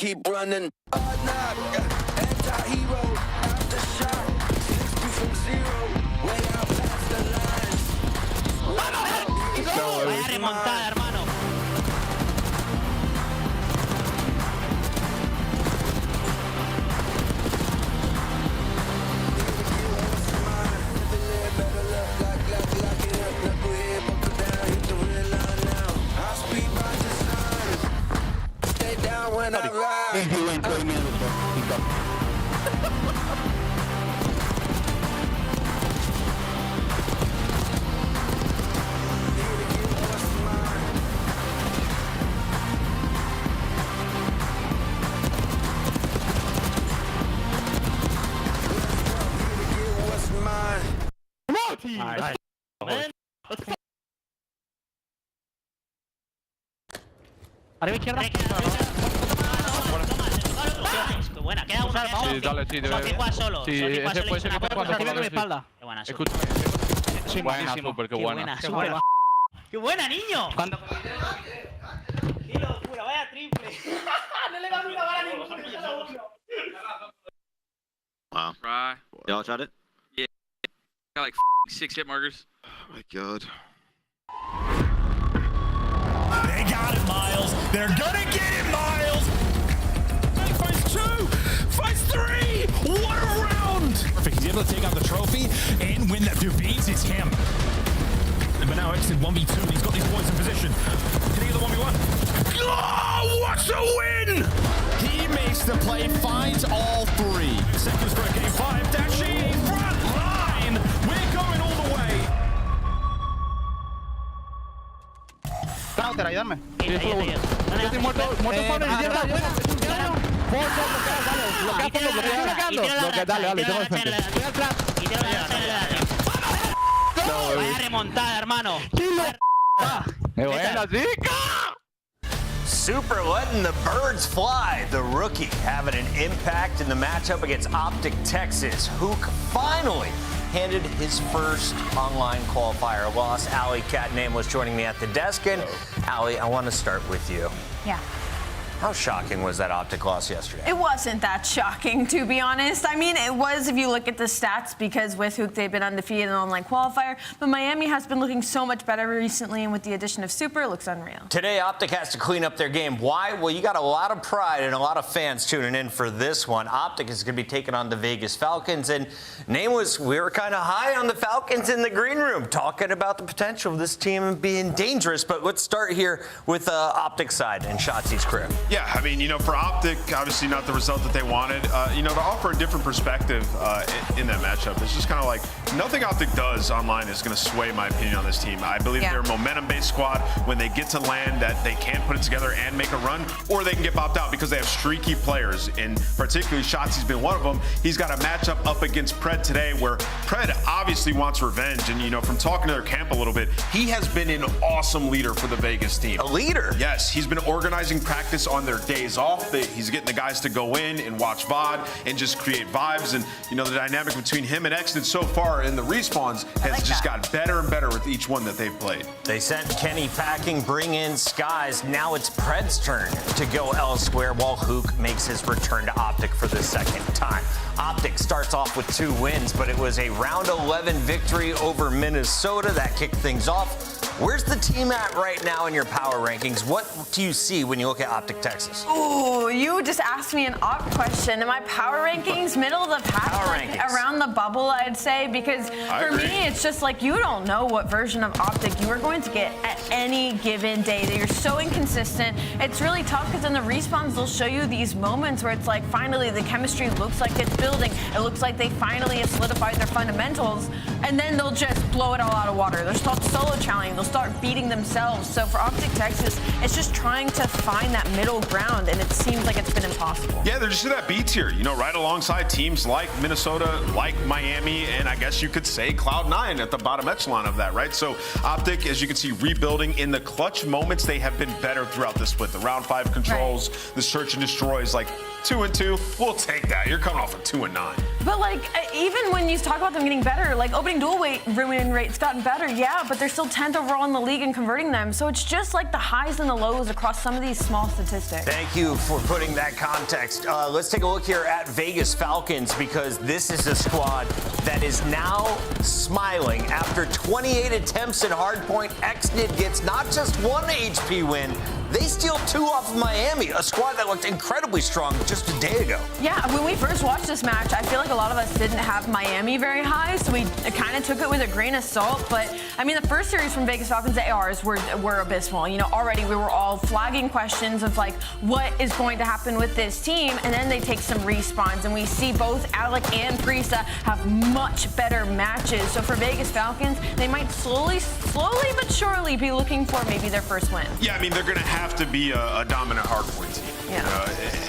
keep running. Anti-hero, aftershock, 60 from zero, way out past the line. Vaya remontada, hermano. When I Arriba izquierda. Buena, queda uno. Sí, dale, sí, debe. Solo. Sí, ese puede ser que te pase por la espalda. Qué buena, escucha. soy Buena, malísimo. súper, qué buena. ¡Qué buena, niño! Cuando... ¡Qué locura! ¡Vaya triple! ¡No le va nunca a ninguno! Wow. Right. Y'all tried it? Yeah. Got like 6 hit markers. Oh my god. They got it, Miles. They're gonna get it, Miles. Finds 2, finds 3. What a round! Perfect. He's able to take out the trophy and win that 2 beats. It's him. But now it's in 1v2. He's got these boys in position. Can he get the 1v1? Oh, what a win! He makes the play, finds all 3. Seconds for a game 5. Dashi, front line. We're going all the way. Counter, ayúdame. Yo estoy muerto, Pablo, izquierda, dale, tengo el frente. Vaya remontada, hermano. Buena, chica. Super letting the birds fly. The rookie having an impact in the matchup against Optic Texas. Hook finally handed his first online qualifier loss. Allie Catname was joining me at the desk. And Allie, I want to start with you. Yeah. How shocking was that Optic loss yesterday? It wasn't that shocking, to be honest. I mean, it was if you look at the stats, because with Hook, they've been undefeated in online qualifier. But Miami has been looking so much better recently, and with the addition of Super, it looks unreal. Today, Optic has to clean up their game. Why? Well, you got a lot of pride and a lot of fans tuning in for this one. Optic is going to be taking on the Vegas Falcons. And name was, we were kind of high on the Falcons in the green room, talking about the potential of this team being dangerous. But let's start here with Optic side and Shotzi's crew. Yeah, I mean, for Optic, obviously not the result that they wanted. To offer a different perspective in that matchup, it's just kind of like nothing Optic does online is going to sway my opinion on this team. I believe they're a momentum-based squad. When they get to land, that they can put it together and make a run, or they can get bopped out because they have streaky players. And particularly, Shotzi's been one of them. He's got a matchup up against Pred today, where Pred obviously wants revenge. And from talking to their camp a little bit, he has been an awesome leader for the Vegas team. A leader? Yes, he's been organizing practice on their days off. He's getting the guys to go in and watch VOD and just create vibes. And, the dynamic between him and Exton so far in the respawns has just gotten better and better with each one that they've played. They sent Kenny packing, bring in Skies. Now it's Pred's turn to go elsewhere while Hook makes his return to Optic for the second time. Optic starts off with 2 wins, but it was a round 11 victory over Minnesota that kicked things off. Where's the team at right now in your power rankings? What do you see when you look at Optic Texas? Ooh, you just asked me an op question. In my power rankings, middle of the pack, around the bubble, I'd say, because for me, it's just like you don't know what version of Optic you are going to get at any given day. You're so inconsistent. It's really tough because in the respawns, they'll show you these moments where it's like finally the chemistry looks like it's building. It looks like they finally have solidified their fundamentals, and then they'll just blow it all out of water. They'll start solo challenging. They'll start beating themselves. So for Optic Texas, it's just trying to find that middle ground, and it seems like it's been impossible. Yeah, they're just in that B tier, right alongside teams like Minnesota, like Miami, and I guess you could say Cloud9 at the bottom echelon of that, right? So Optic, as you can see, rebuilding in the clutch moments, they have been better throughout the split. The round 5 controls, the search and destroys, like 2-2, we'll take that. You're coming off of 2-9. But like, even when you talk about them getting better, like opening duel win rate's gotten better, yeah, but they're still 10th overall in the league and converting them. So it's just like the highs and the lows across some of these small statistics. Thank you for putting that context. Let's take a look here at Vegas Falcons, because this is a squad that is now smiling after 28 attempts at hardpoint. XNID gets not just one HP win, they steal 2 off of Miami, a squad that looked incredibly strong just a day ago. Yeah, when we first watched this match, I feel like a lot of us didn't have Miami very high, so we kind of took it with a grain of salt. But I mean, the first series from Vegas Falcons, the ARs were abysmal. You know, already we were all flagging questions of like, what is going to happen with this team? And then they take some respawns, and we see both Alec and Prisa have much better matches. So for Vegas Falcons, they might slowly but surely be looking for maybe their first win. Yeah, I mean, they're going to have to be a dominant hardpoint team. Yeah.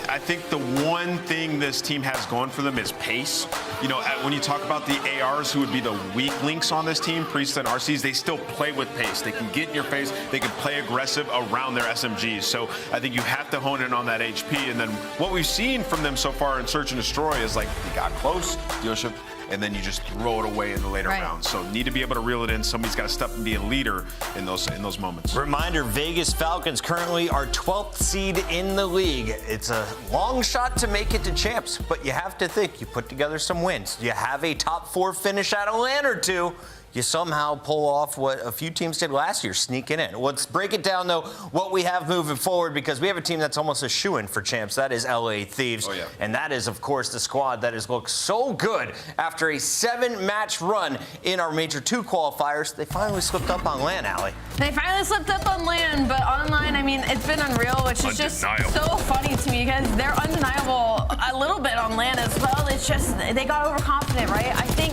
I think the one thing this team has going for them is pace. You know, when you talk about the ARs, who would be the weak links on this team, Priest and RCs, they still play with pace. They can get in your face. They can play aggressive around their SMGs. So I think you have to hone in on that HP. And then what we've seen from them so far in Search and Destroy is like they got close, dealership, and then you just throw it away in the later rounds. So need to be able to reel it in. Somebody's got to step and be a leader in those moments. Reminder, Vegas Falcons currently are 12th seed in the league. It's a long shot to make it to champs, but you have to think you put together some wins. You have a top 4 finish at a LAN or 2. You somehow pull off what a few teams did last year, sneaking in. Let's break it down, though, what we have moving forward, because we have a team that's almost a shoo-in for champs. That is LA Thieves. Oh, yeah. And that is, of course, the squad that has looked so good after a 7-match run in our Major 2 qualifiers. They finally slipped up on LAN, Allie. They finally slipped up on LAN, but online, I mean, it's been unreal, which is just so funny to me because they're undeniable a little bit on LAN as well. It's just, they got overconfident, right? I think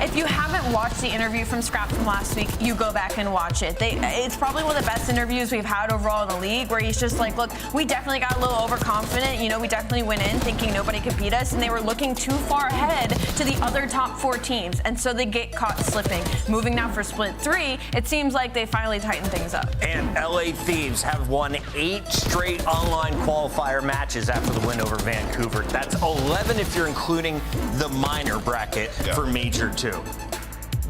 if you haven't watched the interview from Scrap from last week, you go back and watch it. It's probably one of the best interviews we've had overall in the league, where he's just like, look, we definitely got a little overconfident. You know, we definitely went in thinking nobody could beat us, and they were looking too far ahead to the other top 4 teams, and so they get caught slipping. Moving now for Split 3, it seems like they finally tightened things up. And LA Thieves have won 8 straight online qualifier matches after the win over Vancouver. That's 11 if you're including the minor bracket for Major 2.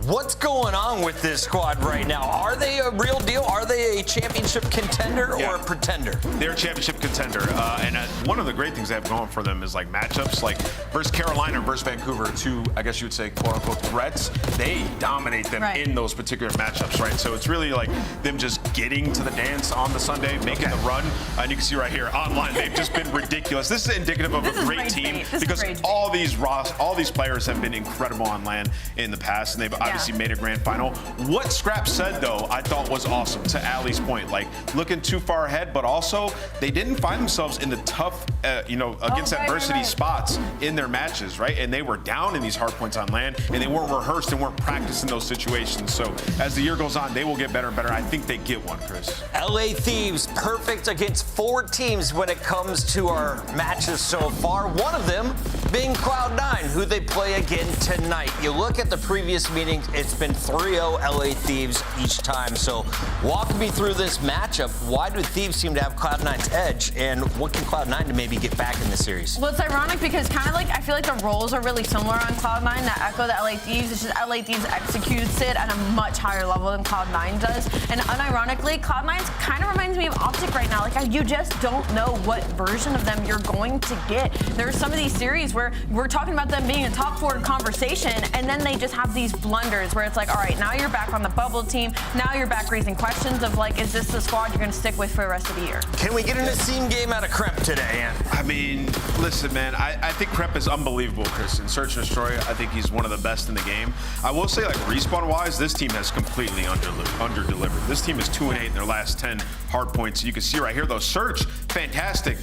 What's going on with this squad right now? Are they a real deal? Are they a championship contender or a pretender? They're a championship contender. And one of the great things they have going for them is like matchups like versus Carolina versus Vancouver, 2, I guess you would say, quote unquote, threats. They dominate them in those particular matchups, right? So it's really like them just getting to the dance on the Sunday, making the run. And you can see right here, online, they've just been ridiculous. This is indicative of a great team because all these players have been incredible on LAN in the past, and they've obviously made a grand final. What Scrap said, though, I thought was awesome, to Allie's point. Like, looking too far ahead, but also they didn't find themselves in the tough, against adversity spots in their matches, right? And they were down in these hard points on LAN, and they weren't rehearsed and weren't practicing those situations. So as the year goes on, they will get better and better. I think they get one, Chris. LA Thieves, perfect against 4 teams when it comes to our matches so far. One of them being Cloud9, who they play again tonight. You look at the previous meetings, it's been 3-0 LA Thieves each time. So walk me through this matchup. Why do Thieves seem to have Cloud9's edge, and what can Cloud9 to maybe get back in the series? Well, it's ironic because kind of like I feel like the roles are really similar on Cloud9 that echo the LA Thieves. It's just LA Thieves executes it at a much higher level than Cloud9 does. And unironically, Cloud9 kind of reminds me of Optic right now. Like, you just don't know what version of them you're going to get. There are some of these series where we're talking about them being a top 4 conversation, and then they just have these blunders where it's like, all right, now you're back on the bubble team. Now you're back raising questions of like, is this the squad you're going to stick with for the rest of the year? Can we get an Asim game out of Kremp today, Ann? I mean, listen, man, I think Kremp is unbelievable, Chris. In Search and Destroy, I think he's one of the best in the game. I will say, like, respawn-wise, this team has completely under-delivered. This team is 2-8 in their last 10 hard points. You can see right here, though, Search, fantastic.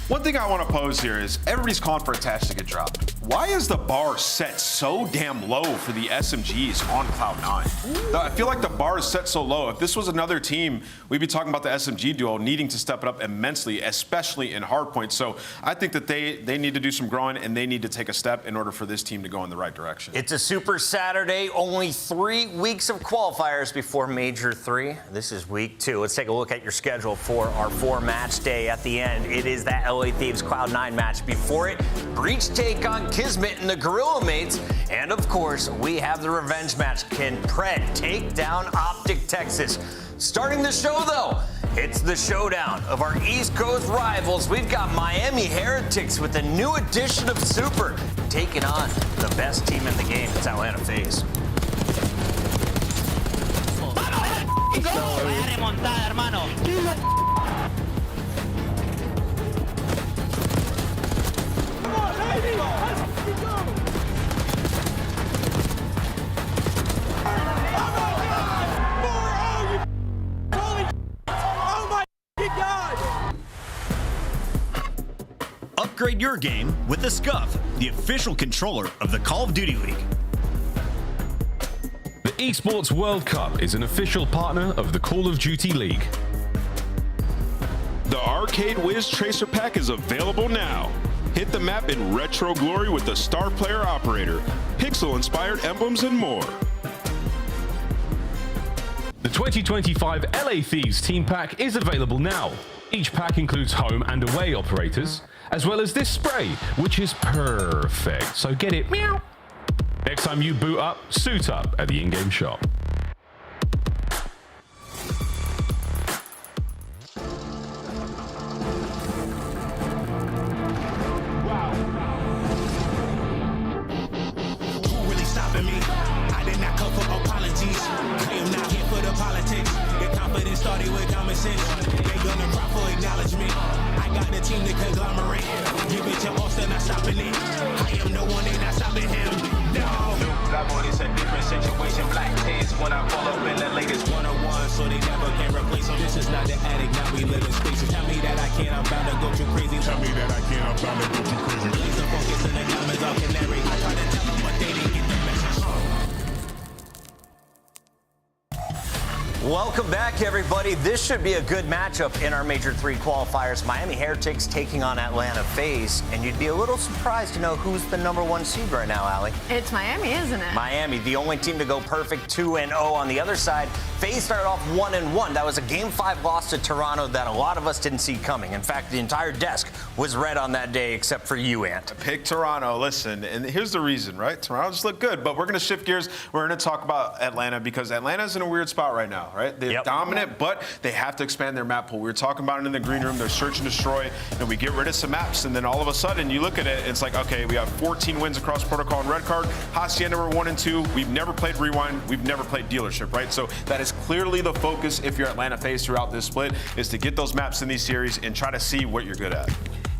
One thing I want to pose here is everybody's calling for attach to get dropped. Why is the bar set so damn low for the SMGs on Cloud9? I feel like the bar is set so low. If this was another team, we'd be talking about the SMG duo needing to step it up immensely, especially in hardpoint. So I think that they need to do some growing, and they need to take a step in order for this team to go in the right direction. It's a Super Saturday, only 3 weeks of qualifiers before Major 3. This is week 2. Let's take a look at your schedule for our 4-match day at the end. It is that LA Thieves Cloud9 match. Before it, Breach take on Kismet and the Gorilla Mates. And of course, we have the revenge match. Can Pred take down Optic Texas? Starting the show, though, it's the showdown of our East Coast rivals. We've got Miami Heretics with a new edition of Super taking on the best team in the game. It's Atlanta FaZe. Vaya remontada, hermano. Upgrade your game with the Scuff, the official controller of the Call of Duty League. The Esports World Cup is an official partner of the Call of Duty League. The Arcade Wiz Tracer Pack is available now. Hit the map in retro glory with the Star Player Operator, pixel-inspired emblems, and more. The 2025 LA Thieves Team Pack is available now. Each pack includes home and away operators, as well as this spray, which is perfect. So get it, meow. Next time you boot up, suit up at the in-game shop. Who really stopping me? I did not come for apologies. I am not here for the politics. The confidence started with common sense. They gonna cry for acknowledgement. I got the team to conglomerate. Give it to Austin, not stopping it. I am the one, they not stopping him. No. It's a different situation. Black taste when I pull up in the latest 101, so they never can replace them. This is not the attic, now we live in spaces. Tell me that I can't, I'm bound to go too crazy. Tell me that I can't, I'm bound to go too crazy. Release the focus in the comments, all canary. I try to tell them, but they didn't get the message. Welcome back, everybody. This should be a good matchup in our Major 3 qualifiers. Miami Heretics taking on Atlanta FaZe, and you'd be a little surprised to know who's the #1 seed right now, Allie. It's Miami, isn't it? Miami, the only team to go perfect 2-0 on the other side. FaZe started off 1-1. That was a Game 5 loss to Toronto that a lot of us didn't see coming. In fact, the entire desk was red on that day except for you, Ant. Pick Toronto. Listen, and here's the reason, right? Toronto just looked good, but we're going to shift gears. We're going to talk about Atlanta because Atlanta's in a weird spot right now, right? They're dominant, but they have to expand their map pool. We were talking about it in the green room. They're search and destroy, and we get rid of some maps, and then all of a sudden you look at it, it's like, okay, we have 14 wins across Protocol and Red Card. Hacienda were 1 and 2. We've never played Rewind. We've never played Dealership, right? So that is clearly the focus if you're Atlanta FaZe throughout this split, is to get those maps in these series and try to see what you're good at.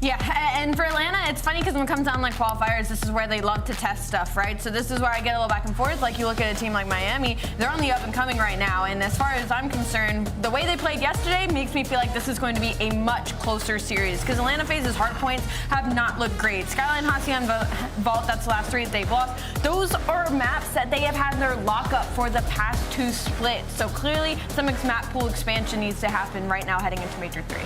Yeah, and for Atlanta, it's funny because when it comes down like qualifiers, this is where they love to test stuff, right? So this is where I get a little back and forth. Like you look at a team like Miami, they're on the up and coming right now. And as far as I'm concerned, the way they played yesterday makes me feel like this is going to be a much closer series because Atlanta FaZe's hard points have not looked great. Skyline, Hacienda, Vault, that's the last 3 that they've lost. Those are maps that they have had their lockup for the past 2 splits. So clearly some map pool expansion needs to happen right now heading into Major 3.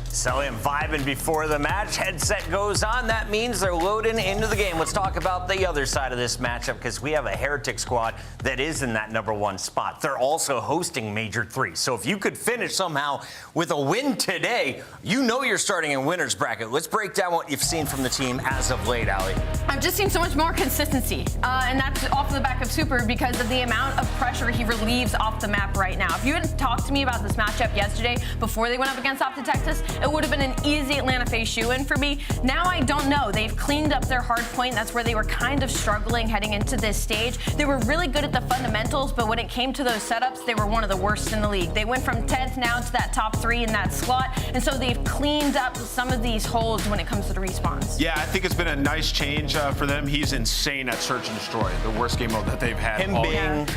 Selling vibing before the match. Headset goes on. That means they're loading into the game. Let's talk about the other side of this matchup because we have a Heretic squad that is in that #1 spot. They're also hosting Major 3. So if you could finish somehow with a win today, you know you're starting in winner's bracket. Let's break down what you've seen from the team as of late, Allie. I've just seen so much more consistency, and that's off the back of Super because of the amount of pressure he relieves off the map right now. If you had talked to me about this matchup yesterday before they went up against Optic Texas, it would have been an easy Atlanta FaZe shoe-in for me. Now I don't know. They've cleaned up their hard point. That's where they were kind of struggling heading into this stage. They were really good at the fundamentals, but when it came to those setups, they were one of the worst in the league. They went from 10th now to that top 3 in that slot, and so they've cleaned up some of these holes when it comes to the respawns. Yeah, I think it's been a nice change for them. He's insane at search and destroy, the worst game mode that they've had. Him being...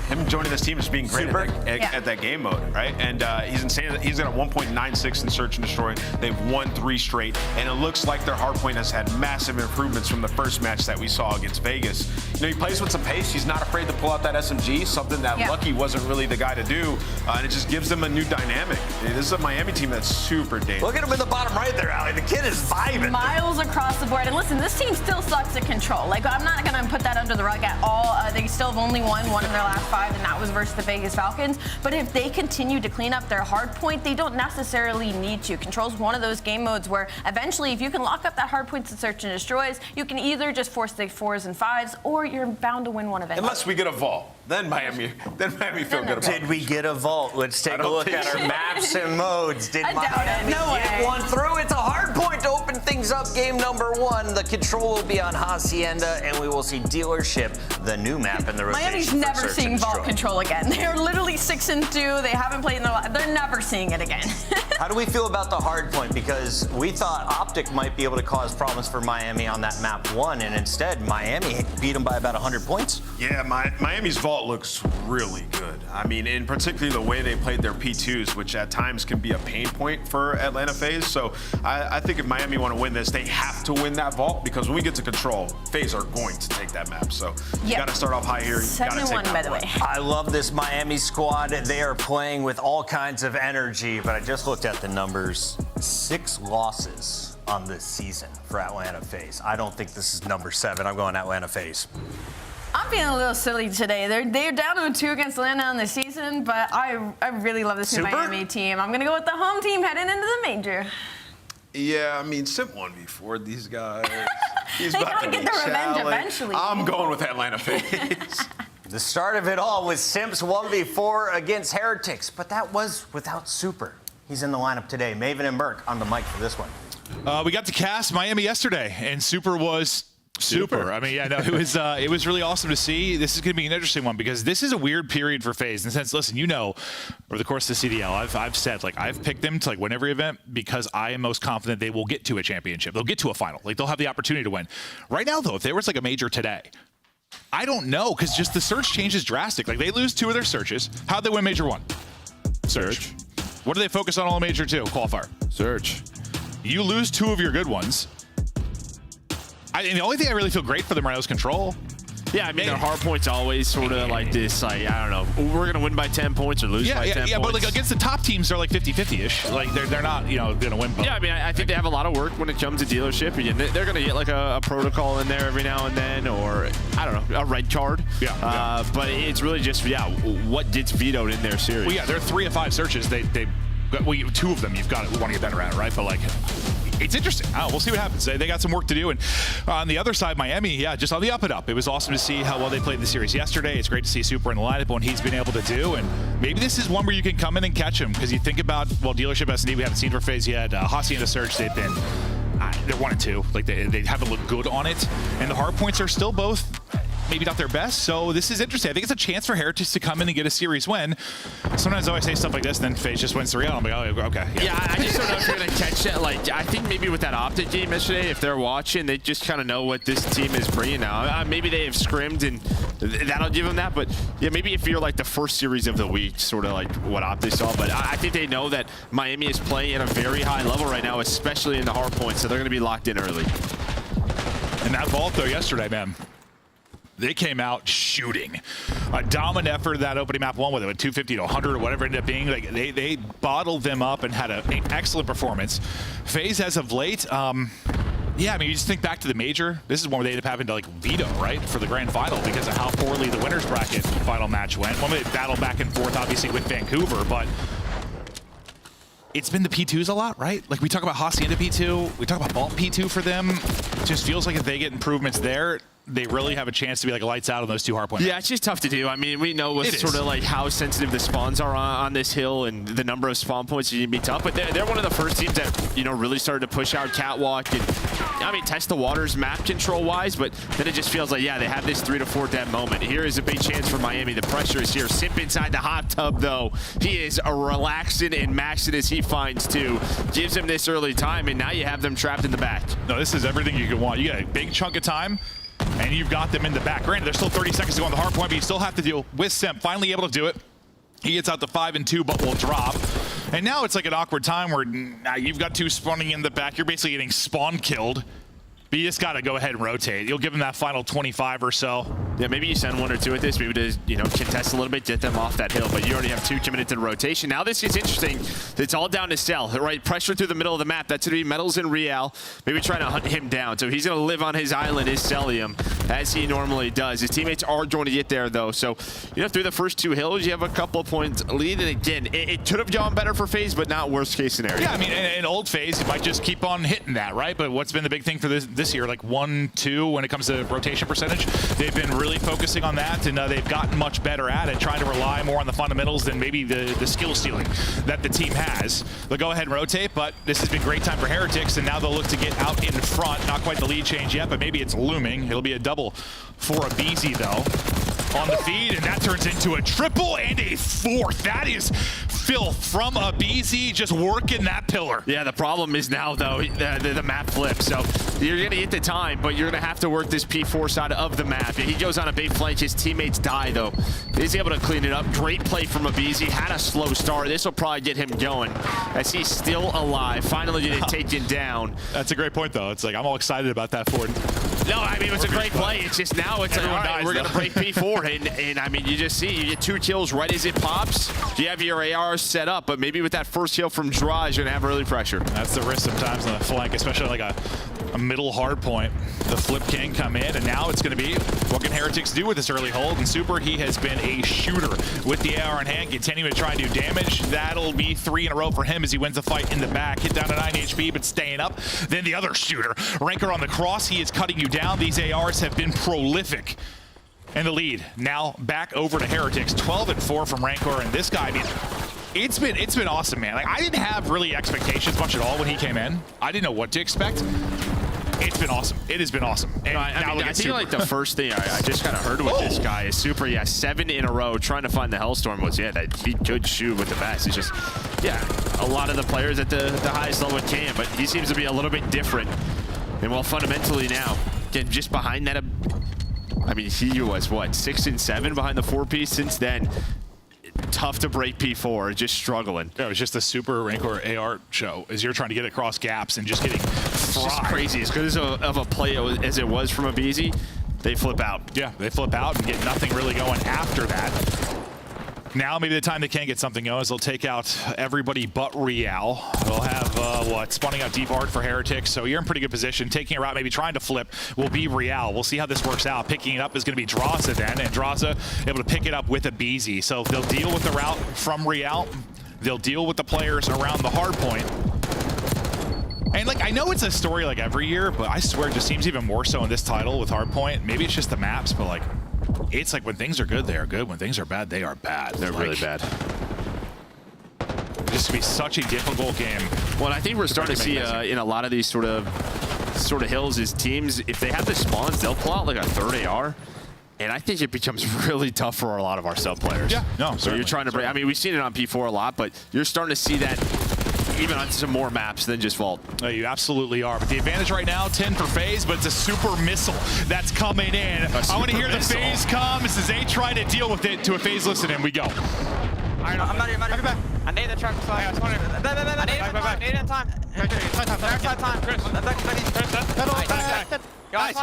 Him joining this team is being great at that game mode, right? And he's insane. He's got a 1.96 in search and destroy. They've won 3 straight, and it looks like their hardpoint has had massive improvements from the first match that we saw against Vegas. You know, he plays with some pace. He's not afraid to pull out that SMG, something that Lucky wasn't really the guy to do, and it just gives them a new dynamic. This is a Miami team that's super dangerous. Look at him in the bottom right there, Allie. The kid is vibing. Miles across the board. And listen, this team still sucks at control. Like, I'm not going to put that under the rug at all. They still have only won 1 1 of their last 5, and that was versus the Vegas Falcons. But if they continue to clean up their hard point, they don't necessarily need to. Control's one of those game modes where eventually, if you can lock up that hard point to search and destroys, you can either just force the 4s and 5s, or you're bound to win one eventually. Unless we get a vault. Then Miami feel good about it. Did we get a vault? Let's take a look at our maps and modes. Did I doubt it. Miami No get way. one through? It's a hard point to open things up. Game number 1. The control will be on Hacienda, and we will see Dealership, the new map in the rotation. Miami's for never search seeing and vault destroy. control again. They're literally 6-2. They haven't played in the. They're never seeing it again. How do we feel about the hard point? Because we thought Optic might be able to cause problems for Miami on that map 1, and instead Miami beat them by about 100 points. Yeah, Miami's vault looks really good. I mean, in particular the way they played their P2s, which at times can be a pain point for Atlanta FaZe. So I think if Miami want to win this, they have to win that vault, because when we get to control, FaZe are going to take that map. So you got to start off high here. You got to take 7-1, by the way. I love this Miami squad. They are playing with all kinds of energy, but I just looked at the numbers. 6 losses on this season for Atlanta FaZe. I don't think this is number 7. I'm going Atlanta FaZe. I'm feeling a little silly today. They're down to 2 against Atlanta on the season, but I really love this new Miami team. I'm gonna go with the home team heading into the major. Yeah, I mean, Simp won before these guys. He's They about gotta to get be their revenge challenged. eventually. I'm going with Atlanta FaZe. The start of it all was Simps 1v4 against Heretics, but that was without Super. He's in the lineup today. Maven and Merc on the mic for this one. We got to cast Miami yesterday, and Super was super. I mean, yeah, no, it was really awesome to see. This is going to be an interesting one, because this is a weird period for FaZe. In the sense, listen, over the course of the CDL, I've said, I've picked them to win every event because I am most confident they will get to a championship. They'll get to a final. They'll have the opportunity to win. Right now, though, if there was a major today, I don't know, because just the search changes drastic. They lose 2 of their searches. How'd they win major 1? Search. What do they focus on all major 2? Qualifier. Search. You lose 2 of your good ones. And the only thing I really feel great for them right now is control. Yeah, I mean, their hard point's always sort of like this, I don't know, we're going to win by 10 points or lose by 10 points. Yeah, but against the top teams, they're 50-50-ish. They're not, going to win both. Yeah, I mean, I think they have a lot of work when it comes to Dealership. Again, they're going to get a protocol in there every now and then, or, I don't know, a red card. Yeah. But it's really just, what gets vetoed in their series. Well, yeah, they're 3 of 5 searches. They 2 of them you've got to want to get better at, right? But it's interesting. We'll see what happens. They got some work to do. And on the other side, Miami, just on the up and up. It was awesome to see how well they played the series yesterday. It's great to see Super in the lineup, what he's been able to do. And maybe this is one where you can come in and catch him, because you think about, Dealership S&D, we haven't seen for FaZe yet. Hacienda Search, they've been, they're 1-2. They haven't looked good on it. And the hard points are still both maybe not their best, so this is interesting. I think it's a chance for Heritage to come in and get a series win. Sometimes I always say stuff like this, and then FaZe just wins 3-0. I'm like, oh, okay. Yeah, I just don't know if you're going to catch that. I think maybe with that Optic game yesterday, if they're watching, they just kind of know what this team is bringing now. Maybe they have scrimmed, and that'll give them that. But, yeah, maybe if you're the first series of the week, sort of what Optic saw. But I think they know that Miami is playing at a very high level right now, especially in the hard points, so they're going to be locked in early. And that vault, though, yesterday, man. They came out shooting. A dominant effort that opening map 1 with it, 250 to 100 or whatever it ended up being. They bottled them up and had an excellent performance. FaZe as of late, yeah, I mean, you just think back to the major. This is one where they ended up having to veto, right, for the grand final because of how poorly the winner's bracket final match went. One where they battled back and forth, obviously, with Vancouver, but it's been the P2s a lot, right? We talk about Hacienda P2, we talk about Vault P2 for them. It just feels like if they get improvements there, they really have a chance to be lights out on those 2 hard points. Yeah, it's just tough to do. I mean, we know sort of how sensitive the spawns are on this hill, and the number of spawn points you need to be tough. But they're one of the first teams that really started to push out Catwalk and test the waters map control wise. But then it just feels they have this 3 to 4 dead moment. Here is a big chance for Miami. The pressure is here. Simp inside the hot tub though. He is relaxing and maxing as he finds 2. Gives him this early time, and now you have them trapped in the back. No, this is everything you could want. You got a big chunk of time, and you've got them in the back. Granted, there's still 30 seconds to go on the hard point, but you still have to deal with Simp. Finally able to do it. He gets out to 5-2, but will drop. And now it's an awkward time where you've got 2 spawning in the back. You're basically getting spawn killed. But you just got to go ahead and rotate. You'll give him that final 25 or so. Yeah, maybe you send 1 or 2 at this, maybe to, you know, contest a little bit, get them off that hill, but you already have 2 committed to the rotation. Now this gets interesting. It's all down to Cell, right? Pressure through the middle of the map. That's going to be Metals and Real. Maybe trying to hunt him down. So he's going to live on his island, his Celium, as he normally does. His teammates are going to get there, though. So, you know, through the first 2 hills, you have a couple of points lead. And again, it could have gone better for FaZe, but not worst case scenario. Yeah, I mean, in old FaZe, you might just keep on hitting that, right? But what's been the big thing for this year, like 1, 2, when it comes to rotation percentage, they've been really focusing on that, and they've gotten much better at it, trying to rely more on the fundamentals than maybe the skill stealing that the team has. They'll go ahead and rotate, but this has been a great time for Heretics, and now they'll look to get out in front. Not quite the lead change yet, but maybe it's looming. It'll be a double for a BZ, though, on the feed, and that turns into a triple and a 4th. That is filth from a BZ, just working that pillar. Yeah, the problem is now, though, the map flips. So you're going to get the time, but you're going to have to work this P4 side of the map. He goes on a big flank. His teammates die, though. He's able to clean it up. Great play from a BZ. Had a slow start. This will probably get him going as he's still alive. Finally getting taken down. That's a great point, though. It's like, I'm all excited about that for it. No, I mean, it's a great play. It's just now it's like, all right, we're going to break P4. And I mean, you just see, you get 2 kills right as it pops. You have your AR set up, but maybe with that first kill from Dra, you're going to have early pressure. That's the risk sometimes on the flank, especially like a middle hard point. The flip can come in, and now it's going to be, what can Heretics do with this early hold? And Super, he has been a shooter with the AR in hand, continuing to try and do damage. That'll be 3 in a row for him as he wins the fight in the back. Hit down to 9 HP, but staying up. Then the other shooter, Rancor on the cross, he is cutting you down. These ARs have been prolific. And the lead now back over to Heretics, 12 and 4 from Rancor, and this guy, I mean, it's been awesome, man. Like, I didn't have really expectations much at all when he came in. I didn't know what to expect. It's been awesome. It has been awesome. And I think like the first thing I just kind of heard with this guy is Super, yeah, 7 in a row trying to find the Hellstorm was, yeah, that he could shoot with the best. It's just, yeah, a lot of the players at the highest level can, but he seems to be a little bit different. And well, fundamentally now, again, just behind that, I mean, he was, what, 6 and 7 behind the 4-piece since then. Tough to break P4, just struggling. Yeah, it was just a Super Rancor AR show as you're trying to get across gaps and just getting fried. It's just crazy. As good as of a play as it was from a BZ, they flip out. Yeah, they flip out and get nothing really going after that. Now, maybe the time they can get something going is they'll take out everybody but Real. They'll have, spawning out deep hard for Heretics, so you're in pretty good position. Taking a route, maybe trying to flip, will be Real. We'll see how this works out. Picking it up is going to be Draza then, and Draza able to pick it up with a BZ. So they'll deal with the route from Real. They'll deal with the players around the hard point. And, like, I know it's a story like every year, but I swear it just seems even more so in this title with Hardpoint. Maybe it's just the maps, but, like, it's like when things are good, they are good. When things are bad, they are bad. They're like, really bad. This could be such a difficult game. Well, I think we're starting to see in a lot of these sort of hills is teams, if they have the spawns, they'll pull out like a 3rd AR. And I think it becomes really tough for a lot of our sub players. Yeah, no, so you're trying to break. I mean, we've seen it on P4 a lot, but you're starting to see that even on some more maps than just Vault. Oh, you absolutely are. But the advantage right now, 10 for FaZe, but it's a super missile that's coming in. I want to hear the FaZe comes as they try to deal with it to a FaZe listen, and we go. I'm not here. I need the truck. I need it in time. Time. Chris. Guys,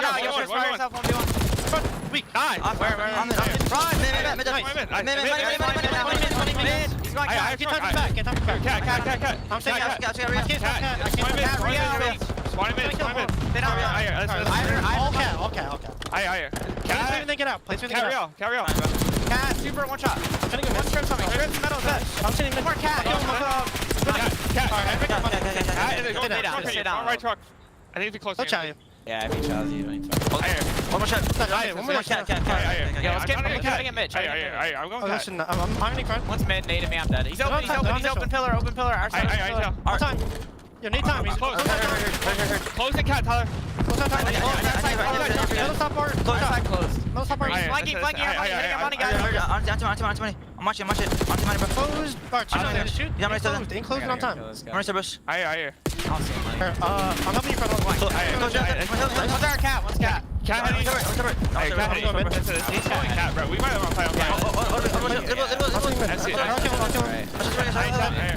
weak. Nice. Where? On the mid. He's going cat. Get back. Cat. I'm saying cat. Okay. Place me and get out. Carry on. Cat, super one shot. One script on me. Script metal dead. I'm sitting more cat. Stay down. Right truck. I think if you close. I'll try you. Yeah, if he shows you, you need to. One more shot. One more cat. Yeah, let's get Mitch. I'm going cat. Listen, I'm hiding front. One's mid, nade me, I'm dead. He's open pillar. Our side. Our time. You need time. He's close. Close the cat, Tyler. Close that time. Closed. No stop. He's flanking. Money, guys. On I'm watching. Money, bro. Closed. Shoot. Yeah, I'm closed on time. I hear. I'll see him. I'm helping you from one. One's our cat. One's cat. Cat. He's going cat, bro. We might have a fight.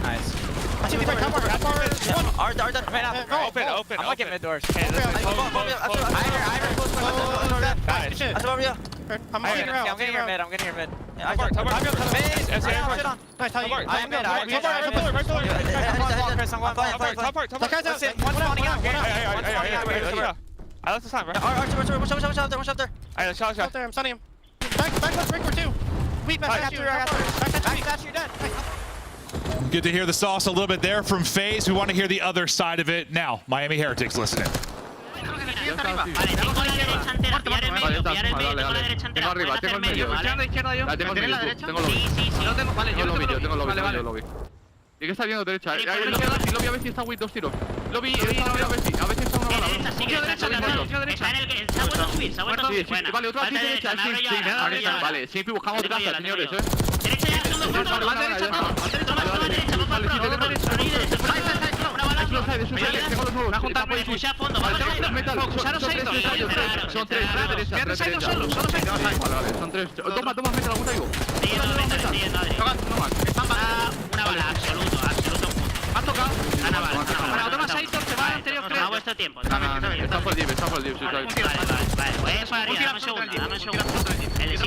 Nice. I see me right open. I'm looking mid doors. I hear. I'm getting your mid. I'm getting your mid. I'm going to Nice, how you? I'm mid. I'm stunning him. Back left, break for 2. Weep, back you. Back you, dead. Good to hear the sauce a little bit there from FaZe. We want to hear the other side of it now. Miami Heretics listening. ¿Y qué está viendo derecha? Ahí lo vi a ver si está Wii, 2 tiros. Lo vi a ver si está una bala. Está en el... Se ha vuelto a subir, se ha vuelto a subir. Vale, otra vez derecha. Vale, siempre buscamos casa, señores, Derecha ya, segundo punto. Toma derecha, vamos Me ha juntado muy a fondo, vamos Son 3 derechas. Son 3. Toma, meta, la junta digo. Una bala, absoluto punto. ¿Has tocado? Una bala. Para toma 6, se va anterior, creo. No, vuestro tiempo. Está por el div, Vale, voy para arriba, dame un segundo. El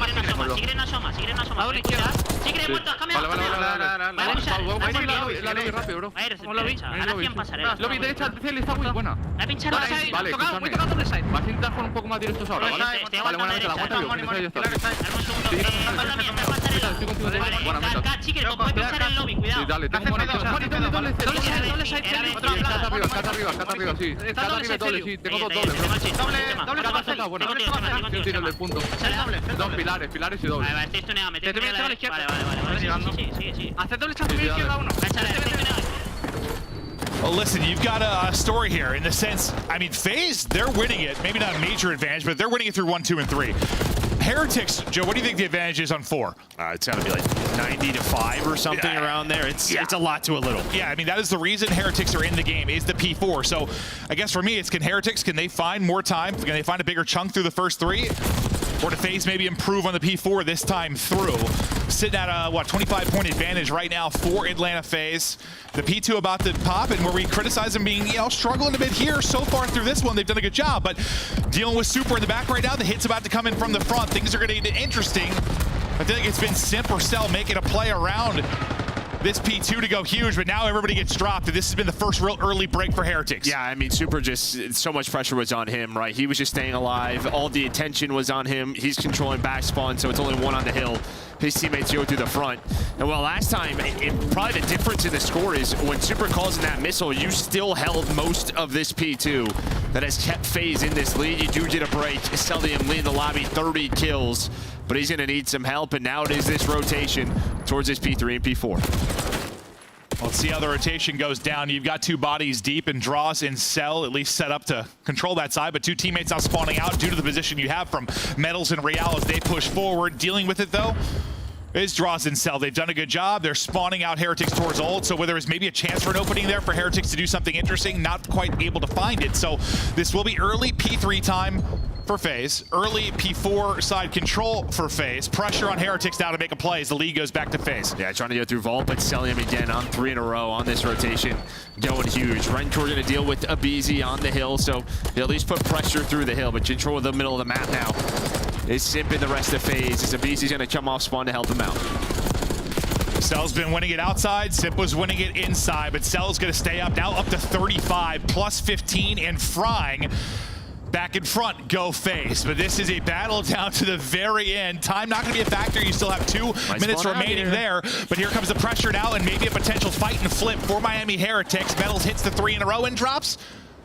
Sigre no asoma. Sigre muerto, cambia. La lobby rápido, bro. Ahora 100 pasarelas. Lobby derecha, Cel está muy buena. La pinchado la side. Vale, muy tocado doble side. Vas a intentar jugar un poco más directos ahora, ¿vale? Vale, buena meta, la aguanta yo. Buena meta. Chique, puedes pinchar el lobby, cuidado. Dale, tengo doble side. Cata arriba, sí. Cata arriba, doble, sí. Tengo 2 dobles. Doble cata, bueno. Un tiro de punto. 2 pilares y doble. Vale, estoy stuneado, Te voy a echar a la izquierda. Vale. Sí. Hacer doble chance de izquierda uno. Well, listen, you've got a story here in the sense, I mean, FaZe, they're winning it. Maybe not a major advantage, but they're winning it through 1, 2, and 3. Heretics, Joe, what do you think the advantage is on 4? It's got to be like 90-5 or something around there. It's a lot to a little. Yeah, I mean, that is the reason Heretics are in the game, is the P4. So I guess for me, it's can they find more time? Can they find a bigger chunk through the first 3? Or do FaZe maybe improve on the P4 this time through? Sitting at a, 25-point advantage right now for Atlanta FaZe. The P2 about to pop, and where we criticize them being, struggling a bit here so far through this one, they've done a good job. But dealing with Super in the back right now, the hit's about to come in from the front. Things are going to get interesting. I feel like it's been Simp or Cell making a play around this P2 to go huge, but now everybody gets dropped, and this has been the first real early break for Heretics. Yeah, I mean, Super just, so much pressure was on him, right? He was just staying alive. All the attention was on him. He's controlling back spawn, so it's only one on the hill. His teammates go through the front. And well, last time, probably the difference in the score is when Super calls in that missile, you still held most of this P2 that has kept FaZe in this lead. You do get a break. Cellium leading the lobby, 30 kills. But he's going to need some help, and now it is this rotation towards his P3 and P4. Let's see how the rotation goes down. You've got 2 bodies deep, and Draws and Cell at least set up to control that side, but 2 teammates now spawning out due to the position you have from Metals and Real as they push forward. Dealing with it, though, is Draws and Cell. They've done a good job. They're spawning out Heretics towards ult, so where there is maybe a chance for an opening there for Heretics to do something interesting, not quite able to find it. So this will be early P3 time for FaZe. Early P4 side control for FaZe. Pressure on Heretics now to make a play as the lead goes back to FaZe. Yeah, trying to go through Vault, but Cellium again on 3 in a row on this rotation. Going huge. Rentor going to deal with Abizi on the hill, so he'll at least put pressure through the hill, but control the middle of the map now is Simp in the rest of FaZe as Abizi's going to come off spawn to help him out. Cell's been winning it outside. Simp was winning it inside, but Cell's going to stay up, now up to 35, plus 15, and frying. Back in front, go FaZe. But this is a battle down to the very end. Time not going to be a factor. You still have 2 minutes remaining there. But here comes the pressure now and maybe a potential fight and flip for Miami Heretics. Metals hits the 3 in a row and drops.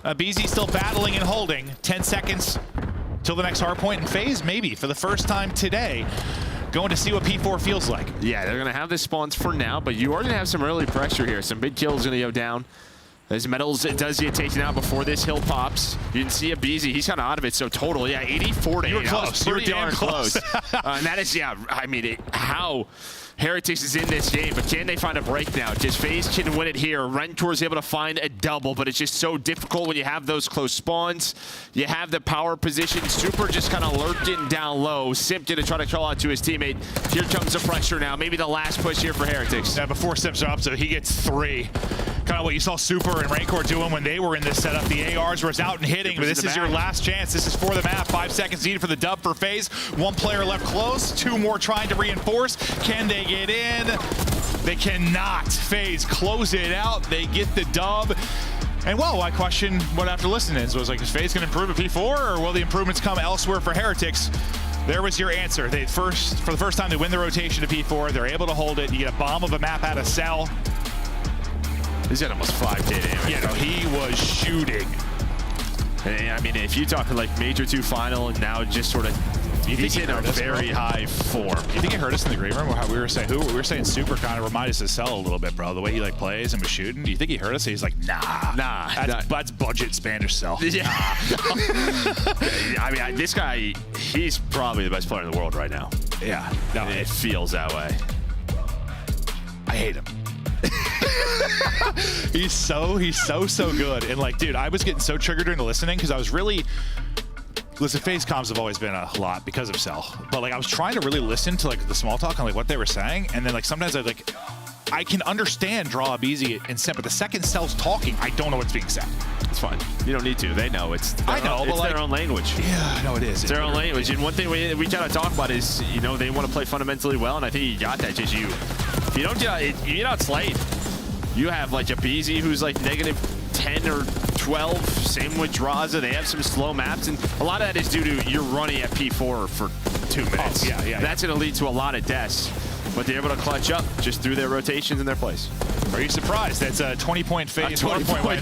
BZ still battling and holding. 10 seconds till the next hard point. And FaZe maybe for the first time today going to see what P4 feels like. Yeah, they're going to have the spawns for now, but you are going to have some early pressure here. Some big kills going to go down. As Metals does get taken out before this hill pops. You can see Abizi, he's kind of out of it, so total, yeah, 84 to 8. You were close. You were damn close. And that is, yeah, I mean, how Heretics is in this game, but can they find a break now? Just FaZe can win it here. Rentor's able to find a double, but it's just so difficult when you have those close spawns. You have the power position. Super just kind of lurking down low. Simp gonna try to call out to his teammate. Here comes the pressure now. Maybe the last push here for Heretics. Yeah, before Simp's up, so he gets 3. Kind of what you saw Super and Rancor doing when they were in this setup. The ARs was out and hitting, but this is your last chance. This is for the map. 5 seconds needed for the dub for FaZe. 1 player left close. 2 more trying to reinforce. Can they get in? They cannot. FaZe close it out. They get the dub. And well, I question what after listening is was like, is FaZe going to improve at P4, or will the improvements come elsewhere for Heretics? There was your answer. For the first time, they win the rotation to P4. They're able to hold it. You get a bomb of a map out of Cell. He's got almost 5K damage. You know, he was shooting. I mean, if you talk like Major 2 final and now just sort of, he's in a very high form. You think it hurt us in the green room? How we were saying, we were saying Super kind of reminded us of Cell a little bit, bro. The way he like plays and was shooting. Do you think he hurt us? He's like, nah. That's budget Spanish Cell. Yeah. I mean, this guy, he's probably the best player in the world right now. Yeah. No, it feels that way. I hate him. he's so good. And like, dude, I was getting so triggered during the listening because I was really listen, FaZe comms have always been a lot because of Cell, but like I was trying to really listen to like the small talk and like what they were saying, and then like sometimes I can understand Draw Easy and Simp, but the second Cell's talking, I don't know what's being said. It's fine. You don't need to. They know. It's their own language. Yeah, I know it is. It's their own language. And one thing we kind of talk about is, you know, they want to play fundamentally well, and I think you got that. Just you don't you're not slayed. You have like a Beezy who's like -10 or 12. Same with Draza. They have some slow maps, and a lot of that is due to you're running at P4 for 2 minutes. Oh, yeah. That's going to lead to a lot of deaths. But they're able to clutch up just through their rotations and their plays. Are you surprised? That's a 20-point FaZe. 20-point win.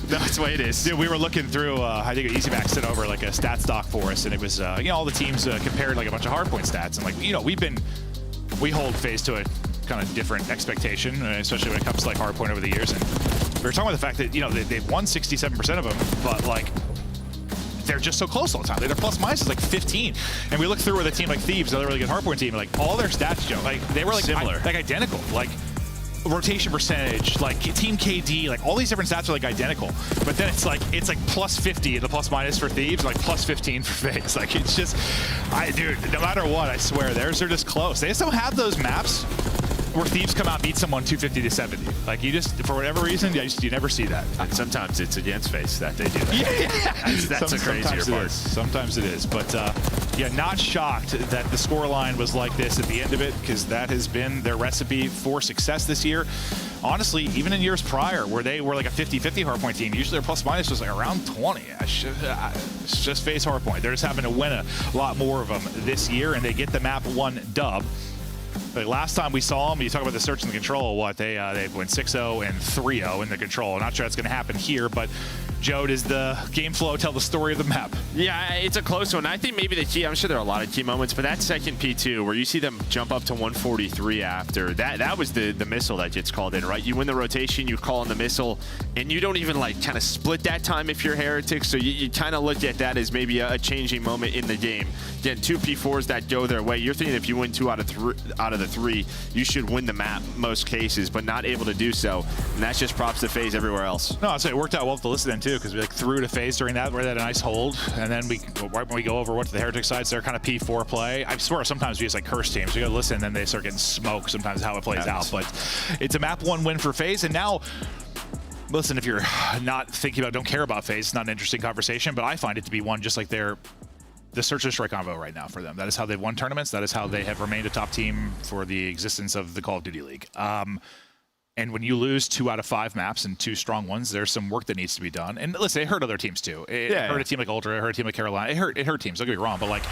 That's the way it is. Dude, we were looking through, I think EasyMax sent over like a stat stock for us, and it was, you know, all the teams compared like a bunch of hardpoint stats. And like, you know, we hold FaZe to a kind of different expectation, especially when it comes to like hardpoint over the years. And we were talking about the fact that, you know, they've won 67% of them, but like, they're just so close all the time. Their plus minus is like 15. And we looked through with a team like Thieves, another really good hardpoint team, like all their stats, Joe, like they were like similar, like identical. Like rotation percentage, like team KD, like all these different stats are like identical. But then it's like plus 50 in the plus minus for Thieves, like plus 15 for FaZe. Like it's just, dude, no matter what, I swear, theirs are just close. They just don't have those maps where Thieves come out and beat someone 250 to 70. Like you just, for whatever reason, you never see that. And sometimes it's against FaZe that they do that. Yeah. That's a crazier part. Sometimes it is. But yeah, not shocked that the scoreline was like this at the end of it, because that has been their recipe for success this year. Honestly, even in years prior, where they were like a 50-50 hardpoint team, usually their plus minus was like around 20. It's just FaZe hardpoint. They're just having to win a lot more of them this year, and they get the map 1 dub. Like last time we saw them, you talk about the search and the control, what they went 6-0 and 3-0 in the control. Not sure that's going to happen here, but Joe, does the game flow tell the story of the map? Yeah, it's a close one. I think maybe the key, I'm sure there are a lot of key moments, but that second P2 where you see them jump up to 143 after, that was the missile that gets called in, right? You win the rotation, you call in the missile, and you don't even like kind of split that time if you're Heretics, so you kind of look at that as maybe a changing moment in the game. Again, 2 P4s that go their way. You're thinking if you win 2 out of the 3, you should win the map most cases, but not able to do so. And that's just props to FaZe everywhere else. No, I'd say it worked out well to listen then too, because we like threw to FaZe during that, where they had a nice hold, and then right when we go over what to the Heretics side, so they're kind of P4 play. I swear sometimes we just like curse teams. We gotta listen, and then they start getting smoked. Sometimes how it plays out, but it's a map 1 win for FaZe, and now. Listen, if you're not thinking about, don't care about FaZe, it's not an interesting conversation, but I find it to be one just like the search and destroy convo right now for them. That is how they've won tournaments. That is how they have remained a top team for the existence of the Call of Duty League. And when you lose 2 out of 5 maps and 2 strong ones, there's some work that needs to be done. And listen, it hurt other teams too. It hurt a team like Ultra, it hurt a team like Carolina. It hurt teams, don't get me wrong, but like,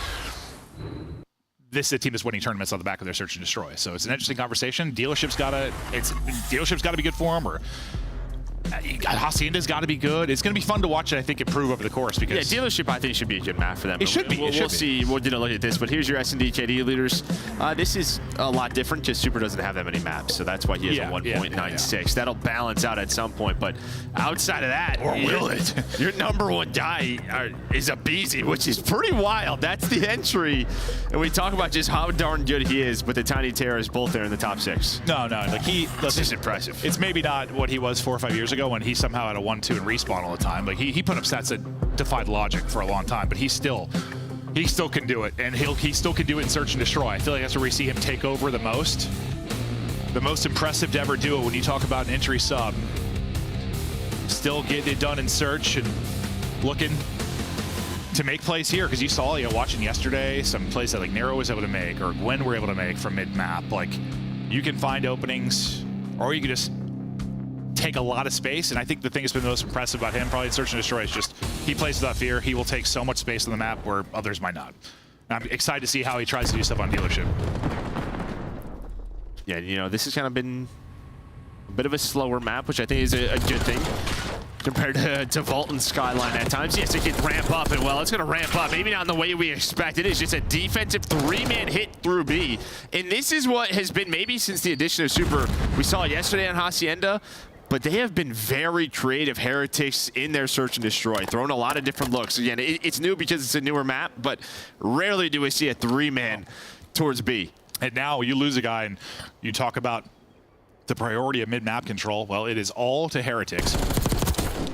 this is a team that's winning tournaments on the back of their search and destroy. So it's an interesting conversation. Dealership's got to be good for them, or Hacienda's got to be good. It's going to be fun to watch it, I think, improve over the course. Because dealership, I think, should be a good map for them. It should be. We'll see. We'll get a look at this. But here's your S&D KD leaders. This is a lot different. Just Super doesn't have that many maps, so that's why he has a 1.96. That'll balance out at some point. But outside of that, or will it? Your number one guy is a Beezy, which is pretty wild. That's the entry. And we talk about just how darn good he is, but the Tiny Terror is both there in the top 6. No. Like this is impressive. It's maybe not what he was 4 or 5 years ago when he somehow had a 1-2 and respawn all the time. Like he put up stats that defied logic for a long time, but he still can do it, and he still can do it in search and destroy. I feel like that's where we see him take over the most. The most impressive to ever do it when you talk about an entry sub. Still getting it done in search and looking to make plays here, because you saw, watching yesterday, some plays that like Nero was able to make, or Gwen were able to make from mid-map. Like, you can find openings, or you can just take a lot of space. And I think the thing that's been the most impressive about him, probably in search and destroy, is just he plays without fear. He will take so much space on the map where others might not. And I'm excited to see how he tries to do stuff on dealership. Yeah, this has kind of been a bit of a slower map, which I think is a good thing compared to Vault and Skyline at times. Yes, it can ramp up, and well, it's going to ramp up. Maybe not in the way we expect. It is just a defensive 3-man hit through B. And this is what has been maybe since the addition of Super. We saw yesterday on Hacienda, but they have been very creative Heretics in their search and destroy, throwing a lot of different looks. Again, it's new because it's a newer map, but rarely do we see a 3-man towards B. And now you lose a guy, and you talk about the priority of mid-map control. Well, it is all to Heretics.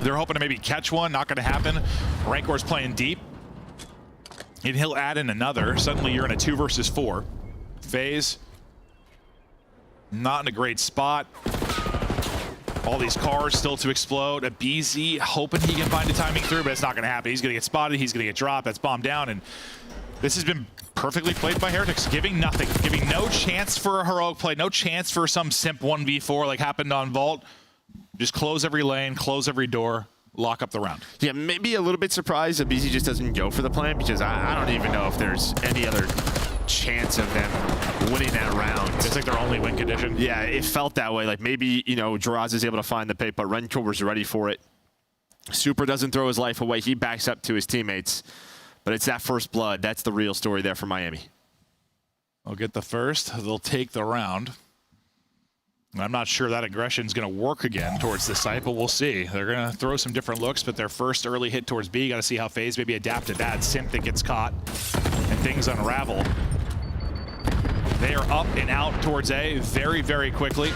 They're hoping to maybe catch one. Not going to happen. Rancor's playing deep, and he'll add in another. Suddenly you're in a 2 versus 4. FaZe not in a great spot. All these cars still to explode. A BZ hoping he can find a timing through, but it's not going to happen. He's going to get spotted. He's going to get dropped. That's bombed down, and this has been perfectly played by Heretics, giving nothing, giving no chance for a heroic play, no chance for some simp 1v4 like happened on Vault. Just close every lane, close every door, lock up the round. Yeah, maybe a little bit surprised that BZ just doesn't go for the plan, because I don't even know if there's any other chance of them winning that round. It's like their only win condition. Yeah, it felt that way. Like maybe, Jaraz is able to find the pick, but Rencor was ready for it. Super doesn't throw his life away. He backs up to his teammates. But it's that first blood. That's the real story there for Miami. They'll get the first. They'll take the round. I'm not sure that aggression is going to work again towards the site, but we'll see. They're going to throw some different looks, but their first early hit towards B, got to see how FaZe maybe adapt to that. Simp that gets caught, and things unravel. They are up and out towards A very, very quickly.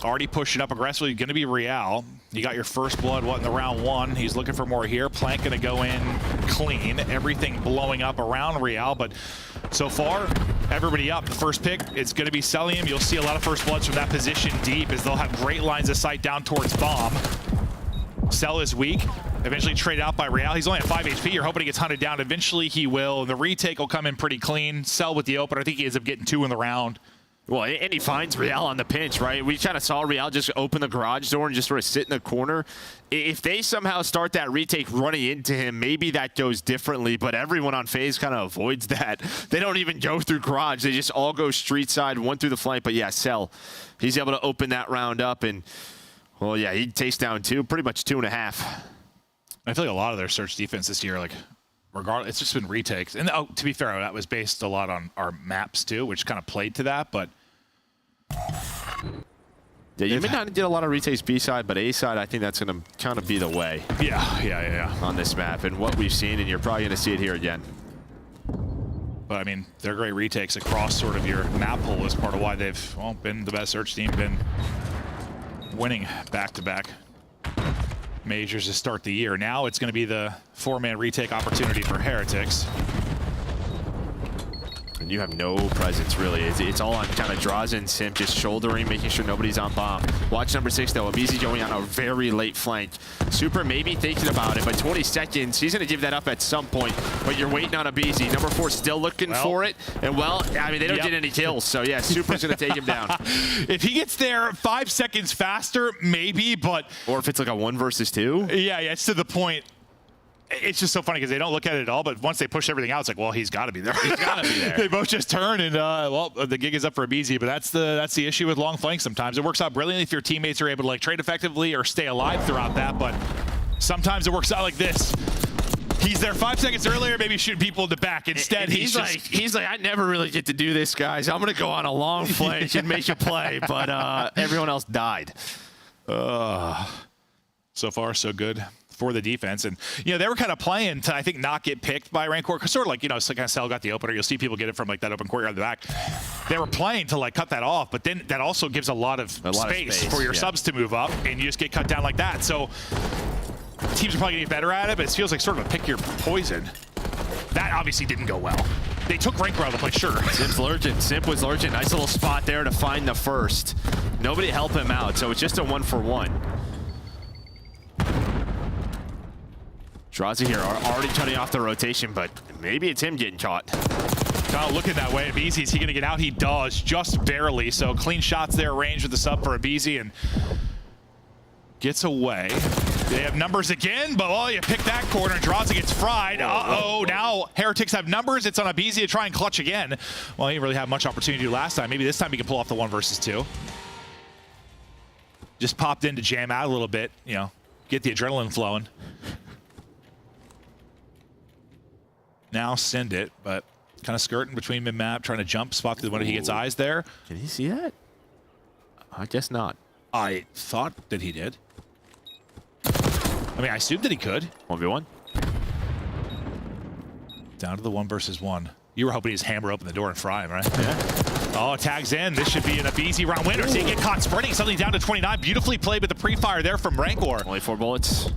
Already pushing up aggressively. Going to be Real. You got your first blood, in the round 1. He's looking for more here. Plank going to go in clean. Everything blowing up around Real, but so far, everybody up. The first pick, it's going to be Celium. You'll see a lot of first bloods from that position deep, as they'll have great lines of sight down towards Bomb. Cell is weak. Eventually traded out by Real. He's only at 5 HP. You're hoping he gets hunted down. Eventually he will, and the retake will come in pretty clean. Cell with the open. I think he ends up getting 2 in the round. Well, and he finds Real on the pinch, right? We kind of saw Real just open the garage door and just sort of sit in the corner. If they somehow start that retake running into him, maybe that goes differently, but everyone on FaZe kind of avoids that. They don't even go through garage. They just all go street side, one through the flank. But yeah, Cell, he's able to open that round up, and, well, yeah, he takes down 2, pretty much 2.5. I feel like a lot of their search defense this year, regardless, it's just been retakes. And to be fair, that was based a lot on our maps too, which kind of played to that, but yeah, you may not get a lot of retakes B side, but A side, I think that's going to kind of be the way. Yeah. On this map, and what we've seen, and you're probably going to see it here again. But I mean, they're great retakes across sort of your map pool is part of why they've been the best search team, been winning back-to-back majors to start the year. Now it's going to be the 4-man retake opportunity for Heretics. And you have no presence, really. It's all on kind of draws in Simp, just shouldering, making sure nobody's on bomb. Watch number 6, though. Abizi going on a very late flank. Super maybe thinking about it, but 20 seconds. He's going to give that up at some point, but you're waiting on Abizi. Number 4 still looking for it. And, well, I mean, they don't get any kills, so, yeah, Super's going to take him down. If he gets there 5 seconds faster, maybe, but... Or if it's like a 1 versus 2? Yeah, it's to the point it's just so funny because they don't look at it at all, but once they push everything out, it's like, well, he's got to be there. He's got to be there. They both just turn, and well, the gig is up for BZ. But that's the issue with long flanks. Sometimes it works out brilliantly if your teammates are able to like trade effectively or stay alive throughout that, but sometimes it works out like this. He's there 5 seconds earlier, maybe shooting people in the back. Instead, he's like, I never really get to do this, guys. I'm gonna go on a long flank and make a play, but everyone else died. So far, so good for the defense. And, you know, they were kind of playing to, I think, not get picked by Rancor. Sort of like, you know, kind of Cell got the opener. You'll see people get it from, like, that open courtyard in the back. They were playing to, like, cut that off, but then that also gives a lot of space for your subs to move up, and you just get cut down like that. So teams are probably getting better at it, but it feels like sort of a pick your poison. That obviously didn't go well. They took Rancor out of the play, sure. Simp's lurching. Simp was lurching. Nice little spot there to find the first. Nobody help him out, so it's just a 1-for-1. Drazi here already cutting off the rotation, but maybe it's him getting caught. Kind of looking that way. Abizi, is he going to get out? He does, just barely. So clean shots there, range with the sub for Abizi, and gets away. They have numbers again, but well, you pick that corner, and Drazi gets fried. Uh-oh, now Heretics have numbers. It's on Abizi to try and clutch again. Well, he didn't really have much opportunity to do last time. Maybe this time he can pull off the 1 versus 2. Just popped in to jam out a little bit, you know, get the adrenaline flowing. Now send it, but kind of skirting between mid-map, trying to jump spot through the window. He gets eyes there. Can he see that? I guess not. I thought that he did. I mean, I assumed that he could. 1v1. Down to the 1 versus 1. You were hoping he'd just hammer open the door and fry him, right? Yeah. Oh, tags in. This should be an easy round winner. So he get caught sprinting. Suddenly down to 29. Beautifully played with the pre-fire there from Rancor. Only 4 bullets.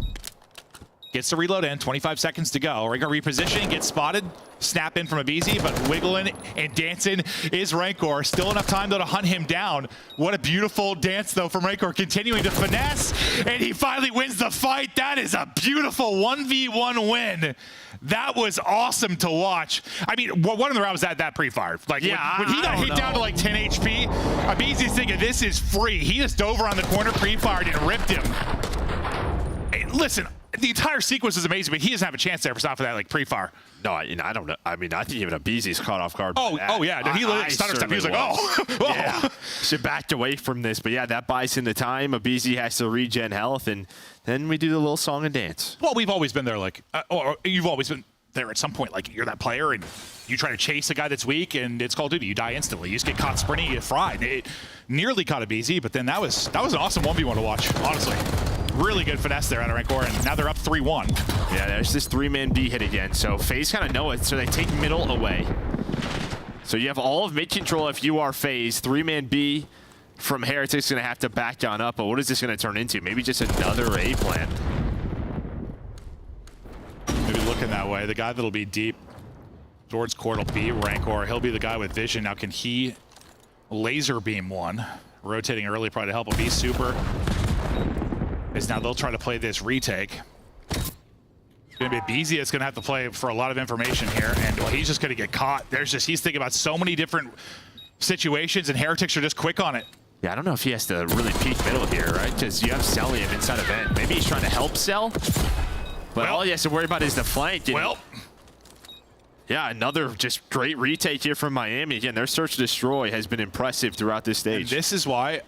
Gets the reload in, 25 seconds to go. Rancor repositioning, gets spotted, snap in from Abizi, but wiggling and dancing is Rancor. Still enough time, though, to hunt him down. What a beautiful dance, though, from Rancor, continuing to finesse, and he finally wins the fight. That is a beautiful 1v1 win. That was awesome to watch. I mean, one of the rounds that pre-fired. Like, yeah, when he got hit down to like 10 HP, Abizi's thinking, this is free. He just dove around the corner, pre-fired, and ripped him. Hey, listen, the entire sequence is amazing, but he doesn't have a chance there for that like pre-fire. No, I don't know. I mean, I think even Abizi's caught off guard. Oh yeah. No, he literally stutter step. He was like, oh. Yeah. Should backed away from this, but yeah, that buys him the time. Abizi has to regen health, and then we do the little song and dance. Well, we've always been there, like, or you've always been there at some point. Like, you're that player, and you try to chase a guy that's weak, and it's Call of Duty. You die instantly. You just get caught sprinting, you get fried. It nearly caught Abizi, but then that was an awesome 1v1 to watch, honestly. Really good finesse there out of Rancor, and now they're up 3-1. Yeah, there's this 3-man B hit again. So FaZe kind of know it, so they take middle away. So you have all of mid control if you are FaZe. 3-man B from Heretics going to have to back down up, but what is this going to turn into? Maybe just another A plan. Maybe looking that way. The guy that'll be deep towards court will be Rancor. He'll be the guy with vision. Now, can he laser beam one? Rotating early probably to help him be super. Is now they'll try to play this retake. It's going to be Abizi that's going to have to play for a lot of information here, and well, he's just going to get caught. He's thinking about so many different situations, and Heretics are just quick on it. Yeah, I don't know if he has to really peek middle here, right? Because you have Cellium inside of vent. Maybe he's trying to help Cell, but all he has to worry about is the flank. Yeah, another just great retake here from Miami. Again, their search to destroy has been impressive throughout this stage. And this is why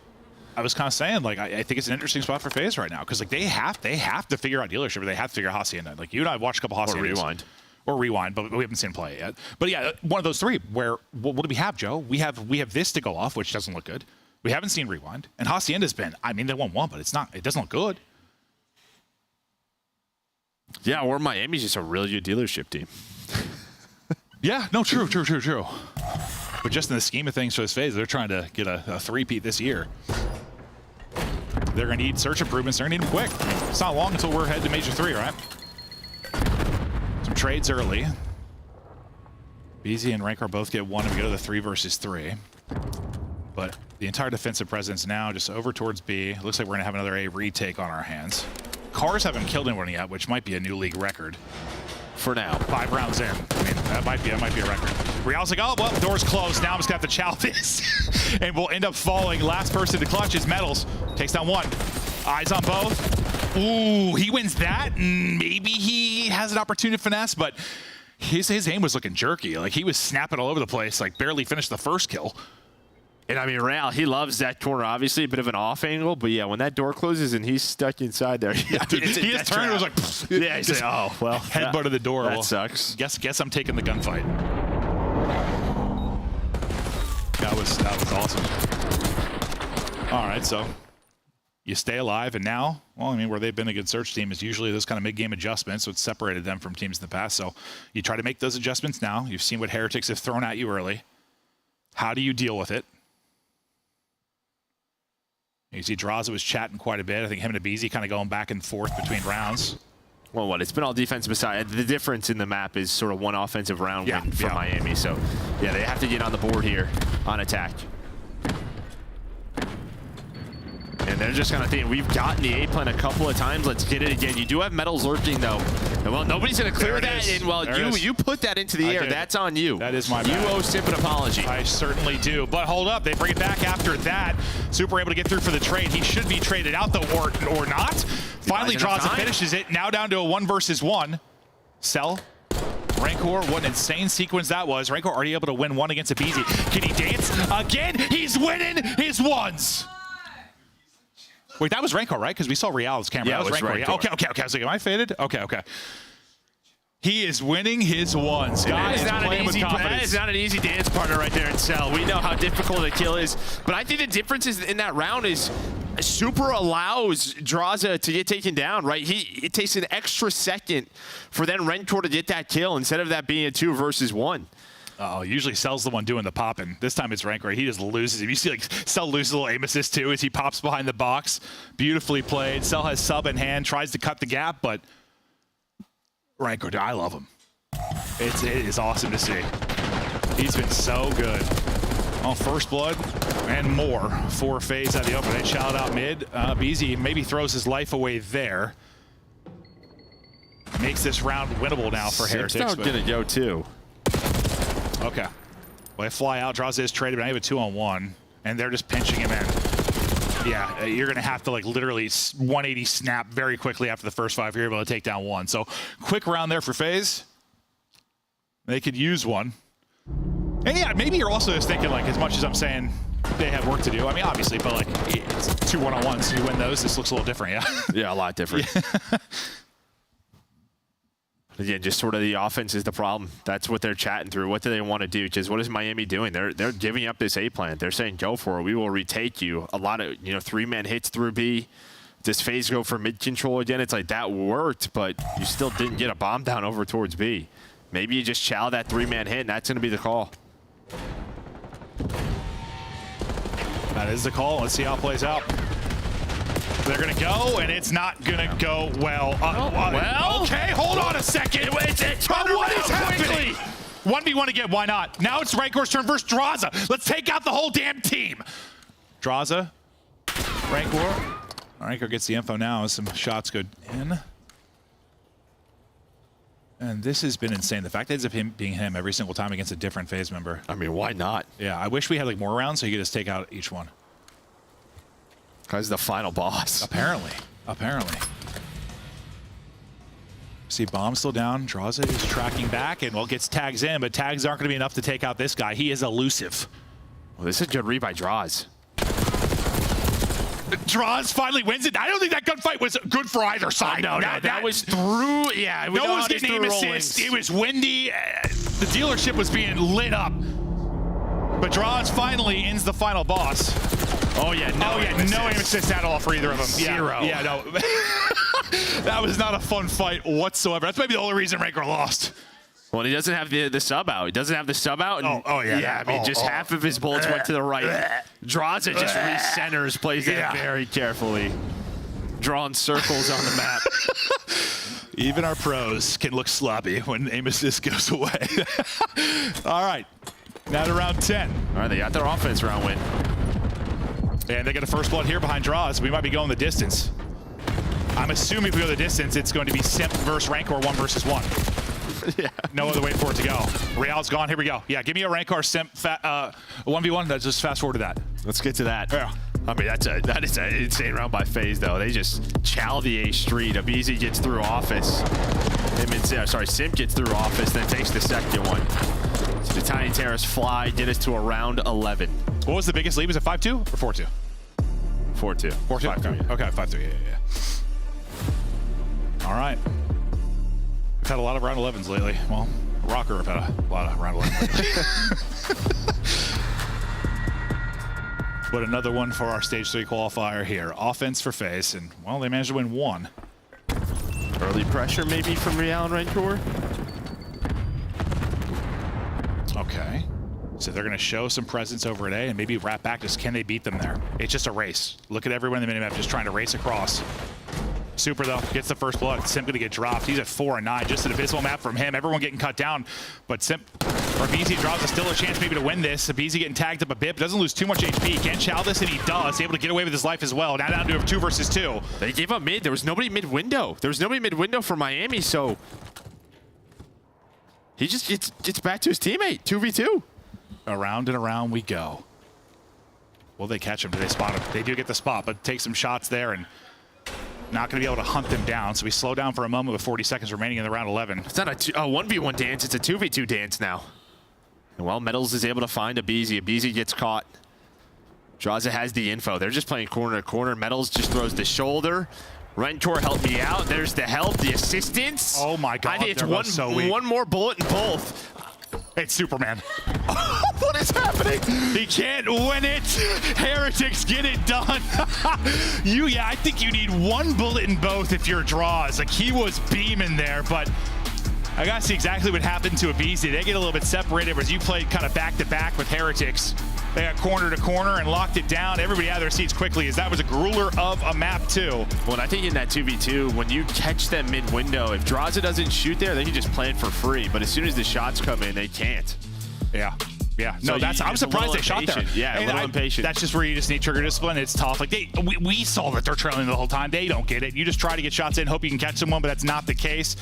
I was kind of saying, like, I think it's an interesting spot for FaZe right now, because like they have to figure out dealership, or they have to figure out Hacienda. Like, you and I have watched a couple Haciendas. Or Rewind, but we haven't seen him play it yet. But yeah, one of those three. Where what do we have, Joe? We have this to go off, which doesn't look good. We haven't seen Rewind, and Hacienda's been. I mean, they won one, but it doesn't look good. Yeah, or Miami's just a really good dealership team. Yeah, no, true. But just in the scheme of things for this FaZe, they're trying to get a three-peat this year. They're going to need search improvements. They're going to need them quick. It's not long until we're headed to Major 3, right? Some trades early. BZ and Rancor both get one, and we go to the 3 versus 3. But the entire defensive presence now just over towards B. Looks like we're going to have another A retake on our hands. Cars haven't killed anyone yet, which might be a new league record. For now. 5 rounds in. I mean, that might be a record. Real's like, oh, well, door's closed. Now I'm just going to have to chow this. And we'll end up falling. Last person to clutch is Metals. Takes down one. Eyes on both. Ooh, he wins that, and maybe he has an opportunity to finesse, but his aim was looking jerky. Like, he was snapping all over the place, like barely finished the first kill. And I mean, Real, he loves that corner. Obviously, a bit of an off angle, but yeah, when that door closes and he's stuck inside there, yeah, dude, he just turned and was like, yeah, he's like, oh, well, headbutt of the door. That sucks. Guess I'm taking the gunfight. That was awesome. All right, so you stay alive, and now, well, I mean, where they've been a good search team is usually those kind of mid-game adjustments, so it's separated them from teams in the past. So you try to make those adjustments now. You've seen what Heretics have thrown at you early. How do you deal with it? You see Draza was chatting quite a bit. I think him and Abizi kind of going back and forth between rounds. Well, what? It's been all defense beside. The difference in the map is sort of one offensive round win for Miami. So, yeah, they have to get on the board here on attack. And they're just kind of thinking, we've gotten the A plan a couple of times. Let's get it again. You do have metals lurking, though. And, well, nobody's going to clear that. And, well, you put that into the air. That's on you. That is my bad. You owe Simp an apology. I certainly do. But hold up. They bring it back after that. Super able to get through for the trade. He should be traded out, though, or not. Finally draws and finishes it. Now down to a 1 versus 1. Cell. Rancor, what an insane sequence that was. Rancor already able to win one against Abizi. Can he dance? Again, he's winning his ones. Wait, that was Rancor, right? Because we saw Real's camera. Yeah, that was Rancor. Yeah. Okay. I was like, am I faded? Okay. He is winning his ones. That is not an easy dance partner right there in Cell. We know how difficult a kill is. But I think the difference is in that round is Super allows Draza to get taken down, right? It takes an extra second for then Rancor to get that kill instead of that being a 2 versus 1. Oh, usually Cell's the one doing the popping. This time it's Rancor. He just loses. If you see, like, Cell loses a little aim assist too as he pops behind the box. Beautifully played. Cell has sub in hand, tries to cut the gap, but Rancor, I love him. It is awesome to see. He's been so good. Oh, first blood and more for FaZe out of the open. They shout out mid. Beezy maybe throws his life away there. Makes this round winnable now for Heretics. It's not gonna go too. Okay. Well, they fly out. Draws is traded, but I have a 2-on-1, and they're just pinching him in. Yeah, you're going to have to, like, literally 180 snap very quickly after the first 5. You're able to take down 1. So, quick round there for FaZe. They could use one. And, yeah, maybe you're also just thinking, like, as much as I'm saying they have work to do. I mean, obviously, but, like, it's 2 1-on-1s. You win those, this looks a little different, yeah? Yeah, a lot different. Yeah. Yeah, just sort of the offense is the problem. That's what they're chatting through. What do they want to do? Just what is Miami doing? They're giving up this A plan. They're saying, go for it. We will retake you. A lot of, 3-man hits through B. Does FaZe go for mid control again? It's like that worked, but you still didn't get a bomb down over towards B. Maybe you just chow that 3-man hit, and that's going to be the call. That is the call. Let's see how it plays out. They're going to go, and it's not going to go well. Well, okay, hold on a second. What is happening? 1v1 again, why not? Now it's Rancor's turn versus Draza. Let's take out the whole damn team. Draza, Rancor. Rancor gets the info now as some shots go in. And this has been insane. The fact that it's him being him every single time against a different FaZe member. I mean, why not? Yeah, I wish we had, like, more rounds so you could just take out each one. Guy's the final boss. Apparently. See, bomb still down. Draza is tracking back and, well, gets tags in, but tags aren't going to be enough to take out this guy. He is elusive. Well, this is a good read by Draws. Draws finally wins it. I don't think that gunfight was good for either side. No, that was through. Yeah, no one was getting aim assist. It was windy. The dealership was being lit up. But Draws finally ends the final boss. Oh, yeah, no aim assist at all for either of them. Zero. Yeah, no. That was not a fun fight whatsoever. That's maybe the only reason Rancor lost. Well, he doesn't have the sub out. He doesn't have the sub out. And, yeah. I mean, just half of his bullets went to the right. Draza just recenters, plays that very carefully. Drawing circles on the map. Even our pros can look sloppy when aim assist goes away. All right. Now to round 10. All right, they got their offense round win. And they get a first blood here behind Draws. We might be going the distance. I'm assuming if we go the distance, it's going to be Simp versus Rancor 1 versus 1. Yeah. No other way for it to go. Real's gone. Here we go. Yeah, give me a Rancor Simp 1v1. Let's just fast forward to that. Let's get to that. Yeah. I mean, that is an insane round by FaZe, though. They just chow the A street. Abizi gets through Office. Simp gets through Office, then takes the second one. So the Tiny Terrace fly get us to around 11. What was the biggest lead? Was it 5-2 or 4-2? 4-2. 4-2? Okay, 5-3. Yeah. All right. We've had a lot of round 11s lately. Well, Rocker have had a lot of round 11s. But another one for our Stage 3 qualifier here. Offense for FaZe, and, well, they managed to win one. Early pressure maybe from Real and Rancor. Okay. So they're going to show some presence over at A and maybe wrap back. Just can they beat them there? It's just a race. Look at everyone in the minimap just trying to race across. Super, though, gets the first blood. Simp going to get dropped. He's at 4 and 9. Just an abysmal map from him. Everyone getting cut down. But Simp, or Abizi draws still a chance maybe to win this. Abizi getting tagged up a bit, but doesn't lose too much HP. Can chow this, and he does. Able to get away with his life as well. Now down to a 2 versus 2. They gave up mid. There was nobody mid window. There was nobody mid window for Miami, so he just gets back to his teammate. 2v2. Around and around we go. Will they catch him? Do they spot him? They do get the spot, but take some shots there and not going to be able to hunt them down. So we slow down for a moment with 40 seconds remaining in the round 11. It's not a 1v1 dance. It's a 2v2 dance now. And well, Metals is able to find Abizi. Abizi gets caught. Draza has the info. They're just playing corner to corner. Metals just throws the shoulder. Rentor helped me out. There's the help, the assistance. Oh my God, I think it's one more bullet in both. It's Superman. What is happening? He can't win it. Heretics get it done. Yeah, I think you need one bullet in both if you're draws. Like, he was beaming there, but I gotta see exactly what happened to Abizi. They get a little bit separated as you played kind of back to back with Heretics. They got corner to corner and locked it down. Everybody out of their seats quickly, as that was a grueler of a map too. Well, I think in that 2v2, when you catch them mid-window, if Draza doesn't shoot there, they can just plan for free. But as soon as the shots come in, they can't. Yeah. Yeah, so no, I'm surprised they shot there. Yeah, a little impatient. That's just where you just need trigger discipline. It's tough. Like we saw that they're trailing the whole time. They don't get it. You just try to get shots in, hope you can catch someone, but that's not the case.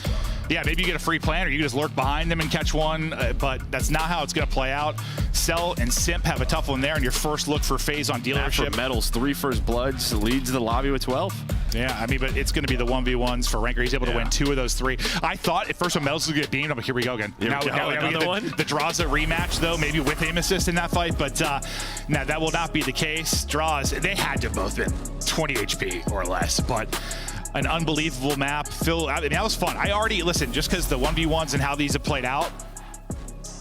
Yeah, maybe you get a free plan or you just lurk behind them and catch one, but that's not how it's going to play out. Cell and Simp have a tough one there, and your first look for FaZe on dealership. Metals, 3 first bloods, leads the lobby with 12. Yeah, I mean, but it's going to be the 1v1s for Ranker. He's able to win 2 of those 3. I thought at first when Metals was going to get beamed, I'm like, here we go again. Now we get the Draza rematch, though, maybe with aim assist in that fight, but no, that will not be the case. Draws, they had to have both been 20 HP or less, but an unbelievable map. I mean, that was fun. I already, listen, just because the 1v1s and how these have played out,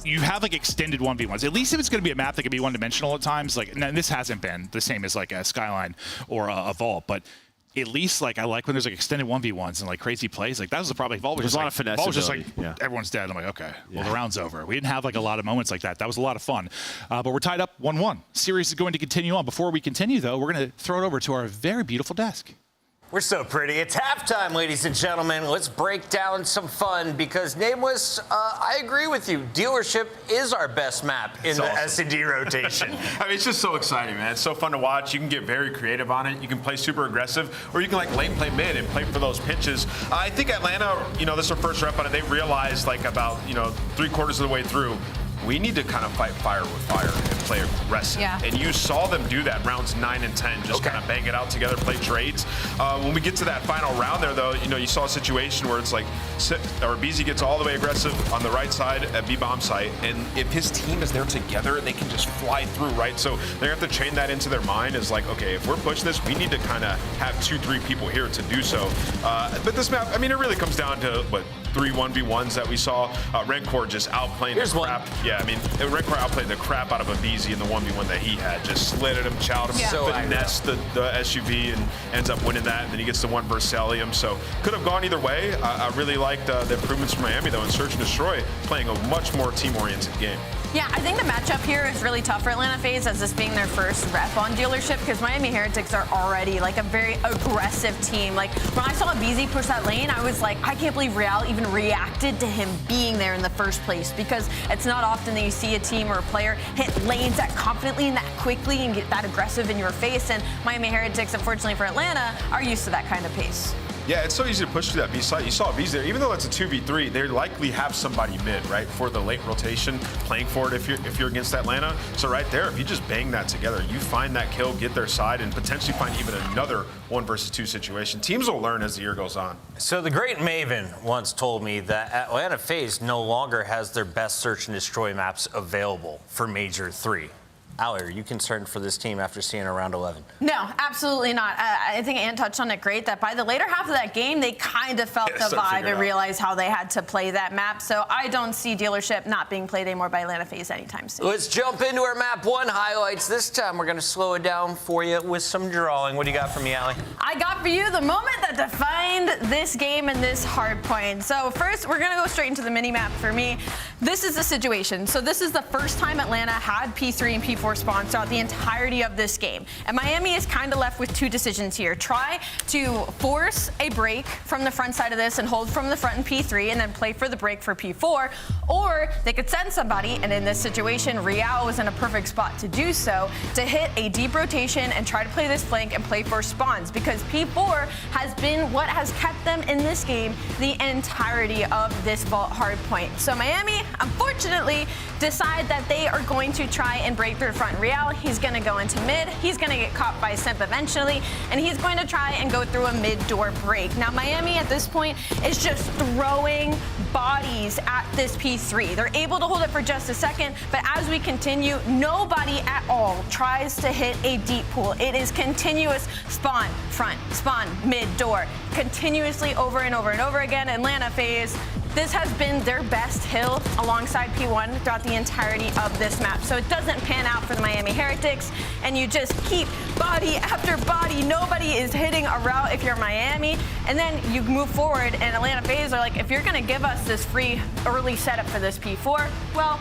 you have like extended 1v1s. At least if it's going to be a map that can be one-dimensional at times, like, and this hasn't been the same as like a Skyline or a Vault, but at least like I like when there's like extended 1v1s and like crazy plays. Like that was probably Vault was just a lot of finesse. Vault was just like everyone's dead. I'm like, okay, well the round's over. We didn't have like a lot of moments like that. That was a lot of fun. But we're tied up 1-1. Series is going to continue on. Before we continue though, we're going to throw it over to our very beautiful desk. We're so pretty. It's halftime, ladies and gentlemen. Let's break down some fun because, Nameless, I agree with you. Dealership is our best map in the S&D rotation. I mean, it's just so exciting, man. It's so fun to watch. You can get very creative on it. You can play super aggressive, or you can like lane play mid and play for those pinches. I think Atlanta, this is their first rep on it. They realized like about 3/4 of the way through, we need to kind of fight fire with fire and play aggressive. Yeah. And you saw them do that rounds 9 and 10, just kind of bang it out together, play trades. When we get to that final round there, though, you saw a situation where it's like, BZ gets all the way aggressive on the right side at B-bomb site, and if his team is there together, they can just fly through, right? So they have to chain that into their mind as like, okay, if we're pushing this, we need to kind of have 2-3 people here to do so. But this map, I mean, it really comes down to, 3 1v1s that we saw. Rancor just outplaying the crap. Yeah, I mean, Rancor outplayed the crap out of Abizi in the 1v1 that he had. Just slid at him, chowed him, finessed the SUV, and ends up winning that. And then he gets the 1 versus Celium. So could have gone either way. I really liked the improvements from Miami, though, in Search and Destroy, playing a much more team-oriented game. Yeah, I think the matchup here is really tough for Atlanta FaZe as this being their first rep on dealership because Miami Heretics are already like a very aggressive team. Like when I saw Abizi push that lane, I was like, I can't believe Real even reacted to him being there in the first place because it's not often that you see a team or a player hit lanes that confidently and that quickly and get that aggressive in your face. And Miami Heretics, unfortunately for Atlanta, are used to that kind of pace. Yeah, it's so easy to push through that B side. You saw B's there. Even though it's a 2v3, they likely have somebody mid, right, for the late rotation, playing for it if you're against Atlanta. So right there, if you just bang that together, you find that kill, get their side, and potentially find even another 1 versus 2 situation. Teams will learn as the year goes on. So the great Maven once told me that Atlanta FaZe no longer has their best search and destroy maps available for Major 3. Allie, are you concerned for this team after seeing around 11? No, absolutely not. I think Ant touched on it great that by the later half of that game, they kind of felt the vibe and realized how they had to play that map. So I don't see Dealership not being played anymore by Atlanta FaZe anytime soon. Let's jump into our map 1 highlights. This time we're going to slow it down for you with some drawing. What do you got for me, Allie? I got for you the moment that defined this game and this hard point. So first, we're going to go straight into the mini-map for me. This is the situation. So this is the first time Atlanta had P3 and P4 spawns throughout the entirety of this game. And Miami is kind of left with 2 decisions here. Try to force a break from the front side of this and hold from the front in P3 and then play for the break for P4. Or they could send somebody, and in this situation, Real was in a perfect spot to do so, to hit a deep rotation and try to play this flank and play for spawns, because P4 has been what has kept them in this game the entirety of this vault hard point. So Miami, unfortunately, decide that they are going to try and break through front. Real, he's going to go into mid, he's going to get caught by Simp eventually, and he's going to try and go through a mid door break. Now Miami at this point is just throwing bodies at this P3. They're able to hold it for just a second, but as we continue, nobody at all tries to hit a deep pool. It is continuous spawn, front, spawn, mid, door, continuously over and over and over again. Atlanta FaZe, this has been their best hill alongside P1 throughout the entirety of this map. So it doesn't pan out for the Miami Heretics, and you just keep body after body. Nobody is hitting a route if you're Miami, and then you move forward, and Atlanta FaZe are like, if you're gonna give us this free early setup for this P4, well,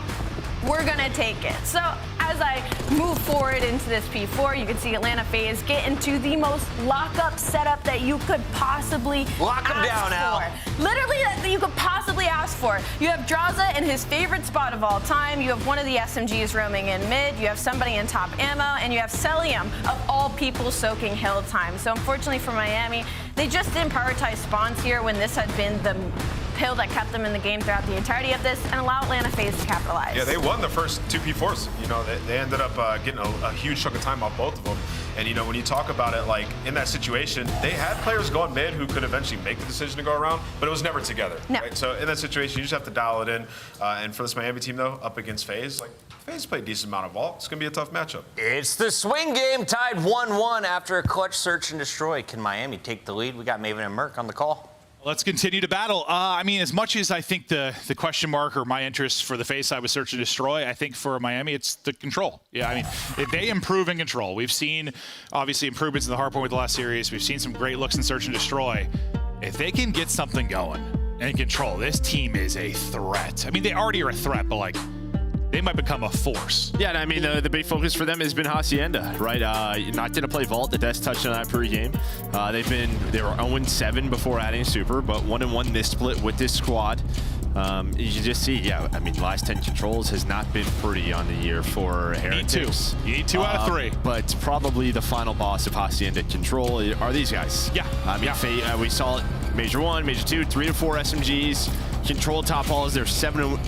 we're gonna take it. So as I move forward into this P4, you can see Atlanta FaZe get into the most lock-up setup that you could possibly Lock them down, Al. Literally that you could possibly ask for. You have Draza in his favorite spot of all time. You have one of the SMGs roaming in mid. You have somebody in top ammo, and you have Celium of all people soaking hill time. So unfortunately for Miami, they just didn't prioritize spawns here when this had been the pill that kept them in the game throughout the entirety of this and allow Atlanta FaZe to capitalize. Yeah, they won the first 2 P4s. You know, they ended up getting a huge chunk of time off both of them. And, you know, when you talk about it, like, in that situation, they had players going mid who could eventually make the decision to go around, but it was never together. No. Right? So in that situation, you just have to dial it in. And for this Miami team, though, up against FaZe, like, FaZe played a decent amount of vault. It's going to be a tough matchup. It's the swing game, tied 1-1 after a clutch search and destroy. Can Miami take the lead? We got Maven and Merc on the call. Let's continue to battle. I mean, as much as I think the question mark or my interest for the FaZe side was search and destroy, I think for Miami, it's the control. Yeah, I mean, if they improve in control. We've seen, obviously, improvements in the hardpoint with the last series. We've seen some great looks in search and destroy. If they can get something going and control, this team is a threat. I mean, they already are a threat, but, like, they might become a force. Yeah, and I mean, the big focus for them has been Hacienda, right? Not going to play Vault. The Death touched on that pregame. They were 0-7 before adding Super, but 1-1 this split with this squad. You can just see, yeah, I mean, last 10 controls has not been pretty on the year for Heretics. You need 2 out of 3. But probably the final boss of Hacienda control are these guys. Yeah. I mean, we saw it Major 1, Major 2, 3 to 4 SMGs. Control top halls, they're 7-1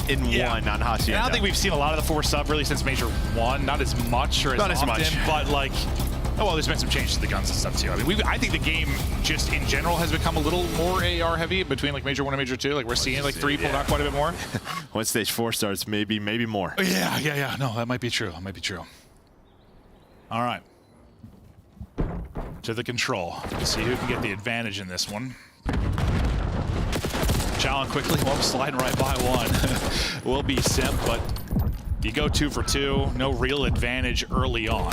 on Hacienda. And I don't think we've seen a lot of the 4 sub really since Major 1. Not as much or as often, but like, oh well, there's been some changes to the guns and stuff too. I mean, I think the game just in general has become a little more AR heavy between like Major 1 and Major 2. Like we're seeing like 3 pulled out quite a bit more. Once stage 4 starts, maybe more. Yeah. No, that might be true. All right. To the control. Let's see who can get the advantage in this one. Challenge quickly. Well, sliding right by one. Will be Simp, but you go 2 for 2. No real advantage early on.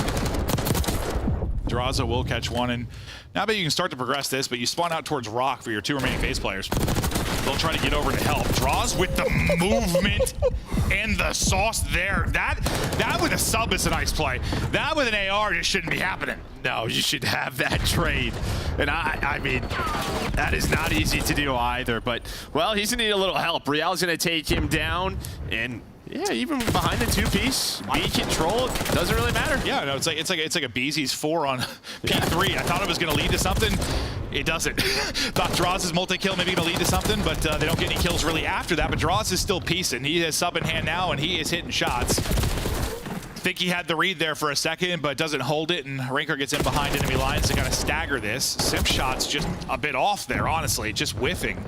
Draza will catch one, and now that you can start to progress this, but you spawn out towards Rock for your 2 remaining FaZe players. They'll try to get over to help. Draws with the movement and the sauce there. That with a sub is a nice play. That with an AR just shouldn't be happening. No, you should have that trade. And I mean, that is not easy to do either. But, well, he's going to need a little help. Real's going to take him down, and Yeah, even behind the 2-piece, B control doesn't really matter. Yeah, no, it's like a Beezy's 4 on P3. I thought it was going to lead to something. It doesn't. Thought Draws' multi-kill maybe going to lead to something, but they don't get any kills really after that. But Draws is still piecing. He has sub in hand now, and he is hitting shots. Think he had the read there for a second, but doesn't hold it, and Rancor gets in behind enemy lines to kind of stagger this. Simp shot's just a bit off there, honestly, just whiffing.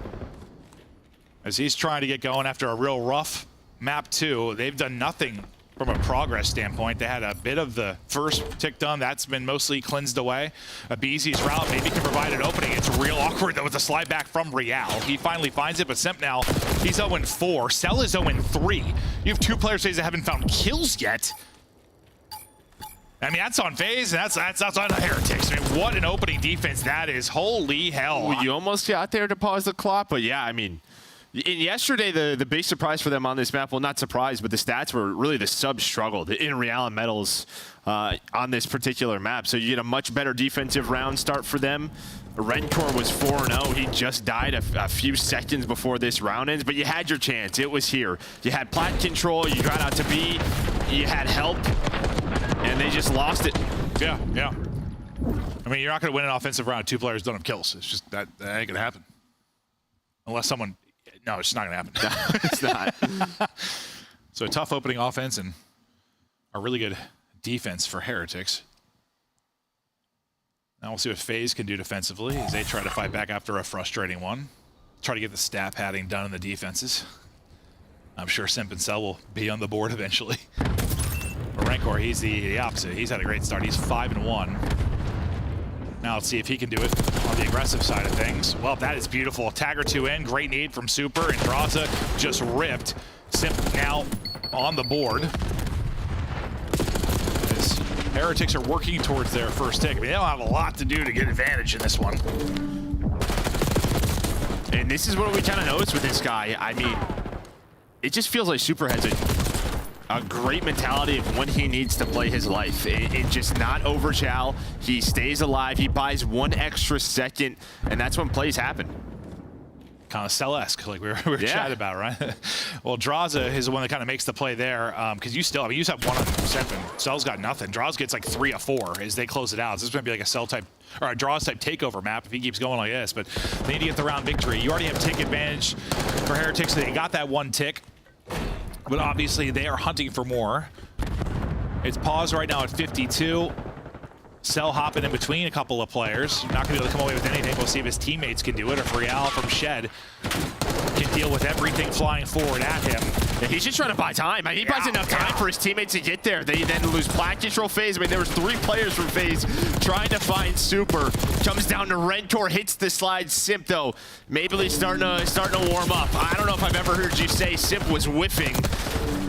As he's trying to get going after a real rough map 2. They've done nothing from a progress standpoint. They had a bit of the first tick done. That's been mostly cleansed away. Abizi's route maybe can provide an opening. It's real awkward, though, with the slide back from Real. He finally finds it, but Simp now, he's 0-4. Cell is 0-3. You have 2 players that haven't found kills yet. I mean, that's on FaZe, and that's on the Heretics. I mean, what an opening defense that is. Holy hell. Well, you almost got there to pause the clock, but yeah, I mean, yesterday, the big surprise for them on this map, well, not surprise, but the stats were really the sub struggled in Real and Metals on this particular map. So you get a much better defensive round start for them. Rencor was 4-0. He just died a few seconds before this round ends, but you had your chance. It was here. You had plat control. You got out to B. You had help, and they just lost it. Yeah, yeah. I mean, you're not going to win an offensive round if 2 players don't have kills. It's just that ain't going to happen. Unless someone... No, it's not going to happen. No, it's not. So a tough opening offense and a really good defense for Heretics. Now we'll see what FaZe can do defensively as they try to fight back after a frustrating one. Try to get the stat padding done in the defenses. I'm sure Simp and Cell will be on the board eventually. But Rancor, he's the opposite. He's had a great start. He's 5-1. Now let's see if he can do it on the aggressive side of things. Well, that is beautiful. Tagger 2 in, great need from Super, and Draza just ripped. Simp now on the board. As Heretics are working towards their first take. I mean, they don't have a lot to do to get advantage in this one. And this is what we kind of noticed with this guy. I mean, it just feels like Super has a great mentality of when he needs to play his life. It just not overchow. He stays alive. He buys 1 extra second, and that's when plays happen. Kind of Cell-esque, like we were chatting about, right? Well, Draza is the one that kind of makes the play there, because you still, I mean, you have 1 on 7. Cell's got nothing. Draza gets like 3 of 4 as they close it out. So this might be like a Cell type, or a Draza type takeover map if he keeps going like this, but they need to get the round victory. You already have tick advantage for Heretics. They got that 1 tick. But obviously, they are hunting for more. It's paused right now at 52. Cell hopping in between a couple of players. Not going to be able to come away with anything. We'll see if his teammates can do it, or if Real from Shed can deal with everything flying forward at him. Yeah, he's just trying to buy time. I mean, he buys enough time for his teammates to get there. They then lose plat control FaZe. I mean, there was 3 players from FaZe trying to find Super. Comes down to Rencor, hits the slide. Simp, though, maybe he's starting to warm up. I don't know if I've ever heard you say Simp was whiffing.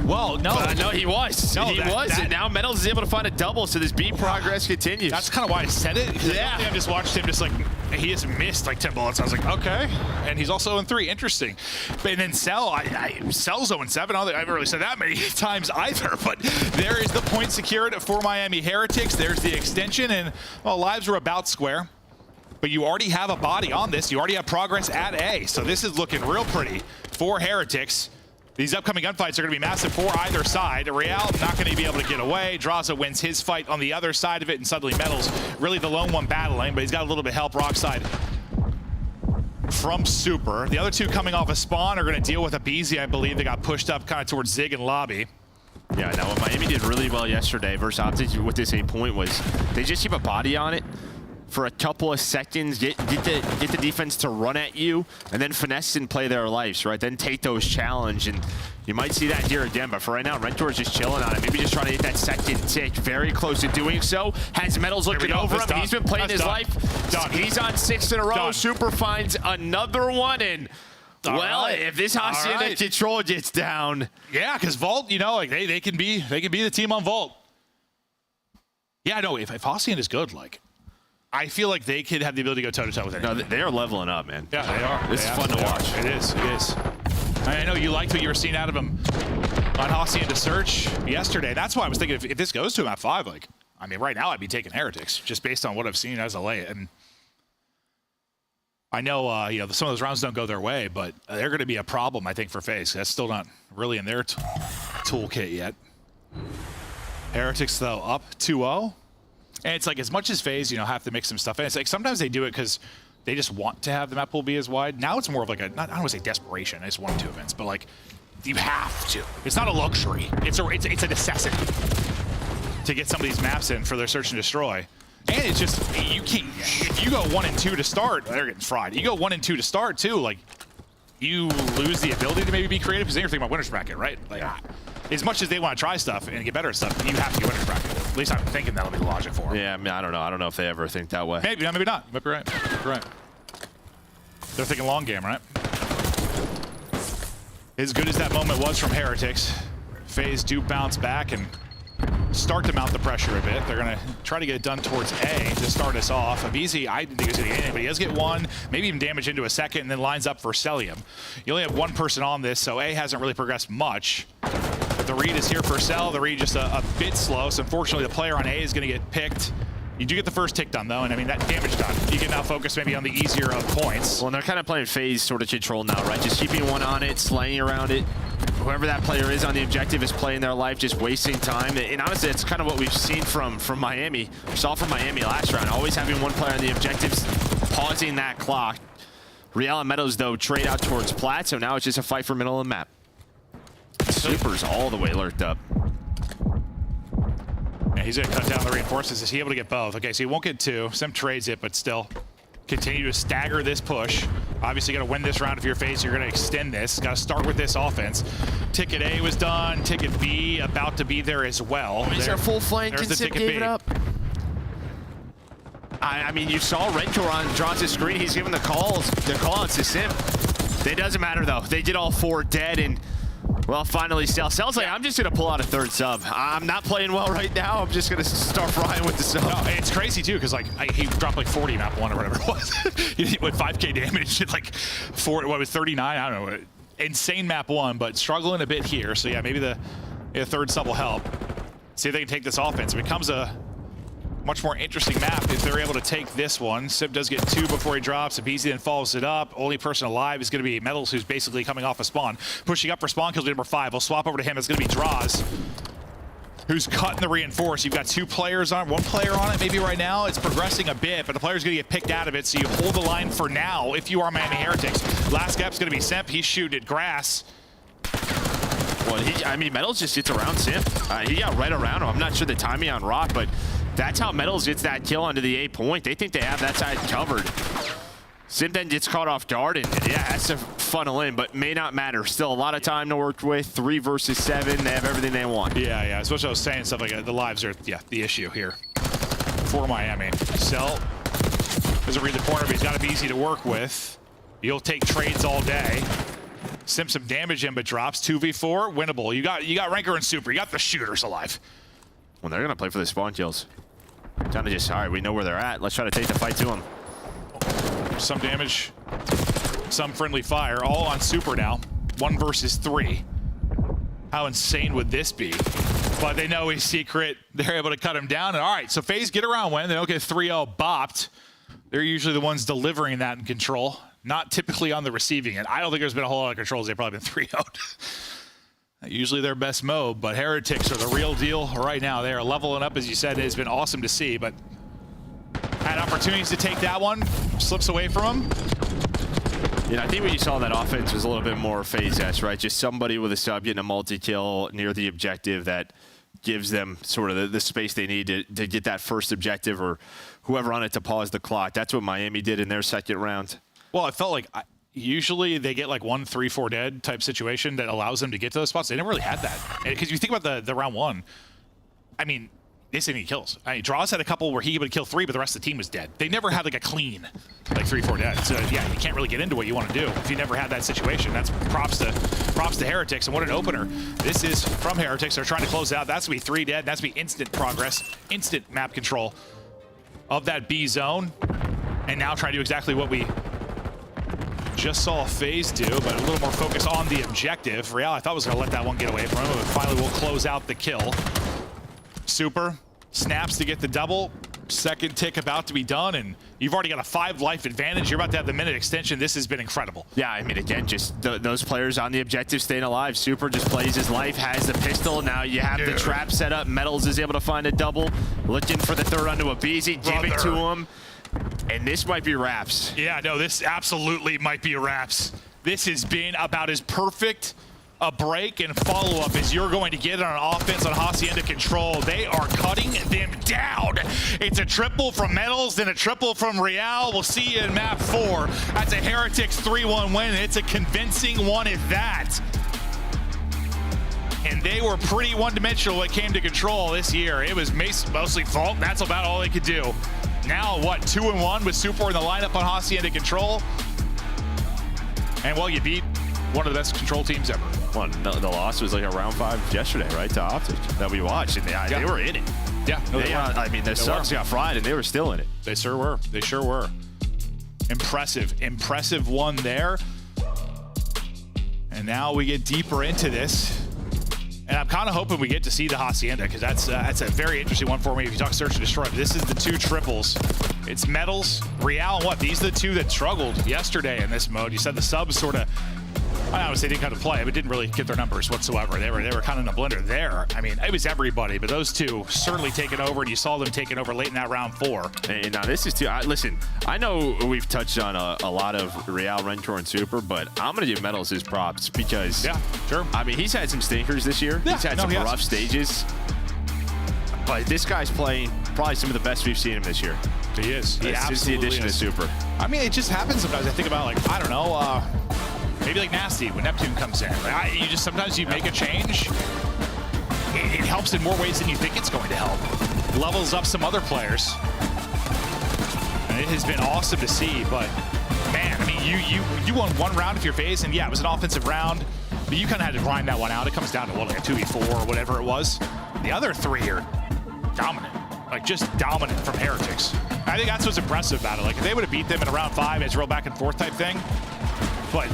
Well, no. No, he was. No, he was. And now Metals is able to find a double, so this B progress continues. That's kind of why I said it. Yeah. I just watched him just like, he has missed like 10 bullets. I was like, okay. And he's also in 3. Interesting. But then Cell, Cell's 0-7. I haven't really said that many times either. But there is the point secured for Miami Heretics. There's the extension. And, well, lives are about square. But you already have a body on this. You already have progress at A. So this is looking real pretty for Heretics. These upcoming gunfights are going to be massive for either side. Real not going to be able to get away. Draza wins his fight on the other side of it, and suddenly Metals really the lone one battling, but he's got a little bit of help Rockside from Super. The other 2 coming off a spawn are going to deal with a Abizi, I believe. They got pushed up kind of towards Zig and Lobby. Yeah, now what Miami did really well yesterday versus Optic with this 8 point was they just keep a body on it for a couple of seconds, get the defense to run at you, and then finesse and play their lives, right? Then take those challenge, and you might see that here again, but for right now, Rentor is just chilling on it. Maybe just trying to hit that second tick. Very close to doing so. Has Metals looking over him. He's been playing his life. He's on 6 in a row. Super finds another one, and well, if this Hacienda control gets down. Yeah, because Vault, you know, like they can be the team on Vault. Yeah, I know. If Hacienda is good, like, I feel like they could have the ability to go toe-to-toe with it. No, they are leveling up, man. Yeah, they are. This is fun to watch. It is. It is. I know you liked what you were seeing out of him on Hacienda Search yesterday. That's why I was thinking if this goes to him at 5, like, I mean, right now I'd be taking Heretics just based on what I've seen as a lay. And I know, you know, some of those rounds don't go their way, but they're going to be a problem, I think, for FaZe. That's still not really in their toolkit yet. Heretics, though, up 2-0. And it's like, as much as FaZe, you know, have to mix some stuff in, it's like sometimes they do it because they just want to have the map pool be as wide. Now it's more of like a, I don't want to say desperation, it's 1-2 events, but like, you have to. It's not a luxury. It's a necessity to get some of these maps in for their search and destroy. And it's just, you can't, if you go 1 and 2 to start, they're getting fried. You go 1 and 2 to start too, like, you lose the ability to maybe be creative, because then you're thinking about winner's bracket, right? Like, as much as they want to try stuff and get better at stuff, you have to get winner's bracket. At least I'm thinking that'll be the logic for them. Yeah, I mean, I don't know. I don't know if they ever think that way. Maybe, maybe not. You might be right. You might be right. They're thinking long game, right? As good as that moment was from Heretics, FaZe do bounce back and start to mount the pressure a bit. They're going to try to get it done towards A to start us off. Abizi, I didn't think he was going to get anything, but he does get one, maybe even damage into a second, and then lines up for Celium. You only have one person on this, so A hasn't really progressed much. But the read is here for Cell. The read just a bit slow, so unfortunately the player on A is going to get picked. You do get the first tick done, though, and I mean, that damage done. You can now focus maybe on the easier of points. Well, and they're kind of playing FaZe sort of control now, right? Just keeping one on it, slaying around it. Whoever that player is on the objective is playing their life, just wasting time. And honestly, it's kind of what we've seen from Miami. We saw from Miami last round, always having one player on the objectives, pausing that clock. Real and Meadows, though, trade out towards Plat, so now it's just a fight for middle of the map. Super's all the way lurked up. Yeah, he's going to cut down the reinforcements. Is he able to get both? Okay, so he won't get 2. Sim trades it, but still continue to stagger this push. Obviously, got to win this round if you're FaZe. You're going to extend this. Got to start with this offense. Ticket A was done. Ticket B about to be there as well. Is there a full flank? There's the Sim ticket gave B. it up. I mean, you saw Rentor on draws his screen. He's giving the call-outs to Sim. It doesn't matter, though. They did all 4 dead, and well, finally, Cell's like, I'm just going to pull out a 3rd sub. I'm not playing well right now. I'm just going to start frying with the sub. No, it's crazy, too, because like he dropped like 40 map 1 or whatever it was. He went 5k damage, like 39, I don't know. Insane map 1, but struggling a bit here. So yeah, maybe the 3rd sub will help. See if they can take this offense. It becomes a much more interesting map if they're able to take this one. Sib does get 2 before he drops. Abizi then follows it up. Only person alive is going to be Metals, who's basically coming off a spawn. Pushing up for spawn kills number 5. We'll swap over to him. It's going to be Draws, who's cutting the reinforce. You've got 2 players on, 1 player on it maybe right now. It's progressing a bit, but the player's going to get picked out of it, so you hold the line for now if you are Miami Heretics. Last gap's going to be Semp. He's shooting at grass. Well, I mean, Metals just gets around Sim. He got right around him. I'm not sure the timing on Rock, but that's how Metals gets that kill onto the A point. They think they have that side covered. Sim then gets caught off guard, and yeah, has to funnel in, but may not matter. Still a lot of time to work with. 3 versus 7. They have everything they want. Yeah, yeah. Especially I was saying stuff like the lives are, yeah, the issue here for Miami. Cell doesn't read the corner, but he's got to be easy to work with. You'll take trades all day. Sim some damage in, but drops. 2v4, winnable. You got Ranker and Super. You got the shooters alive. Well, they're going to play for the spawn kills. Time to just, all right, we know where they're at. Let's try to take the fight to them. Some damage, some friendly fire, all on Super now. 1 versus 3. How insane would this be? But they know he's secret. They're able to cut him down. And all right, so FaZe get around when they don't get 3-0 bopped. They're usually the ones delivering that in control, not typically on the receiving end. I don't think there's been a whole lot of controls. They've probably been 3-0'd. Usually their best mode, but Heretics are the real deal right now. They are leveling up, as you said. It's been awesome to see, but had opportunities to take that one. Slips away from them. Yeah, I think what you saw in that offense was a little bit more FaZe-esque, right? Just somebody with a sub getting a multi-kill near the objective that gives them sort of the space they need to get that first objective, or whoever on it to pause the clock. That's what Miami did in their 2nd round. Well, it felt like usually they get like 1 3-4 dead type situation that allows them to get to those spots. They never really had that. Because you think about the round 1, I mean, they didn't any kills. I mean, Draws had a couple where he would kill 3, but the rest of the team was dead. They never had like a clean, like 3-4 dead. So yeah, you can't really get into what you want to do if you never had that situation. That's props to Heretics, and what an opener. This is from Heretics. They're trying to close out. That's to be 3 dead. That's to be instant progress, instant map control of that B zone, and now trying to do exactly what we just saw FaZe do, but a little more focus on the objective. Real, I thought was going to let that one get away from him, but finally we'll close out the kill. Super snaps to get the double. second tick about to be done, and you've already got a 5 life advantage. You're about to have the minute extension. This has been incredible. Yeah, I mean, again, just those players on the objective staying alive. Super just plays his life, has the pistol. Now you have the trap set up. Metals is able to find a double. Looking for the third onto a BZ. Give it to him. And this might be wraps. Yeah, no, this absolutely might be a wraps. This has been about as perfect a break and follow-up as you're going to get on an offense on Hacienda Control. They are cutting them down. It's a triple from Metals, then a triple from Real. We'll see you in map 4. That's a Heretics 3-1 win. It's a convincing one at that. And they were pretty one-dimensional when it came to Control this year. It was mostly fault. That's about all they could do. Now, what, 2-1 with Super in the lineup on Hacienda Control? And, well, you beat one of the best Control teams ever. Well, the loss was like a round 5 yesterday, right, to Optic that we watched, and they were in it. Yeah. No, I mean, the Suns got fried, and they were still in it. They sure were. They sure were. Impressive one there. And now we get deeper into this. And I'm kind of hoping we get to see the Hacienda, because that's a very interesting one for me. If you talk search and destroy, this is the 2 triples. It's Metals, Real, and what? These are the 2 that struggled yesterday in this mode. You said the subs sort of, I don't say didn't come to play, but didn't really get their numbers whatsoever. They were kind of in a blender there. I mean, it was everybody, but those 2 certainly taking over, and you saw them taking over late in that round 4. And now this is too. Listen, I know we've touched on a lot of Real, Rentor, and Super, but I'm gonna give Metals his props because sure. I mean, he's had some stinkers this year. Yeah, he's had some rough stages, but this guy's playing probably some of the best we've seen him this year. He is. He since the addition of Super. I mean, it just happens sometimes. I think about, like, I don't know. Maybe like Nasty when Neptune comes in. Like, sometimes you make a change. It helps in more ways than you think it's going to help. Levels up some other players. And it has been awesome to see, but man, I mean, you won 1 round of your phase, and yeah, it was an offensive round, but you kind of had to grind that one out. It comes down to, what, like a 2v4 or whatever it was. The other 3 are dominant, like just dominant from Heretics. I think that's what's impressive about it. Like, if they would have beat them in a round 5, it's a real back and forth type thing. But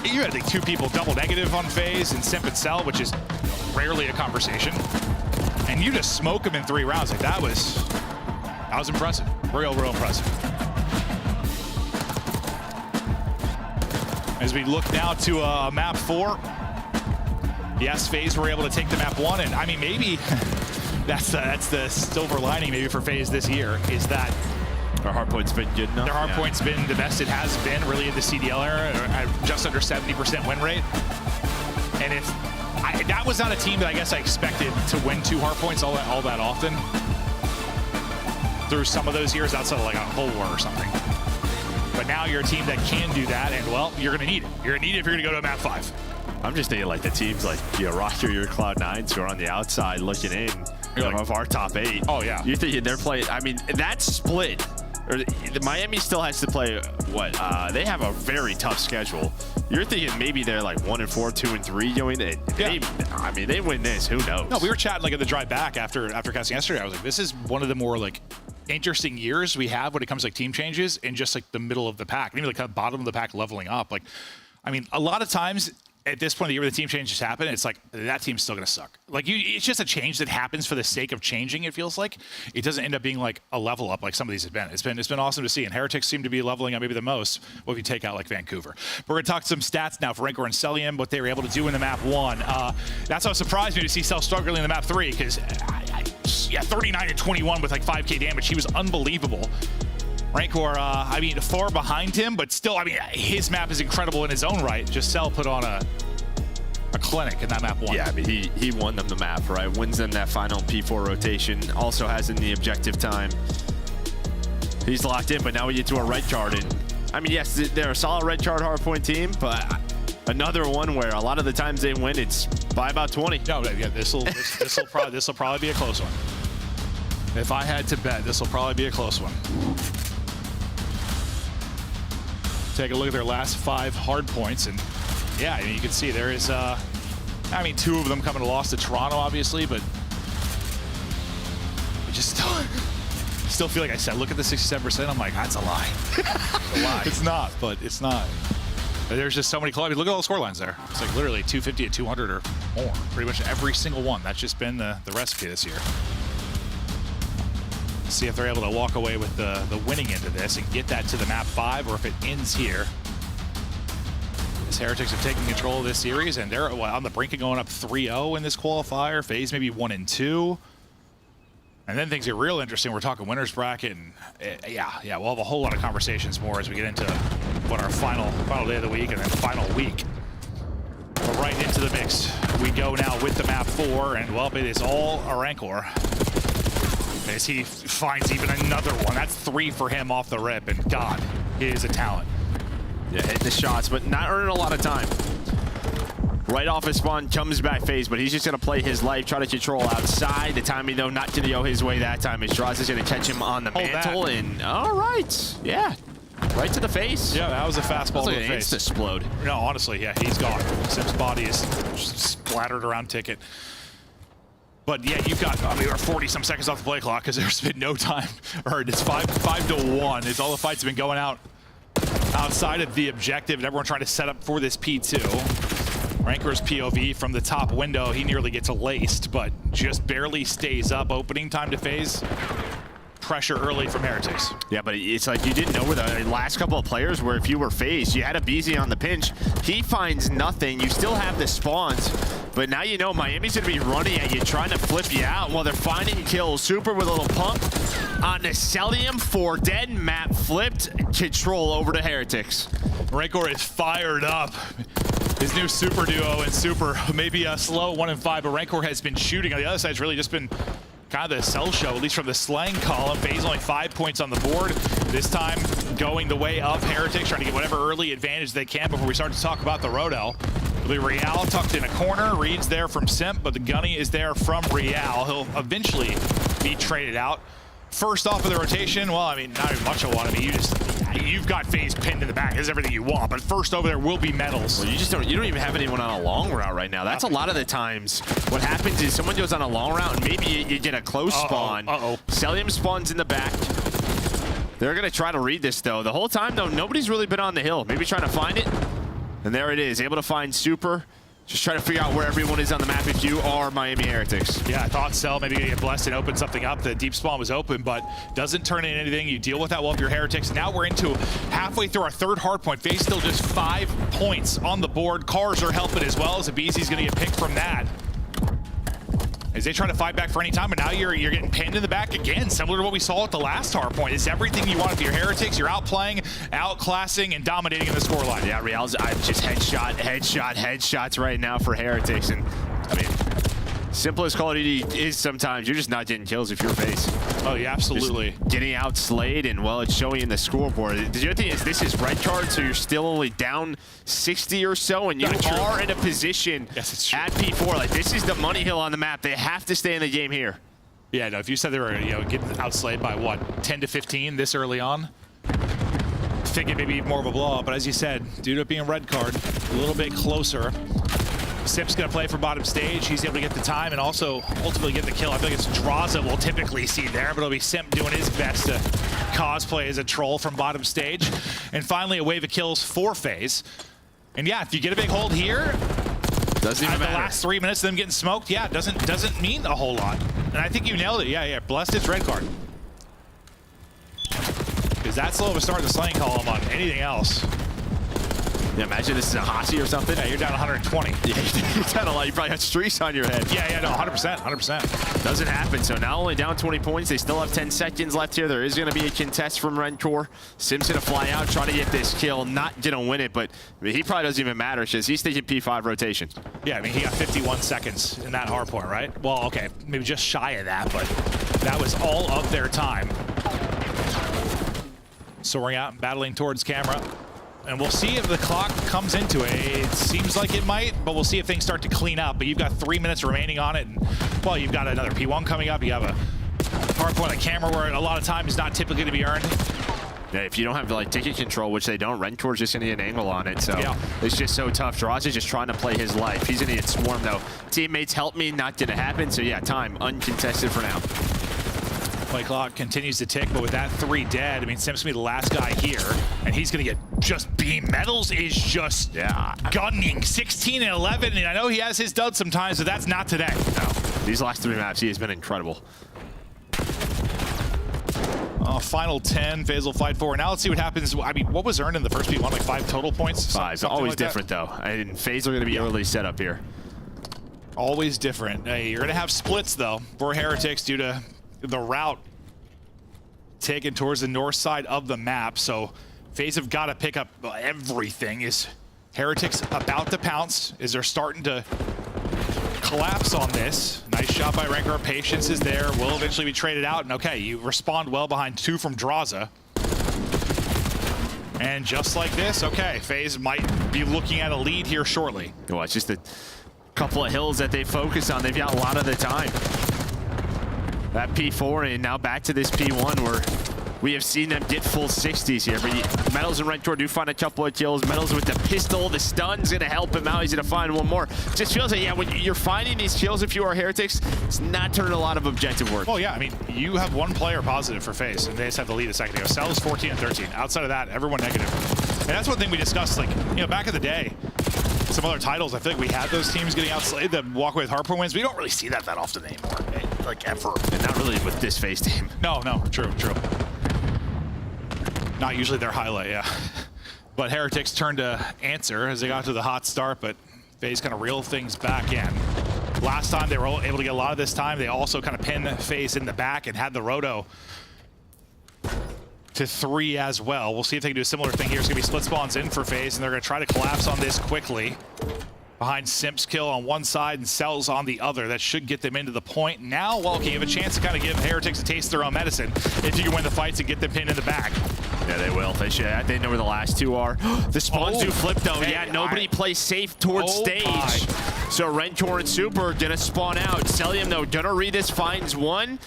you had like 2 people double negative on phase and Simp and Cell, which is rarely a conversation. And you just smoke them in 3 rounds. Like, that was impressive. Real impressive. As we look now to map 4. Yes, FaZe were able to take the map 1, and I mean, maybe that's the silver lining maybe for FaZe this year, is that their hardpoint's been good enough. Their hardpoint's been the best it has been really in the CDL era, at just under 70% win rate. And that was not a team that I guess I expected to win 2 hardpoints all that often through some of those years outside of like a Cold War or something. But now you're a team that can do that, and well, you're gonna need it. You're gonna need it if you're gonna go to a map 5. I'm just thinking like the teams like Rocker, your Cloud9s who are on the outside looking in of our top 8. Oh yeah. You're thinking they're playing. I mean, that split. Or Miami still has to play what? They have a very tough schedule. You're thinking maybe they're like 1-4, 2-3 going in. I mean, they win this. Who knows? No, we were chatting like at the drive back after casting yesterday. I was like, this is one of the more like interesting years we have when it comes to like team changes in just like the middle of the pack, and even like kind of bottom of the pack leveling up. Like, I mean, a lot of times at this point of the year where the team changes happen, it's like that team's still going to suck. Like, it's just a change that happens for the sake of changing. It feels like it doesn't end up being like a level up like some of these have been. It's been awesome to see, and Heretics seem to be leveling up maybe the most. Well, if you take out like Vancouver, we're going to talk some stats now for Rancor and Celium, what they were able to do in the map 1. That's what surprised me to see Cell struggling in the map 3, because 39-21 with like 5k damage. He was unbelievable. Rancor, I mean, far behind him, but still, I mean, his map is incredible in his own right. Just Cell put on a clinic in that map 1. Yeah, I mean, he won them the map, right? Wins them that final P4 rotation. Also has in the objective time. He's locked in, but now we get to a red card. And I mean, yes, they're a solid red card hardpoint team, but another one where a lot of the times they win, it's by about 20. No, yeah, this'll probably be a close one. If I had to bet, this will probably be a close one. Take a look at their last 5 hard points, and yeah, you can see there is, I mean, 2 of them coming to loss to Toronto, obviously, but I just still feel like I said, look at the 67%. I'm like, that's a lie. It's a lie. It's not, but it's not. But there's just so many clubs. Look at all the score lines there. It's like literally 250 to 200 or more. Pretty much every single one. That's just been the recipe this year. See if they're able to walk away with the winning into this and get that to the map 5, or if it ends here. As Heretics have taken control of this series, and they're on the brink of going up 3-0 in this qualifier. FaZe maybe 1-2. And then things get real interesting. We're talking winners bracket, and yeah, we'll have a whole lot of conversations more as we get into what our final day of the week and then final week. But right into the mix we go now with the map 4, and well, it is all Arankor as he finds even another one. That's 3 for him off the rip, and God, he is a talent. Yeah, hitting the shots, but not earning a lot of time. Right off his spawn, comes back FaZe, but he's just going to play his life, try to control outside. The timing, though, not going to go his way that time. As Draws is going to catch him on the mantle, and all right, yeah. Right to the face. Yeah, that was a fastball to the face. Explode. No, honestly, yeah, he's gone. Sim's body is splattered around Ticket. But yeah, you've got, I mean, we're 40-some seconds off the play clock because there's been no time earned. It's 5-1. It's all the fights have been going out outside of the objective, and everyone trying to set up for this P2. Rankor's POV from the top window, he nearly gets laced, but just barely stays up. Opening time to FaZe. Pressure early from Heretics. Yeah, but it's like you didn't know where the last couple of players were. If you were FaZe, you had a BZ on the pinch. He finds nothing. You still have the spawns, but now you know Miami's going to be running at you, trying to flip you out while they're finding kills. Super with a little pump on the Celium, 4 dead. Map flipped. Control over to Heretics. Rankor is fired up. His new super duo and super, maybe a slow 1 and 5, but Rankor has been shooting. On the other side, it's really just been kind of the cell show, at least from the slang column. FaZe only 5 points on the board. This time going the way of Heretics, trying to get whatever early advantage they can before we start to talk about the Rodel. It'll be Real tucked in a corner. Reed's there from Simp, but the Gunny is there from Real. He'll eventually be traded out. First off of the rotation, well, I mean, not even much of one. I mean, you've got FaZe pinned in the back. This is everything you want, but first over there will be medals. Well, you don't even have anyone on a long route right now. That's a lot of the times. What happens is someone goes on a long route, and maybe you get a close spawn. Celium spawns in the back. They're going to try to read this, though. The whole time, though, nobody's really been on the hill. Maybe trying to find it. And there it is, able to find Super. Just trying to figure out where everyone is on the map if you are Miami Heretics. Yeah, I thought Cell maybe gonna get blessed and open something up. The deep spawn was open, but doesn't turn in anything. You deal with that well if you're Heretics. Now we're into halfway through our 3rd hard point. FaZe still just 5 points on the board. Cars are helping as well, as Abizi's gonna get picked from that. As they try to fight back for any time, but now you're getting pinned in the back again, similar to what we saw at the last hard point. It's everything you want if you're Heretics. You're outplaying, outclassing, and dominating in the scoreline. Yeah, Real's just headshots right now for Heretics. And I mean, simple as Call of Duty is sometimes, you're just not getting kills if you're FaZe. Oh, yeah, absolutely. Just getting outslayed, and well, it's showing in the scoreboard. The other thing is this is red card, so you're still only down 60 or so, and you are in a position at P4. Like, this is the money hill on the map. They have to stay in the game here. Yeah, no, if you said they were getting outslayed by, what, 10 to 15 this early on, thinking maybe more of a blowout, but as you said, due to it being a red card, a little bit closer. Simp's going to play for bottom stage. He's able to get the time and also ultimately get the kill. I feel like it's Draza we'll typically see there, but it'll be Simp doing his best to cosplay as a troll from bottom stage. And finally, a wave of kills for FaZe. And yeah, if you get a big hold here, doesn't even matter. The last 3 minutes of them getting smoked, yeah, doesn't mean a whole lot. And I think you nailed it. Yeah, blessed his red card. Because that's slow of a start to the slaying column on anything else. Yeah, imagine this is a Hasi or something. Yeah, you're down 120. Yeah, you're down a lot. You probably have streaks on your head. Yeah, no, 100%. Doesn't happen. So now only down 20 points. They still have 10 seconds left here. There is going to be a contest from Rancor. Sim's going to fly out, try to get this kill. Not going to win it, but I mean, he probably doesn't even matter because he's taking P5 rotation. Yeah, I mean, he got 51 seconds in that hard point, right? Well, okay, maybe just shy of that, but that was all of their time. Soaring out and battling towards camera. And we'll see if the clock comes into it. It seems like it might, but we'll see if things start to clean up. But you've got 3 minutes remaining on it. And, well, you've got another P1 coming up. You have a hard point on camera where a lot of time is not typically to be earned. Yeah, if you don't have like ticket control, which they don't, Rentor's just gonna get an angle on it. So it's just so tough. Draws is just trying to play his life. He's gonna get swarmed though. Teammates help me, not gonna happen. So yeah, time uncontested for now. Play clock continues to tick, but with that 3 dead, I mean, Sim's gonna be the last guy here, and he's gonna get just beam. Metals is just gunning 16 and 11, and I know he has his duds sometimes, but that's not today. No, these last 3 maps, he has been incredible. Final 10, FaZe will fight for. Now let's see what happens. I mean, what was earned in the first P1? Like 5 total points? 5. Always like different, though. And FaZe are going to be early set up here. Always different. Hey, you're going to have splits, though, for Heretics due to the route taken towards the north side of the map. So FaZe have got to pick up everything. Is Heretics about to pounce? Is they're starting to collapse on this? Nice shot by Ranker. Patience is there. Will eventually be traded out. And okay, you respond well behind 2 from Draza. And just like this, okay, FaZe might be looking at a lead here shortly. Well, it's just a couple of hills that they focus on. They've got a lot of the time. That P4 and now back to this P1 where we have seen them get full 60s here. But Metals and Rentor do find a couple of kills. Metals with the pistol, the stun's gonna help him out. He's gonna find one more. Just feels like, yeah, when you're finding these kills, if you are Heretics, it's not turning a lot of objective work. Well, yeah, I mean, you have 1 player positive for FaZe, and they just have the lead a second ago. Cell's 14 and 13. Outside of that, everyone negative. And that's one thing we discussed, like, you know, back in the day, some other titles, I feel like we had those teams getting outslayed, the walk away with hardpoint wins. We don't really see that often anymore, like ever. And not really with this FaZe team. No, true. Not usually their highlight, yeah. But Heretics turned to answer as they got to the hot start, but FaZe kind of reeled things back in. Last time they were able to get a lot of this time. They also kind of pinned FaZe in the back and had the roto to 3 as well. We'll see if they can do a similar thing here. It's going to be split spawns in for FaZe, and they're going to try to collapse on this quickly. Behind Simp's kill on one side and Cells on the other. That should get them into the point. Now, Welky, you have a chance to kind of give Heretics a taste of their own medicine if you can win the fights and get them pinned in the back. Yeah, they will. They should. They know where the last 2 are. The spawns do flip, though. Hey, yeah, nobody plays safe towards stage. So Rentor and Super gonna spawn out. Celium, though, gonna read this, finds 1.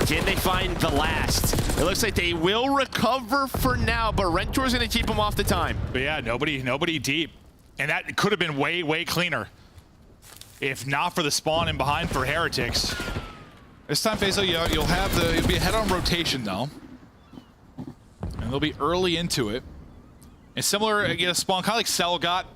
Can they find the last? It looks like they will recover for now, but Rentor's gonna keep them off the time. But yeah, nobody deep. And that could have been way cleaner if not for the spawn in behind for Heretics. This time, FaZe, you'll be ahead on rotation, though. And they'll be early into it. And similar, again, a spawn kind of like Cell got.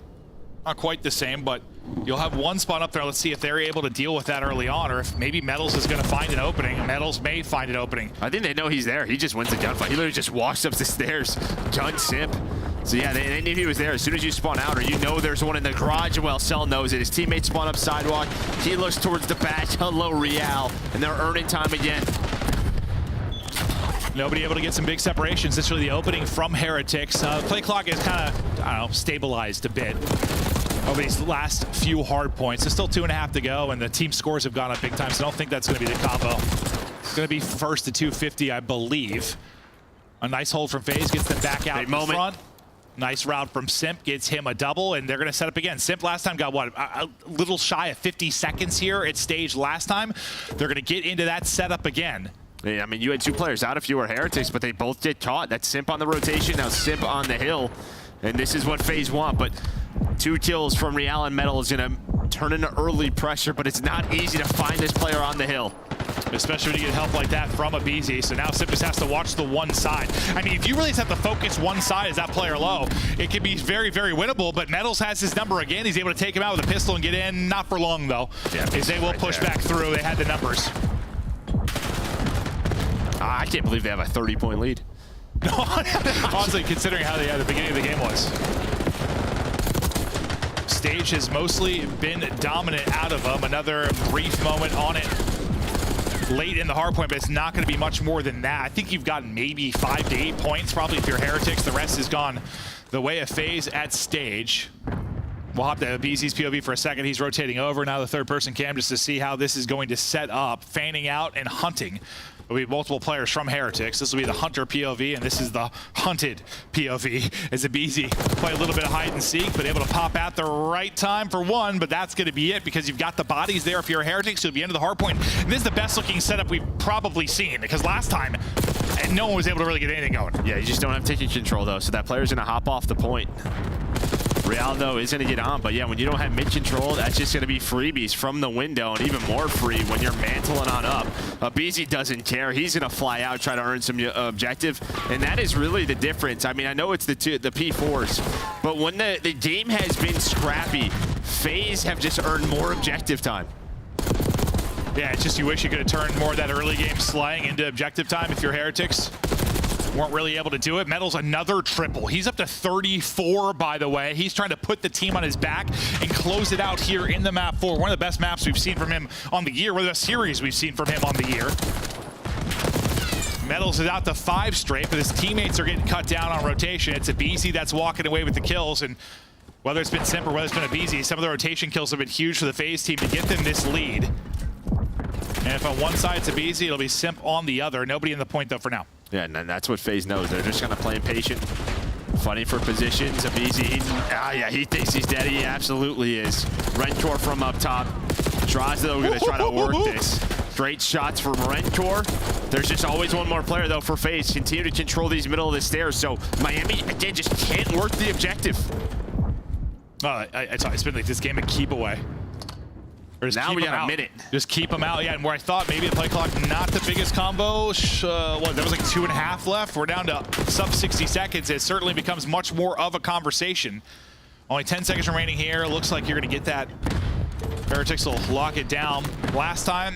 Not quite the same, but you'll have 1 spawn up there. Let's see if they're able to deal with that early on, or if maybe Metals is going to find an opening. Metals may find an opening. I think they know he's there. He just wins the gunfight. He literally just walks up the stairs. Gun Simp. So yeah, they knew he was there. As soon as you spawn out, or you know there's one in the garage, well, Cell knows it. His teammates spawn up sidewalk. He looks towards the back. Hello, Real. And they're earning time again. Nobody able to get some big separations. This is really the opening from Heretics. Play clock is kind of, I don't know, stabilized a bit over these last few hard points. There's still 2.5 to go, and the team scores have gone up big time, so I don't think that's going to be the combo. It's going to be first to 250, I believe. A nice hold from FaZe gets them back out in front. Nice route from Simp, gets him a double, and they're going to set up again. Simp last time got, what, a little shy of 50 seconds here at stage last time. They're going to get into that setup again. Yeah, I mean, you had 2 players out if you were Heretics, but they both get caught. That's Simp on the rotation, now Simp on the hill. And this is what FaZe want, but 2 kills from Real and Metal is going to turn into early pressure, but it's not easy to find this player on the hill. Especially when you get help like that from a BZ. So now Simp just has to watch the one side. I mean, if you really just have to focus one side as that player low, it can be very winnable, but Metals has his number again. He's able to take him out with a pistol and get in. Not for long, though, as they will push back through. They had the numbers. I can't believe they have a 30-point lead. Honestly, considering how the beginning of the game was. Stage has mostly been dominant out of them. Another brief moment on it late in the hard point, but it's not going to be much more than that. I think you've gotten maybe 5 to 8 points, probably, if you're Heretics. The rest has gone the way of FaZe at stage. We'll hop to BZ's POV for a second. He's rotating over now, the third-person cam, just to see how this is going to set up. Fanning out and hunting. There'll be multiple players from Heretics. This will be the Hunter POV, and this is the Hunted POV. As a BZ play a little bit of hide and seek, but able to pop out the right time for one, but that's going to be it because you've got the bodies there if you're a Heretic, so you'll be into the hard point. And this is the best looking setup we've probably seen because last time, no one was able to really get anything going. Yeah, you just don't have taking control, though, so that player's going to hop off the point. Real, though, is going to get on, but yeah, when you don't have mid control, that's just going to be freebies from the window, and even more free when you're mantling on up. BZ doesn't care. He's going to fly out, try to earn some objective, and that is really the difference. I mean, I know it's the P4s, but when the game has been scrappy, FaZe have just earned more objective time. Yeah, it's just you wish you could have turned more of that early game slaying into objective time if you're Heretics. weren't really able to do it. Metals another triple. He's up to 34, by the way. He's trying to put the team on his back and close it out here in the map 4. One of the best maps we've seen from him on the year. One of the best series we've seen from him on the year. Metals is out to 5 straight, but his teammates are getting cut down on rotation. It's a BZ that's walking away with the kills, and whether it's been Simp or whether it's been a BZ, some of the rotation kills have been huge for the FaZe team to get them this lead. And if on one side it's a BZ, it'll be Simp on the other. Nobody in the point, though, for now. Yeah, and that's what FaZe knows. They're just kind of playing patient, fighting for positions. A BZ, yeah, he thinks he's dead. He absolutely is. Rentor from up top. Tries, though, going to try to work this. Great shots from Rentor. There's just always one more player, though, for FaZe. Continue to control these middle of the stairs. So Miami, again, just can't work the objective. It's been like this game a keep away. Or just now we got a minute. Just keep them out, yeah. And where I thought maybe the play clock not the biggest combo. There was like 2.5 left. We're down to sub 60 seconds. It certainly becomes much more of a conversation. Only 10 seconds remaining here. Looks like you're going to get that. Heretics will lock it down. Last time,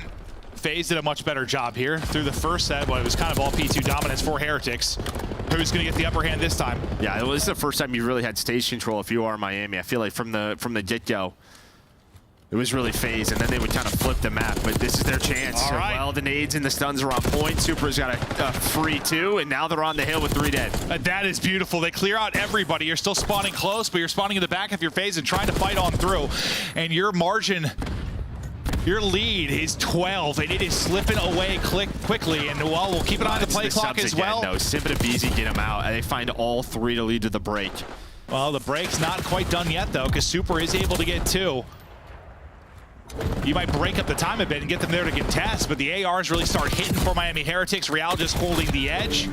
FaZe did a much better job here. Through the first set, it was kind of all P2 dominance for Heretics. Who's going to get the upper hand this time? Yeah, well, this is the first time you really had stage control if you are Miami. I feel like from the get-go, it was really FaZe, and then they would kind of flip the map, but this is their chance. All right. Well, the nades and the stuns are on point. Supra's got a free 2, and now they're on the hill with 3 dead. That is beautiful. They clear out everybody. You're still spawning close, but you're spawning in the back of your FaZe and trying to fight on through. And your margin, your lead is 12, and it is slipping away quickly. And well, we'll keep an eye on the play clock as well. No, Simp and BZ get them out, and they find all 3 to lead to the break. Well, the break's not quite done yet, though, because Super is able to get 2. You might break up the time a bit and get them there to contest, but the ARs really start hitting for Miami Heretics. Real just holding the edge.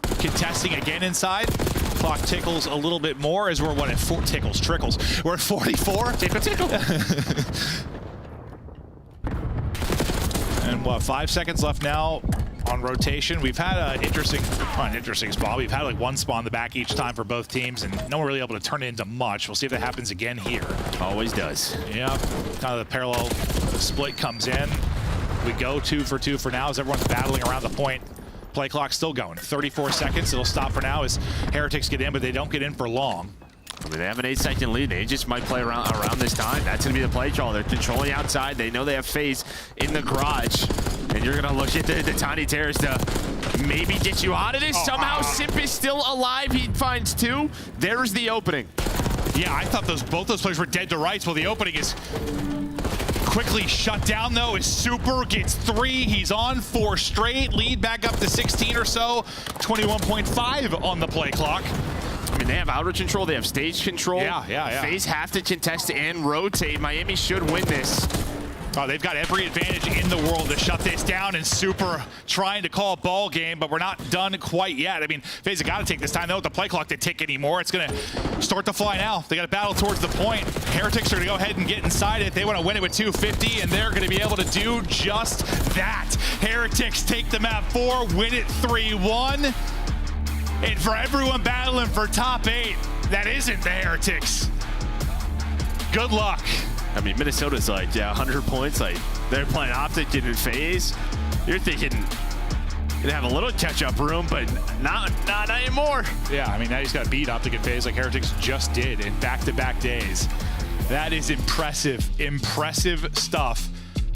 Contesting again inside. Clock tickles a little bit more as we're at 4 trickles. We're at 44. Tickle. And what, 5 seconds left now on rotation. We've had an interesting spawn. We've had like 1 spawn in the back each time for both teams, and no one really able to turn it into much. We'll see if that happens again here. Always does. Yeah, kind of the parallel split comes in. We go 2 for 2 for now as everyone's battling around the point. Play clock still going. 34 seconds. It'll stop for now as Heretics get in, but they don't get in for long. I mean, they have an 8-second lead. They just might play around this time. That's going to be the play call. They're controlling outside. They know they have FaZe in the garage. And you're going to look at the tiny terrace to maybe get you out of this. Somehow Simp is still alive. He finds 2. There's the opening. Yeah, I thought both those players were dead to rights. Well, the opening is quickly shut down, though, as Super gets 3. He's on 4 straight. Lead back up to 16 or so. 21.5 on the play clock. I mean, they have outer control. They have stage control. Yeah. FaZe have to contest and rotate. Miami should win this. Oh, they've got every advantage in the world to shut this down, and Super trying to call a ball game, but we're not done quite yet. I mean, FaZe have got to take this time. They don't want the play clock to tick anymore. It's going to start to fly now. They got to battle towards the point. Heretics are going to go ahead and get inside it. They want to win it with 250, and they're going to be able to do just that. Heretics take the map 4, win it 3-1. And for everyone battling for top 8, that isn't the Heretics. Good luck. I mean, Minnesota's like, 100 points. Like, they're playing Optic in phase. You're thinking you'd have a little catch-up room, but not anymore. Yeah, I mean, now he's got to beat Optic in phase like Heretics just did in back-to-back days. That is impressive stuff.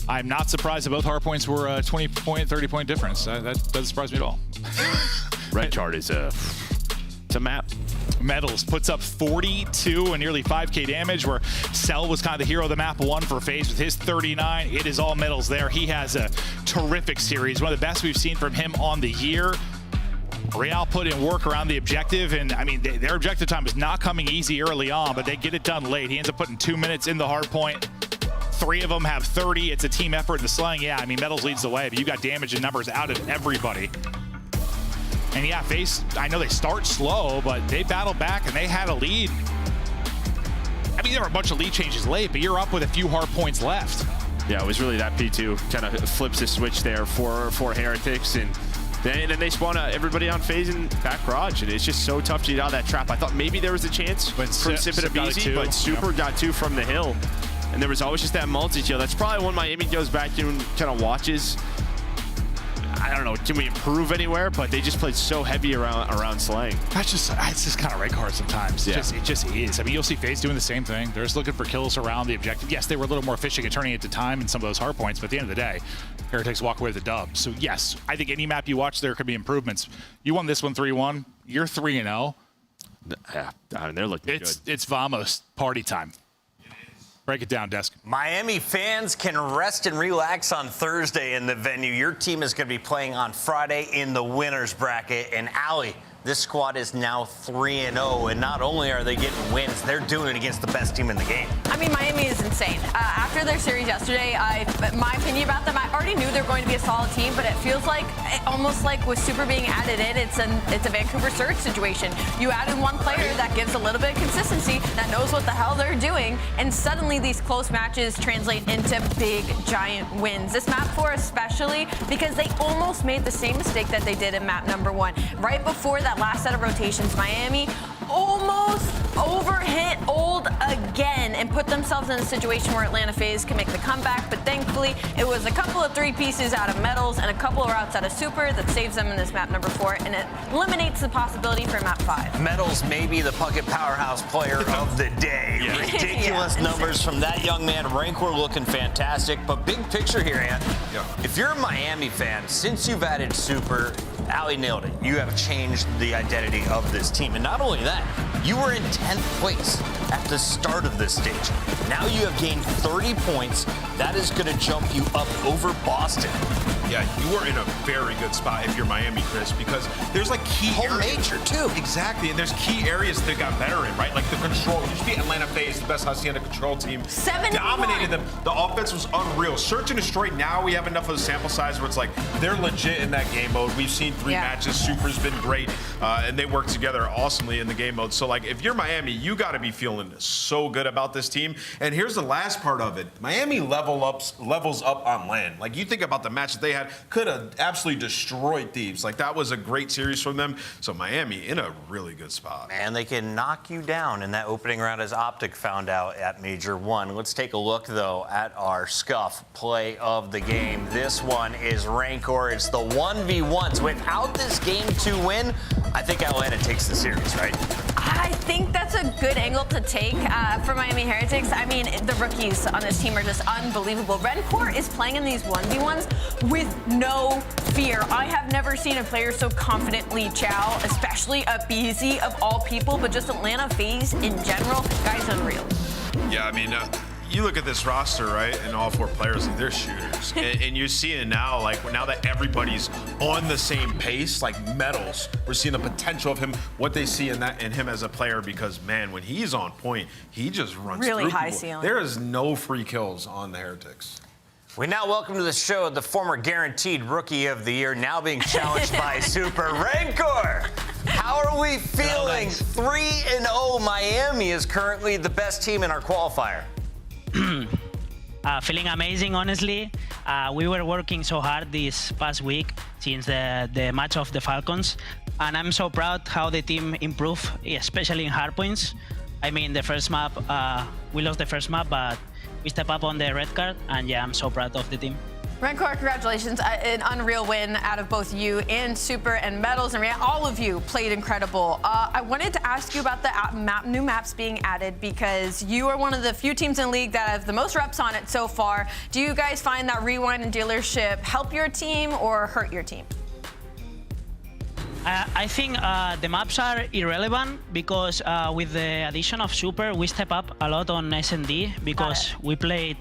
I'm not surprised that both hard points were a 20-point, 30-point difference. That doesn't surprise me at all. Red chart is it's a map. Metals puts up 42 and nearly 5k damage, where Cell was kind of the hero of the map 1 for FaZe with his 39. It is all Metals there. He has a terrific series, one of the best we've seen from him on the year. Real put in work around the objective, and I mean, their objective time is not coming easy early on, but they get it done late. He ends up putting 2 minutes in the hard point. 3 of them have 30. It's a team effort. The slaying, yeah, I mean, Metals leads the way, but you got damage and numbers out of everybody. And yeah, FaZe, I know they start slow, but they battled back and they had a lead. I mean, there were a bunch of lead changes late, but you're up with a few hard points left. Yeah, it was really that P2 kind of flips the switch there for Heretics, and then they spawn everybody on FaZe in back garage, and it's just so tough to get out of that trap. I thought maybe there was a chance from Simp and BZ, but Super got 2 from the hill, and there was always just that multi-kill. That's probably when Miami goes back and kind of watches. I don't know, can we improve anywhere? But they just played so heavy around slaying. It's just kind of red card sometimes. Yeah. It just is. I mean, you'll see FaZe doing the same thing. They're just looking for kills around the objective. Yes, they were a little more efficient at turning it to time in some of those hard points, but at the end of the day, Heretics walk away with the dub. So yes, I think any map you watch, there could be improvements. You won this one 3-1. You're 3-0. Yeah, I mean, they're looking good. It's Vamos party time. Break it down, Desk. Miami fans can rest and relax on Thursday in the venue. Your team is going to be playing on Friday in the winners bracket. And Ali, this squad is now 3-0, and not only are they getting wins, they're doing it against the best team in the game. I mean, Miami is insane. After their series yesterday, my opinion about them, I already knew they were going to be a solid team, but it feels like, almost like with Super being added in, it's a Vancouver Surge situation. You added one player that gives a little bit of consistency, that knows what the hell they're doing, and suddenly these close matches translate into big, giant wins. This map 4 especially, because they almost made the same mistake that they did in map number 1. Right before that last set of rotations, Miami almost overhit Old again and put themselves in a situation where Atlanta FaZe can make the comeback, but thankfully it was a couple of 3 pieces out of Metals and a couple of routes out of Super that saves them in this map number 4, and it eliminates the possibility for map 5. Metals may be the Puckett powerhouse player of the day. Yeah. Ridiculous numbers from that young man. Rancor looking fantastic, but big picture here, Ant. Yeah. If you're a Miami fan, since you've added Super, Ali nailed it. You have changed the identity of this team. And not only that, you were in 10th place at the start of this stage. Now you have gained 30 points. That is going to jump you up over Boston. Yeah, you are in a very good spot if you're Miami, Chris, because there's like key home areas. major too. Exactly, and there's key areas they got better in, right? Like the control. You just beat Atlanta FaZe, the best Hacienda control team. 7-1. Dominated them. The offense was unreal. Search and destroy. Now we have enough of a sample size where it's like they're legit in that game mode. We've seen 3 matches. Super's been great, and they work together awesomely in the game mode. So like, if you're Miami, you got to be feeling so good about this team. And here's the last part of it: Miami levels up on land. Like you think about the match that they had, could have absolutely destroyed Thieves. Like that was a great series from them. So Miami in a really good spot. And they can knock you down in that opening round, as Optic found out at Major 1. Let's take a look though at our Scuff play of the game. This one is Rancor. It's the 1v1s. Without this game to win, I think Atlanta takes the series, right? I think that's a good angle to take for Miami Heretics. I mean, the rookies on this team are just unbelievable. Rancor is playing in these 1v1s with no fear. I have never seen a player so confidently chow, especially a BZ of all people, but just Atlanta FaZe in general. Guy's unreal. Yeah, I mean, you look at this roster, right, and all 4 players, like, they're shooters. and you're seeing it now, like, now that everybody's on the same pace, like Metals, we're seeing the potential of him, what they see in him as a player, because, man, when he's on point, he just runs really through high people. ceiling. There is no free kills on the Heretics. We now welcome to the show the former guaranteed Rookie of the Year, now being challenged by Super Rancor. How are we feeling? 3-0 Miami is currently the best team in our qualifier. Feeling amazing, honestly. We were working so hard this past week since the match of the Falcons, and I'm so proud how the team improved, especially in hardpoints. I mean, the first map, we lost the first map, but we step up on the red card, and yeah, I'm so proud of the team. Rancor, congratulations. An unreal win out of both you and Super and Metals. And all of you played incredible. I wanted to ask you about the new maps being added, because you are one of the few teams in the league that have the most reps on it so far. Do you guys find that Rewind and Dealership help your team or hurt your team? I think the maps are irrelevant, because with the addition of Super, we step up a lot on S&D, because we play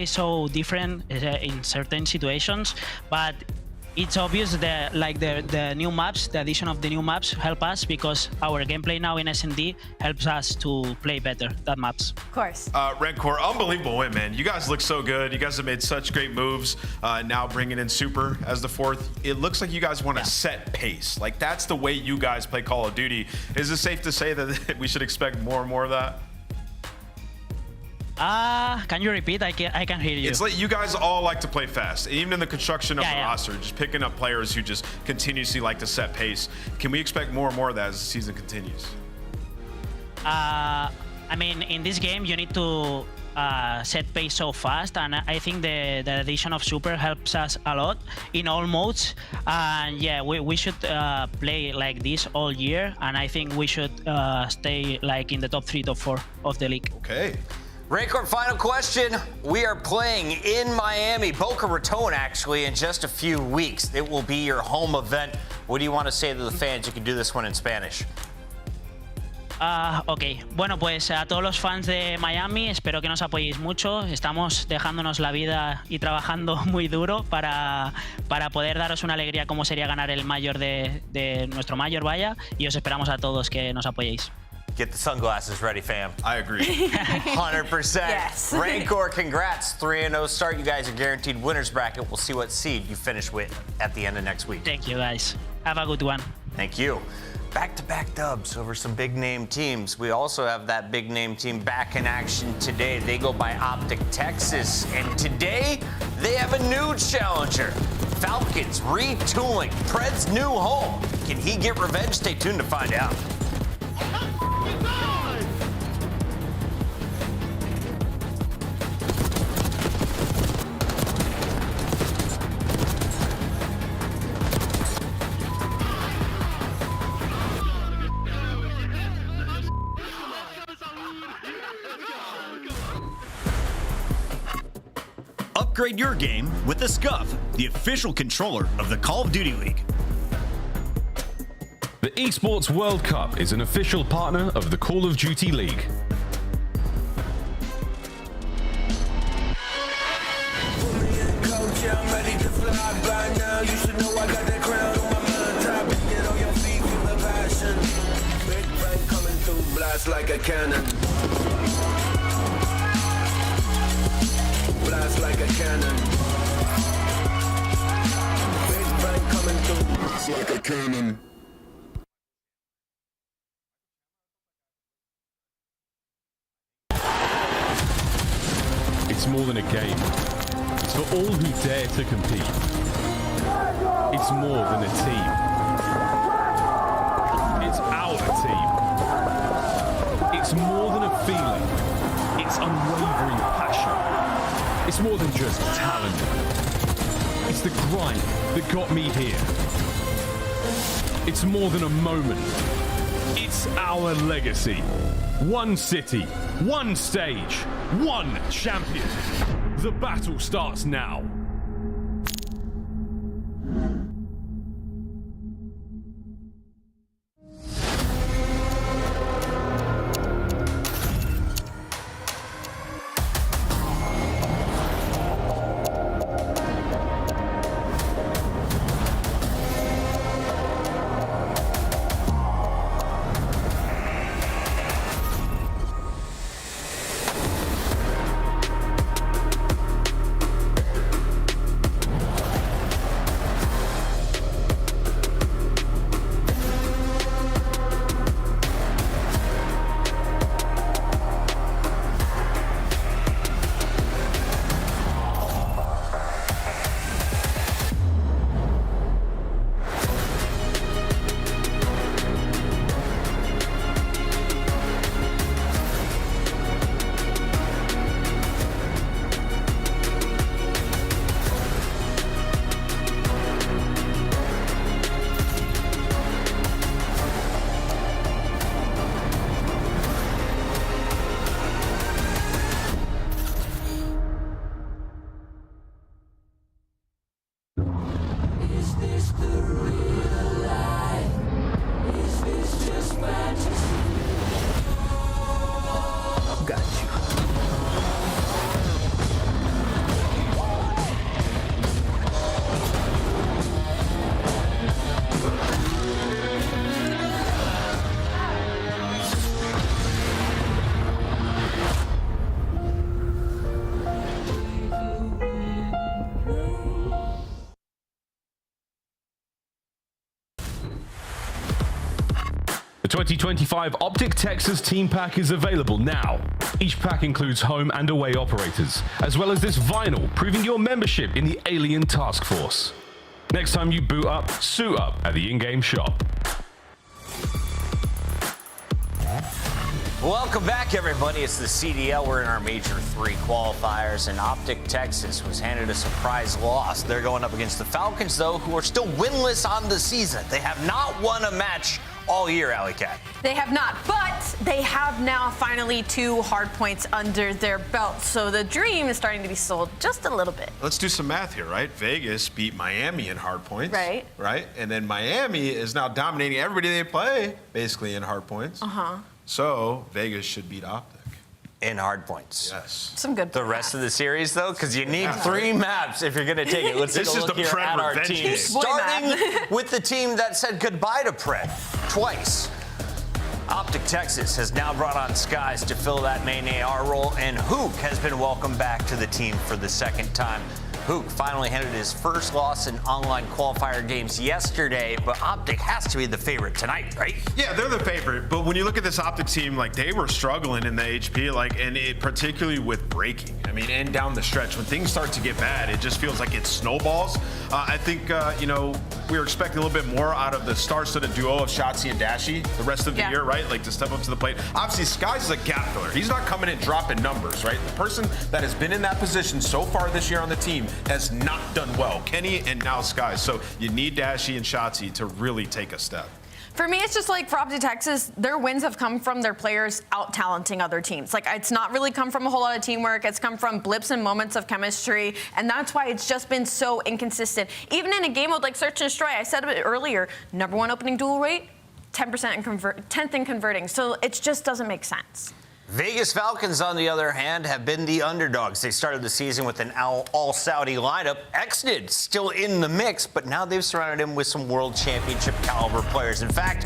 so different in certain situations, but it's obvious that the new maps, the addition of the new maps help us, because our gameplay now in S&D helps us to play better that maps. Of course. Rancor, unbelievable win, man. You guys look so good. You guys have made such great moves. Now bringing in Super as the 4th. It looks like you guys want to set pace. Like, that's the way you guys play Call of Duty. Is it safe to say that we should expect more and more of that? Can you repeat? I can hear you. It's like you guys all like to play fast, even in the construction of the roster, just picking up players who just continuously like to set pace. Can we expect more and more of that as the season continues? I mean, in this game, you need to set pace so fast, and I think the addition of Super helps us a lot in all modes. And yeah, we should play like this all year, and I think we should stay like in the top 3, top 4 of the league. Okay. Rancor, final question. We are playing in Miami, Boca Raton, actually, in just a few weeks. It will be your home event. What do you want to say to the fans? You can do this one in Spanish. Ok, bueno, pues a todos los fans de Miami, espero que nos apoyéis mucho. Estamos dejándonos la vida y trabajando muy duro para poder daros una alegría como sería ganar el mayor de nuestro mayor, vaya, y os esperamos a todos que nos apoyéis. Get the sunglasses ready, fam. I agree. 100%. Yes. Rancor, congrats. 3-0 start. You guys are guaranteed winners bracket. We'll see what seed you finish with at the end of next week. Thank you, guys. Have a good one. Thank you. Back-to-back dubs over some big-name teams. We also have that big-name team back in action today. They go by Optic Texas, and today they have a new challenger. Falcons retooling Pred's new home. Can he get revenge? Stay tuned to find out. Upgrade your game with the Scuff, the official controller of the Call of Duty League. The Esports World Cup is an official partner of the Call of Duty League. Like a cannon. Blast like a cannon. Big bang coming through. Blast like a cannon. It's more than a game. It's for all who dare to compete. It's more than a team. It's our team. It's more than a feeling. It's unwavering passion. It's more than just talent. It's the grind that got me here. It's more than a moment. It's our legacy. One city, one stage, one champion. The battle starts now. The 2025 Optic Texas Team Pack is available now. Each pack includes home and away operators, as well as this vinyl proving your membership in the Alien Task Force. Next time you boot up, suit up at the in-game shop. Welcome back, everybody. It's the CDL. We're in our Major 3 qualifiers, and Optic Texas was handed a surprise loss. They're going up against the Falcons, though, who are still winless on the season. They have not won a match all year, Alley Cat. They have not, but they have now finally 2 hard points under their belt. So the dream is starting to be sold just a little bit. Let's do some math here, right? Vegas beat Miami in hard points. Right. Right? And then Miami is now dominating everybody they play, basically, in hard points. So Vegas should beat Optic. In hard points. Yes. Some good. The rest of the series, though, because you need 3 maps if you're going to take it. Let's take a look here at our team. Starting with the team that said goodbye to Pred twice. Optic Texas has now brought on Skies to fill that main AR role, and Hook has been welcomed back to the team for the second time. Hook finally handed his first loss in online qualifier games yesterday, but Optic has to be the favorite tonight, right? Yeah, they're the favorite. But when you look at this Optic team, like, they were struggling in the HP, like, and it particularly with breaking. I mean, and down the stretch, when things start to get bad, it just feels like it snowballs. I think, you know, we were expecting a little bit more out of the star-studded duo of Shotzi and Dashi the rest of the year, right? Like, to step up to the plate. Obviously, Skies is a gap filler. He's not coming in dropping numbers, right? The person that has been in that position so far this year on the team has not done well. Kenny and now Skies. So you need Dashi and Shotzi to really take a step. For me, it's just like for Optic Texas, their wins have come from their players out-talenting other teams. Like, it's not really come from a whole lot of teamwork. It's come from blips and moments of chemistry, and that's why it's just been so inconsistent. Even in a game mode like Search and Destroy, I said it earlier, #1 opening duel rate, 10% and 10th in converting. So it just doesn't make sense. Vegas Falcons, on the other hand, have been the underdogs. They started the season with an all-Saudi lineup. Exnid still in the mix, but now they've surrounded him with some world championship caliber players. In fact,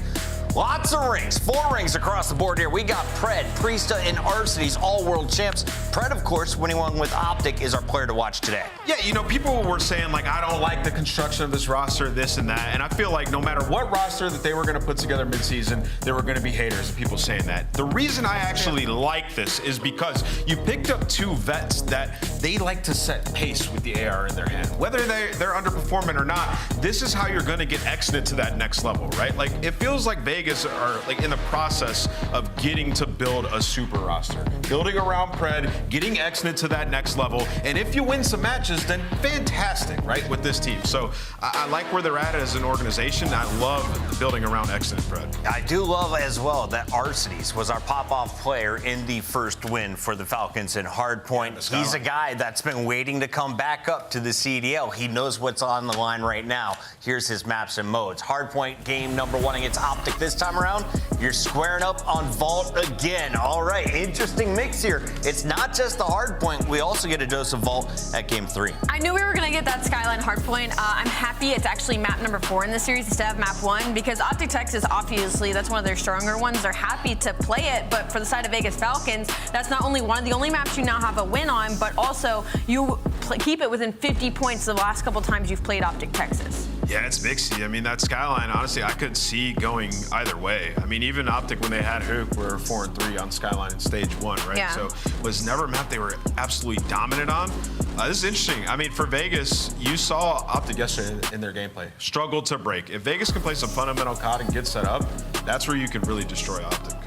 lots of rings, 4 rings across the board here. We got Pred, Priesta, and Arcitys, all world champs. Pred, of course, winning one with Optic, is our player to watch today. Yeah, you know, people were saying, like, I don't like the construction of this roster, this and that. And I feel like no matter what roster that they were going to put together midseason, there were going to be haters and people saying that. The reason I actually like this is because you picked up 2 vets that they like to set pace with the AR in their hand. Whether they're underperforming or not, this is how you're going to get Exnid to that next level, right? Like, it feels like Vegas are, like, in the process of getting to build a super roster. Building around Pred, getting Exnid to that next level. And if you win some matches, then fantastic, right, with this team. So I like where they're at as an organization. I love building around Exnid and Pred. I do love as well that Arcitys was our pop-off player in the first win for the Falcons in Hardpoint. He's a guy that's been waiting to come back up to the CDL. He knows what's on the line right now. Here's his maps and modes. Hardpoint game #1 against Optic this time around. You're squaring up on Vault again. All right, interesting mix here. It's not just the Hardpoint. We also get a dose of Vault at game 3. I knew we were going to get that Skyline Hardpoint. I'm happy it's actually map #4 in the series instead of map 1 because Optic Texas, obviously, that's one of their stronger ones. They're happy to play it, but for the side of Vegas Falcons, that's not only one of the only maps you now have a win on, but also you keep it within 50 points the last couple times you've played Optic Texas. Yeah, it's mixy. I mean, that Skyline, honestly, I could see going either way. I mean, even Optic, when they had Hook, were 4-3 on Skyline in stage 1, right? Yeah. So it was never a map they were absolutely dominant on. This is interesting. I mean, for Vegas, you saw Optic yesterday in their gameplay. Struggled to break. If Vegas can play some fundamental COD and get set up, that's where you can really destroy Optic.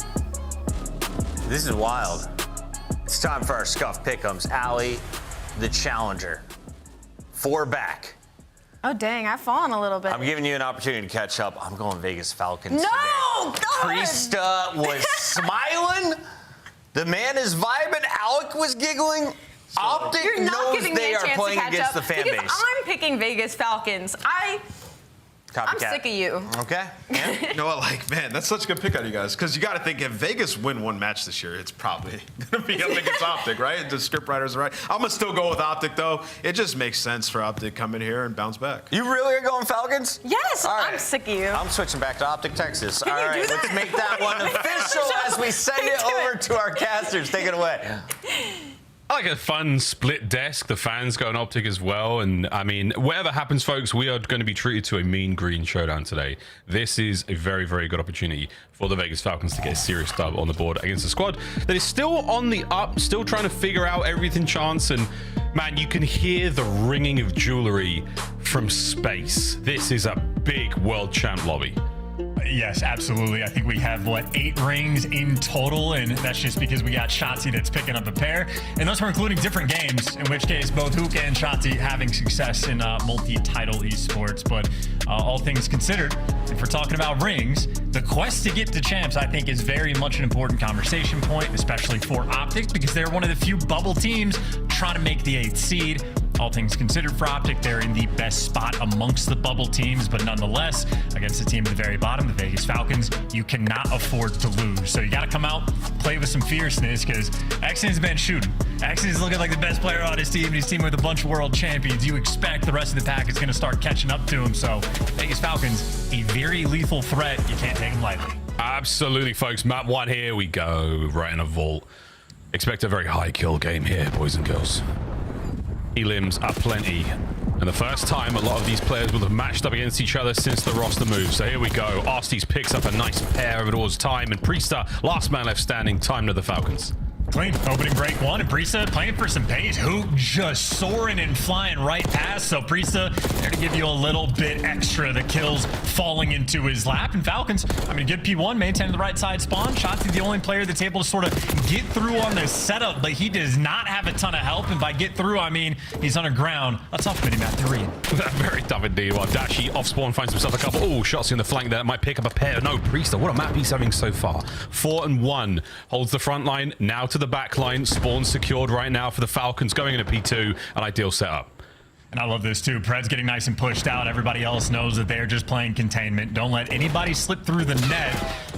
This is wild. It's time for our Scuff Pick'ems. Allie, the challenger. 4 back. Oh, dang, I've fallen a little bit. I'm giving you an opportunity to catch up. I'm going Vegas Falcons No, today. God! Priesta was smiling. The man is vibing. Alec was giggling. Optic You're not knows giving me they a are chance playing to catch against up the fan because base. I'm picking Vegas Falcons. I'm sick of you. Okay. You know what, like, man, that's such a good pick on you guys. Because you got to think, if Vegas win one match this year, it's probably going to be up against Optic, right? The script writers are right. I'm going to still go with Optic, though. It just makes sense for Optic to come in here and bounce back. You really are going Falcons? Yes, All right. I'm sick of you. I'm switching back to Optic Texas. Can All you right, do that? let's make that one official as we send it over to our casters. Take it away. I like a fun split desk. The fans go on Optic as well. And I mean, whatever happens, folks, we are going to be treated to a mean green showdown today. This is a very, very good opportunity for the Vegas Falcons to get a serious dub on the board against a squad that is still on the up, still trying to figure out everything chance. And man, you can hear the ringing of jewelry from space. This is a big world champ lobby. Yes, absolutely. I think we have, 8 rings in total, and that's just because we got Shotzzy that's picking up a pair. And those are including different games, in which case both Hook and Shotzzy having success in multi-title esports. But all things considered, if we're talking about rings, the quest to get to champs, I think, is very much an important conversation point, especially for Optic, because they're one of the few bubble teams trying to make the 8th seed. All things considered for Optic, they're in the best spot amongst the bubble teams, but nonetheless, against the team at the very bottom, the Vegas Falcons, you cannot afford to lose. So you got to come out, play with some fierceness, because Exon's been shooting. Exon's looking like the best player on his team, and he's teaming with a bunch of world champions. You expect the rest of the pack is going to start catching up to him. So Vegas Falcons, a very lethal threat. You can't take them lightly. Absolutely, folks. Map 1, here we go. Right in a vault. Expect a very high kill game here, boys and girls. Elims are plenty, and the first time a lot of these players will have matched up against each other since the roster move. So here we go. Arstes picks up a nice pair of it all's time, and Priester, last man left standing, time to the Falcons. Clean opening break 1, and Priesta playing for some pace. Hook just soaring and flying right past. So Priesta there to give you a little bit extra. The kills falling into his lap. And Falcons, I mean, good P1, maintaining the right side spawn. Shotzzy, the only player that's able to sort of get through on this setup, but he does not have a ton of help. And by get through, I mean he's underground. A tough mini-map to read. Very tough indeed. While Dashi off spawn finds himself a couple. Oh, shots in the flank there. Might pick up a pair. No, Priester, what a map he's having so far. 4 and 1. Holds the front line. Now to the back line. Spawn secured right now for the Falcons, going into P2. An ideal setup. And I love this too. Pred's getting nice and pushed out. Everybody else knows that they're just playing containment. Don't let anybody slip through the net.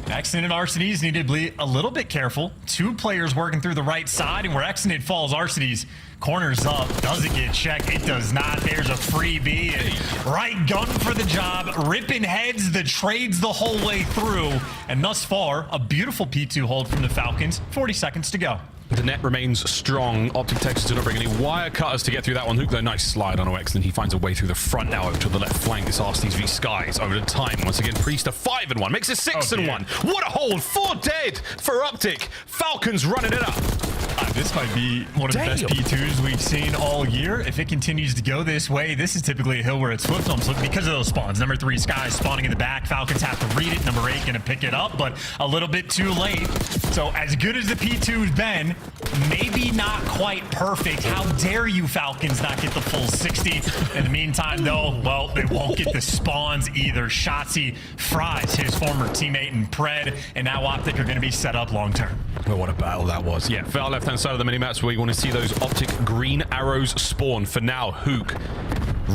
Exonid and Arcades need to be a little bit careful. 2 players working through the right side, and where Exonid falls, Arcades corners up. Does it get checked? It does not. There's a freebie. And right gun for the job. Ripping heads the trades the whole way through. And thus far, a beautiful P2 hold from the Falcons. 40 seconds to go. The net remains strong. Optic Texas do not bring any wire cutters to get through that one. Hook, though, nice slide on OX, and he finds a way through the front now over to the left flank. This Arstes v Skies over to time. Once again, Priester 5 and 1. Makes it 6 and 1. What a hold. 4 dead for Optic. Falcons running it up. This might be one of the best P2s we've seen all year. If it continues to go this way, this is typically a hill where it's flipped on because of those spawns. Number 3, Skies spawning in the back. Falcons have to read it. Number 8 gonna pick it up, but a little bit too late. So as good as the P2's been, maybe not quite perfect. How dare you, Falcons, not get the full 60? In the meantime, though, well, they won't get the spawns either. Shotzzy fries his former teammate in Pred, and now Optic are going to be set up long term. Well, what a battle that was. Yeah, far left-hand side of the mini-maps where you want to see those Optic green arrows spawn. For now, Hook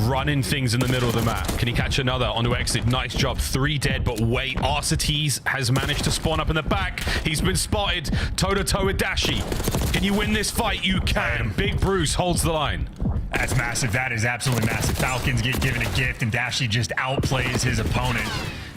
running things in the middle of the map. Can he catch another onto exit? Nice job. 3 dead, but wait. Arcades has managed to spawn up in the back. He's been spotted toe-to-toe with Dashi. Can you win this fight? You can. Big Bruce holds the line. That's massive. That is absolutely massive. Falcons get given a gift, and Dashi just outplays his opponent.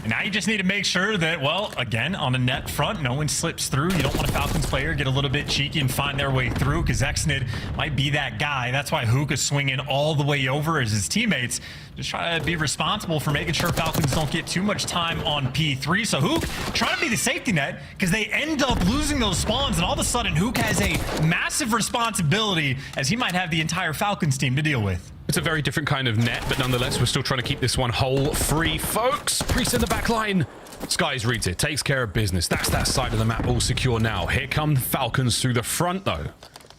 And now you just need to make sure that, well, again, on the net front, no one slips through. You don't want a Falcons player get a little bit cheeky and find their way through, because Exnid might be that guy. That's why Hook is swinging all the way over as his teammates just try to be responsible for making sure Falcons don't get too much time on P3. So Hook trying to be the safety net, because they end up losing those spawns, and all of a sudden Hook has a massive responsibility, as he might have the entire Falcons team to deal with. It's a very different kind of net, but nonetheless, we're still trying to keep this one hole free, folks. Priest in the back line. Skies reads it, takes care of business. That's that side of the map all secure now. Here come Falcons through the front, though.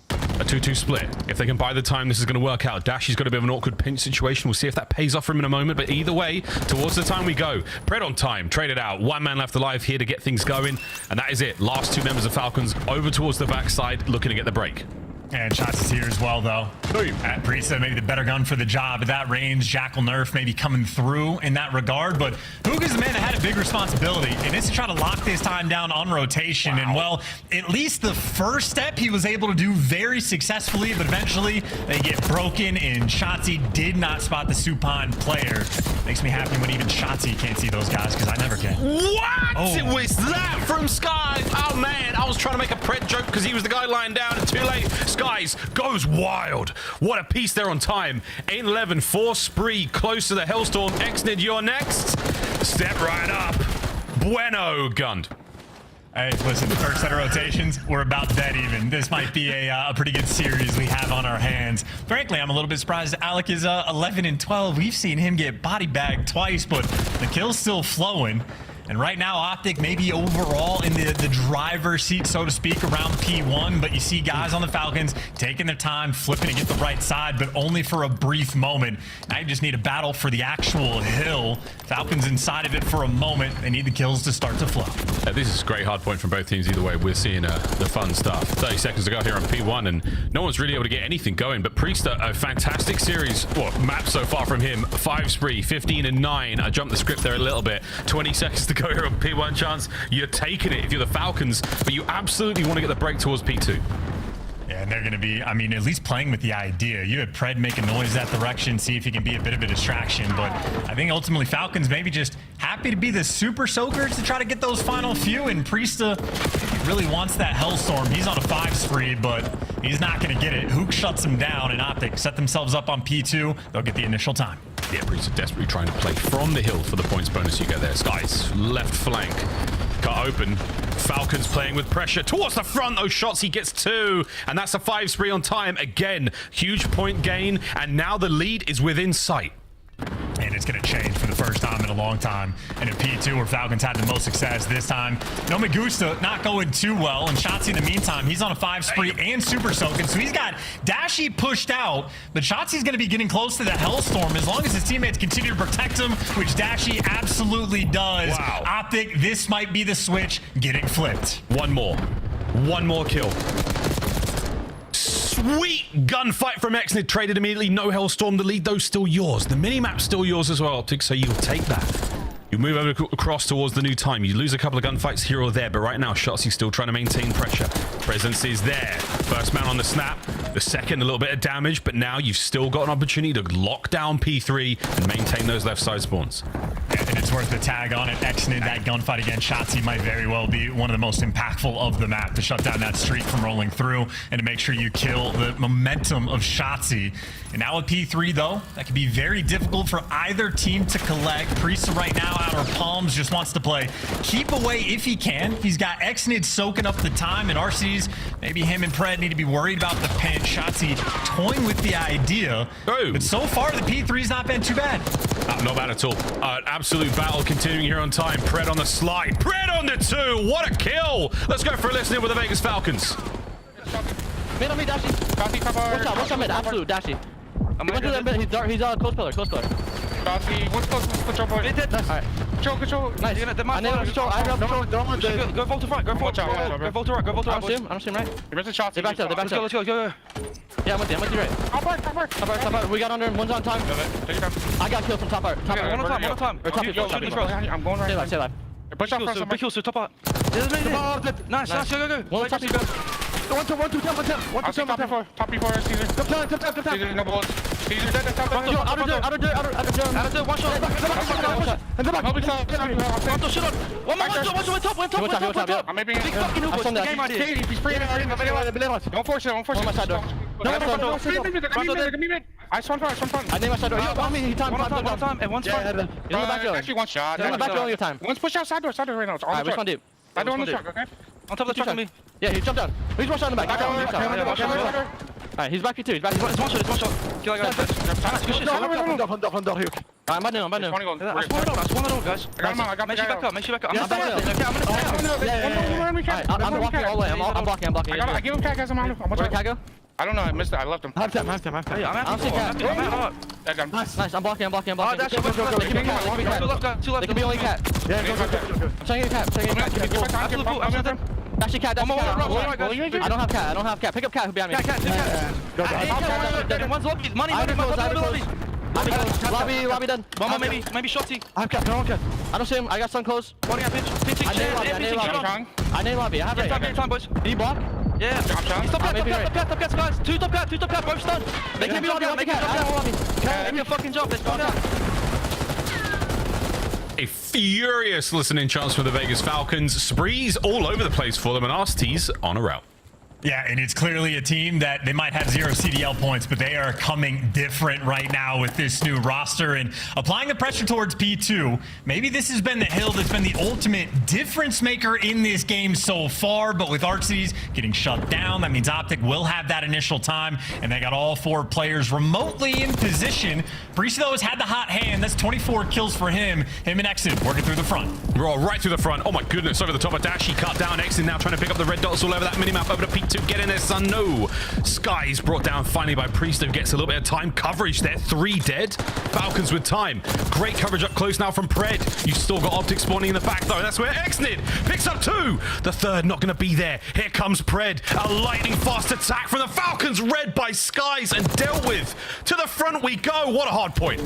A 2-2 split. If they can buy the time, this is going to work out. Dashi's got a bit of an awkward pinch situation. We'll see if that pays off for him in a moment, but either way, towards the time we go. Pred on time, traded out. 1 man left alive here to get things going, and that is it. Last 2 members of Falcons over towards the backside, looking to get the break. And Shots is here as well, though. At Priesta, maybe the better gun for the job at that range. Jackal Nerf maybe coming through in that regard, but Hook is the man that had a big responsibility, and it's to try to lock this time down on rotation. Wow. And, well, at least the first step he was able to do very successfully, but eventually they get broken, and Shotzzy did not spot the Supine player. Makes me happy when even Shotzzy can't see those guys, because I never can. What? Oh. It was that from Skies. Oh, man. I was trying to make a Pred joke because he was the guy lying down, and too late. Skies goes wild. What a piece there on time. 8-11, 4 spree, close to the Hellstorm. Exnid, you're next. Step right up. Bueno, gunned. Hey, listen, the first set of rotations, we're about dead even. This might be a pretty good series we have on our hands. Frankly, I'm a little bit surprised Alec is 11 and 12. We've seen him get body bagged twice, but the kill's still flowing. And right now, Optic maybe overall in the driver's seat, so to speak, around P1, but you see guys on the Falcons taking their time, flipping to get the right side, but only for a brief moment. Now you just need a battle for the actual hill. Falcons inside of it for a moment. They need the kills to start to flow. This is a great hard point from both teams either way. We're seeing the fun stuff. 30 seconds to go here on P1, and no one's really able to get anything going, but Priest, a fantastic series, map so far from him. 5 spree, 15 and 9. I jumped the script there a little bit. 20 seconds to go here on P1 chance. You're taking it if you're the Falcons, but you absolutely want to get the break towards P2. Yeah, and they're going to be, I mean, at least playing with the idea. You had Pred make a noise that direction, see if he can be a bit of a distraction. But I think ultimately Falcons maybe just happy to be the super soakers to try to get those final few. And Priesta really wants that Hellstorm. He's on a 5 spree, but he's not going to get it. Hook shuts him down, and Optic set themselves up on P2. They'll get the initial time. Yeah, Priesta desperately trying to play from the hill for the points bonus you get there. Skies left flank. Cut open. Falcons playing with pressure towards the front. Those shots, he gets 2, and that's a 5 spree on time. Again, huge point gain, and now the lead is within sight. And it's going to change for the first time in a long time. And in P2, where Falcons had the most success this time, No Magusta not going too well. And Shotzi, in the meantime, he's on a 5 spree and super soaking. So he's got Dashy pushed out, but Shotzi's going to be getting close to the Hellstorm as long as his teammates continue to protect him, which Dashy absolutely does. Wow. Optic, this might be the switch getting flipped. One more kill. Sweet gunfight from Exnid, traded immediately. No Hellstorm, the lead though still yours. The minimap's still yours as well, Optic, so you'll take that. You move over across towards the new time. You lose a couple of gunfights here or there, but right now Shotzi's still trying to maintain pressure. Presence is there. First man on the snap. The second, a little bit of damage, but now you've still got an opportunity to lock down P3 and maintain those left side spawns. And it's worth the tag on it. Exnid, that gunfight against Shotzi might very well be one of the most impactful of the map to shut down that streak from rolling through and to make sure you kill the momentum of Shotzi. And now with P3, though, that could be very difficult for either team to collect. Priesta right now out of palms, just wants to play keep away if he can. He's got Exnid soaking up the time, and RC's, maybe him and Pred need to be worried about the pinch. Shotzi toying with the idea. Oh. But so far, the P3's not been too bad. Not bad at all. Absolute battle continuing here on time. Pred on the slide. Pred on the 2. What a kill. Let's go for a listen in with the Vegas Falcons. Mid on me, Dashy. Watch out, mid. Absolute, Dashy. He went to the mid. He's on close pillar. Dashy, what's close? Control point. Alright. Control. Nice. I know control. I have control. Go vault to front. Go vault to right. Go vault to right. I don't see him right. He missed a shot. They backed up. Let's go. Yeah, I'm with you right. Top art. We got under him. One's on time. Take your time. I got kills from top art. One on time. Or top art. I'm going right. Stay alive. Push off first. Big kills to top art. Nice. Go. One top. One to Top before Caesar. Top. Caesar, no bullets. Caesar dead. Outer dirt. One shot. In the back. Shit on. One top. I'm maybe. Big fucking hoop. What's the game idea? He's free. Don't force it. On my side door. I spawn front. I name my side door. On me. He time. And one's front. He's in the back door. Actually, one shot. He's in the back door on your time. One's push out side door right now. Alright, which one do? Side door on the truck, okay? On top of the truck on me. Yeah, he jumped down. He's one shot in the back. Alright, he's back here too. He's one shot. Kill that guy. Alright, I'm bad now. I spawned it all, guys. I got Make sure back up. I'm back up. I'm walking all the way. I'm blocking. I give him cat, guys. I'm on him. Where'd Cat go? I don't know. I missed it. I left him. Half time. Hey, I'm seeing Cat. Nice. I'm blocking. They can be only Cat. I'm trying to get Cat. Actually, Cat. I don't have Cat. Pick up Cat. Who behind me? Cat. One's lobby. Money. Lobby done. One more maybe Shotty. I have Cat. I don't see him. I got sun close. One got pinch. I name lobby. I have it. Time, boys. Did he block? Yeah. Top cat, guys. Two top cat, both stunned. They can be lobby. Make a fucking job. Let's go down. A furious listening chance for the Vegas Falcons. Sprees all over the place for them, and RST's on a route. Yeah, and it's clearly a team that they might have 0 CDL points, but they are coming different right now with this new roster and applying the pressure towards P2. Maybe this has been the hill that's been the ultimate difference maker in this game so far, but with Arcsies getting shut down, that means Optic will have that initial time, and they got all 4 players remotely in position. Priest, though, has had the hot hand. That's 24 kills for him. Him and Exit working through the front. We're all right through the front. Oh my goodness, over the top of Dashi, cut down. Exit now trying to pick up the red dots all over that minimap, over to P2. Get in there, son. No. Skies brought down finally by Priest, who gets a little bit of time coverage there. 3 dead. Falcons with time. Great coverage up close now from Pred. You've still got Optic spawning in the back, though. That's where Exnid picks up 2. The third not going to be there. Here comes Pred. A lightning fast attack from the Falcons, read by Skies and dealt with. To the front we go. What a hard point.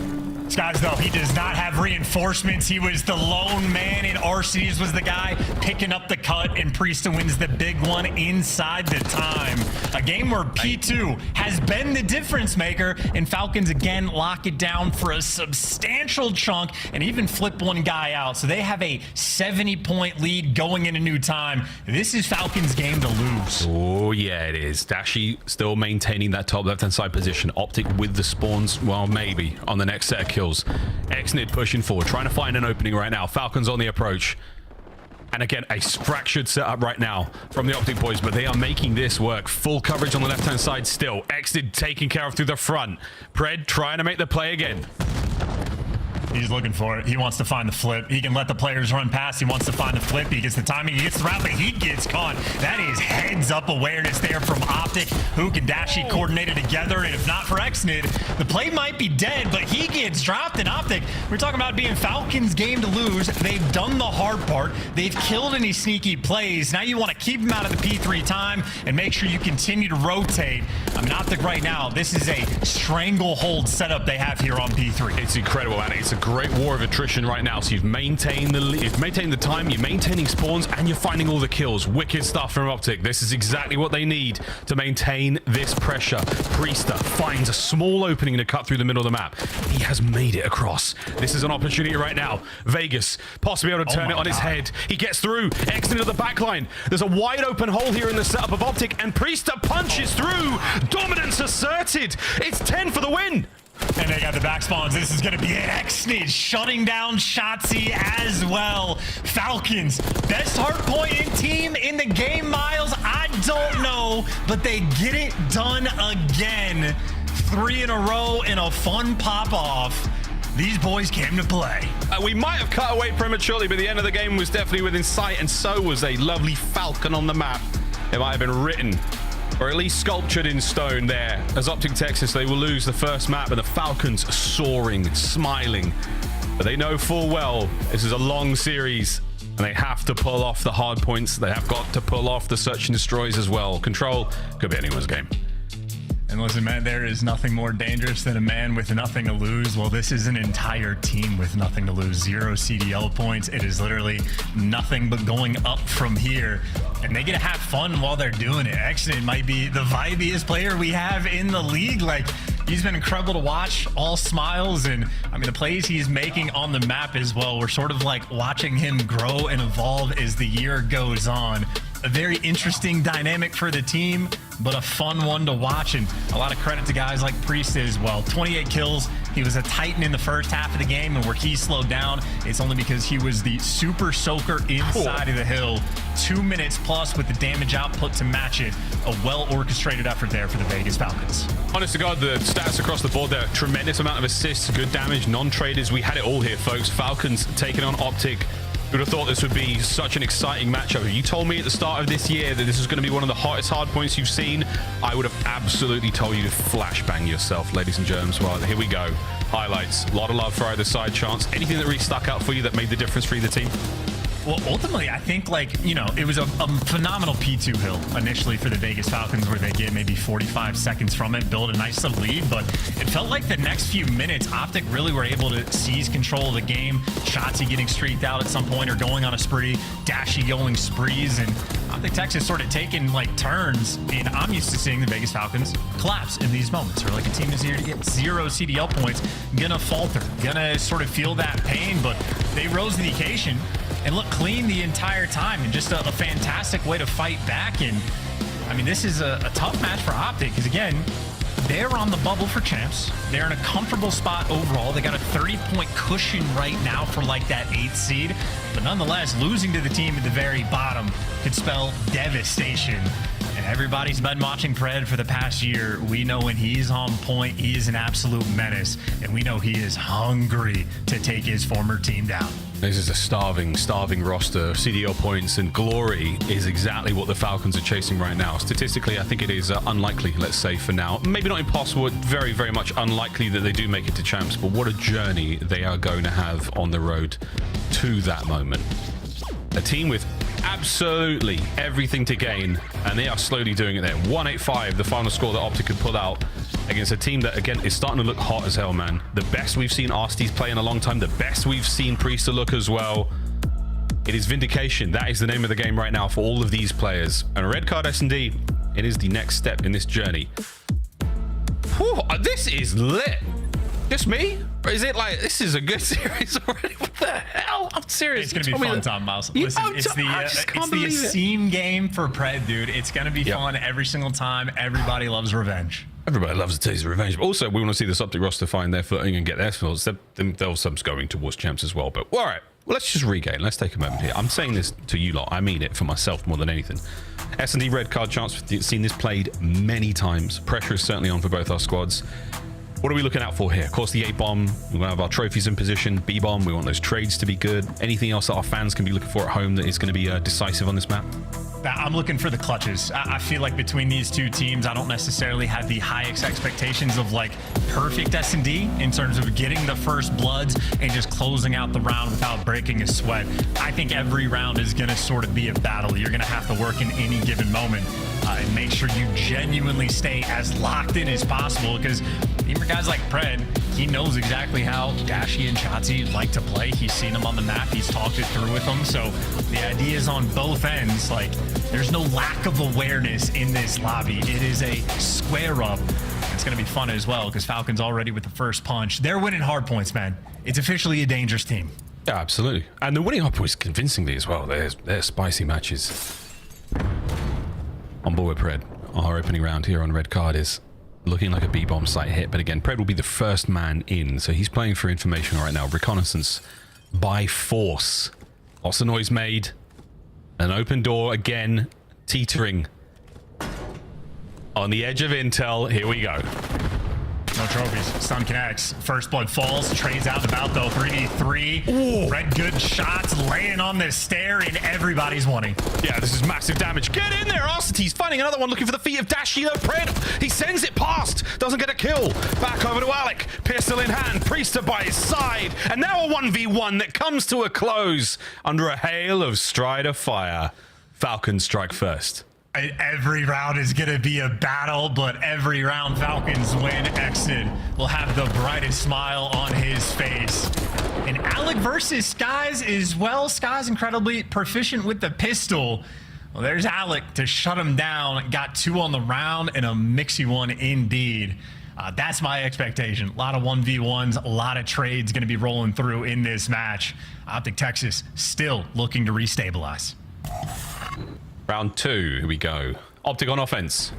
Skies, though, he does not have reinforcements. He was the lone man, and Arcsies was the guy picking up the cut, and Priest wins the big one inside the time. A game where P2 has been the difference maker, and Falcons again lock it down for a substantial chunk and even flip one guy out. So they have a 70-point lead going into new time. This is Falcons' game to lose. Oh, yeah, it is. Dashi still maintaining that top left-hand side position. Optic with the spawns, well, maybe on the next set of kills. Exnid pushing forward, trying to find an opening right now. Falcons on the approach. And again, a fractured setup right now from the Optic boys, but they are making this work. Full coverage on the left-hand side still. Exnid taken care of through the front. Pred trying to make the play again. He's looking for it. He wants to find the flip. He can let the players run past. He wants to find the flip. He gets the timing. He gets the route, but he gets caught. That is heads-up awareness there from Optic. Hook and Dashi coordinated together, and if not for Exnid, the play might be dead, but he gets dropped in Optic. We're talking about being Falcons' game to lose. They've done the hard part. They've killed any sneaky plays. Now you want to keep him out of the P3 time and make sure you continue to rotate. I mean, Optic right now, this is a stranglehold setup they have here on P3. It's incredible, man. It's a great war of attrition right now. So you've maintained the time, you're maintaining spawns, and you're finding all the kills. Wicked stuff from Optic. This is exactly what they need to maintain this pressure. Priester finds a small opening to cut through the middle of the map. He has made it across. This is an opportunity right now. Vegas possibly able to turn it on his head. He gets through. X into the back line. There's a wide open hole here in the setup of Optic, and Priester punches through. Dominance asserted. It's 10 for the win. And they got the back spawns. This is going to be it. Exnid shutting down Shotzzy as well. Falcons, best hardpoint team in the game, Miles. I don't know, but they get it done again. 3 in a row in a fun pop-off. These boys came to play. We might have cut away prematurely, but the end of the game was definitely within sight, and so was a lovely falcon on the map. It might have been written, or at least sculptured in stone there. As Optic Texas, they will lose the first map, and the Falcons soaring, smiling. But they know full well this is a long series, and they have to pull off the hard points. They have got to pull off the search and destroys as well. Control could be anyone's game. And listen, man, there is nothing more dangerous than a man with nothing to lose. Well, this is an entire team with nothing to lose. 0 CDL points. It is literally nothing but going up from here. And they get to have fun while they're doing it. Actually, it might be the vibiest player we have in the league. Like, he's been incredible to watch, all smiles. And, I mean, the plays he's making on the map as well. We're sort of like watching him grow and evolve as the year goes on. A very interesting dynamic for the team, but a fun one to watch, and a lot of credit to guys like Priest as well. 28 kills. He was a titan in the first half of the game, and where he slowed down, it's only because he was the super soaker inside of the hill. 2 minutes plus with the damage output to match it. A well-orchestrated effort there for the Vegas Falcons. Honest to God, the stats across the board there, tremendous amount of assists, good damage, non-traders. We had it all here, folks. Falcons taking on Optic. Who would have thought this would be such an exciting matchup? If you told me at the start of this year that this was going to be one of the hottest hard points you've seen, I would have absolutely told you to flashbang yourself, ladies and germs. Well, here we go. Highlights. A lot of love for either side. Chance. Anything that really stuck out for you that made the difference for either team? Well, ultimately, I think, like, you know, it was a phenomenal P2 hill initially for the Vegas Falcons, where they get maybe 45 seconds from it, build a nice little lead, but it felt like the next few minutes, Optic really were able to seize control of the game. Shotzzy getting streaked out at some point or going on a spree, Dashi going sprees, and Optic Texas sort of taking, like, turns, and I'm used to seeing the Vegas Falcons collapse in these moments, or like a team is here to get 0 CDL points, gonna falter, gonna sort of feel that pain, but they rose to the occasion and look clean the entire time, and just a fantastic way to fight back. And I mean, this is a tough match for Optic because, again, they're on the bubble for champs. They're in a comfortable spot overall. They got a 30-point cushion right now for like that 8th seed. But nonetheless, losing to the team at the very bottom could spell devastation. And everybody's been watching Pred for the past year. We know when he's on point, he is an absolute menace. And we know he is hungry to take his former team down. This is a starving roster. CDL points and glory is exactly what the Falcons are chasing right now. Statistically, I think it is unlikely, let's say, for now. Maybe not impossible, very, very much unlikely that they do make it to champs, but what a journey they are going to have on the road to that moment. A team with absolutely everything to gain, and they are slowly doing it there. 185, the final score that Optic could pull out against a team that, again, is starting to look hot as hell, man. The best we've seen Arsties play in a long time, the best we've seen Priester look as well. It is vindication. That is the name of the game right now for all of these players. And Red Card S&D, it is the next step in this journey. Whew, this is lit. Just me? Or is it like, this is a good series already? What the hell? I'm serious. It's going to be fun, Tom Miles. Listen, it's the Asim game for Pred, dude. It's going to be fun every single time. Everybody loves revenge. Everybody loves a taste of revenge. But also, we want to see this Optic roster find their footing and get their slots. Themselves going towards champs as well. But all right, well, let's just regain. Let's take a moment here. I'm saying this to you lot. I mean it for myself more than anything. S&D Red Card chance. We've seen this played many times. Pressure is certainly on for both our squads. What are we looking out for here? Of course, the A-bomb. We want to have our trophies in position. B-bomb. We want those trades to be good. Anything else that our fans can be looking for at home that is going to be decisive on this map? I'm looking for the clutches. I feel like between these two teams, I don't necessarily have the highest expectations of like perfect S&D in terms of getting the first bloods and just closing out the round without breaking a sweat. I think every round is going to sort of be a battle. You're going to have to work in any given moment and make sure you genuinely stay as locked in as possible, because even for guys like Pred, he knows exactly how Dashy and Shotzi like to play. He's seen them on the map. He's talked it through with them. So the idea is on both ends. Like, there's no lack of awareness in this lobby. It is a square up. It's going to be fun as well because Falcons already with the first punch. They're winning hard points, man. It's officially a dangerous team. Yeah, absolutely. And they're winning hard points convincingly as well. They're spicy matches. On board with Pred. Our opening round here on Red Card is looking like a B-bomb site hit. But again, Pred will be the first man in. So he's playing for information right now. Reconnaissance by force. Lots of noise made. An open door again, teetering on the edge of intel. Here we go. No trophies. Stun connects. First blood falls. Trades out and about though. 3v3. Red good shots laying on this stair and everybody's wanting. Yeah, this is massive damage. Get in there. Arcity's finding another one, looking for the feet of Dashi. Pred, he sends it past. Doesn't get a kill. Back over to Alec. Pistol in hand. Priester by his side. And now a 1v1 that comes to a close under a hail of Strider fire. Falcons strike first. Every round is going to be a battle, but every round Falcons win. Exit will have the brightest smile on his face. And Alec versus Skies is, well, Skies incredibly proficient with the pistol. Well, there's Alec to shut him down. Got 2 on the round and a mixy one indeed. That's my expectation. A lot of 1v1s, a lot of trades going to be rolling through in this match. Optic Texas still looking to restabilize. Round 2, here we go. Optic on offense.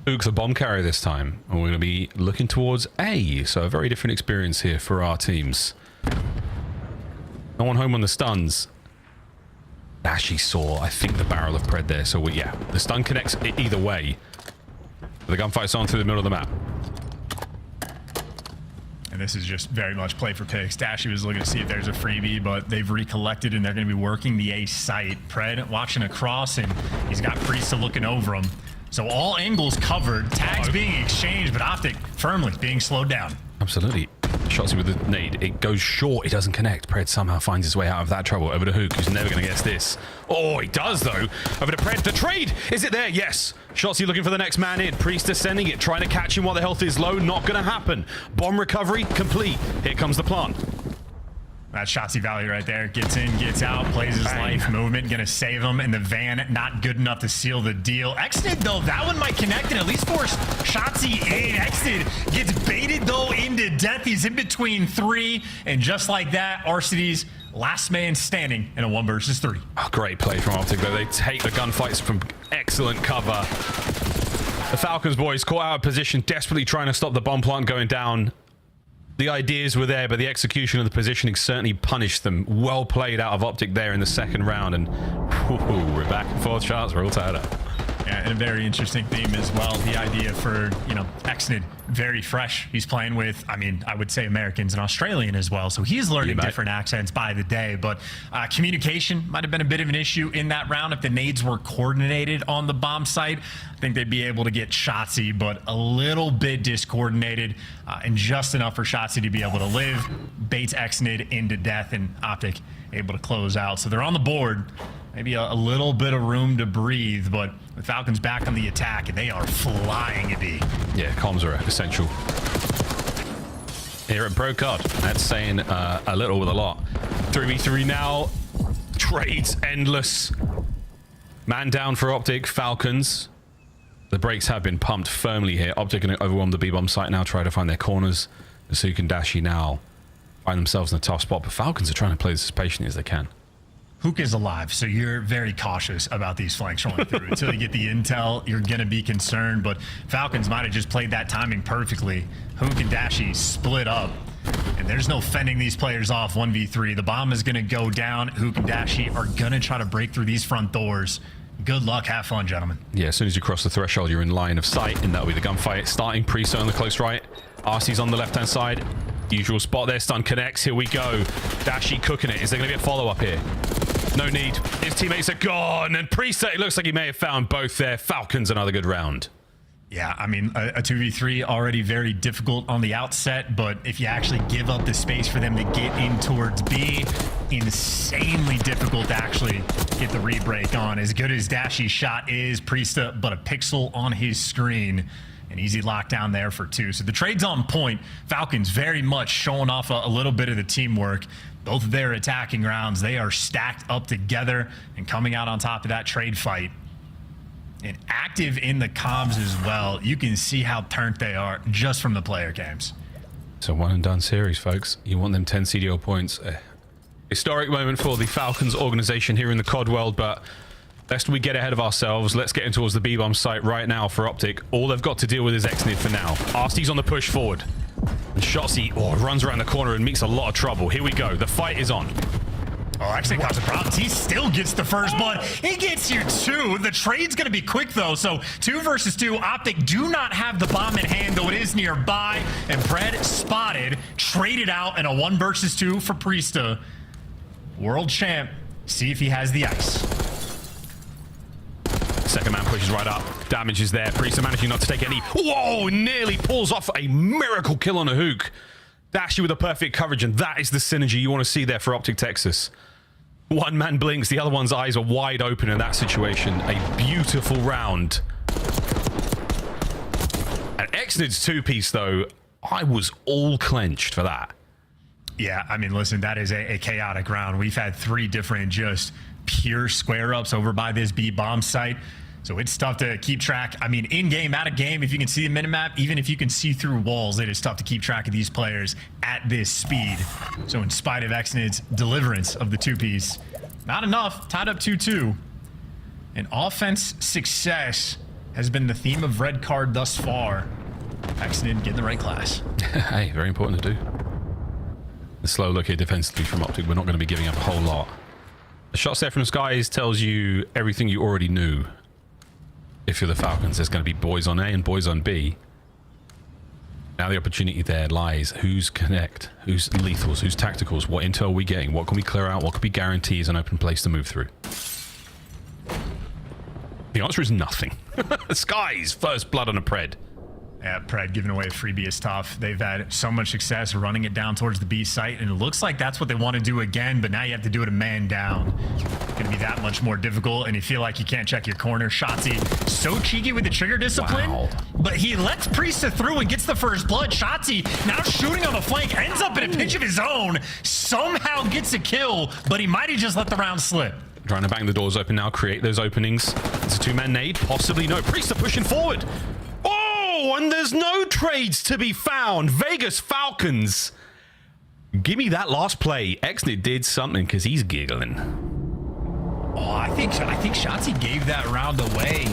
Luke's a bomb carrier this time, and we're going to be looking towards A, so a very different experience here for our teams. No one home on the stuns. Actually saw, I think, the barrel of Pred there, so yeah, the stun connects either way. The gunfight's on through the middle of the map. And this is just very much play for picks. Dashy was looking to see if there's a freebie, but they've recollected and they're going to be working the A site. Pred watching across, and he's got Priesta looking over him. So all angles covered, tags being exchanged, but Optic firmly being slowed down. Absolutely. Shotzi with the nade. It goes short. It doesn't connect. Pred somehow finds his way out of that trouble. Over to Hook, who's never going to guess this. Oh, he does, though. Over to Pred. The trade. Is it there? Yes. Shotzi looking for the next man in. Priester sending it. Trying to catch him while the health is low. Not going to happen. Bomb recovery complete. Here comes the plant. That's Shotzi value right there. Gets in, gets out, plays his life. Movement, gonna save him. And the van, not good enough to seal the deal. Exited, though, that one might connect and at least force Shotzi in. Exited gets baited, though, into death. He's in between 3. And just like that, Arcity's last man standing in a 1 versus 3. Oh, great play from Optic, though. They take the gunfights from excellent cover. The Falcons boys caught out of position, desperately trying to stop the bomb plant going down. The ideas were there, but the execution of the positioning certainly punished them. Well played out of Optic there in the second round, and we're back and forth shots. We're all tied up. Yeah, and a very interesting theme as well. The idea for, Exnid, very fresh. He's playing with, I would say Americans and Australian as well. So he's learning different accents by the day. But communication might have been a bit of an issue in that round. If the nades were coordinated on the bomb site, I think they'd be able to get Shotzzy, but a little bit discoordinated and just enough for Shotzzy to be able to live. Baits Exnid into death, and Optic able to close out. So they're on the board. Maybe a little bit of room to breathe, but the Falcons back on the attack, and they are flying a D. Yeah, comms are essential. Here at ProCard, that's saying a little with a lot. 3v3 now. Trades endless. Man down for Optic, Falcons. The brakes have been pumped firmly here. Optic going to overwhelm the B-bomb site now, try to find their corners. Asuka and Dashi now find themselves in a tough spot, but Falcons are trying to play this as patiently as they can. Hook is alive, so you're very cautious about these flanks rolling through. Until you get the intel, you're going to be concerned, but Falcons might have just played that timing perfectly. Hook and Dashi split up, and there's no fending these players off 1v3. The bomb is going to go down. Hook and Dashi are going to try to break through these front doors. Good luck. Have fun, gentlemen. Yeah, as soon as you cross the threshold, you're in line of sight, and that'll be the gunfight. Starting Priso on the close right. RC's on the left-hand side. Usual spot there. Stun connects. Here we go. Dashi cooking it. Is there going to be a follow-up here? No need. His teammates are gone, and Priso, it looks like he may have found both there. Falcons, another good round. Yeah, a 2v3 already very difficult on the outset, but if you actually give up the space for them to get in towards B, insanely difficult to actually get the re-break on. As good as Dashi's shot is, Priesta, but a pixel on his screen. An easy lockdown there for 2. So the trade's on point. Falcons very much showing off a little bit of the teamwork. Both of their attacking rounds, they are stacked up together and coming out on top of that trade fight. And active in the comms as well. You can see how turned they are just from the player games. It's a one and done series, folks. You want them 10 CDO points. Historic moment for the Falcons organization here in the COD world, but lest we get ahead of ourselves, let's get in towards the B-bomb site right now for Optic. All they've got to deal with is Exnid for now. RC's on the push forward. And Shotzzy runs around the corner and meets a lot of trouble. Here we go. The fight is on. Oh, actually causes problems. He still gets the first blood. He gets here 2. The trade's going to be quick, though. So 2 versus 2. Optic do not have the bomb in hand, though it is nearby. And Pred spotted, traded out, and a 1 versus 2 for Priesta. World champ. See if he has the ice. Second man pushes right up. Damage is there. Priesta managing not to take any. Whoa! Nearly pulls off a miracle kill on a hook. Dashi with a perfect coverage, and that is the synergy you want to see there for Optic Texas. One man blinks, the other one's eyes are wide open in that situation. A beautiful round. And Exnid's 2-piece, though, I was all clenched for that. Yeah, listen, that is a chaotic round. We've had 3 different just pure square-ups over by this B-bomb site. So it's tough to keep track. In-game, out-of-game, if you can see the minimap, even if you can see through walls, it is tough to keep track of these players at this speed. So in spite of Exnid's deliverance of the 2-piece, not enough. Tied up 2-2. And offense success has been the theme of Red Card thus far. Exnid getting the right class. Hey, very important to do. The slow look here defensively from Optic. We're not going to be giving up a whole lot. The shots there from the skies tells you everything you already knew. If you're the Falcons, there's going to be boys on A and boys on B. Now the opportunity there lies. Who's connect? Who's lethals? Who's tacticals? What intel are we getting? What can we clear out? What could we guarantee is an open place to move through? The answer is nothing. Skies, first blood on a Pred. Yeah, Pred giving away a freebie is tough. They've had so much success running it down towards the B site, and it looks like that's what they want to do again, but now you have to do it a man down. It's going to be that much more difficult, and you feel like you can't check your corner. Shotzzy, so cheeky with the trigger discipline, but he lets Priesta through and gets the first blood. Shotzzy now shooting on the flank, ends up in a pinch of his own, somehow gets a kill, but he might have just let the round slip. Trying to bang the doors open now, create those openings. It's a 2-man nade, possibly no. Priesta pushing forward. Oh, and there's no trades to be found. Vegas Falcons Give me that last play. Exnit did something because he's giggling. Oh, I think Shotzi gave that round away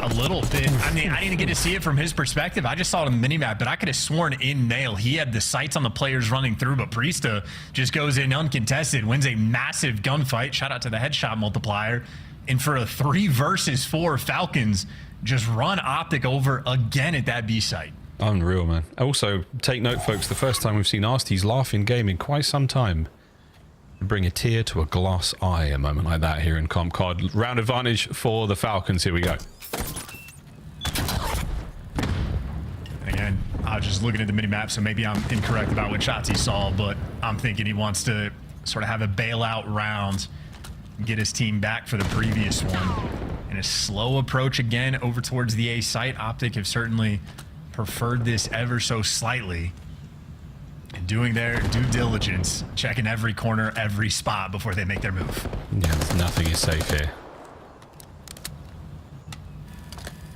a little bit. I mean, I didn't get to see it from his perspective. I just saw it on the minimap, but I could have sworn in Nail he had the sights on the players running through, but Priesta just goes in uncontested, wins a massive gunfight. Shout out to the headshot multiplier. And for a 3 versus 4, Falcons just run Optic over again at that B site. Unreal, man. Also, take note, folks, the first time we've seen Arsty's laugh in game in quite some time. Bring a tear to a glass eye, a moment like that here in Comp Card. Round advantage for the Falcons. Here we go. Again, I was just looking at the mini-map, so maybe I'm incorrect about what Shotzi saw, but I'm thinking he wants to sort of have a bailout round, get his team back for the previous one. And a slow approach again over towards the A site. Optic have certainly preferred this ever so slightly. And doing their due diligence, checking every corner, every spot before they make their move. Yeah, nothing is safe here.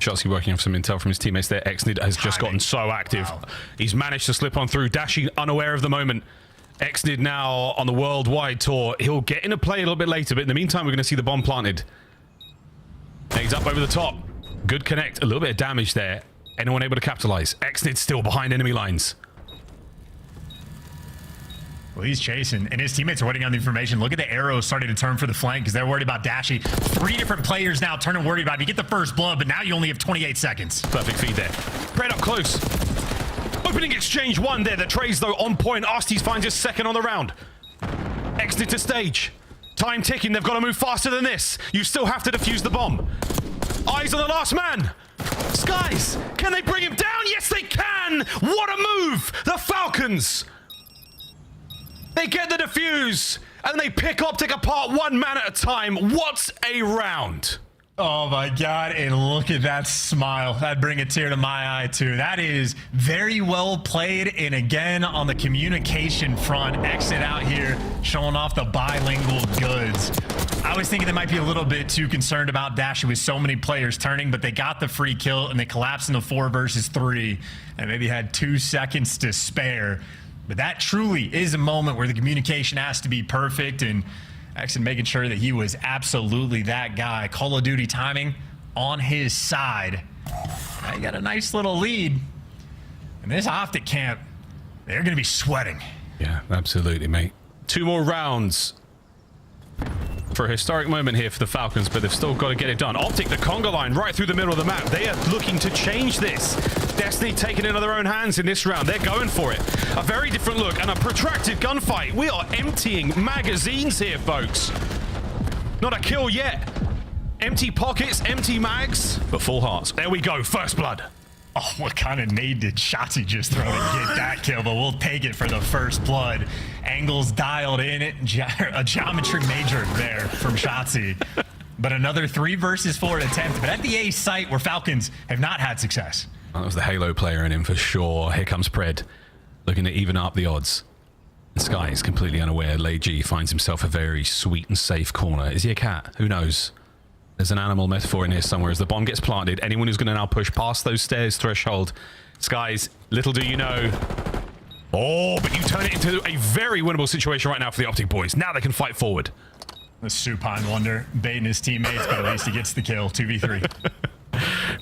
Shotzi working off some intel from his teammates there. Exnid has just gotten so active. Wow. He's managed to slip on through. Dashi unaware of the moment. Exnid now on the worldwide tour. He'll get into play a little bit later, but in the meantime, we're going to see the bomb planted. And he's up over the top. Good connect. A little bit of damage there. Anyone able to capitalize? Exnid still behind enemy lines. Well, he's chasing, and his teammates are waiting on the information. Look at the arrows starting to turn for the flank because they're worried about Dashi. 3 different players now turning worried about him. You get the first blood, but now you only have 28 seconds. Perfect feed there. Spread up close. Opening exchange 1 there. The trays, though, on point. Arsty's finds his second on the round. Exit to stage. Time ticking. They've got to move faster than this. You still have to defuse the bomb. Eyes on the last man. Skies, can they bring him down? Yes, they can. What a move. The Falcons. They get the defuse, and they pick Optic apart 1 man at a time. What a round. Oh my God, and look at that smile. That'd bring a tear to my eye too. That is very well played, and again, on the communication front, Exit out here showing off the bilingual goods. I was thinking they might be a little bit too concerned about Dashi with so many players turning, but they got the free kill, and they collapsed into 4 versus 3, and maybe had 2 seconds to spare. But that truly is a moment where the communication has to be perfect, and Exit making sure that he was absolutely that guy. Call of Duty timing on his side. Now you got a nice little lead. And this Optic camp, they're going to be sweating. Yeah, absolutely, mate. 2 more rounds for a historic moment here for the Falcons, but they've still got to get it done. Optic, the conga line right through the middle of the map. They are looking to change this. Destiny taking it into their own hands in this round. They're going for it. A very different look and a protracted gunfight. We are emptying magazines here, folks. Not a kill yet. Empty pockets, empty mags, but full hearts. There we go. First blood. Oh, what kind of nade did Shotzi just throw to get that kill? But we'll take it for the first blood. Angles dialed in it. A geometry major there from Shotzi. But another 3 versus 4 attempt. But at the A site where Falcons have not had success. That was the Halo player in him for sure. Here comes Pred, looking to even up the odds. The Sky is completely unaware. Lei G finds himself a very sweet and safe corner. Is he a cat? Who knows? There's an animal metaphor in here somewhere. As the bomb gets planted, anyone who's going to now push past those stairs threshold. Skies, little do you know. Oh, but you turn it into a very winnable situation right now for the Optic boys. Now they can fight forward. The supine wonder baiting his teammates, but at least he gets the kill. 2v3.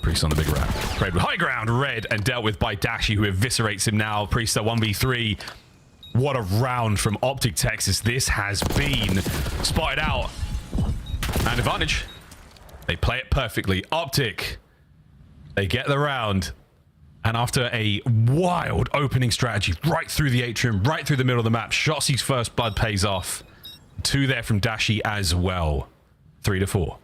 Priest on the big rat. Played with high ground, red, and dealt with by Dashi, who eviscerates him now. Priest 1v3. What a round from Optic Texas this has been. Spotted out. And advantage. They play it perfectly. Optic. They get the round. And after a wild opening strategy, right through the atrium, right through the middle of the map, Shotzi's first blood pays off. 2 there from Dashi as well. 3-4.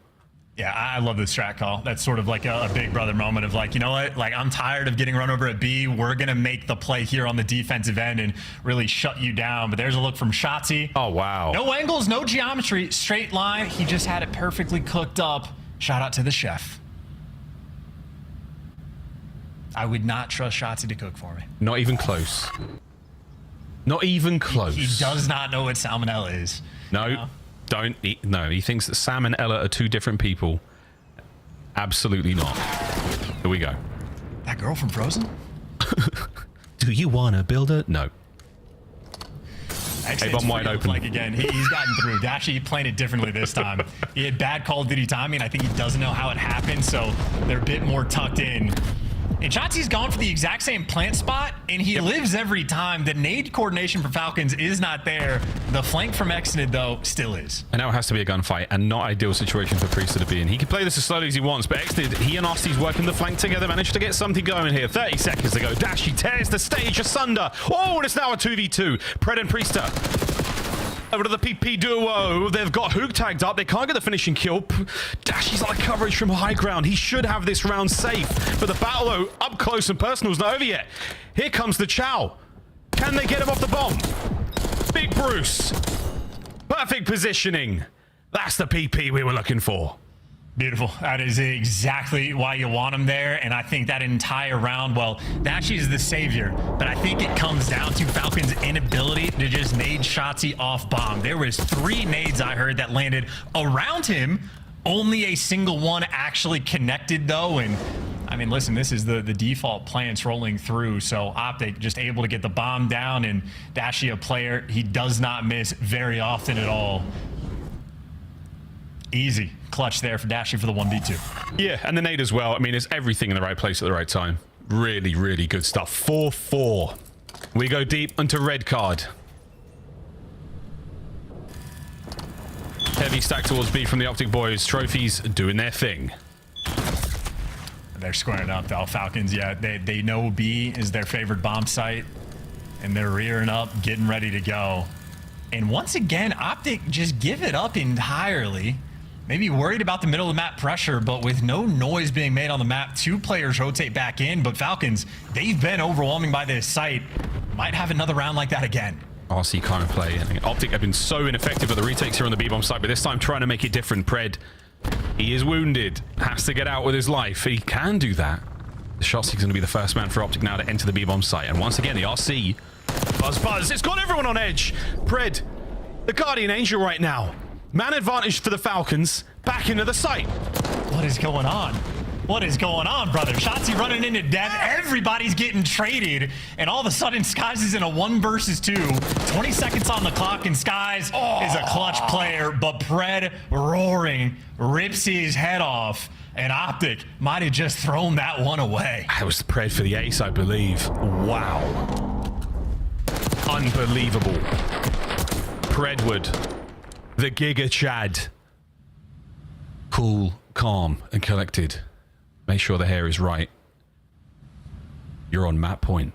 Yeah, I love the strat call. That's sort of like a big brother moment of like, you know what? Like, I'm tired of getting run over at B. We're going to make the play here on the defensive end and really shut you down. But there's a look from Shotzi. Oh, wow. No angles, no geometry, straight line. He just had it perfectly cooked up. Shout out to the chef. I would not trust Shotzi to cook for me. Not even close. Not even close. He does not know what salmonella is. No. You know? Don't eat. No, he thinks that Sam and Ella are 2 different people. Absolutely not. Here we go. That girl from Frozen? Do you want to build it? No. A-bomb wide open. Like again, he's gotten through. Dashy playing it differently this time. He had bad Call of Duty timing. I think he doesn't know how it happened, so they're a bit more tucked in. And Shotzi's gone for the exact same plant spot, and he lives every time. The nade coordination for Falcons is not there. The flank from Exodus, though, still is. And now it has to be a gunfight, and not ideal situation for Priester to be in. He can play this as slowly as he wants, but Exodus, he and Osty's working the flank together, managed to get something going here. 30 seconds to go. Dashy tears the stage asunder. Oh, and it's now a 2v2. Pred and Priester. Over to the PP duo. They've got Hook tagged up. They can't get the finishing kill. Dashy's like coverage from high ground. He should have this round safe. But the battle, though, up close and personal is not over yet. Here comes the Chow. Can they get him off the bomb? Big Bruce. Perfect positioning. That's the PP we were looking for. Beautiful. That is exactly why you want him there. And I think that entire round, well, Dashy is the savior, but I think it comes down to Falcon's inability to just nade Shotzi off bomb. There was 3 nades I heard that landed around him. Only a single one actually connected, though. And I mean, listen, this is the default plants rolling through. So Optic just able to get the bomb down, and Dashy, a player, he does not miss very often at all. Easy clutch there for Dashy for the 1v2. Yeah, and the nade as well. I mean, it's everything in the right place at the right time. Really, really good stuff. 4-4. We go deep onto red card. Heavy stack towards B from the Optic boys. Trophies doing their thing. They're squaring up, though. Falcons, yeah, they know B is their favorite bomb site, and they're rearing up, getting ready to go. And once again, Optic just give it up entirely. Maybe worried about the middle of the map pressure, but with no noise being made on the map, 2 players rotate back in. But Falcons, they've been overwhelming by this site. Might have another round like that again. RC kind of play. I think Optic have been so ineffective at the retakes here on the B-bomb site, but this time trying to make it different. Pred, he is wounded, has to get out with his life. He can do that. The Shotzi's going to be the first man for Optic now to enter the B-bomb site. And once again, the RC, buzz, it's got everyone on edge. Pred, the Guardian Angel right now. Man advantage for the Falcons, back into the site. What is going on? What is going on, brother? Shotzi running into death. Everybody's getting traded. And all of a sudden, Skies is in a 1 versus 2. 20 seconds on the clock, and Skies is a clutch player. But Pred, roaring, rips his head off. And Optic might have just thrown that one away. That was the Pred for the ace, I believe. Wow. Unbelievable. Predwood. The Giga Chad. Cool, calm, and collected. Make sure the hair is right. You're on map point.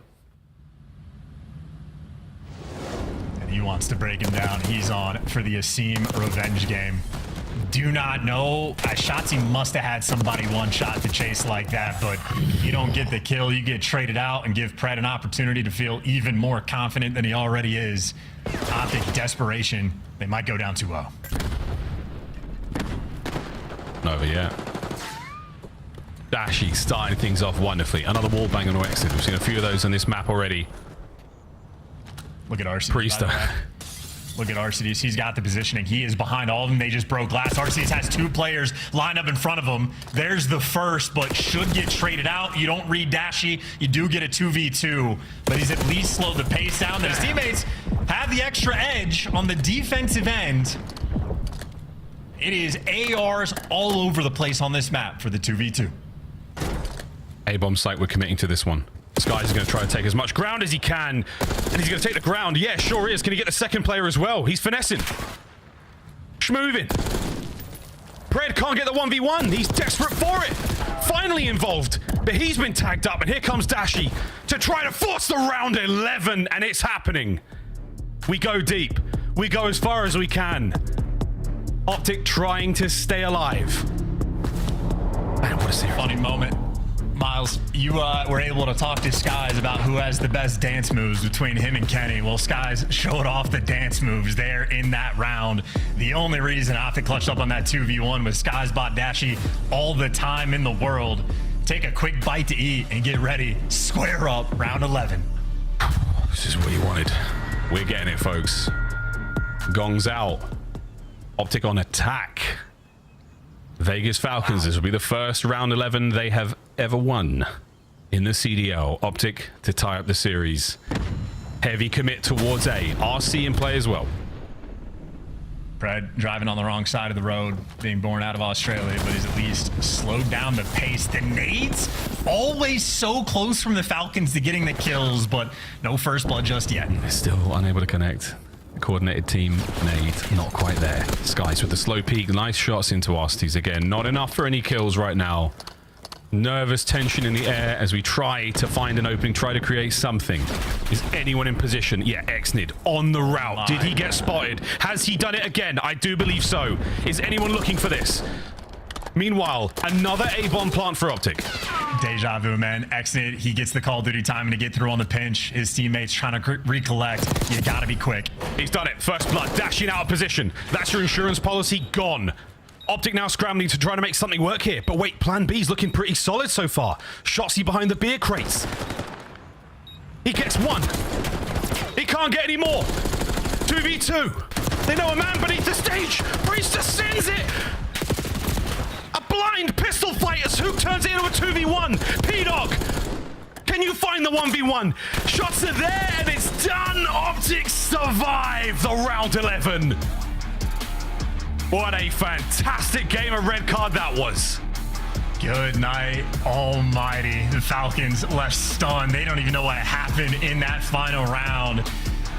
And he wants to break him down. He's on for the Asim revenge game. Do not know. Shotzi must have had somebody one shot to chase like that, but you don't get the kill. You get traded out and give Pred an opportunity to feel even more confident than he already is. Optic desperation. They might go down 2-0. Not over yet. Dashy starting things off wonderfully. Another wall bang on exit. We've seen a few of those on this map already. Look at RCD. Priester. Look at Arcides. He's got the positioning. He is behind all of them. They just broke glass. Arcides has 2 players lined up in front of him. There's the first, but should get traded out. You don't read Dashy. You do get a 2v2, but he's at least slowed the pace down. His teammates have the extra edge on the defensive end. It is ARs all over the place on this map for the 2v2. A-bomb site, we're committing to this one. Skies is going to try to take as much ground as he can. And he's going to take the ground. Yeah, sure is. Can he get the second player as well? He's finessing. Schmoving. Pred can't get the 1v1. He's desperate for it. Finally involved. But he's been tagged up. And here comes Dashy to try to force the round 11. And it's happening. We go deep. We go as far as we can. Optic trying to stay alive. Man, what a series. Funny moment. Miles, you were able to talk to Skies about who has the best dance moves between him and Kenny. Well, Skies showed off the dance moves there in that round. The only reason Optic clutched up on that 2v1 was Skies bought Dashy all the time in the world. Take a quick bite to eat and get ready. Square up, round 11. This is what you wanted. We're getting it, folks. Gongs out. Optic on attack. Vegas Falcons, this will be the first round 11 they have ever won in the CDL. Optic to tie up the series. Heavy commit towards A. RC in play as well. Pred driving on the wrong side of the road, being born out of Australia, but he's at least slowed down the pace. The nades, always so close from the Falcons to getting the kills, but no first blood just yet. Still unable to connect. The coordinated team nade, not quite there. Skies with the slow peak, nice shots into Asties again. Not enough for any kills right now. Nervous tension in the air as we try to find an opening, try to create something. Is anyone in position? Yeah, Xnid on the route. Did he get spotted? Has he done it again? I do believe so. Is anyone looking for this? Meanwhile, another A-bomb plant for Optic. Deja vu, man. Xnid, he gets the Call of Duty timing to get through on the pinch. His teammates trying to recollect. You gotta be quick. He's done it. First blood, dashing out of position. That's your insurance policy gone. Optic now scrambling to try to make something work here. But wait, plan B's looking pretty solid so far. Shotsy behind the beer crates. He gets one. He can't get any more. 2v2. They know a man beneath the stage. Priester sends it. A blind pistol fight as Hook turns it into a 2v1. P-Dog. Can you find the 1v1? Shots are there and it's done. Optic survive the round 11. What a fantastic game of red card that was. Good night, almighty. The Falcons left stunned. They don't even know what happened in that final round.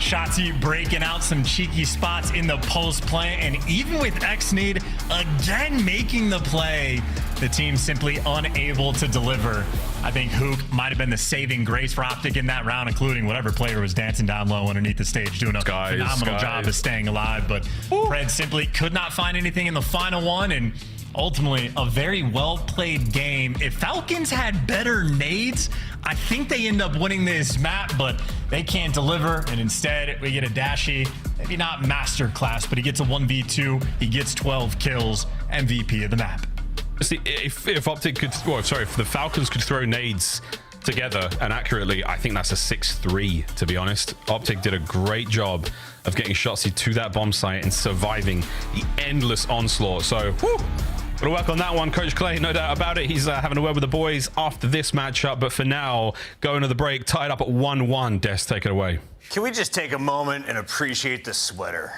Shotzzy breaking out some cheeky spots in the post play, and even with Xnid again making the play, the team simply unable to deliver. I think Hook might have been the saving grace for Optic in that round, including whatever player was dancing down low underneath the stage, doing a phenomenal job of staying alive. But Pred simply could not find anything in the final one, and ultimately a very well-played game. If Falcons had better nades, I think they end up winning this map, but they can't deliver, and instead we get a Dashy, maybe not masterclass, but he gets a 1v2, he gets 12 kills, MVP of the map. See, if Optic could, well, sorry, if the Falcons could throw nades together and accurately, I think that's a 6-3, to be honest. Optic did a great job of getting Shotzzy to that bomb site and surviving the endless onslaught. So, whew, gotta work on that one, Coach Clay, no doubt about it. He's having a word with the boys after this matchup, but for now, going to the break, tied up at 1-1. Des, take it away. Can we just take a moment and appreciate the sweater?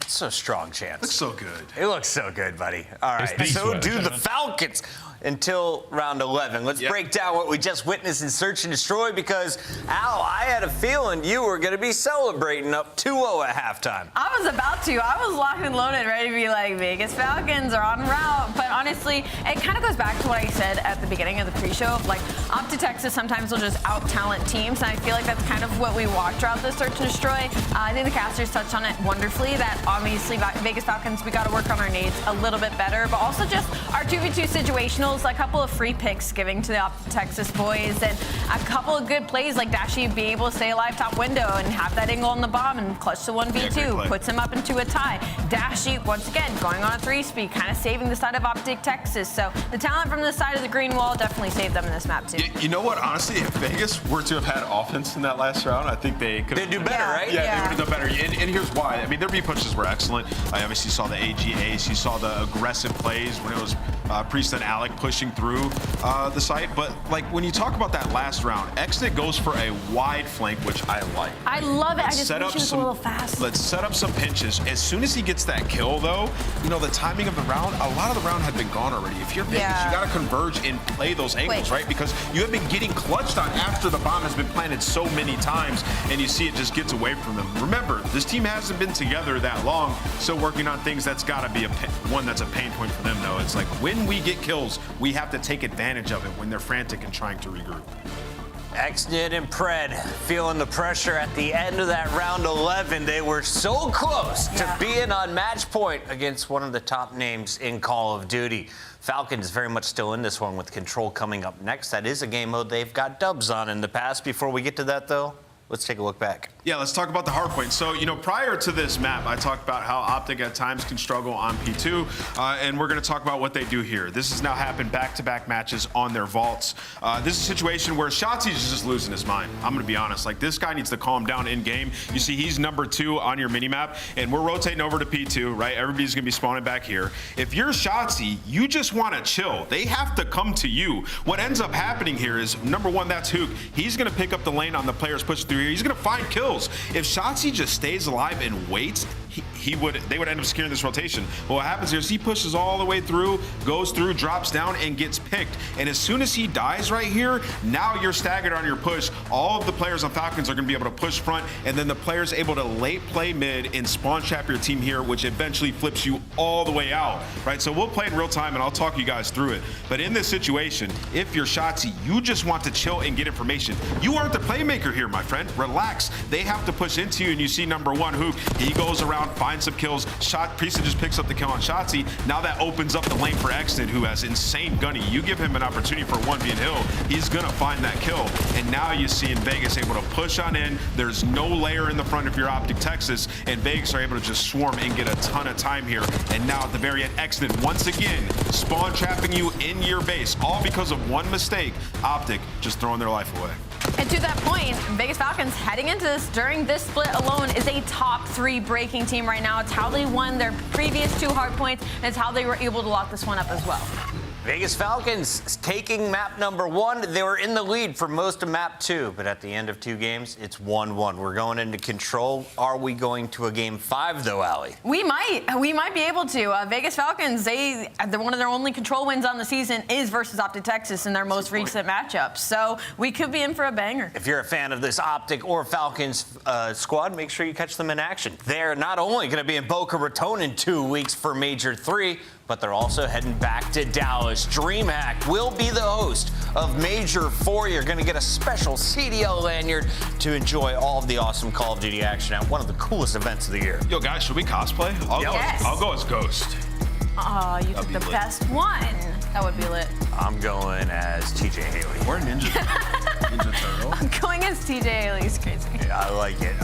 It's so strong, Chance. Looks so good. It looks so good, buddy. All right, so do the Falcons until round 11. Let's break down what we just witnessed in Search and Destroy, because, Al, I had a feeling you were going to be celebrating up 2-0 at halftime. I was about to. I was locked and loaded, ready to be like, Vegas Falcons are on route. But honestly, it kind of goes back to what I said at the beginning of the pre-show of, like, Optic Texas sometimes will just out-talent teams, and I feel like that's kind of what we watch throughout the Search and Destroy. I think the casters touched on it wonderfully, that obviously Vegas Falcons, we got to work on our nades a little bit better, but also just our 2v2 situationals, a couple of free picks giving to the Optic Texas boys, and a couple of good plays like Dashy being able to stay alive top window and have that angle on the bomb and clutch the 1v2, puts him up into a tie. Dashy, once again, going on a 3-speed, kind of saving the side of Optic Texas. So the talent from the side of the green wall definitely saved them in this map too. You know what, honestly, if Vegas were to have had offense in that last round, I think they could do better, right? Yeah, they would have done better. And here's why. I mean, their B pushes were excellent. I obviously saw the AG ace. You saw the aggressive plays when it was Priest and Alec pushing through the site. But like when you talk about that last round, Xnid goes for a wide flank, which I like. I love it. I just wish it was a little fast. Let's set up some pinches. As soon as he gets that kill, though, you know, the timing of the round, a lot of the round had been gone already. If you're Vegas, you got to converge and play those angles, right? Because you have been getting clutched on after the bomb has been planted so many times, and you see it just gets away from them. Remember, this team hasn't been together that long, so working on things, that's got to be one that's a pain point for them, though. It's like when we get kills, we have to take advantage of it when they're frantic and trying to regroup. Xnid and Pred feeling the pressure at the end of that round 11. They were so close to being on match point against one of the top names in Call of Duty. Falcons very much still in this one with Control coming up next. That is a game mode they've got dubs on in the past. Before we get to that, though, let's take a look back. Yeah, let's talk about the hard point. So, you know, prior to this map, I talked about how Optic at times can struggle on P2, and we're going to talk about what they do here. This has now happened back-to-back matches on their vaults. This is a situation where Shotzzy is just losing his mind. I'm going to be honest. Like, this guy needs to calm down in-game. You see, he's number 2 on your minimap, and we're rotating over to P2, right? Everybody's going to be spawning back here. If you're Shotzzy, you just want to chill. They have to come to you. What ends up happening here is, number 1, that's Hook. He's going to pick up the lane on the players pushing through through here. He's going to find kills. If Shotzzy just stays alive and waits, they would end up securing this rotation. But what happens here is he pushes all the way through, goes through, drops down, and gets picked. And as soon as he dies right here, now you're staggered on your push. All of the players on Falcons are going to be able to push front, and then the players able to late play mid and spawn trap your team here, which eventually flips you all the way out, right? So we'll play in real time, and I'll talk you guys through it. But in this situation, if you're Shotzzy, you just want to chill and get information. You aren't the playmaker here, my friend. Relax. They have to push into you, and you see number one, Hook. He goes around, finds some kills. Priest just picks up the kill on Shotzzy. Now that opens up the lane for Exton, who has insane gunny. You give him an opportunity for 1v Hill, he's gonna find that kill. And now you see in Vegas able to push on in. There's no layer in the front if you're Optic Texas, and Vegas are able to just swarm and get a ton of time here. And now at the very end, Exton once again spawn trapping you in your base, all because of one mistake. Optic just throwing their life away. And to that point, Vegas Falcons heading into this during this split alone is a top 3 breaking team right now. It's how they won their previous 2 hard points, and it's how they were able to lock this one up as well. Vegas Falcons taking map number 1. They were in the lead for most of map 2, but at the end of 2 games, it's 1-1. We're going into control. Are we going to a game 5 though, Allie? We might be able to. Vegas Falcons, one of their only control wins on the season is versus Optic Texas in their most recent matchup. So we could be in for a banger. If you're a fan of this Optic or Falcons squad, make sure you catch them in action. They're not only going to be in Boca Raton in 2 weeks for Major 3, but they're also heading back to Dallas. DreamHack will be the host of Major 4. You're going to get a special CDL lanyard to enjoy all of the awesome Call of Duty action at one of the coolest events of the year. Yo, guys, should we cosplay? I'll go as Ghost. Oh, you took the best one. That would be lit. I'm going as TJ Haley. We're Ninja Turtle. I'm going as TJ Haley. He's crazy. Yeah, I like it.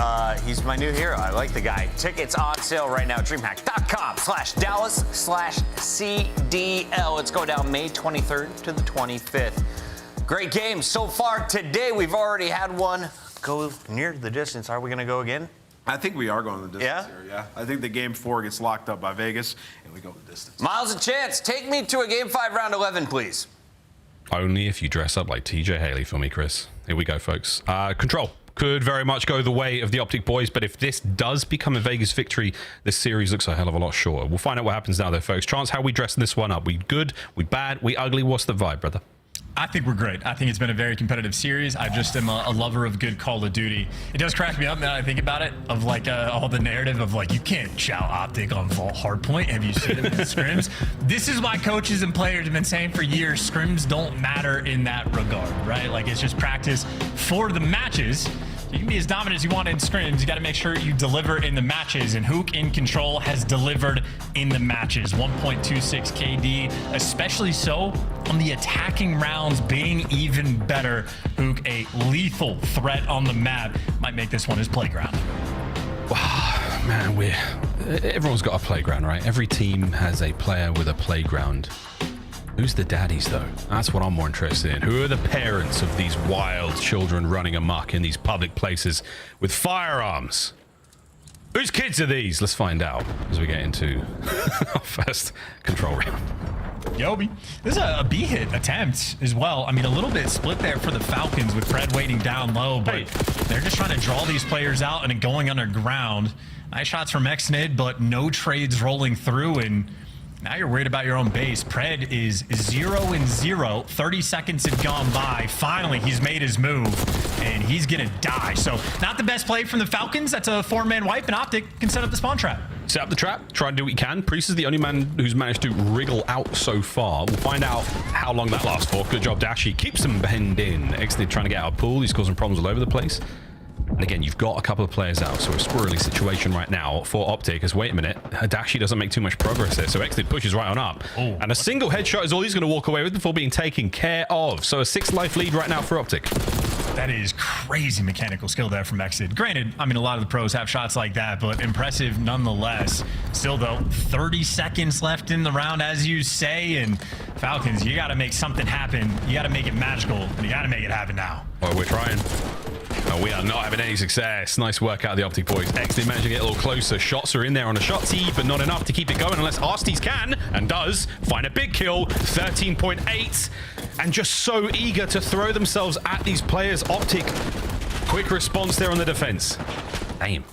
He's my new hero. I like the guy. Tickets on sale right now. DreamHack.com/Dallas/CDL. It's going down May 23rd to the 25th. Great game so far today. We've already had one go near the distance. Are we going to go again? I think we are going the distance here, yeah. I think the game 4 gets locked up by Vegas, and we go the distance. Miles and Chance, take me to a game 5 round 11, please. Only if you dress up like TJ Haley for me, Chris. Here we go, folks. Control could very much go the way of the Optic boys, but if this does become a Vegas victory, this series looks a hell of a lot shorter. We'll find out what happens now, though, folks. Chance, how we dress this one up? We good? We bad? We ugly? What's the vibe, brother? I think we're great. I think it's been a very competitive series. I just am a lover of good Call of Duty. It does crack me up now that I think about it, of like all the narrative of like, you can't chow Optic on Vault Hardpoint. Have you seen it in scrims? This is why coaches and players have been saying for years, scrims don't matter in that regard, right? Like, it's just practice for the matches. You can be as dominant as you want in scrims. You got to make sure you deliver in the matches. And Hook in control has delivered in the matches. 1.26 KD, especially so on the attacking rounds being even better. Hook, a lethal threat on the map, might make this one his playground. Wow, man, everyone's got a playground, right? Every team has a player with a playground. Who's the daddies, though? That's what I'm more interested in. Who are the parents of these wild children running amok in these public places with firearms? Whose kids are these? Let's find out as we get into our first control round. Yobi. This is a B-hit attempt as well. I mean, a little bit split there for the Falcons with Fred waiting down low, but they're just trying to draw these players out and going underground. Nice shots from Xnid, but no trades rolling through, and now you're worried about your own base. Pred is 0-0. 30 seconds have gone by. Finally, he's made his move, and he's going to die. So not the best play from the Falcons. That's a 4-man wipe, and Optic can set up the spawn trap. Set up the trap, try and do what you can. Priest is the only man who's managed to wriggle out so far. We'll find out how long that lasts for. Good job, Dashi. Keeps him penned in. Exnid trying to get out of pool. He's causing problems all over the place. And again, you've got a couple of players out, so a squirrely situation right now for Optic. As wait a minute, Dashi doesn't make too much progress there, so Exnid pushes right on up. And a single headshot is all he's going to walk away with before being taken care of. So a 6-life lead right now for Optic. That is crazy mechanical skill there from Exnid. Granted, I mean, a lot of the pros have shots like that, but impressive nonetheless. Still, though, 30 seconds left in the round, as you say, and Falcons, you got to make something happen. You got to make it magical, and you got to make it happen now. Well, we're trying. No, we are not having any success. Nice work out of the Optic boys. Exnid managed to get a little closer. Shots are in there on a shot tee, but not enough to keep it going unless Arsties can, and does, find a big kill. 13.8, and just so eager to throw themselves at these players. Optic Quick response there on the defense. Damn.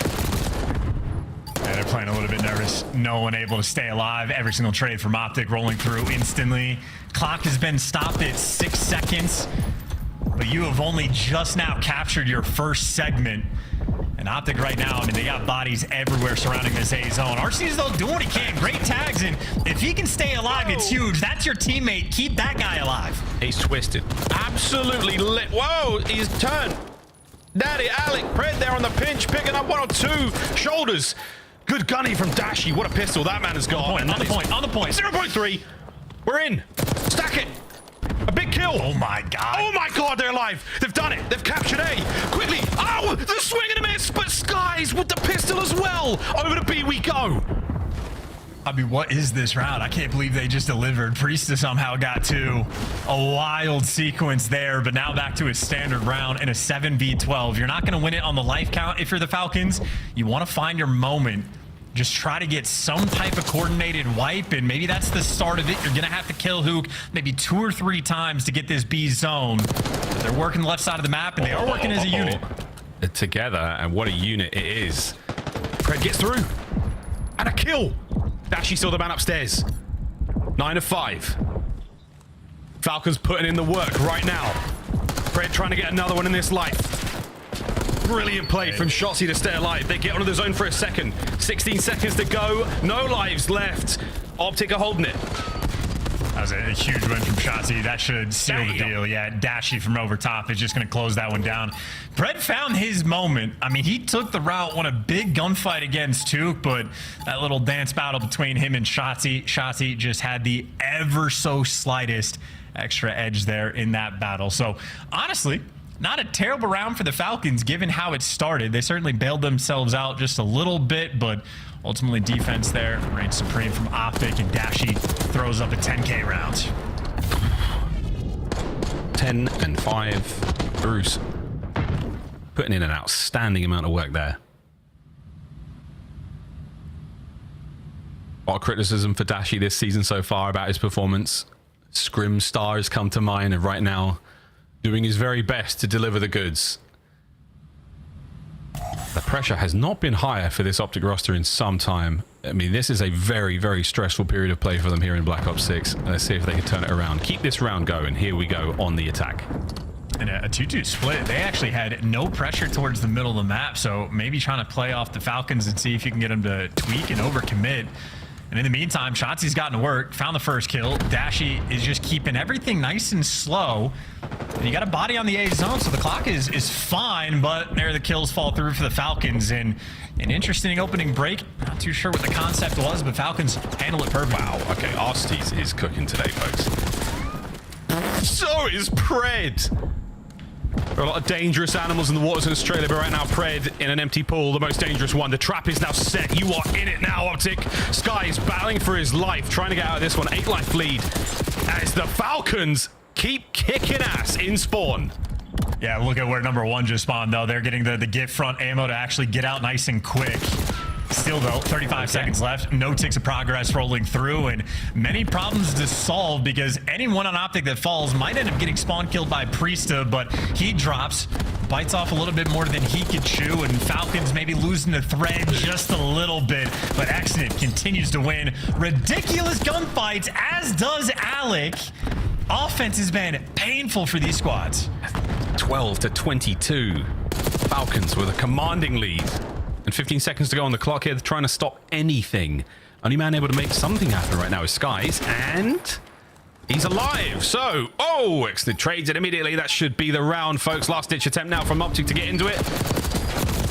Yeah, they're playing a little bit nervous. No one able to stay alive. Every single trade from Optic rolling through instantly. Clock has been stopped at 6 seconds. But you have only just now captured your first segment. And Optic right now, I mean, they got bodies everywhere surrounding this A zone. RC's though doing what he can. Great tags, and if he can stay alive, it's huge. That's your teammate. Keep that guy alive. He's twisted. Absolutely lit. Whoa, he's turned. Daddy Alec, Pred there on the pinch, picking up 1 or 2 shoulders. Good gunny from Dashi. What a pistol that man has got. On the point. 0.3. We're in. Stack it. A big kill. Oh my god. Oh my god, they're alive. They've done it. They've captured A. Quickly. Oh, the swing and a miss, but Skies with the pistol as well. Over to B we go. I mean, what is this round? I can't believe they just delivered. Priesta somehow got 2. A wild sequence there, but now back to a standard round in a 7v12. You're not going to win it on the life count if you're the Falcons. You want to find your moment. Just try to get some type of coordinated wipe, and maybe that's the start of it. You're going to have to kill Hook maybe 2 or 3 times to get this B zone. But they're working the left side of the map, and they are working as a unit. Together, and what a unit it is. Pred gets through. And a kill. Dashi saw the man upstairs. 9 of 5. Falcons putting in the work right now. Pred trying to get another one in this life. Brilliant play from Shotzzy to stay alive. They get onto the zone for a second. 16 seconds to go. No lives left. Optic are holding it. That was a huge win from Shotzzy. That should seal the deal. Yeah, Dashi from over top is just going to close that one down. Pred found his moment. I mean, he took the route, won a big gunfight against Took, but that little dance battle between him and Shotzzy just had the ever so slightest extra edge there in that battle. So, honestly, not a terrible round for the Falcons given how it started. They certainly bailed themselves out just a little bit, but ultimately defense there reigns supreme from Optic, and Dashi throws up a 10K round. 10 and 5. Bruce putting in an outstanding amount of work there. A lot of criticism for Dashi this season so far about his performance. Scrim stars come to mind, and right now doing his very best to deliver the goods. The pressure has not been higher for this Optic roster in some time. I mean, this is a very, very stressful period of play for them here in Black Ops 6. Let's see if they can turn it around. Keep this round going. Here we go on the attack. In a 2-2 split, they actually had no pressure towards the middle of the map, so maybe trying to play off the Falcons and see if you can get them to tweak and overcommit. And in the meantime, Shotzi's gotten to work, found the first kill. Dashi is just keeping everything nice and slow. And you got a body on the A zone, so the clock is fine, but there the kills fall through for the Falcons. And an interesting opening break. Not too sure what the concept was, but Falcons handle it perfectly. Wow, okay, Arsties is cooking today, folks. So is Pred. There are a lot of dangerous animals in the waters in Australia, but right now Pred in an empty pool, the most dangerous one. The trap is now set. You are in it now, Optic. Sky is battling for his life, trying to get out of this one. 8 life lead as the Falcons keep kicking ass in spawn. Yeah, look at where number 1 just spawned, though. They're getting the gift front ammo to actually get out nice and quick. Still, though, 35 seconds left. No ticks of progress rolling through, and many problems to solve because anyone on Optic that falls might end up getting spawn killed by Priesta, but he drops, bites off a little bit more than he could chew, and Falcons maybe losing the thread just a little bit, but Exnit continues to win ridiculous gunfights, as does Alec. Offense has been painful for these squads. 12 to 22. Falcons with a commanding lead. And 15 seconds to go on the clock here. They're trying to stop anything. Only man able to make something happen right now is Skies, and he's alive. So, Exnit trades it immediately. That should be the round, folks. Last-ditch attempt now from Optic to get into it.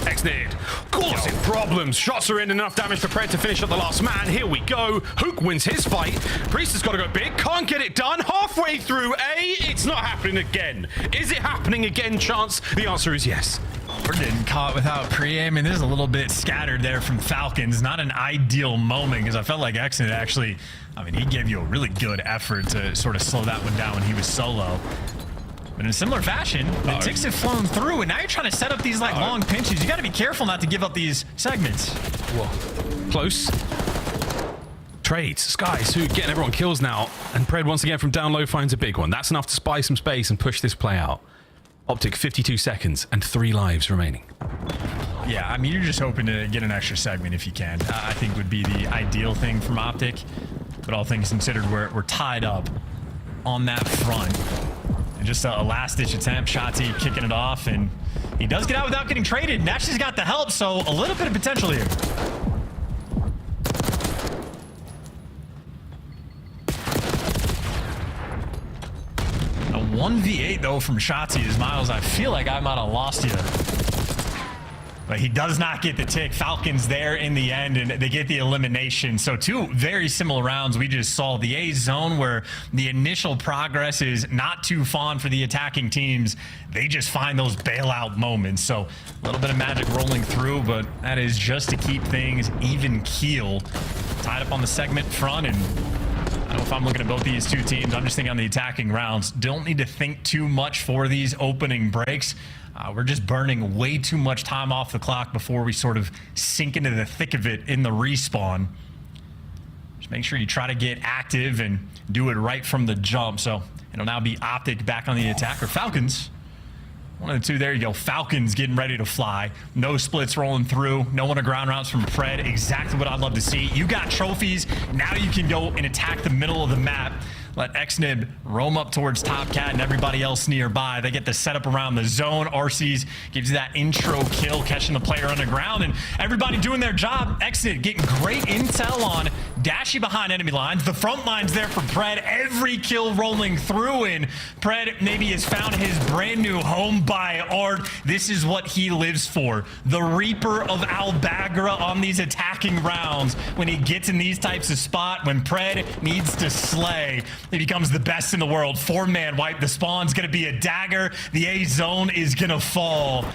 Exnit causing problems. Shots are in, enough damage for Pred to finish up the last man. Here we go. Hook wins his fight. Priest has got to go big. Can't get it done. Halfway through A. It's not happening again. Is it happening again, Chance? The answer is yes. We're getting caught without pre-aim, and this is a little bit scattered there from Falcons. Not an ideal moment, because I felt like Exnit actually, I mean, he gave you a really good effort to sort of slow that one down when he was solo. But in a similar fashion, the ticks have flown through, and now you're trying to set up these like long pinches. You got to be careful not to give up these segments. Whoa. Close. Trades. Skies, who getting everyone kills now, and Pred once again from down low finds a big one. That's enough to spy some space and push this play out. Optic 52 seconds and 3 lives remaining. Yeah, I mean, you're just hoping to get an extra segment if you can. I think would be the ideal thing from Optic. But all things considered, we're tied up on that front. And just a last-ditch attempt, Shotzi kicking it off, and he does get out without getting traded. Nash has got the help, so a little bit of potential here. A 1v8 though from Shotzi is Miles. I feel like I might have lost you. But he does not get the tick. Falcons there in the end, and they get the elimination. So 2 very similar rounds we just saw. The A zone, where the initial progress is not too fond for the attacking teams. They just find those bailout moments. So a little bit of magic rolling through, but that is just to keep things even keel. Tied up on the segment front, and I don't know if I'm looking at both these 2 teams. I'm just thinking on the attacking rounds. Don't need to think too much for these opening breaks. We're just burning way too much time off the clock before we sort of sink into the thick of it in the respawn. Just make sure you try to get active and do it right from the jump. So it'll now be Optic back on the attack, or Falcons. One of the 2, there you go. Falcons getting ready to fly. No splits rolling through. No one to ground routes from Pred. Exactly what I'd love to see. You got trophies. Now you can go and attack the middle of the map. Let XNIB roam up towards Top Cat and everybody else nearby. They get the setup around the zone. RC's gives you that intro kill, catching the player underground, and everybody doing their job. XNIB getting great intel on Dashy behind enemy lines. The front line's there for Pred. Every kill rolling through, and Pred maybe has found his brand new home by Art. This is what he lives for. The Reaper of Albagra on these attacking rounds. When he gets in these types of spot, when Pred needs to slay, he becomes the best in the world. 4-man wipe. The spawn's going to be a dagger. The A zone is going to fall.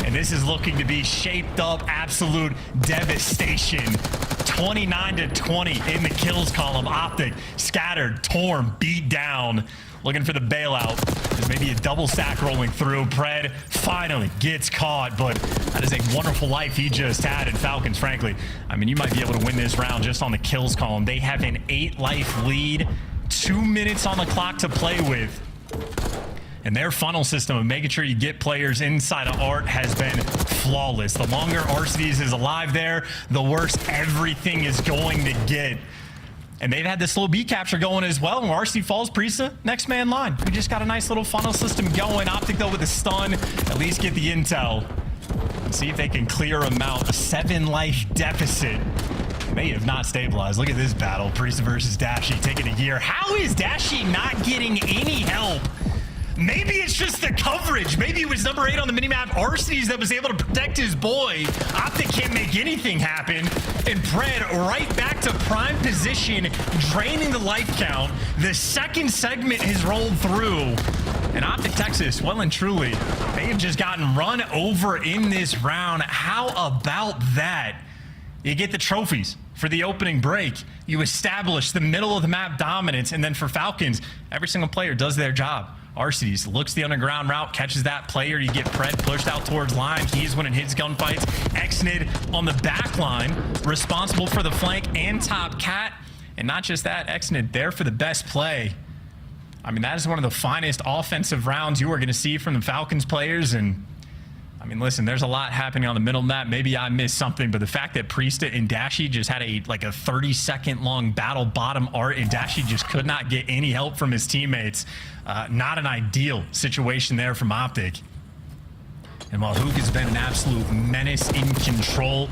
And this is looking to be shaped up absolute devastation. 29-20 in the kills column. Optic scattered, torn, beat down. Looking for the bailout. There's maybe a double stack rolling through. Pred finally gets caught, but that is a wonderful life he just had in Falcons, frankly. I mean, you might be able to win this round just on the kills column. They have an 8-life lead. 2 minutes on the clock to play with. And their funnel system of making sure you get players inside of Art has been flawless. The longer Arcides is alive there, the worse everything is going to get. And they've had this little B capture going as well. When RC falls, Priesta, next man line. We just got a nice little funnel system going. Optic, though, with a stun, at least get the intel. And see if they can clear him out. A 7-life deficit. May have not stabilized. Look at this battle. Priesta versus Dashy taking a year. How is Dashy not getting any help? Maybe it's just the coverage. Maybe it was number 8 on the minimap, Arcides, that was able to protect his boy. Optic can't make anything happen. And Pred right back to prime position, draining the life count. The second segment has rolled through. And Optic Texas, well and truly, they have just gotten run over in this round. How about that? You get the trophies for the opening break. You establish the middle of the map dominance. And then for Falcons, every single player does their job. Arcides looks the underground route, catches that player. You get Pred pushed out towards line. He's winning his gunfights. XNID on the back line, responsible for the flank and Top Cat. And not just that, XNID there for the best play. I mean, that is one of the finest offensive rounds you are going to see from the Falcons players. And I mean, listen, there's a lot happening on the middle map. Maybe I missed something, but the fact that Priesta and Dashy just had a 30-second long battle bottom Art, and Dashy just could not get any help from his teammates. Not an ideal situation there from Optic. And while Hook has been an absolute menace in control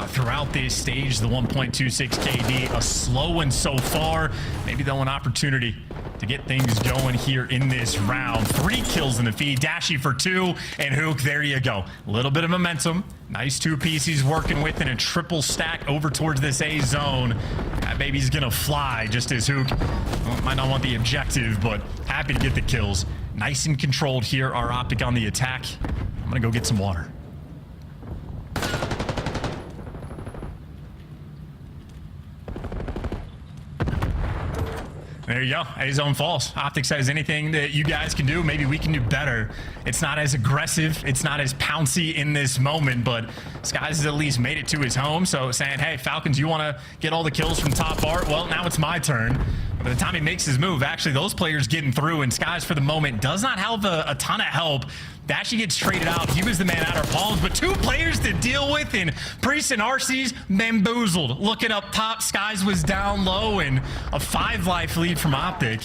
throughout this stage, the 1.26 KD, a slow one so far. Maybe they'll have an opportunity to get things going here in this round. 3 kills in the feed, Dashy for 2, and Hook, there you go. A little bit of momentum. Nice 2-piece he's working with in a triple stack over towards this A zone. That baby's gonna fly just as Hook might not want the objective, but happy to get the kills. Nice and controlled here, our Optic on the attack. I'm gonna go get some water. There you go. A-zone falls. Optic says anything that you guys can do, maybe we can do better. It's not as aggressive. It's not as pouncy in this moment, but Skies has at least made it to his home. So saying, hey, Falcons, you want to get all the kills from top art? Well, now it's my turn. By the time he makes his move, actually, those players getting through, and Skies for the moment does not have a ton of help. That actually gets traded out. He was the man out of palms, but 2 players to deal with, and Priest and RC's bamboozled. Looking up top, Skies was down low, and a 5-life lead from Optic.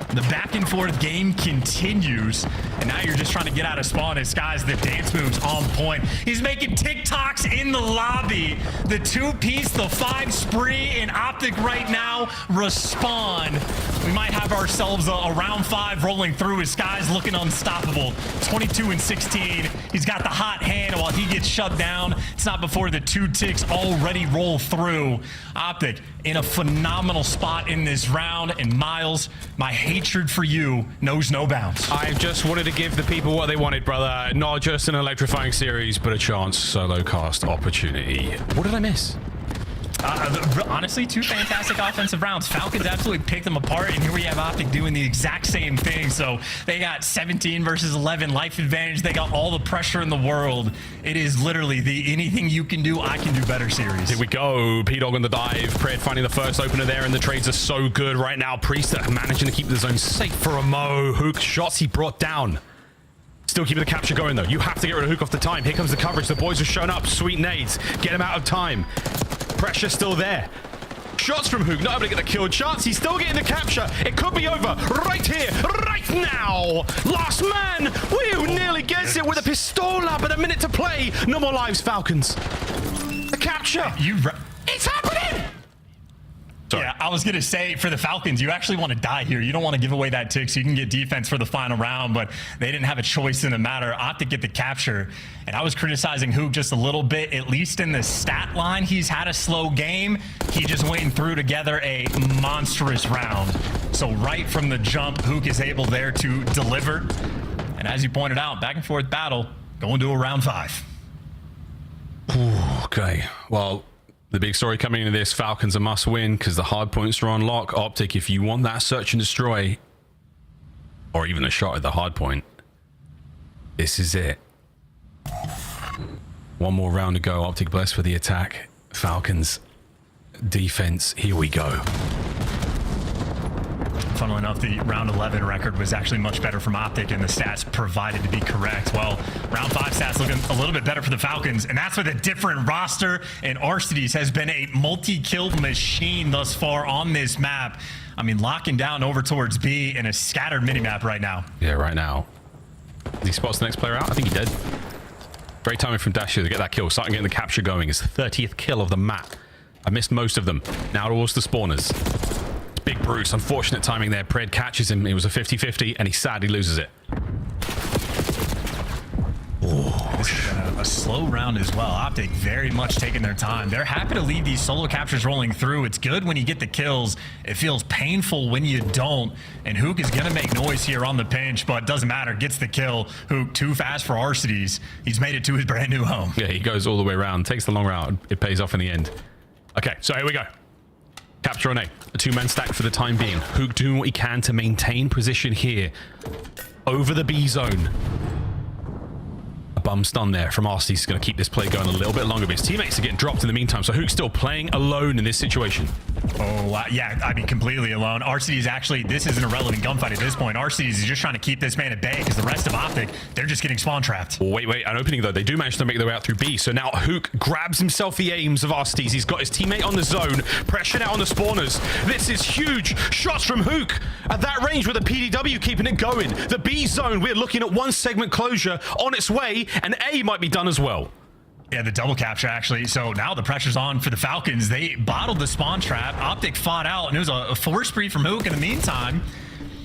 The back and forth game continues, and now you're just trying to get out of spawn as Skies, the dance moves on point. He's making TikToks in the lobby. The 2-piece, the 5 spree, and Optic right now respond. We might have ourselves a round 5 rolling through as Skies looking unstoppable. 22-16. He's got the hot hand while he gets shut down. It's not before the 2 ticks already roll through. Optic in a phenomenal spot in this round, and Miles, my hatred for you knows no bounds. I just wanted to give the people what they wanted, brother. Not just an electrifying series, but a chance solo cast opportunity. What did I miss? Honestly, 2 fantastic offensive rounds. Falcons absolutely picked them apart, and here we have Optic doing the exact same thing. So they got 17 versus 11 life advantage. They got all the pressure in the world. It is literally the anything you can do, I can do better series. Here we go. P-Dog on the dive. Pred finding the first opener there, and the trades are so good right now. Priest managing to keep the zone safe for a Mo. Hook shots he brought down. Still keeping the capture going, though. You have to get rid of Hook off the time. Here comes the coverage. The boys have shown up. Sweet nades. Get him out of time. Pressure still there. Shots from Hook. Not able to get the kill chance. He's still getting the capture. It could be over right here, right now. Last man. Woo, nearly gets it with a pistola, but a minute to play. No more lives, Falcons. The capture. It's happening. Sorry. Yeah, I was going to say, for the Falcons, you actually want to die here. You don't want to give away that tick so you can get defense for the final round, but they didn't have a choice in the matter. Optic get the capture, and I was criticizing Hook just a little bit. At least in the stat line, he's had a slow game. He just went and threw together a monstrous round. So right from the jump, Hook is able there to deliver. And as you pointed out, back and forth battle, going to a round 5. Ooh, okay, well, the big story coming into this, Falcons a must win because the hard points are on lock. Optic, if you want that search and destroy, or even a shot at the hard point, this is it. One more round to go. Optic blessed for the attack. Falcons defense, here we go. Funnily enough, the round 11 record was actually much better from Optic, and the stats provided to be correct. Well, round 5 stats looking a little bit better for the Falcons, and that's with a different roster, and Arcides has been a multi-kill machine thus far on this map. I mean, locking down over towards B in a scattered minimap right now. Yeah, right now. He spots the next player out. I think he did. Great timing from Dasher to get that kill. Starting getting the capture going. It's the 30th kill of the map. I missed most of them. Now towards the spawners. Big Bruce, unfortunate timing there. Pred catches him. It was a 50-50, and he sadly loses it. This has been a slow round as well. Optic very much taking their time. They're happy to leave these solo captures rolling through. It's good when you get the kills. It feels painful when you don't. And Hook is going to make noise here on the pinch, but doesn't matter. Gets the kill. Hook too fast for Arcides. He's made it to his brand new home. Yeah, he goes all the way around. Takes the long route. It pays off in the end. Okay, so here we go. Capture on A. A 2-man stack for the time being. Hook doing what he can to maintain position here. Over the B zone. A bum stun there from RC is going to keep this play going a little bit longer, but his teammates are getting dropped in the meantime, so Hook's still playing alone in this situation. Oh, yeah, I mean, completely alone. RCD is actually, this is an irrelevant gunfight at this point. RCD is just trying to keep this man at bay because the rest of Optic, they're just getting spawn trapped. Oh, wait, an opening though. They do manage to make their way out through B, so now Hook grabs himself the aims of RCDs. He's got his teammate on the zone, pressure now on the spawners. This is huge. Shots from Hook at that range with a PDW keeping it going. The B zone, we're looking at one segment closure on its way, and A might be done as well. Yeah, the double capture, actually. So now the pressure's on for the Falcons. They bottled the spawn trap. Optic fought out, and it was a force spree from Hook in the meantime.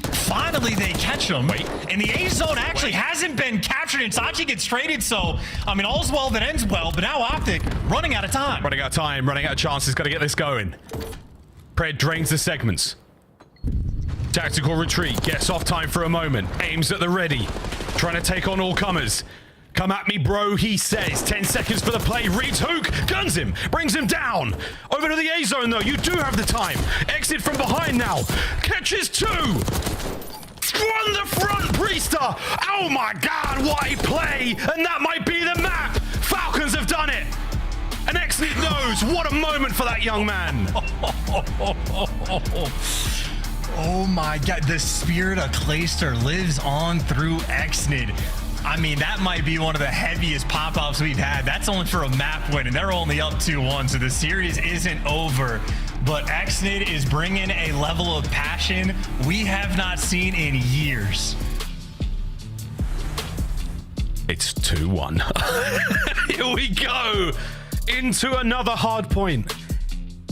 Finally, they catch him. And the A zone actually hasn't been captured, and Sachi gets traded. So, I mean, all's well that ends well, but now Optic running out of time. Running out of time, running out of chances. Got to get this going. Pred drains the segments. Tactical retreat, gets off time for a moment. Aims at the ready. Trying to take on all comers. Come at me, bro, he says. 10 seconds for the play. Reads Hook, guns him, brings him down. Over to the A zone, though. You do have the time. Exit from behind now. Catches 2. On the front, Priester. Oh, my God, what a play. And that might be the map. Falcons have done it. And Exit knows. What a moment for that young man. Oh, my God. The spirit of Clayster lives on through Exnid. I mean, that might be one of the heaviest pop-offs we've had. That's only for a map win, and they're only up 2-1, so the series isn't over. But XNID is bringing a level of passion we have not seen in years. It's 2-1. Here we go into another hard point.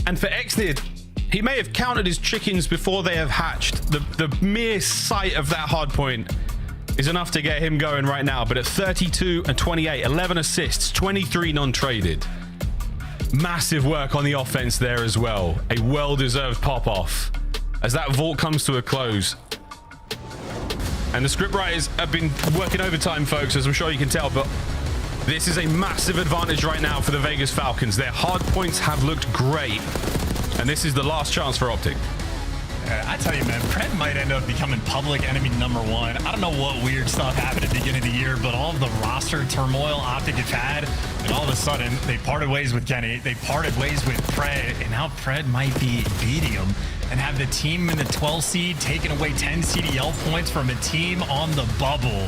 And for XNID, he may have counted his chickens before they have hatched. The mere sight of that hard point is enough to get him going right now. But at 32 and 28, 11 assists, 23 non-traded. Massive work on the offense there as well. A well-deserved pop-off as that vault comes to a close. And the scriptwriters have been working overtime, folks, as I'm sure you can tell, but this is a massive advantage right now for the Vegas Falcons. Their hard points have looked great, and this is the last chance for Optic. I tell you, man, Pred might end up becoming public enemy number 1. I don't know what weird stuff happened at the beginning of the year, but all of the roster turmoil Optic have had, and all of a sudden, they parted ways with Kenny, they parted ways with Pred, and now Pred might be beating him and have the team in the 12 seed taking away 10 CDL points from a team on the bubble.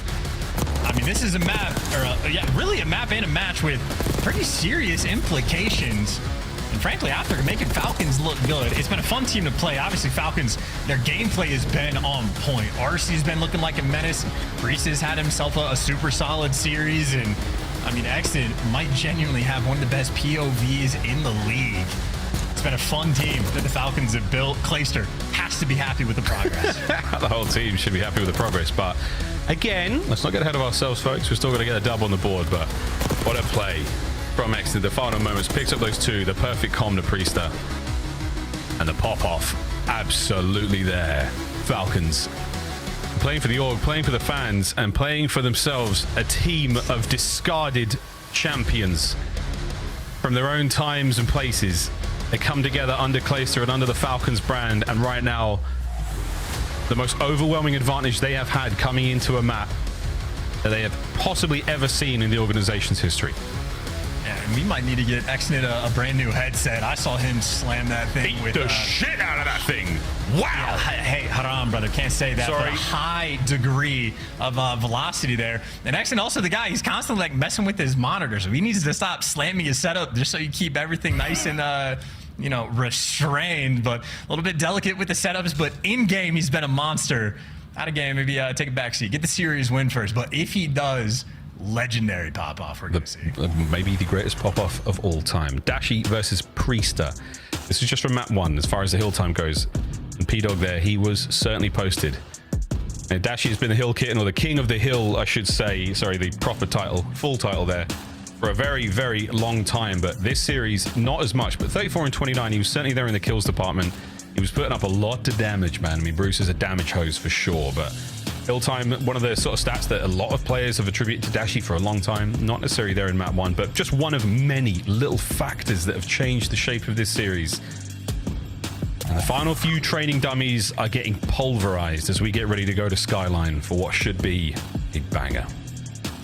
I mean, this is a map, or really a map and a match with pretty serious implications. And frankly, after making Falcons look good, it's been a fun team to play. Obviously, Falcons, their gameplay has been on point. RC's been looking like a menace. Brees has had himself a super solid series. And, I mean, XNID might genuinely have one of the best POVs in the league. It's been a fun team that the Falcons have built. Clayster has to be happy with the progress. The whole team should be happy with the progress. But, again, let's not get ahead of ourselves, folks. We're still going to get a dub on the board. But what a play from XNID. The final moments, picks up those two, the perfect calm to Priester, and the pop-off absolutely there. Falcons playing for the org, playing for the fans, and playing for themselves, a team of discarded champions from their own times and places. They come together under Clayster and under the Falcons brand, and right now the most overwhelming advantage they have had coming into a map that they have possibly ever seen in the organization's history. And we might need to get XNID a brand new headset. I saw him slam that thing with the shit out of that thing. Wow. Yeah, hey, haram, brother. Can't say that. Sorry. But a high degree of velocity there. And XNID also the guy, he's constantly like messing with his monitor. So he needs to stop slamming his setup just so you keep everything nice and you know, restrained, but a little bit delicate with the setups. But in game, he's been a monster. Out of game, maybe take a back seat. Get the series win first. But if he does, legendary pop-off we're going to see. Maybe the greatest pop-off of all time. Dashi versus Priester. This is just from map 1 as far as the hill time goes. And P-Dog there, he was certainly posted. And Dashi has been the hill kitten, or the king of the hill, I should say. Sorry, the proper title, full title there, for a very, very long time. But this series, not as much. But 34 and 29, he was certainly there in the kills department. He was putting up a lot of damage, man. I mean, Bruce is a damage hose for sure, but hill time, one of the sort of stats that a lot of players have attributed to Dashi for a long time. Not necessarily there in map 1, but just one of many little factors that have changed the shape of this series. And the final few training dummies are getting pulverized as we get ready to go to Skyline for what should be a banger.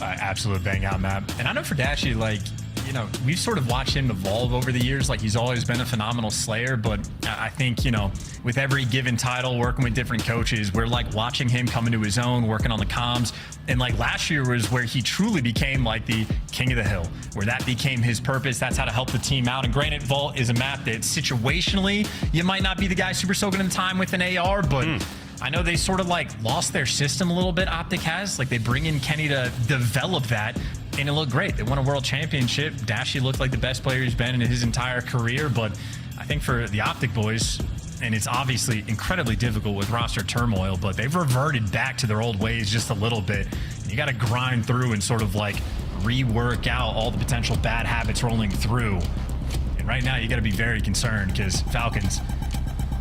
Absolute bang out map. And I know for Dashi, like, you know, we've sort of watched him evolve over the years. Like, he's always been a phenomenal slayer, but I think, you know, with every given title, working with different coaches, we're like watching him come into his own, working on the comms. And like last year was where he truly became like the king of the hill, where that became his purpose. That's how to help the team out. And granted, Vault is a map that situationally, you might not be the guy super soaking in time with an AR, but I know they sort of like lost their system a little bit, Optic has. Like, they bring in Kenny to develop that, and it looked great. They won a world championship. Dashi looked like the best player he's been in his entire career, but I think for the Optic boys, and it's obviously incredibly difficult with roster turmoil, but they've reverted back to their old ways just a little bit. You got to grind through and sort of like rework out all the potential bad habits rolling through. And right now, you got to be very concerned because Falcons,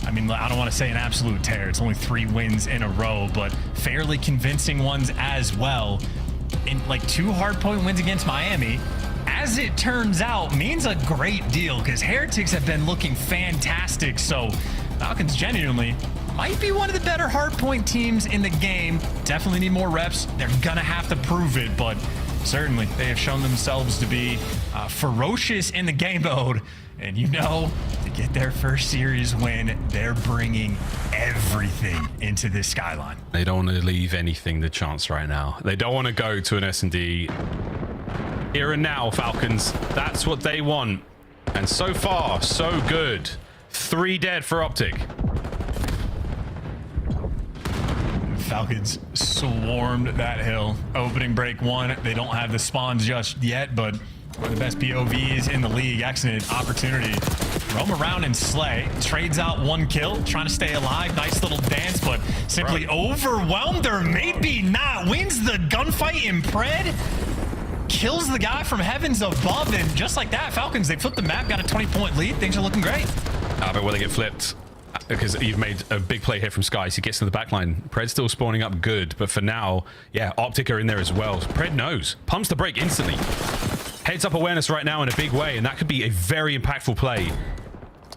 I mean, I don't want to say an absolute tear. It's only 3 wins in a row, but fairly convincing ones as well. And like 2 hardpoint wins against Miami, as it turns out, means a great deal because Heretics have been looking fantastic. So Falcons genuinely might be one of the better hardpoint teams in the game. Definitely need more reps. They're going to have to prove it, but certainly they have shown themselves to be ferocious in the game mode. And you know, to get their first series win, they're bringing everything into this Skyline. They don't want to leave anything to chance right now. They don't want to go to an S&D. Here and now, Falcons. That's what they want. And so far, so good. 3 dead for Optic. Falcons swarmed that hill. Opening break 1. They don't have the spawns just yet, but one of the best POVs in the league. Excellent opportunity. Roam around and slay. Trades out 1 kill. Trying to stay alive. Nice little dance, but simply overwhelmed, or maybe not. Wins the gunfight in Pred. Kills the guy from heavens above. And just like that, Falcons, they flipped the map. Got a 20-point lead. Things are looking great. But will they get flipped? Because you've made a big play here from Skies. He gets to the back line. Pred's still spawning up good. But for now, yeah, Optic are in there as well. Pred knows. Pumps the brake instantly. Heads up awareness right now in a big way, and that could be a very impactful play.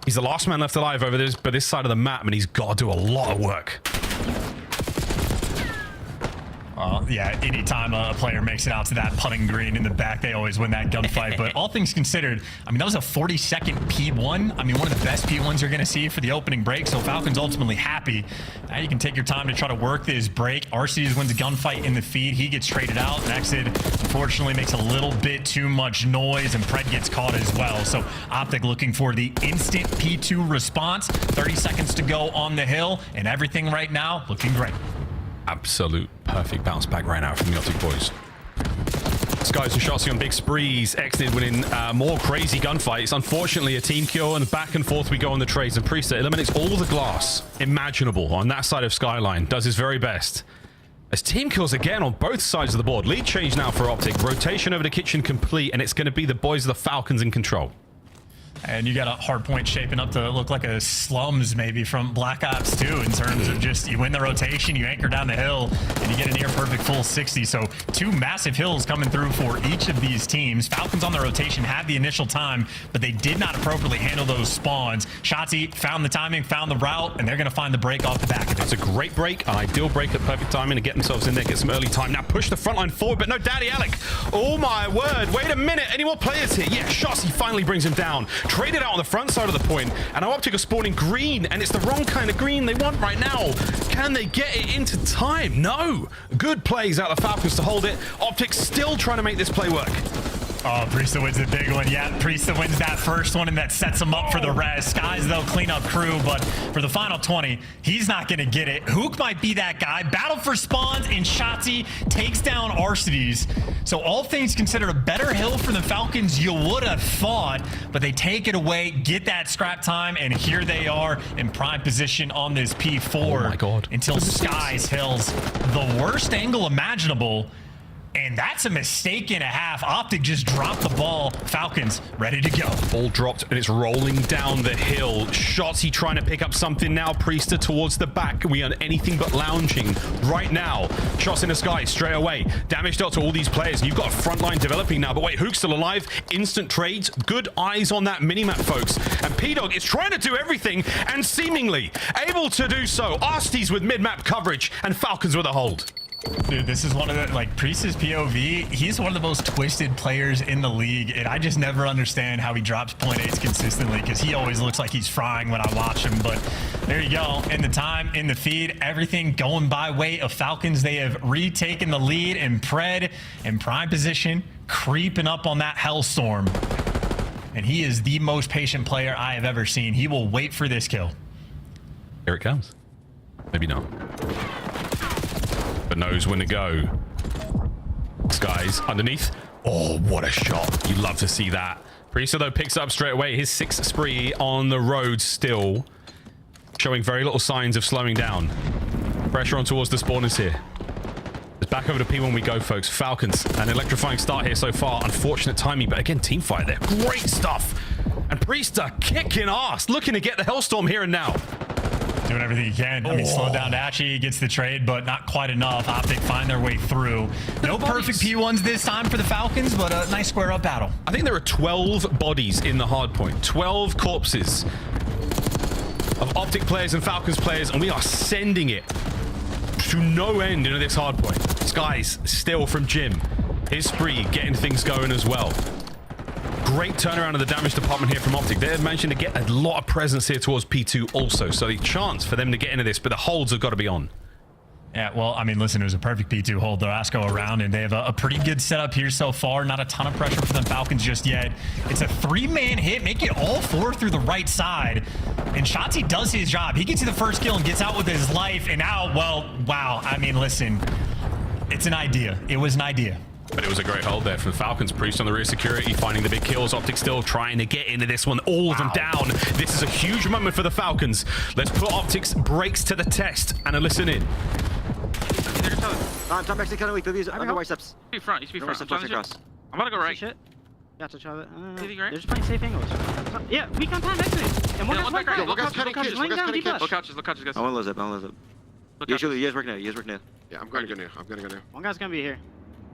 He's the last man left alive over this side of the map, and he's got to do a lot of work. Yeah, anytime a player makes it out to that putting green in the back, they always win that gunfight. But all things considered, I mean, that was a 40-second P1. I mean, one of the best P1s you're going to see for the opening break. So Falcons ultimately happy. Now you can take your time to try to work this break. Arceus wins a gunfight in the feed. He gets traded out. Nexid, unfortunately, makes a little bit too much noise, and Pred gets caught as well. So Optic looking for the instant P2 response. 30 seconds to go on the hill, and everything right now looking great. Absolute perfect bounce back right now from the Optic boys. Skies and Shotzi on big sprees. Exnid winning more crazy gunfights. Unfortunately, a team kill, and back and forth we go on the trades. And Priester eliminates all the glass imaginable on that side of Skyline. Does his very best. As team kills again on both sides of the board. Lead change now for Optic. Rotation over the kitchen complete, and it's going to be the boys of the Falcons in control. And you got a hard point shaping up to look like a slums maybe from Black Ops 2 in terms of just you win the rotation, you anchor down the hill, and you get a near perfect full 60. So 2 massive hills coming through for each of these teams. Falcons on the rotation had the initial time, but they did not appropriately handle those spawns. Shotzi found the timing, found the route, and they're going to find the break off the back of it. That's a great break, an ideal break at perfect timing to get themselves in there, get some early time. Now push the front line forward, but no Daddy Alec. Oh my word, wait a minute. Any more players here? Yeah, Shotzi finally brings him down. Traded out on the front side of the point, and now Optic are spawning green, and it's the wrong kind of green they want right now. Can they get it into time? No. Good plays out of the Falcons to hold it. Optic still trying to make this play work. Oh, Priesta wins the big one. Yeah, Priesta wins that first one, and that sets him up for the rest. Skies, they'll clean up crew, but for the final 20, he's not going to get it. Hook might be that guy. Battle for spawns, and Shotzi takes down Arceus. So all things considered, a better hill for the Falcons you would have thought, but they take it away, get that scrap time, and here they are in prime position on this P4. Oh my God. Until Skies hills the worst angle imaginable. And that's a mistake and a half. Optic just dropped the ball. Falcons ready to go. Ball dropped, and it's rolling down the hill. Shotzi trying to pick up something now. Priester towards the back. We are anything but lounging right now. Shots in the sky straight away. Damage dealt to all these players. You've got a front line developing now. But wait, Hook's still alive. Instant trades. Good eyes on that minimap, folks. And P-Dog is trying to do everything and seemingly able to do so. Arstes with mid-map coverage and Falcons with a hold. Dude, this is one of the, like, Priest's POV, he's one of the most twisted players in the league, and I just never understand how he drops .8s consistently, because he always looks like he's frying when I watch him. But there you go. In the time, in the feed, everything going by way of Falcons. They have retaken the lead in Pred in prime position, creeping up on that Hellstorm. And he is the most patient player I have ever seen. He will wait for this kill. Here it comes. Maybe not. But knows when to go. Skies underneath. Oh, what a shot. You'd love to see that. Priester, though, picks up straight away. His 6th spree on the road still. Showing very little signs of slowing down. Pressure on towards the spawners here. It's back over to P1 we go, folks. Falcons, an electrifying start here so far. Unfortunate timing, but again, team fight there. Great stuff. And Priester kicking ass, looking to get the Hellstorm here and now. Doing everything he can. I mean, slow down Dachi, gets the trade, but not quite enough. Optic find their way through. No perfect P1s this time for the Falcons, but a nice square up battle. I think there are 12 bodies in the hard point. 12 corpses of Optic players and Falcons players, and we are sending it to no end into this hard point. Skies still from Jim. Is Spree getting things going as well. Great turnaround of the damage department here from Optic. They're managing to get a lot of presence here towards P2 also, so the chance for them to get into this, but the holds have got to be on. Yeah, well, I mean, listen, it was a perfect P2 hold. The last go around, and they have a pretty good setup here so far. Not a ton of pressure for the Falcons just yet. It's a 3-man hit, make it all 4 through the right side. And Shotzi does his job. He gets you the first kill and gets out with his life. And now, well, wow. I mean, listen, it's an idea. It was an idea. But it was a great hold there from the Falcons. Priest on the rear security, finding the big kills. Optic still trying to get into this one. All of them down. This is a huge moment for the Falcons. Let's put Optic's brakes to the test and listen in. Top actually kind of weak. Use under white steps. You front. You should be front. Across. I'm about to go right. Shit. Got to try that. Right? They're just playing safe angles. Yeah, we can time exit. And one guy's right. One guy's cutting kids. One guy's cutting kids. Look couches, guys. I want to lose it. I want to lose it. You guys work now. You guys work now. Yeah, I'm going to go now. I'm going to go now. One guy's going to be here.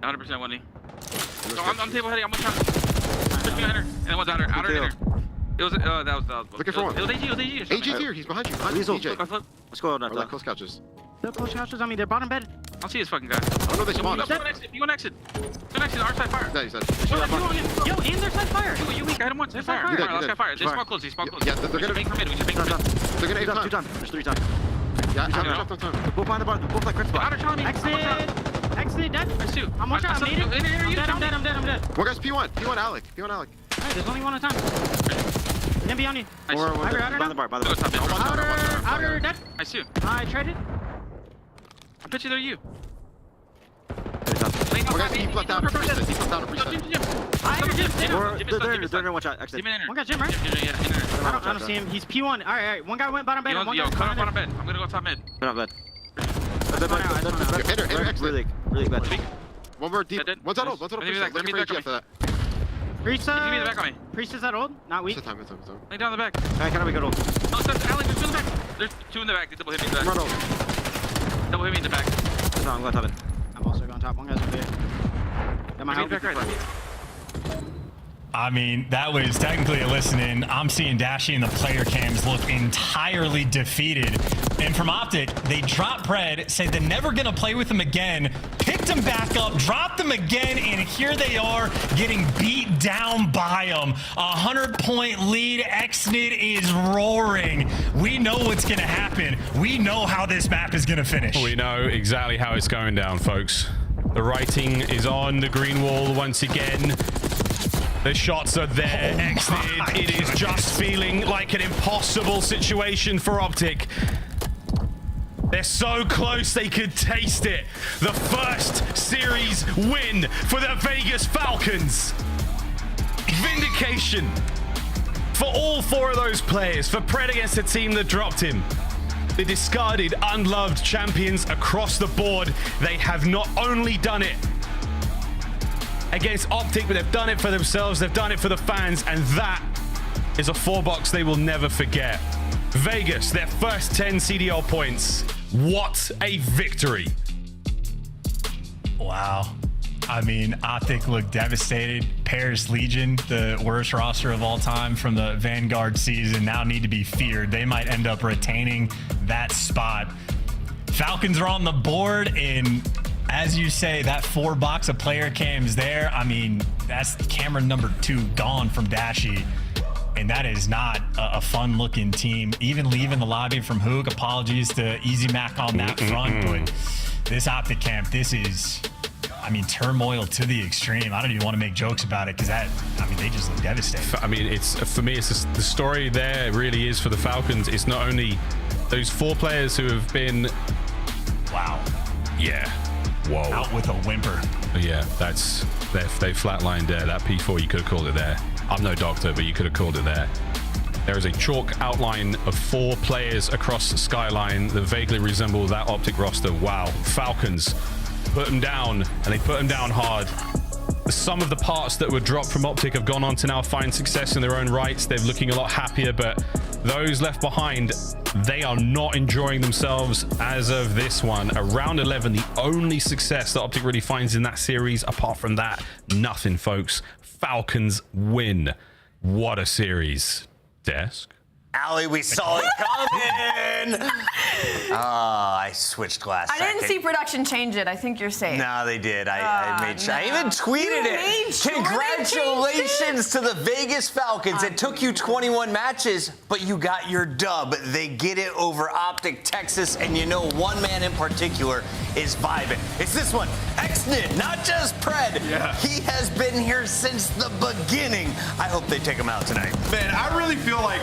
100% Wendy. So I'm table heading. I'm one shot. There's two outer. And one's outer. Outer inner. It was, that was. Looking for one. It was AG. AG's here. He's behind you. Behind you, DJ. Let's go on that. Close couches. They're close couches. I mean, they're bottom bed. I'll see this fucking guy. Oh no, they spawned. You want exit. Our side fire. No, he's dead. Yo, and their side fire. You weak. I hit him once. They're fire. Last guy fire. They spawn close. He spawn close. Yeah, they're gonna bank from mid. We should bank from mid. They're gonna aim Two times. There's 3 times. Yeah, I'm time. Both behind the bar. Both like crit spot. Outer telling me. Exit, dead. There's 2. I'm one shot. I made it. I'm dead. One guy's P1. P1 Alec. Alright, there's only one at a time. Then be on you. Behind the bar. Outer, dead. I see you. I tried it. I bet you they're you. One guy's he flipped down to Priest. He flipped down to Priest. They're gonna watch out. Exit. One got Jim, right? I don't see him. He's P1. Alright. One guy went bottom bed. One guy cut up bottom bed. I'm gonna go top mid. They're not bad. Enter. Really bad. One more deep. One's out old. Looking for AG after that. Priest, give me the back on me. Priest is that old? Not weak. It's time. Lay down the back. Alright, can we go to? Oh, that's Alex. There's 2 in the back. There's 2 in the back. They double hit me in the back. Double hit me in the back. No, I'm going top it. I'm also going top. One guy's over here. Got my help. I mean, that was technically a listen-in. I'm seeing Dashy and the player cams look entirely defeated. And from Optic, they dropped Pred, said they're never going to play with him again, picked him back up, dropped them again, and here they are getting beat down by him. 100-point lead. Xnid is roaring. We know what's going to happen. We know how this map is going to finish. We know exactly how it's going down, folks. The writing is on the green wall once again. The shots are there. Xnid, it is just feeling like an impossible situation for Optic. They're so close they could taste it. The first series win for the Vegas Falcons. Vindication for all 4 of those players, for Pred against the team that dropped him. The discarded, unloved champions across the board. They have not only done it against Optic, but they've done it for themselves, they've done it for the fans, and that is a 4-box they will never forget. Vegas, their first 10 CDL points. What a victory. Wow. I mean, Optic looked devastated. Paris Legion, the worst roster of all time from the Vanguard season, now need to be feared. They might end up retaining that spot. Falcons are on the board, and as you say, that 4-box of player cams there, I mean, that's camera number 2 gone from Dashy. And that is not a fun-looking team. Even leaving the lobby from Hook, apologies to Easy Mac on that front, but this Optic camp, this is, I mean, turmoil to the extreme. I don't even want to make jokes about it because that, I mean, they just look devastated. I mean, it's, for me, it's just, the story there really is for the Falcons. It's not only those 4 players who have been, wow, yeah, whoa, out with a whimper. Yeah, that's, they flatlined there. That P4, you could have called it there. I'm no doctor, but you could have called it there. There is a chalk outline of 4 players across the skyline that vaguely resemble that Optic roster. Wow, Falcons put them down, and they put them down hard. Some of the parts that were dropped from Optic have gone on to now find success in their own rights. They're looking a lot happier, but those left behind, they are not enjoying themselves as of this one. Around 11, the only success that Optic really finds in that series. Apart from that, nothing, folks. Falcons win. What a series. Desk? Ali, we saw it coming. I switched last second. I didn't see production change it. I think you're safe. No, they did. I made sure. no. I even tweeted it. Congratulations to the Vegas Falcons. It took you 21 matches, but you got your dub. They get it over Optic Texas, and you know one man in particular is vibing. It's this one, Xnid, not just Pred. Yeah. He has been here since the beginning. I hope they take him out tonight. Man, I really feel like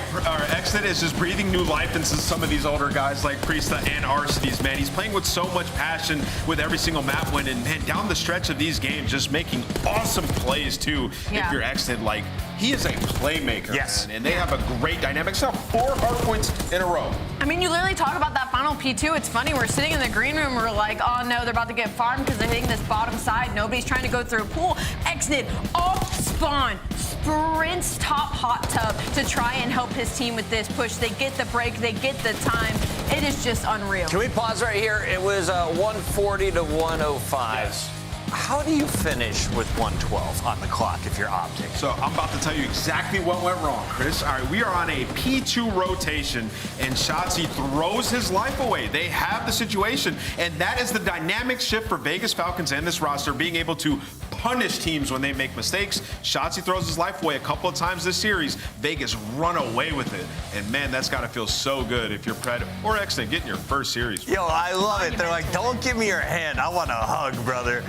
Xnid is just breathing new life into some of these older guys like Priesta and Arcedes, man. He's playing with so much passion with every single map win, and man, down the stretch of these games, just making awesome plays too. Yeah. If you're Xnid, like, he is a playmaker, yes, man, and they have a great dynamic. So 4 hard points in a row. I mean, you literally talk about that final P2. It's funny, we're sitting in the green room, we're like, oh no, they're about to get farmed because they're hitting this bottom side. Nobody's trying to go through a pool. Xnid off spawn, sprints top hot tub to try and help his team with this push. They get the break, they get the time. It is just unreal. Can we pause right here? It was 140 to 105. Yes. How do you finish with 112 on the clock if you're Optic? So I'm about to tell you exactly what went wrong, Chris. All right, we are on a P2 rotation, and Shotzi throws his life away. They have the situation, and that is the dynamic shift for Vegas Falcons and this roster, being able to punish teams when they make mistakes. Shotzi throws his life away a couple of times this series. Vegas run away with it, and man, that's got to feel so good if you're Pred or Xnid getting your first series. Yo, I love it. They're like, don't give me your hand. I want a hug, brother.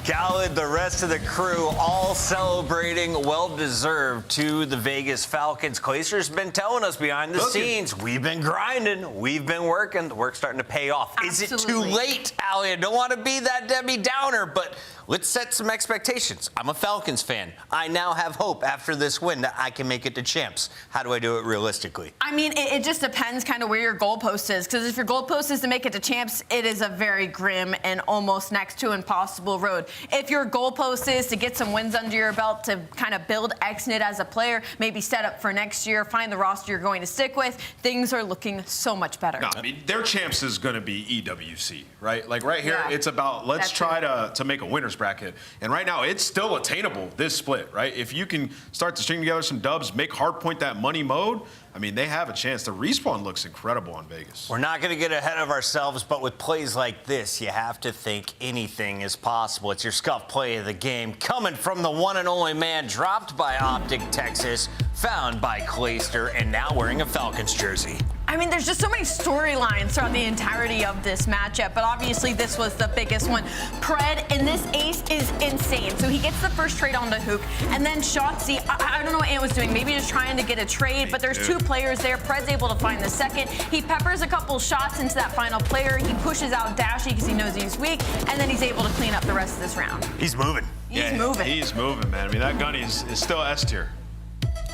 Khaled, the rest of the crew, all celebrating, well-deserved to the Vegas Falcons. Clayster's been telling us behind the scenes, we've been grinding, we've been working, the work's starting to pay off. Absolutely. Is it too late, Ali? I don't want to be that Debbie Downer, but let's set some expectations. I'm a Falcons fan. I now have hope after this win that I can make it to champs. How do I do it realistically? I mean, it just depends kind of where your goalpost is, because if your goalpost is to make it to champs, it is a very grim and almost next to impossible road. If your goalpost is to get some wins under your belt, to kind of build Xnid as a player, maybe set up for next year, find the roster you're going to stick with, things are looking so much better. No, I mean, their champs is going to be EWC, right? Like right here, it's about let's try to make a winner's bracket. And right now, it's still attainable, this split, right? If you can start to string together some dubs, make hardpoint that money mode, I mean, they have a chance. The respawn looks incredible on Vegas. We're not going to get ahead of ourselves, but with plays like this, you have to think anything is possible. It's your scuff play of the game, coming from the one and only man dropped by Optic Texas, found by Clayster, and now wearing a Falcons jersey. I mean, there's just so many storylines throughout the entirety of this matchup, but obviously this was the biggest one. Pred, and this ace is insane. So he gets the first trade on the hook, and then Shotzi, I don't know what Ant was doing, maybe just trying to get a trade, but there's 2 players there. Pred's able to find the second. He peppers a couple shots into that final player. He pushes out Dashy because he knows he's weak, and then he's able to clean up the rest of this round. He's moving. He's moving. He's moving, man. I mean, that gunny is still S tier.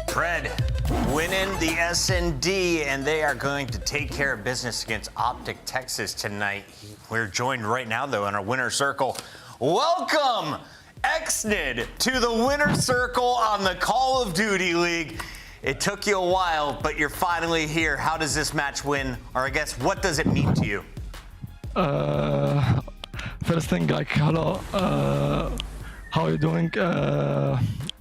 Pred winning the SND, and they are going to take care of business against Optic Texas tonight. We're joined right now, though, in our winner's circle. Welcome, Xnid, to the winner's circle on the Call of Duty League. It took you a while, but you're finally here. How does this match win, or I guess, what does it mean to you? First thing, like, hello. How are you doing?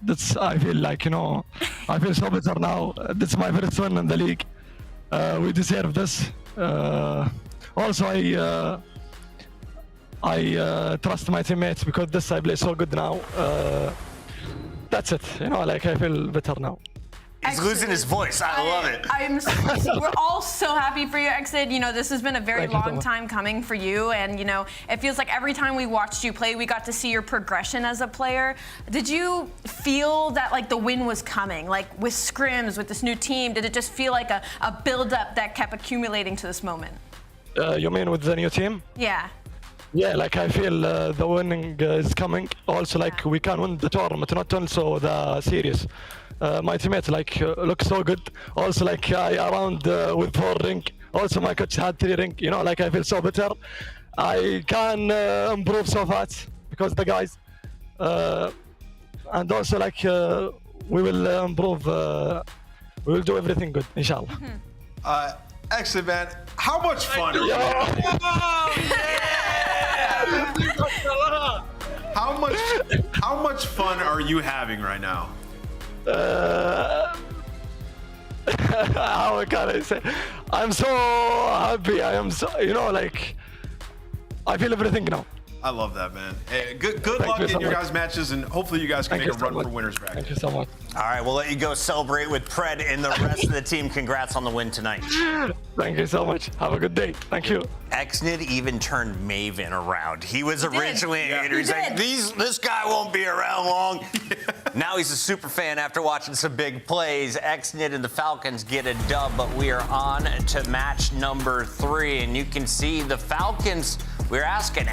That's, I feel like, you know, I feel so better now. This is my first win in the league. We deserve this. Also, I trust my teammates because this I play so good now. That's it. You know, like I feel better now. He's losing his voice. I love it. We're all so happy for you, Xnid. You know, this has been a very long time coming for you, and you know, it feels like every time we watched you play, we got to see your progression as a player. Did you feel that like the win was coming, like with scrims, with this new team? Did it just feel like a build-up that kept accumulating to this moment? You mean with the new team? Yeah. Yeah, like I feel the winning is coming. Also, like we can win the tournament, not also the series. My teammates like look so good. Also, like I around with 4 ring. Also, my coach had 3 ring. You know, like I feel so better. I can improve so fast because the guys, and also like we will improve. We will do everything good, inshallah. Excellent, man. How much fun? How much fun are you having right now? how can I say? I'm so happy. I am so, you know, like, I feel everything now. I love that, man. Hey, good luck in your guys' matches, and hopefully you guys can make a run for winners back. Thank you so much. All right, we'll let you go celebrate with Pred and the rest of the team. Congrats on the win tonight. Thank you so much. Have a good day. Thank you. Xnid even turned Maven around. He was originally a hater. He's like, this guy won't be around long. Now he's a super fan after watching some big plays. Xnid and the Falcons get a dub, but we are on to match number 3. And you can see the Falcons, we're asking,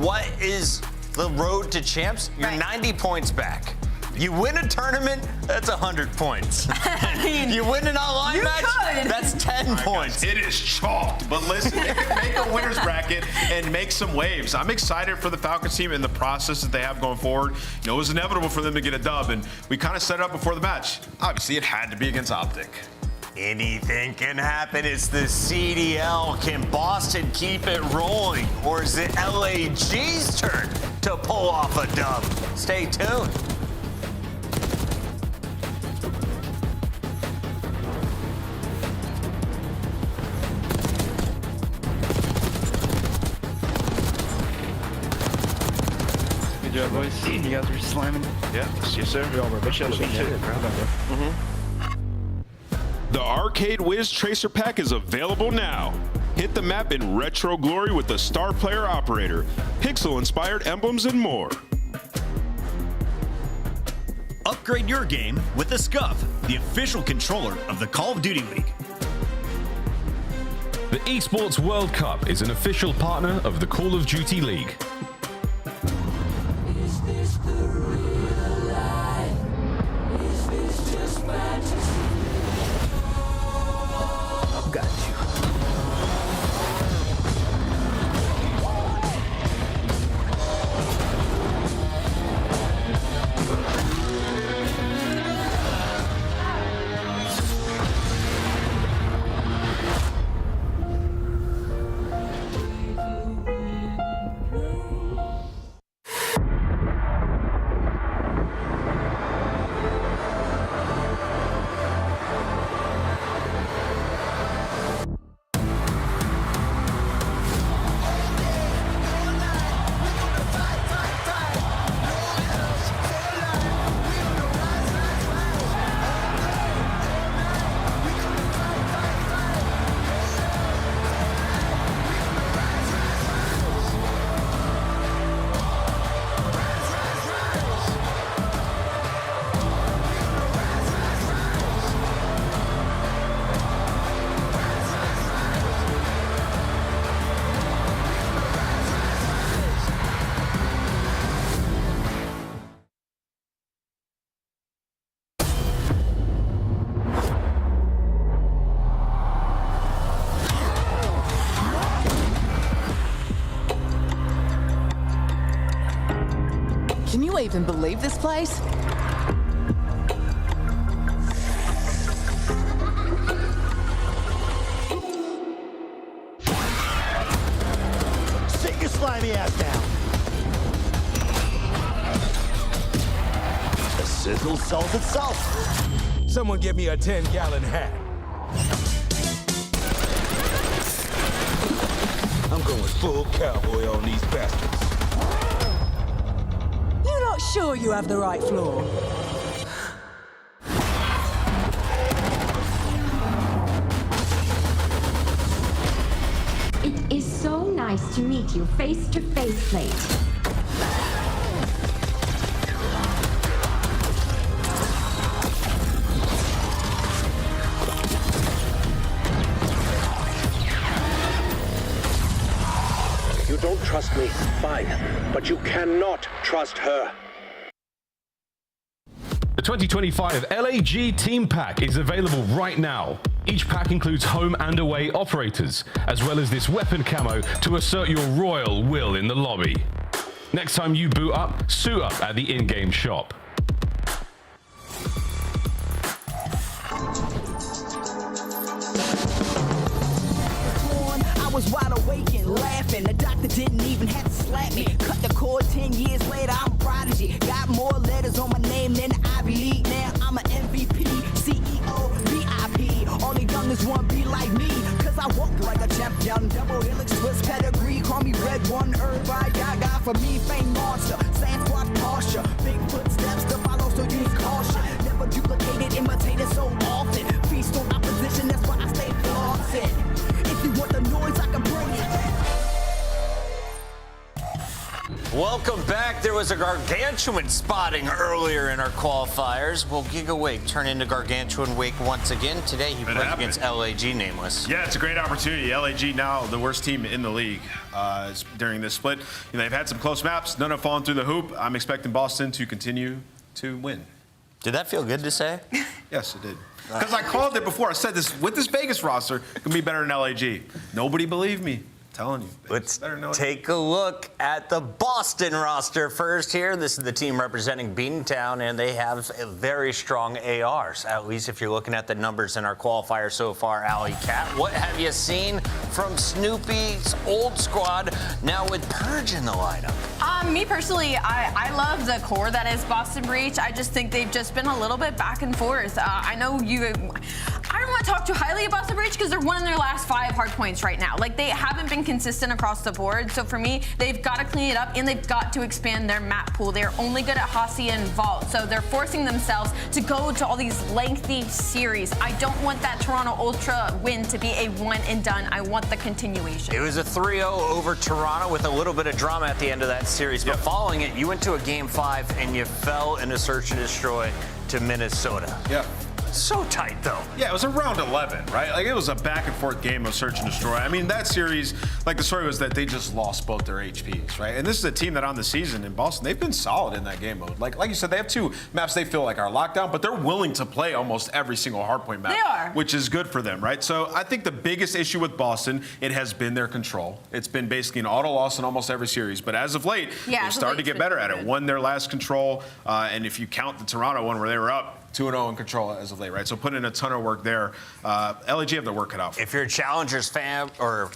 what is the road to champs? You're 90 points back. You win a tournament, that's 100 points. I mean, you win an online match, that's 10 points. Guys, it is chalked, but listen, they can make a winner's bracket and make some waves. I'm excited for the Falcons team and the process that they have going forward. You know, it was inevitable for them to get a dub, and we kind of set it up before the match. Obviously, it had to be against Optic. Anything can happen. It's the CDL. Can Boston keep it rolling? Or is it LAG's turn to pull off a dub? Stay tuned. Good job, boys. You guys are slamming. Yeah, yes, sir. The Arcade Wiz Tracer Pack is available now. Hit the map in retro glory with the Star Player Operator, pixel-inspired emblems, and more. Upgrade your game with the Scuff, the official controller of the Call of Duty League. The Esports World Cup is an official partner of the Call of Duty League. Got you. Can you even believe this place? Sit your slimy ass down. The sizzle sells itself. Someone give me a 10-gallon hat. I'm going full cowboy on these bastards. You're not sure you have the right floor? It is so nice to meet you face to face, Plate. You don't trust me, fine, but you cannot trust her. The 2025 LAG Team Pack is available right now. Each pack includes home and away operators, as well as this weapon camo to assert your royal will in the lobby. Next time you boot up, suit up at the in-game shop. I was wide awake and laughing. The doctor didn't even have to slap me. Cut the cord 10 years later, I'm a prodigy. Got more letters on my name than the Ivy League. Now I'm an MVP, CEO, VIP. All just wanna be like me, cause I walk like a champion. Double helix, Swiss pedigree, call me Red One, everybody got for me, fame monster, sand squad posture, big footsteps to follow, so use caution. Never duplicated, imitated so often. Feast on opposition, that's why I stay flossing. If you want the noise, I can bring it. Welcome back. There was a gargantuan spotting earlier in our qualifiers. Will Giga Wake turn into gargantuan Wake once again? Today he plays against LAG Nameless. Yeah, it's a great opportunity. LAG now the worst team in the league during this split. You know, they've had some close maps. None have fallen through the hoop. I'm expecting Boston to continue to win. Did that feel good to say? Yes, it did. Because I called it before. I said this with this Vegas roster can be better than LAG. Nobody believed me. Telling you. Let's take a look at the Boston roster first here. This is the team representing Beantown, and they have a very strong ARs, at least if you're looking at the numbers in our qualifier so far, Alley Cat. What have you seen from Snoopy's old squad now with Purge in the lineup? Me personally, I love the core that is Boston Breach. I just think they've just been a little bit back and forth. I know I don't want to talk too highly of Boston Breach because they're winning their last 5 hard points right now. Like, they haven't been consistent across the board. So for me, they've got to clean it up and they've got to expand their map pool. They're only good at Hossie and Vault. So they're forcing themselves to go to all these lengthy series. I don't want that Toronto Ultra win to be a one and done. I want the continuation. It was a 3-0 over Toronto with a little bit of drama at the end of that series. But following it, you went to a Game 5 and you fell in a search and destroy to Minnesota. Yeah. So tight, though. Yeah, it was a round 11, right? Like, it was a back-and-forth game of search and destroy. I mean, that series, like, the story was that they just lost both their HPs, right? And this is a team that on the season in Boston, they've been solid in that game mode. Like you said, they have 2 maps they feel like are lockdown, but they're willing to play almost every single hardpoint map. They are. Which is good for them, right? So I think the biggest issue with Boston, it has been their control. It's been basically an auto loss in almost every series. But as of late, they've started to get better at it. Won their last control, and if you count the Toronto one where they were up, 2-0 in control as of late, right? So put in a ton of work there. LAG have their work cut out for them. If you're a Challengers fan or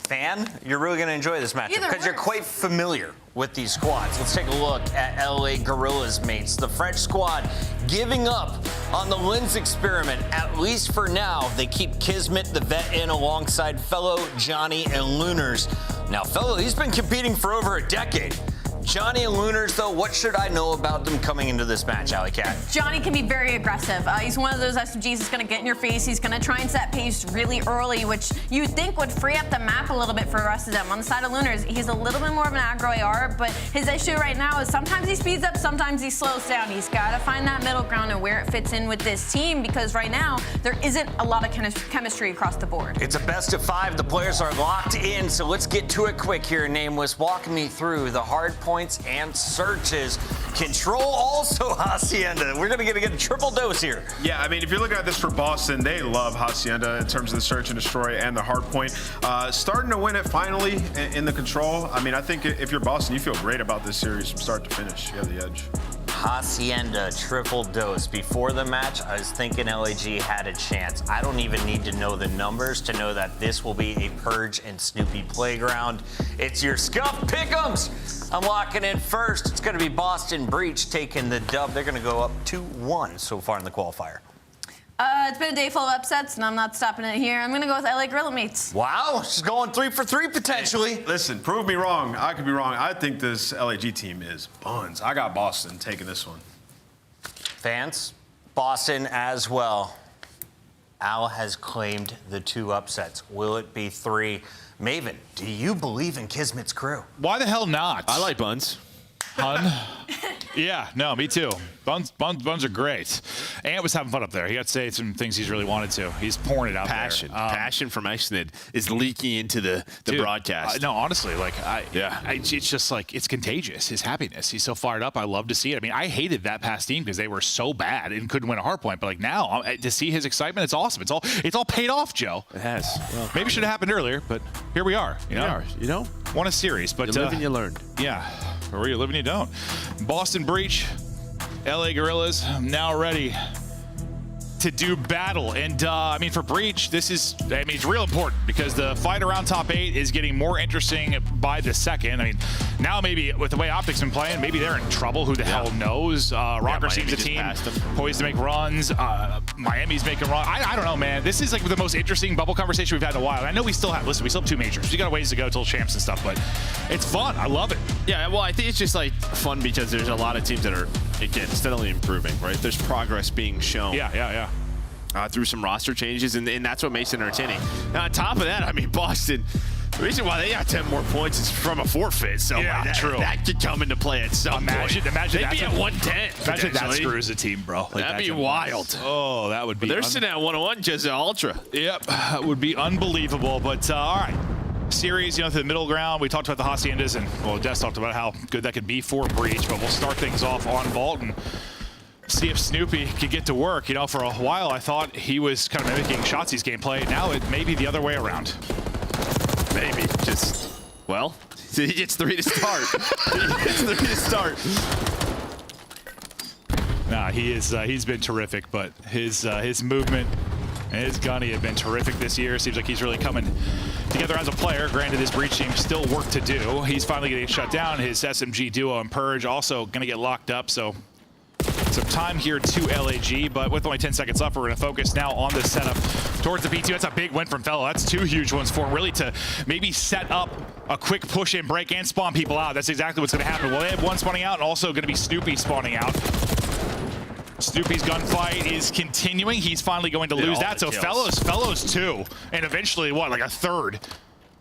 fan, you're really going to enjoy this matchup because you're quite familiar with these squads. Let's take a look at LA Gorillas mates. The French squad giving up on the Lens experiment, at least for now. They keep Kismet, the vet, in alongside Fellow, Johnny, and Lunars. Now, Fellow, he's been competing for over a decade. Johnny and Lunars, though, what should I know about them coming into this match, Alley Cat? Johnny can be very aggressive. He's one of those SMGs that's going to get in your face. He's going to try and set pace really early, which you think would free up the map a little bit for the rest of them. On the side of Lunars, he's a little bit more of an aggro AR, but his issue right now is sometimes he speeds up, sometimes he slows down. He's got to find that middle ground and where it fits in with this team, because right now there isn't a lot of chemistry across the board. It's a best of 5. The players are locked in, so let's get to it quick here, Nameless. Walk me through the hard points and searches. Control also Hacienda. We're going to get a triple dose here. Yeah, I mean, if you're looking at this for Boston, they love Hacienda in terms of the search and destroy and the hard point. Starting to win it finally in the control. I mean, I think if you're Boston, you feel great about this series from start to finish. You have the edge. Hacienda triple dose. Before the match, I was thinking LAG had a chance. I don't even need to know the numbers to know that this will be a Purge and Snoopy playground. It's your Scuff Pick'ems. I'm locking in first. It's going to be Boston Breach taking the dub. They're going to go up 2-1 so far in the qualifier. It's been a day full of upsets, and I'm not stopping it here. I'm going to go with LA Gorilla Mates. Wow, she's going 3 for 3 potentially. Hey, listen, prove me wrong. I could be wrong. I think this LAG team is buns. I got Boston taking this one. Fans, Boston as well. Al has claimed the 2 upsets. Will it be 3? Maven, do you believe in Kismet's crew? Why the hell not? I like buns. Hun? Yeah, no, me too. Buns are great. Ant was having fun up there. He got to say some things he's really wanted to. He's pouring it out there. Passion from Exnid is leaking into the dude, broadcast. No, honestly, like, it's just like, it's contagious, his happiness. He's so fired up. I love to see it. I mean, I hated that past team because they were so bad and couldn't win a hard point. But like now, to see his excitement, it's awesome. It's all paid off, Joe. It has. Well, maybe it should have happened earlier, but here we are. You know? Won a series. But you live and you learn. Yeah. Or you live and you don't. Boston Breach, LA Gorillas, now ready to do battle. And I mean, for Breach, this is, I mean, it's real important because the fight around top 8 is getting more interesting by the second. I mean, now maybe with the way Optic's been playing, maybe they're in trouble. Who the hell knows? Rocker seems a team poised to make runs. Miami's making runs. I don't know, man. This is like the most interesting bubble conversation we've had in a while. I know we still have 2 majors. We got a ways to go till champs and stuff, but it's fun. I love it. Yeah, well, I think it's just like fun because there's a lot of teams that are, again, steadily improving, right? There's progress being shown. Yeah. Through some roster changes, and that's what makes it entertaining. Now, on top of that, I mean, Boston, the reason why they got 10 more points is from a forfeit. So yeah, like, true. That could come into play at some point. Imagine they'd be at 110. Imagine that screws a team, bro. Like, that'd be wild. Oh, that would be. But they're sitting at 101 because of Ultra. Yep, that would be unbelievable. But all right. Series, you know, to the middle ground. We talked about the Haciendas, and well, Des talked about how good that could be for Breach. But we'll start things off on Vault and see if Snoopy could get to work. You know, for a while I thought he was kind of mimicking Shotzi's gameplay. Now it may be the other way around. Maybe just, well, he gets 3 to start. He gets 3 to start. Nah, he's been terrific, but his movement and his gunny have been terrific this year. Seems like he's really coming together as a player. Granted, his Breach team still work to do. He's finally getting shut down. His SMG duo and Purge also going to get locked up, so some time here to LAG, but with only 10 seconds left, we're going to focus now on the setup towards the P2. That's a big win from Fellow. That's 2 huge ones for him, really, to maybe set up a quick push and break and spawn people out. That's exactly what's going to happen. Well, they have one spawning out and also going to be Snoopy spawning out. Snoopy's gunfight is continuing. He's finally going to lose that. So Fellows 2, and eventually, what, like a third.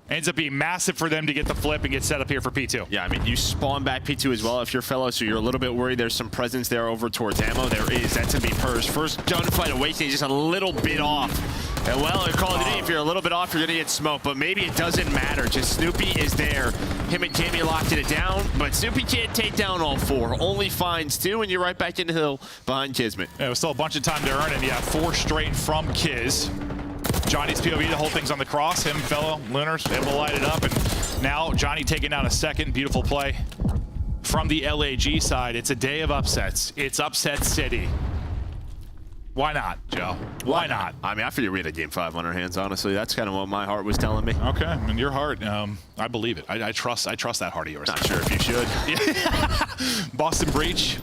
Ends up being massive for them to get the flip and get set up here for P2. Yeah, I mean, you spawn back P2 as well if you're Fellow, so you're a little bit worried there's some presence there over towards ammo. There is. That's going to be Purge. First gunfight awakening, just a little bit off. And well, in Call of Duty, if you're a little bit off, you're going to get smoked, but maybe it doesn't matter. Just Snoopy is there. Him and Cammy locked it down, but Snoopy can't take down all 4. Only finds 2, and you're right back in the hill behind Kismet. Yeah, it was still a bunch of time to earn, and yeah, 4 straight from Kiz. Johnny's POV, the whole thing's on the cross. Him, Fellow, Lunar's able to light it up, and now Johnny taking down a second. Beautiful play from the LAG side. It's a day of upsets. It's upset city. Why not, Joe? Why not? I mean, I figured we had a game 5 on our hands, honestly. That's kind of what my heart was telling me. Okay, I mean, your heart, I believe it. I trust that heart of yours. Not sure if you should. Boston Breach.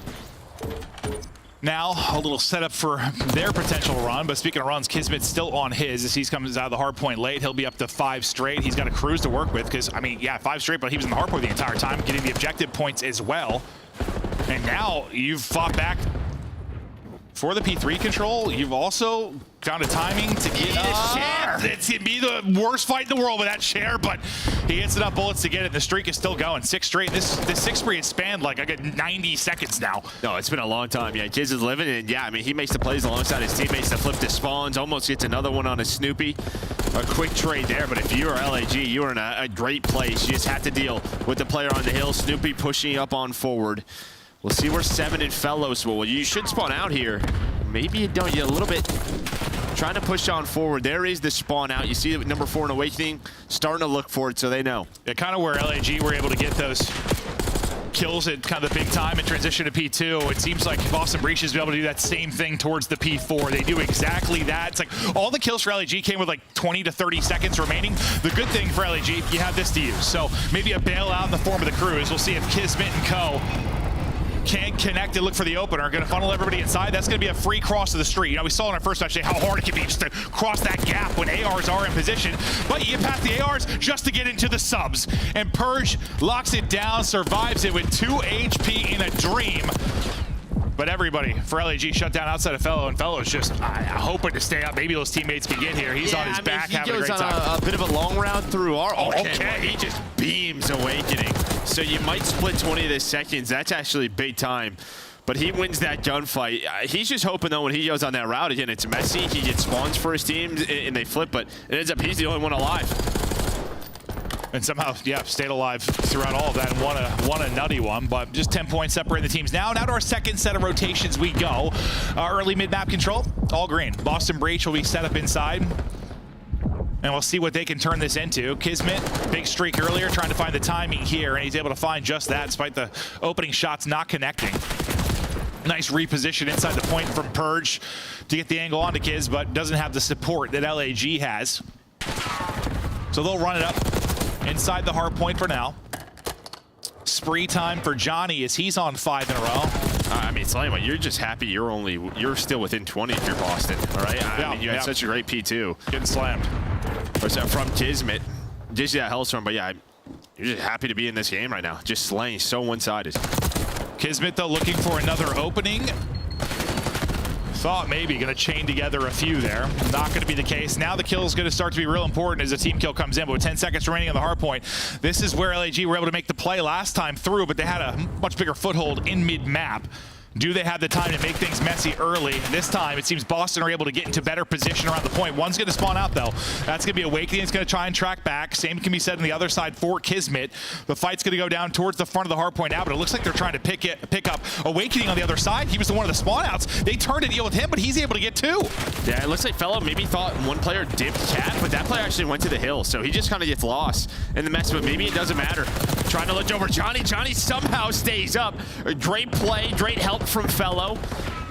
Now, a little setup for their potential run, but speaking of runs, Kismet's still on his as he comes out of the hard point late. He'll be up to 5 straight. He's got a cruise to work with because, I mean, yeah, 5 straight, but he was in the hard point the entire time, getting the objective points as well. And now you've fought back for the P3 control. You've also found a timing to get share. It's going to be the worst fight in the world with that share, but he hits enough bullets to get it. The streak is still going. 6 straight. This 6 spree has spanned like I got 90 seconds now. No, it's been a long time. Yeah, Kiz is living, and yeah, I mean, he makes the plays alongside his teammates to flip the spawns. Almost gets another one on his Snoopy. A quick trade there, but if you are LAG, you are in a great place. You just have to deal with the player on the hill. Snoopy pushing up on forward. We'll see where 7 and Fellows will. You should spawn out here. Maybe you don't. You're a little bit trying to push on forward. There is the spawn out. You see number 4 in Awakening starting to look for it, so they know. Yeah, kind of where LAG were able to get those kills at kind of the big time and transition to P2. It seems like Boston Breach is able to do that same thing towards the P4. They do exactly that. It's like all the kills for LAG came with like 20 to 30 seconds remaining. The good thing for LAG, you have this to use. So maybe a bailout in the form of the cruise. We'll see if Kismet and Co. can't connect and look for the opener. Going to funnel everybody inside. That's going to be a free cross of the street. You know, we saw in our first match how hard it can be just to cross that gap when ARs are in position. But you pass the ARs just to get into the subs. And Purge locks it down, survives it with 2 HP in a dream. But everybody for LAG shut down outside of Fellow, and Fellow's just hoping to stay up. Maybe those teammates can get here. He's on his back having a great time. He goes on a bit of a long route through our... Okay. He just beams Awakening. So you might split 20 of the seconds. That's actually big time. But he wins that gunfight. He's just hoping, though, when he goes on that route, again, it's messy. He gets spawns for his team, and they flip, but it ends up he's the only one alive. And somehow, yeah, stayed alive throughout all of that and won a nutty one, but just 10 points separating the teams. Now to our second set of rotations we go. Early mid-map control, all green. Boston Breach will be set up inside. And we'll see what they can turn this into. Kismet, big streak earlier, trying to find the timing here, and he's able to find just that despite the opening shots not connecting. Nice reposition inside the point from Purge to get the angle onto Kiz, but doesn't have the support that LAG has. So they'll run it up inside the hard point for now. Spree time for Johnny as he's on 5 in a row. I mean, Slama, you're just happy you're still within 20 if you're Boston, all right? I mean, you had such a great P2. Getting slammed. Or so from Kismet. Just that Hellstorm, but yeah, you're just happy to be in this game right now. Just slaying so one-sided. Kismet, though, looking for another opening. Thought maybe going to chain together a few there. Not going to be the case. Now the kill is going to start to be real important as a team kill comes in, but with 10 seconds remaining on the hard point, this is where LAG were able to make the play last time through, but they had a much bigger foothold in mid-map. Do they have the time to make things messy early? This time, it seems Boston are able to get into better position around the point. One's going to spawn out, though. That's going to be Awakening. It's going to try and track back. Same can be said on the other side for Kismet. The fight's going to go down towards the front of the hard point now, but it looks like they're trying to pick up Awakening on the other side. He was the one of the spawn outs. They turned to deal with him, but he's able to get 2. Yeah, it looks like Fellow maybe thought one player dipped Cat, but that player actually went to the hill, so he just kind of gets lost in the mess, but maybe it doesn't matter. Trying to look over Johnny. Johnny somehow stays up. A great play, great help from Fellow.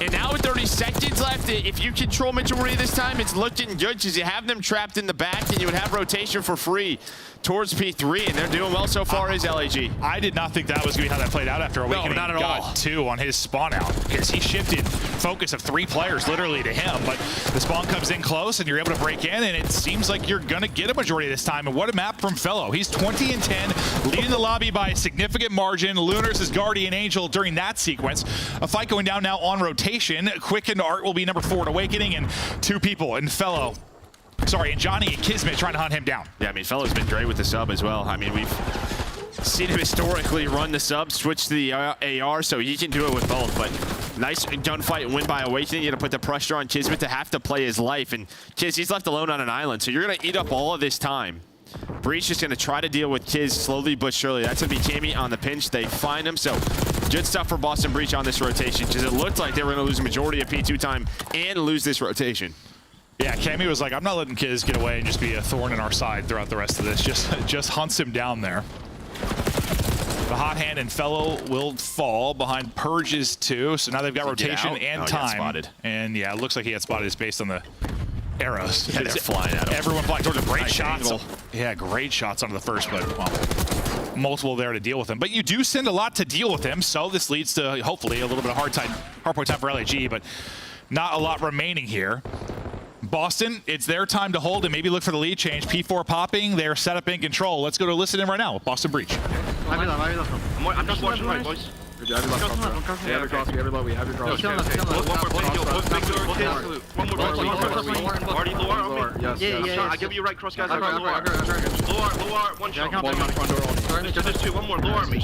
And now with 30 seconds left, if you control majority this time, it's looking good because you have them trapped in the back and you would have rotation for free towards P3, and they're doing well so far as LAG. I did not think that was going to be how that played out after Awakening not at got all. 2 on his spawn out because he shifted focus of 3 players literally to him, but the spawn comes in close and you're able to break in, and it seems like you're going to get a majority this time. And what a map from Fellow. He's 20 and 10, leading the lobby by a significant margin. Lunars is Guardian Angel during that sequence. A fight going down now on rotation. Quicken Art will be number 4 at Awakening, and 2 people in Fellow. Sorry, and Johnny and Kismet trying to hunt him down. Yeah, I mean, Fellow's been great with the sub as well. I mean, we've seen him historically run the sub, switch to the AR, so he can do it with both. But nice gunfight win by Awakening. You're going to put the pressure on Kismet to have to play his life. And Kiz, he's left alone on an island, so you're going to eat up all of this time. Breach is going to try to deal with Kiz slowly but surely. That's going to be Cammy on the pinch. They find him, so good stuff for Boston Breach on this rotation because it looked like they were going to lose a majority of P2 time and lose this rotation. Yeah, Cammy was like, I'm not letting Kiz get away and just be a thorn in our side throughout the rest of this. Just hunts him down there. The hot hand and Fellow will fall behind Purge's 2, so now they've got rotation and time. Spotted. And yeah, it looks like he had spotted just based on the arrows. Yeah, they're flying at him. Everyone flying towards him. Great Nice shots. angle. Yeah, great shots onto the first, but well, multiple there to deal with him. But you do send a lot to deal with him, so this leads to hopefully a little bit of hard point time for LAG, but not a lot remaining here. Boston, it's their time to hold and maybe look for the lead change. P4 popping, they're set up in control. Let's go to listen in right now with Boston Breach. I'm just watching right, boys. Good job, we have your cross, we have your low, we have your cross. One more, Marty, Lower. Yes. I give you right cross, guys. Lower, one shot. There's 2, one more, lower me.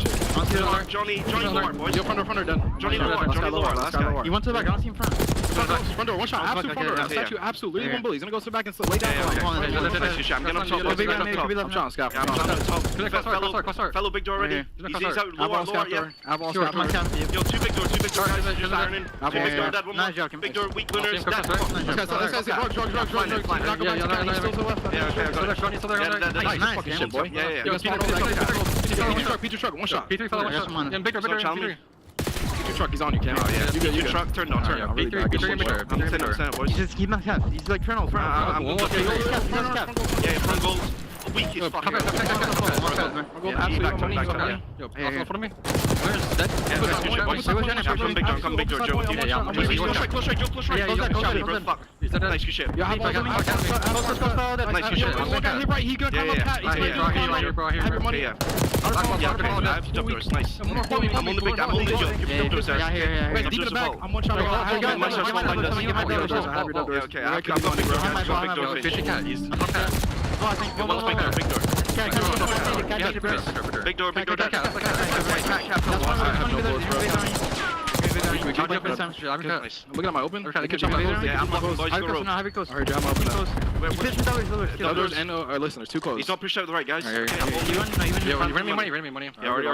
Johnny, lower, boys. Front door, done. Johnny, lower, last guy. You went to the back, I don't see him front. Front door, one shot, absolute front door. That's actually absolutely one bully. He's gonna go sit back and lay down. I'm getting up top. I'm trying to scout. Fellow big door already. He's out, lower, yeah. Yo, 2 big door, guys. Just ironing. 2 big door, dead, one more. Big door, weak Lunars, dead. P2 truck, one shot. P3 fell, one shot. And bigger. P2 truck, he's on you, Cam. P2 truck, turn on. P3, boys. Just keep my cap. He's like, turn on. I'm going yeah, front goal. Weak is fucking. Come big door, Joe. Close right. Fuck. Nice good shit. Nice good shit. He gonna come up cat. I have jump doors. Nice. I'm on the big. I'm on the Joe. Wait, deep in the back. I'm one shot. Okay, I've got big door. Big door. Big door. I'm looking at my open. Yeah, I'm blocking boys. Go rope. I'm open. Doors and listen, there's 2 close. He's not pushed out to the right, guys. You ran me money. Yeah, already.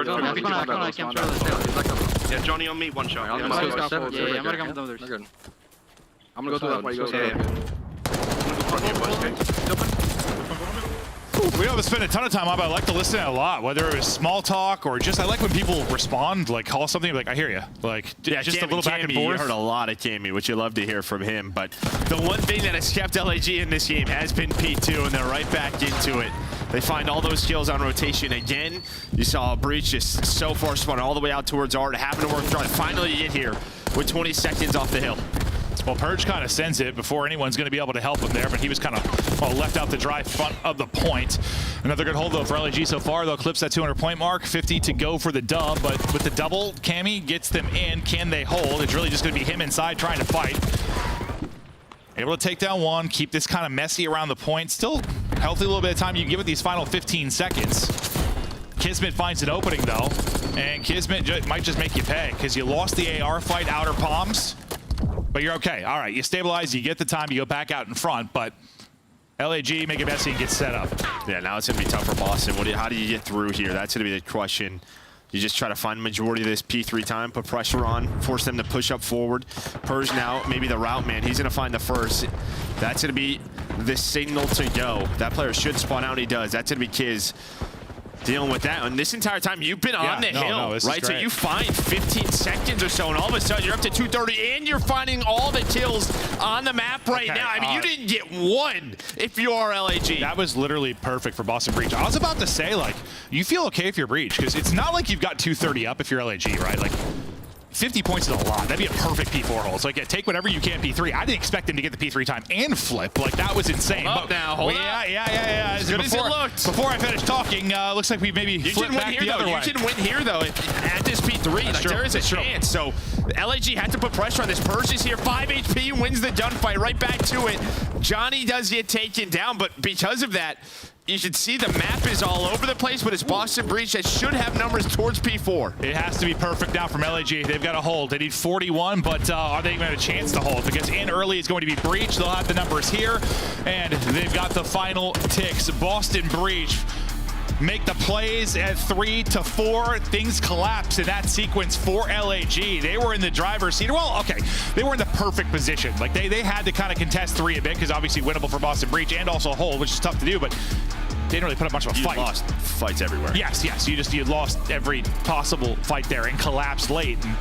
Yeah, Johnny on me, one shot. I'm gonna go through that while you go. I'm gonna go front here, boys. We don't spend a ton of time on, but I like to listen to it a lot, whether it was small talk or just I like when people respond, like call something, like I hear you, like yeah, just Cammy, a little back and Cammy, forth. You heard a lot of Cammy, which you love to hear from him. But the one thing that has kept LAG in this game has been P2, and they're right back into it. They find all those kills on rotation again. You saw Breach just so far spun all the way out towards Art, having to work through it. Finally get here with 20 seconds off the hill. Well, Purge kind of sends it before anyone's going to be able to help him there, but he was kind of left out the dry front of the point. Another good hold, though, for LAG so far. They'll clips that 200-point mark, 50 to go for the dub, but with the double, Cammy gets them in. Can they hold? It's really just going to be him inside trying to fight. Able to take down one, keep this kind of messy around the point. Still healthy a little bit of time you can give it these final 15 seconds. Kismet finds an opening, though, and Kismet might just make you pay because you lost the AR fight, outer palms. But you're okay. All right, you stabilize, you get the time, you go back out in front, but LAG make it messy and get set up. Yeah, now it's going to be tough for Boston. How do you get through here? That's going to be the question. You just try to find the majority of this P3 time, put pressure on, force them to push up forward. Purge now, maybe the route man. He's going to find the first. That's going to be the signal to go. That player should spawn out, he does. That's going to be Kiz dealing with that. And this entire time, you've been on the hill, right? So you find 15 seconds or so, and all of a sudden, you're up to 230, and you're finding all the kills on the map right now. I mean, you didn't get one if you are LAG. That was literally perfect for Boston Breach. I was about to say, like, you feel okay if you're Breach, because it's not like you've got 230 up if you're LAG, right? Like, 50 points is a lot. That'd be a perfect P4 hold. So, take whatever you can P3. I didn't expect him to get the P3 time and flip. Like, that was insane. Hold up now. Hold up. Yeah. As good as it looked. Before I finish talking, looks like we maybe flipped back the other way. You can win here, though, at this P3. Like, there is a chance. So, LAG had to put pressure on this. Purge is here. 5 HP, wins the gunfight. Right back to it. Johnny does get taken down, but because of that, you should see the map is all over the place, but it's Boston Breach that should have numbers towards P4. It has to be perfect now from LAG. They've got to hold. They need 41, but are they even have a chance to hold? Because in early is going to be Breach. They'll have the numbers here, and they've got the final ticks. Boston Breach make the plays at 3 to 4. Things collapse in that sequence for LAG. They were in the driver's seat. Well, okay, they were in the perfect position. Like, they had to kind of contest 3 a bit because obviously winnable for Boston Breach and also hold, which is tough to do, but they didn't really put up much of a fight. You lost fights everywhere. Yes. You lost every possible fight there and collapsed late. And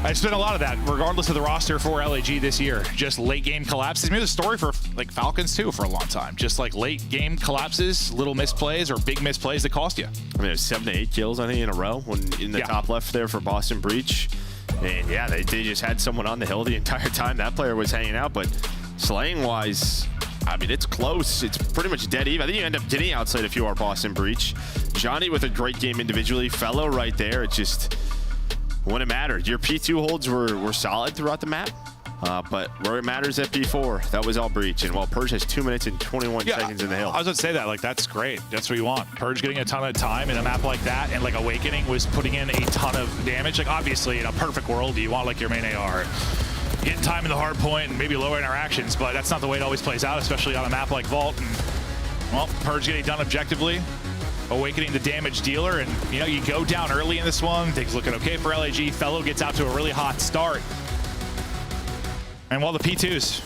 it's been a lot of that, regardless of the roster for LAG this year. Just late game collapses. Maybe the story for like Falcons too for a long time. Just like late game collapses, little misplays or big misplays that cost you. I mean, it was 7 to 8 kills, I think, in a row when in the top left there for Boston Breach. And yeah, they just had someone on the hill the entire time. That player was hanging out, but slaying-wise, I mean, it's close. It's pretty much dead even. I think you end up getting outside if you are Boston Breach. Johnny with a great game individually. Fellow right there. It just wouldn't matter. Your P2 holds were solid throughout the map. But where it matters at P4, that was all Breach. And while Purge has 2 minutes and 21 seconds in the hill. I was going to say that. Like, that's great. That's what you want. Purge getting a ton of time in a map like that, and like Awakening was putting in a ton of damage. Like, obviously, in a perfect world, you want like your main AR getting time in the hard point and maybe lower interactions, but that's not the way it always plays out, especially on a map like Vault. And, well, Purge getting done objectively. Awakening the damage dealer, and you go down early in this one. Things looking okay for LAG. Fellow gets out to a really hot start. And while the P2's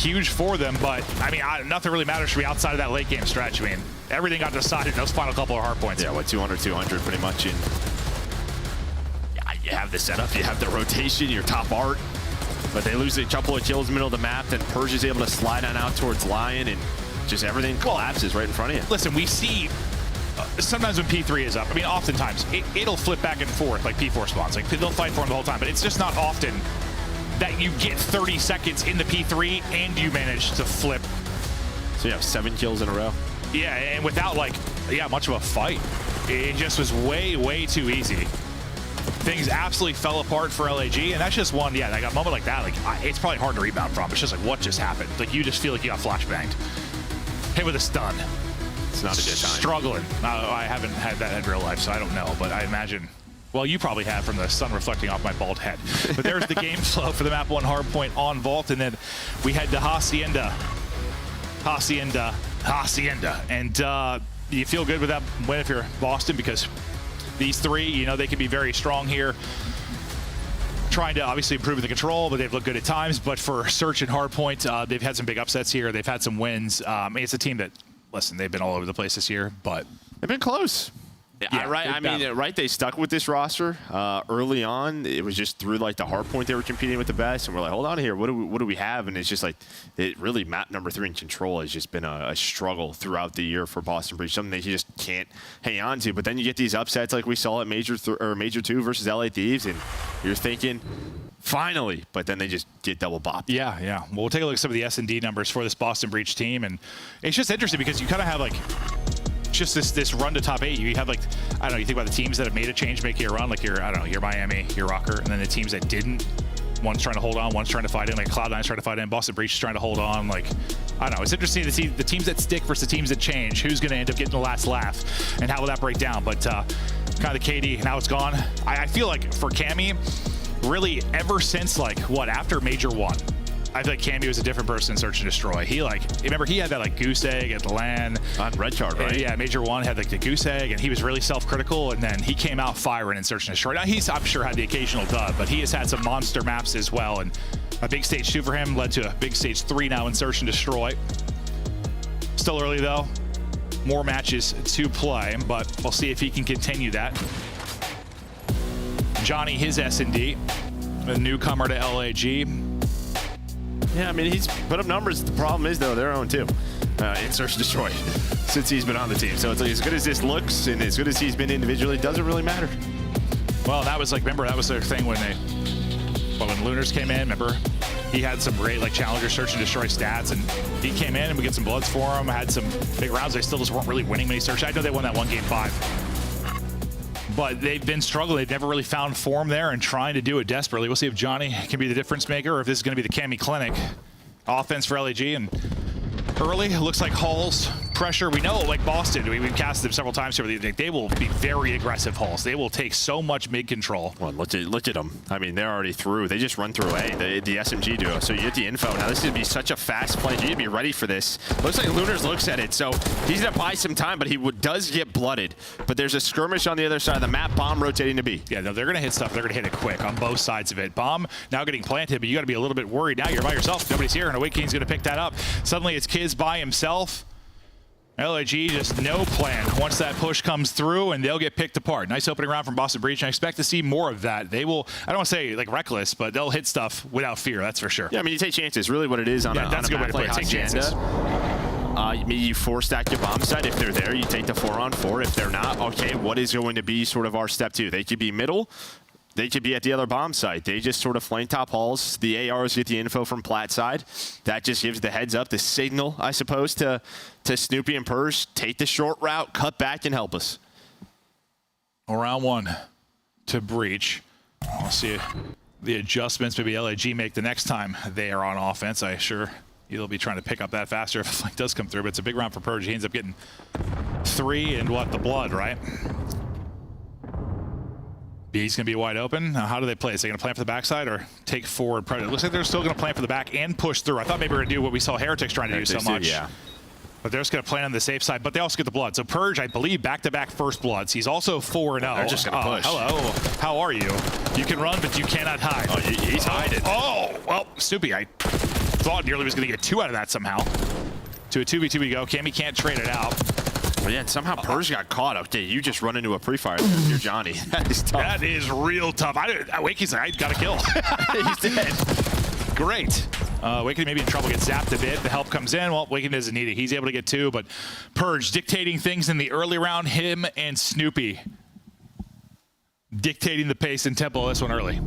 huge for them, but I mean, nothing really matters for me outside of that late game stretch. I mean, everything got decided in those final couple of hard points. Yeah, 200 pretty much. And yeah, you have the setup, you have the rotation, your top art, but they lose a couple of kills in the middle of the map. Then Purge is able to slide on out towards Lion, and just everything collapses right in front of you. Listen, we see sometimes when P3 is up, I mean, oftentimes it'll flip back and forth like P4 spawns. Like, they'll fight for them the whole time, but it's just not often that you get 30 seconds in the P3 and you manage to flip. So you have 7 kills in a row. Yeah, and without much of a fight. It just was way too easy. Things absolutely fell apart for LAG, and that's just one, like a moment like that, like it's probably hard to rebound from. It's just like, what just happened? Like, you just feel like you got flashbanged. Hit with a stun. It's not a good time. Struggling. I haven't had that in real life, so I don't know, but I imagine, well, you probably have from the sun reflecting off my bald head. But there's the game flow for the map 1 hardpoint on Vault, and then we head to Hacienda. And you feel good with that win if you're Boston, because these 3, they can be very strong here. Trying to obviously improve the control, but they've looked good at times. But for Search and Hardpoint, they've had some big upsets here. They've had some wins. It's a team that listen, they've been all over the place this year, but they've been close. Yeah, right. I mean, right. They stuck with this roster early on. It was just through like the hard point they were competing with the best, and we're like, hold on here. What do we have? And it's just like it really map number 3 in control has just been a struggle throughout the year for Boston Breach. Something that you just can't hang on to. But then you get these upsets like we saw at Major 2 versus LA Thieves, and you're thinking, finally, but then they just get double bopped. Yeah. Well, we'll take a look at some of the S&D numbers for this Boston Breach team, and it's just interesting because you kind of have like just this run to top 8. You have like, I don't know, you think about the teams that have made a change, making a run, like I don't know, you're Miami, you're Rocker, and then the teams that didn't, one's trying to hold on, one's trying to fight in, like Cloud9's trying to fight in, Boston Breach is trying to hold on, like, I don't know, it's interesting to see the teams that stick versus the teams that change, who's going to end up getting the last laugh, and how will that break down, but kind of the KD, now it's gone. I feel like for Cammy, really ever since like, after Major 1, I feel like Cammy was a different person in Search and Destroy. He remember he had that like goose egg at the LAN. On Red Card, right? Yeah, Major 1 had like the goose egg, and he was really self-critical, and then he came out firing in Search and Destroy. Now I'm sure had the occasional dub, but he has had some monster maps as well, and a big stage 2 for him led to a big stage 3 now in Search and Destroy. Still early though, more matches to play, but we'll see if he can continue that. Johnny, his S&D, a newcomer to LAG. Yeah, I mean, he's put up numbers. The problem is, though, they're 0-2 in Search and Destroy since he's been on the team. So it's like, as good as this looks and as good as he's been individually, it doesn't really matter. Well, that was like, remember, that was their thing when Lunars came in, remember? He had some great like Challenger Search and Destroy stats, and he came in and we get some bloods for him, had some big rounds. They still just weren't really winning many search. I know they won that one game 5. But they've been struggling. They've never really found form there and trying to do it desperately. We'll see if Johnny can be the difference maker or if this is going to be the Cammy Clinic offense for LAG. And early, it looks like Halls pressure. We know, like Boston, we've casted them several times here. They will be very aggressive Halls. They will take so much mid control. Well, look at them. I mean, they're already through. They just run through A, the SMG duo. So you get the info. Now, this is going to be such a fast play. You need to be ready for this. Looks like Lunars looks at it. So he's going to buy some time, but he does get blooded. But there's a skirmish on the other side of the map. Bomb rotating to B. Yeah, no, they're going to hit stuff. They're going to hit it quick on both sides of it. Bomb now getting planted, but you got to be a little bit worried. Now you're by yourself. Nobody's here, and Awaking's going to pick that up. Suddenly it's Kiz by himself. LAG just no plan once that push comes through, and they'll get picked apart. Nice opening round from Boston Breach, and I expect to see more of that. They will, I don't want to say like reckless, but they'll hit stuff without fear, that's for sure. Yeah, I mean, you take chances, really what it is on a that's a good way to play it. Take chances. You 4-stack your bomb site. If they're there, you take the 4-on-4. If they're not, okay, what is going to be sort of our step 2? They could be middle. They could be at the other bomb site. They just sort of flame top halls. The ARs get the info from Plat side. That just gives the heads up, the signal, I suppose, to Snoopy and Purge. Take the short route, cut back, and help us. Round 1 to Breach. We'll see the adjustments maybe LAG make the next time they are on offense. I sure you'll be trying to pick up that faster if a flank does come through, but it's a big round for Purge. He ends up getting 3 and the blood, right? B's going to be wide open. Now, how do they play? Is they going to plan for the backside or take forward? It looks like they're still going to plan for the back and push through. I thought maybe we were going to do what we saw Heretics trying to do so much. Yeah. But they're just going to plan on the safe side, but they also get the blood. So Purge, I believe, back-to-back first bloods. He's also 4-0. They're just going to push. Hello. How are you? You can run, but you cannot hide. Oh, he's hiding. Oh, well, Snoopy, I thought nearly was going to get 2 out of that somehow. To a 2v2 we go. Cammy can't trade it out. But yeah, somehow Purge got caught. Okay, you just run into a pre-fire. You're Johnny. That is tough. That is real tough. Wakey's like, I got a kill. He's dead. Great. Wakey maybe in trouble, gets zapped a bit. The help comes in. Well, Wakey doesn't need it. He's able to get 2, but Purge dictating things in the early round. Him and Snoopy dictating the pace and tempo of this one early.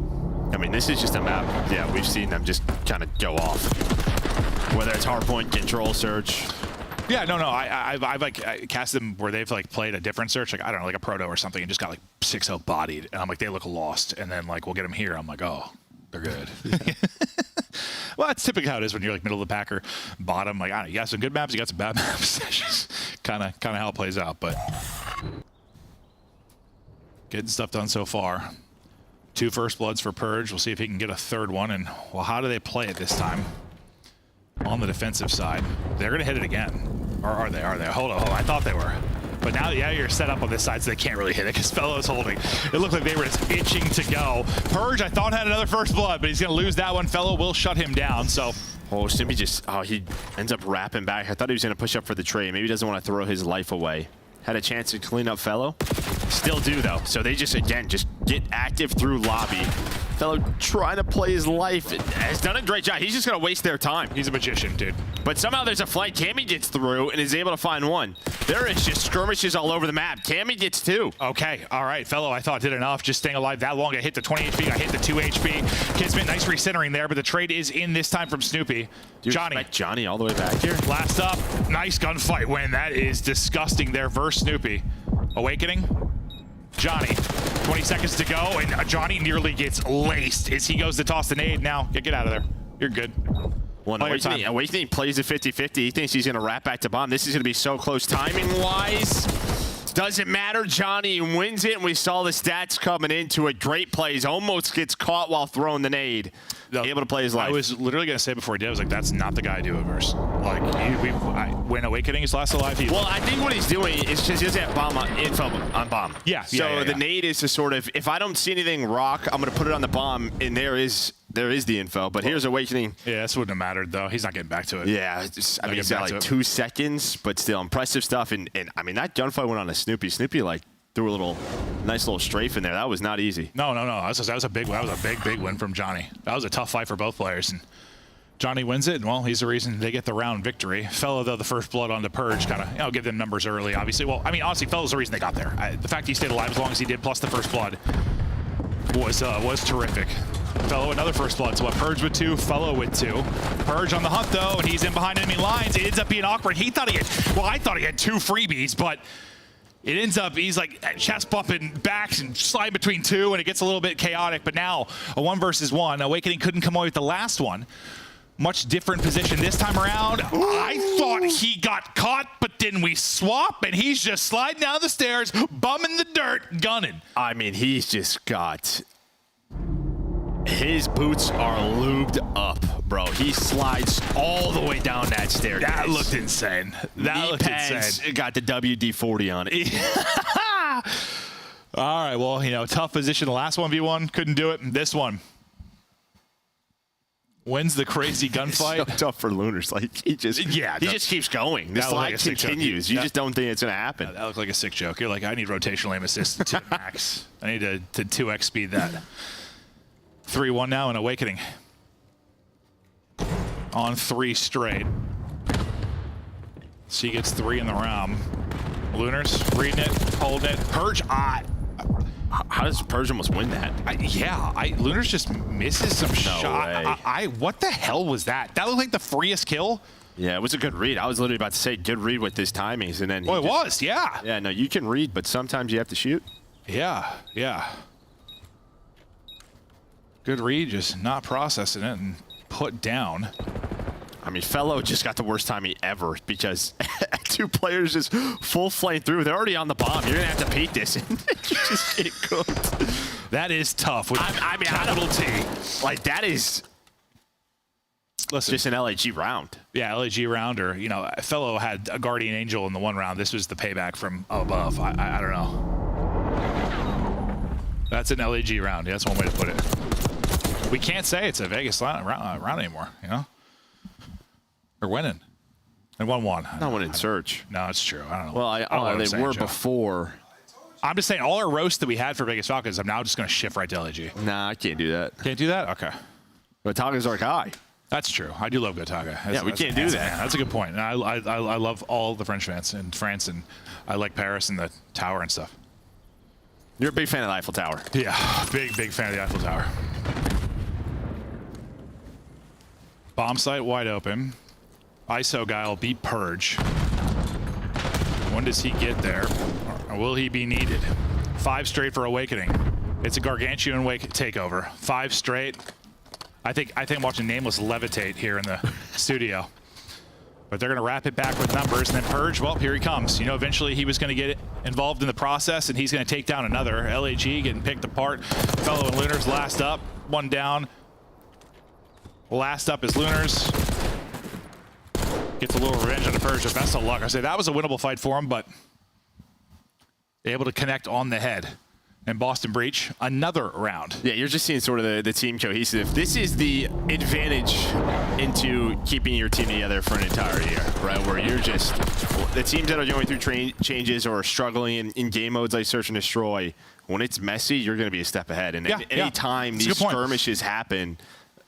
I mean, this is just a map. Yeah, we've seen them just kind of go off. Whether it's hardpoint, control, search. Yeah, no, I've like cast them where they've like played a different search, like I don't know, like a proto or something, and just got like 6-0 bodied, and I'm like, they look lost, and then like we'll get them here. I'm like, oh, they're good. Well, that's typically how it is when you're like middle of the pack or bottom. Like, I don't know, you got some good maps, you got some bad maps. That's just kind of how it plays out. But getting stuff done so far. 2 first bloods for Purge. We'll see if he can get a 3rd one. And well, how do they play it this time? On the defensive side, they're going to hit it again. Or are they? Hold on. I thought they were. But now, yeah, you're set up on this side, so they can't really hit it because Fellow's holding. It looked like they were just itching to go. Purge, I thought, had another first blood, but he's going to lose that one. Fellow will shut him down, so Oh, Snoopy just, he ends up wrapping back. I thought he was going to push up for the trade. Maybe he doesn't want to throw his life away. Had a chance to clean up Fellow. Still do, though. So they just, again, just get active through lobby. Fellow trying to play his life. Has done a great job. He's just going to waste their time. He's a magician, dude. But somehow there's a flank. Cammy gets through and is able to find one. There is just skirmishes all over the map. Cammy gets 2. Okay, all right. Fellow, I thought did enough. Just staying alive that long. I hit the 20 HP. I hit the 2 HP. Kismet, nice recentering there, but the trade is in this time from Snoopy. Johnny all the way back here. Last up. Nice gunfight win. That is disgusting there versus Snoopy. Awakening. Johnny, 20 seconds to go, and Johnny nearly gets laced as he goes to toss the nade. Now, get out of there. You're good. Well, Awakening plays a 50-50. He thinks he's going to wrap back to bomb. This is going to be so close timing-wise. Doesn't matter. Johnny wins it, and we saw the stats coming into it. Great plays. Almost gets caught while throwing the nade. Able to play his life. I was literally going to say before he did, I was like, that's not the guy I do it versus. Like, when Awakening is last alive, well, I think what he's doing is just he doesn't have bomb info on bomb. Yeah. So the nade is to sort of, if I don't see anything rock, I'm going to put it on the bomb, and there is the info. But here's Awakening. Yeah, this wouldn't have mattered, though. He's not getting back to it. Yeah. I mean, he's got like 2 seconds, but still impressive stuff. And I mean, that gunfight went on to Snoopy. Snoopy, like, threw a nice little strafe in there. That was not easy. No. That was a big win from Johnny. That was a tough fight for both players, and Johnny wins it. And well, he's the reason they get the round victory. Fellow, though, the first blood on the purge, kind of give them numbers early. Obviously, well, I mean, honestly, Fellow's the reason they got there. The fact he stayed alive as long as he did, plus the first blood, was terrific. Fellow another first blood, so Purge with 2, Fellow with 2. Purge on the hunt though, and he's in behind enemy lines. It ends up being awkward. I thought he had 2 freebies, but it ends up, he's like chest bumping backs and sliding between 2, and it gets a little bit chaotic. But now, a 1 versus 1. Awakening couldn't come away with the last one. Much different position this time around. I thought he got caught, but then we swap, and he's just sliding down the stairs, bumming the dirt, gunning. I mean, he's just got... His boots are lubed up, bro. He slides all the way down that staircase. That looked insane. It got the WD-40 on it. All right, well, tough position. The last 1v1 couldn't do it. This one wins the crazy gunfight. It's so tough for Lunars. Like he just keeps going. The slide continues. You just don't think it's gonna happen. That looked like a sick joke. You're like, I need rotational aim assist to max. I need to 2x speed that. 3-1 now in Awakening. On 3 straight. She gets 3 in the round. Lunars reading it, holding it. Purge. How does Purge almost win that? Lunars just misses some shot. What the hell was that? That looked like the freest kill. Yeah, it was a good read. I was literally about to say good read with his timings, and then it was. Yeah. Yeah, no, you can read, but sometimes you have to shoot. Yeah. Good read, just not processing it and put down. I mean, Fellow just got the worst timing ever because 2 players just full flame through. They're already on the bomb. You're going to have to peek this and you just get cooked. That is tough with capital T. Like, that is just an LAG round. Yeah, LAG round, or, Fellow had a Guardian Angel in the 1 round. This was the payback from above. I don't know. That's an LAG round. Yeah, that's one way to put it. We can't say it's a Vegas round anymore, They're winning. And 1-1. Not winning Search. No, it's true. I don't know. Well, I don't know. They were before. I'm just saying, all our roasts that we had for Vegas Falcons, I'm now just going to shift right to LAG. Nah, I can't do that. Can't do that? Okay. But Taga's our guy. That's true. I do love Gotaga. Yeah, we can't do that. That's a good point. I love all the French fans in France, and I like Paris and the Tower and stuff. You're a big fan of the Eiffel Tower. Yeah, big fan of the Eiffel Tower. Bomb site wide open. ISO guy will beat Purge. When does he get there? Or will he be needed? 5 straight for Awakening. It's a gargantuan takeover. 5 straight. I think I'm watching Nameless levitate here in the studio. But they're going to wrap it back with numbers. And then Purge, well, here he comes. Eventually he was going to get involved in the process, and he's going to take down another. LAG getting picked apart. Fellow and Lunars last up. 1 down. Last up is Lunars. Gets a little revenge on the Purge. Best of luck. I say that was a winnable fight for him, but able to connect on the head. And Boston Breach, another round. Yeah, you're just seeing sort of the team cohesive. This is the advantage into keeping your team together for an entire year, right? Where you're just, the teams that are going through changes or struggling in game modes like Search and Destroy, when it's messy, you're going to be a step ahead. And any time these skirmishes happen,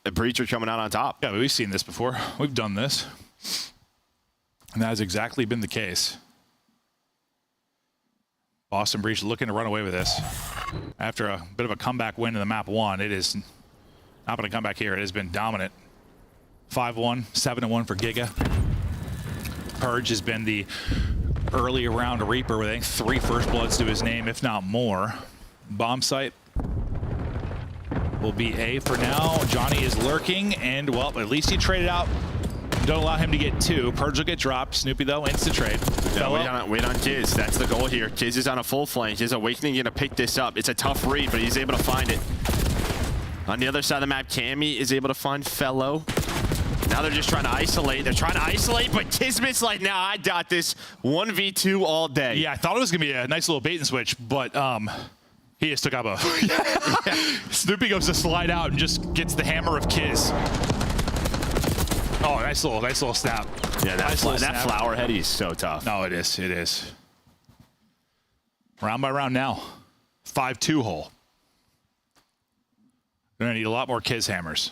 the Breach are coming out on top. Yeah, but we've seen this before. We've done this. And that has exactly been the case. Boston Breach looking to run away with this. After a bit of a comeback win in the map 1, it is not going to come back here. It has been dominant. 5-1, 7-1 for Giga. Purge has been the early round Reaper with, I think, 3 first bloods to his name, if not more. Bomb site will be A for now. Johnny is lurking, and, well, at least he traded out. Don't allow him to get 2. Purge will get dropped. Snoopy, though, insta-trade. Yeah, wait on Kiz. That's the goal here. Kiz is on a full flank. His Awakening going to pick this up. It's a tough read, but he's able to find it. On the other side of the map, Cammy is able to find Fellow. Now they're just trying to isolate. They're trying to isolate, but Kismet's like, nah, I got this 1v2 all day. Yeah, I thought it was going to be a nice little bait and switch, but he just took up a... Snoopy goes to slide out and just gets the hammer of Kiz. Oh, nice little snap. Yeah, that flower head is so tough. No, it is. It is. Round by round now. 5-2 hole. They're going to need a lot more Kiz hammers.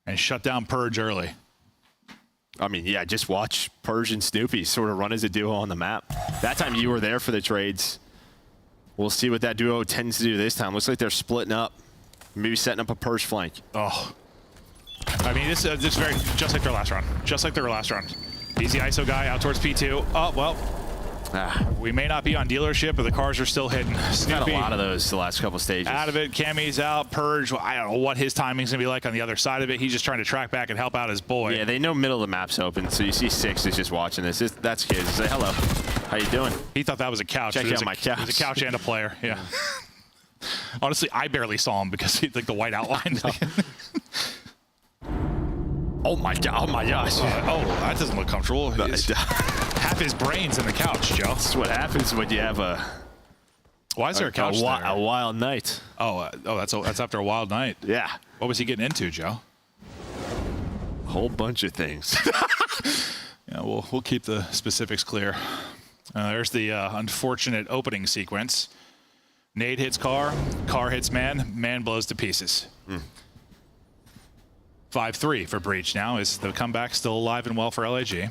And shut down Purge early. I mean, yeah, just watch Purge and Snoopy sort of run as a duo on the map. That time you were there for the trades. We'll see what that duo tends to do this time. Looks like they're splitting up. Maybe setting up a Purge flank. Oh. I mean, this is very just like their last round. Just like their last round. Easy ISO guy out towards P2. Oh, well. We may not be on dealership, but the cars are still hidden. Snoopy, had a lot of those the last couple stages. Out of it. Cammy's out. Purge, I don't know what his timing's going to be like on the other side of it. He's just trying to track back and help out his boy. Yeah, they know middle of the map's open, so you see 6 is just watching this. That's Kiz. Say hello. How you doing? He thought that was a couch. Check out my couch. It was a couch and a player, yeah. Honestly, I barely saw him because he's like the white outline. Oh my god! Oh my gosh! That doesn't look comfortable. Half his brain's in the couch, Joe. That's what happens when you have a. Why is there a couch there? A wild night. That's after a wild night. Yeah. What was he getting into, Joe? A whole bunch of things. Yeah, we'll keep the specifics clear. There's the unfortunate opening sequence. Nade hits car hits man blows to pieces. 5-3 for Breach now. Is the comeback still alive and well for LAG? See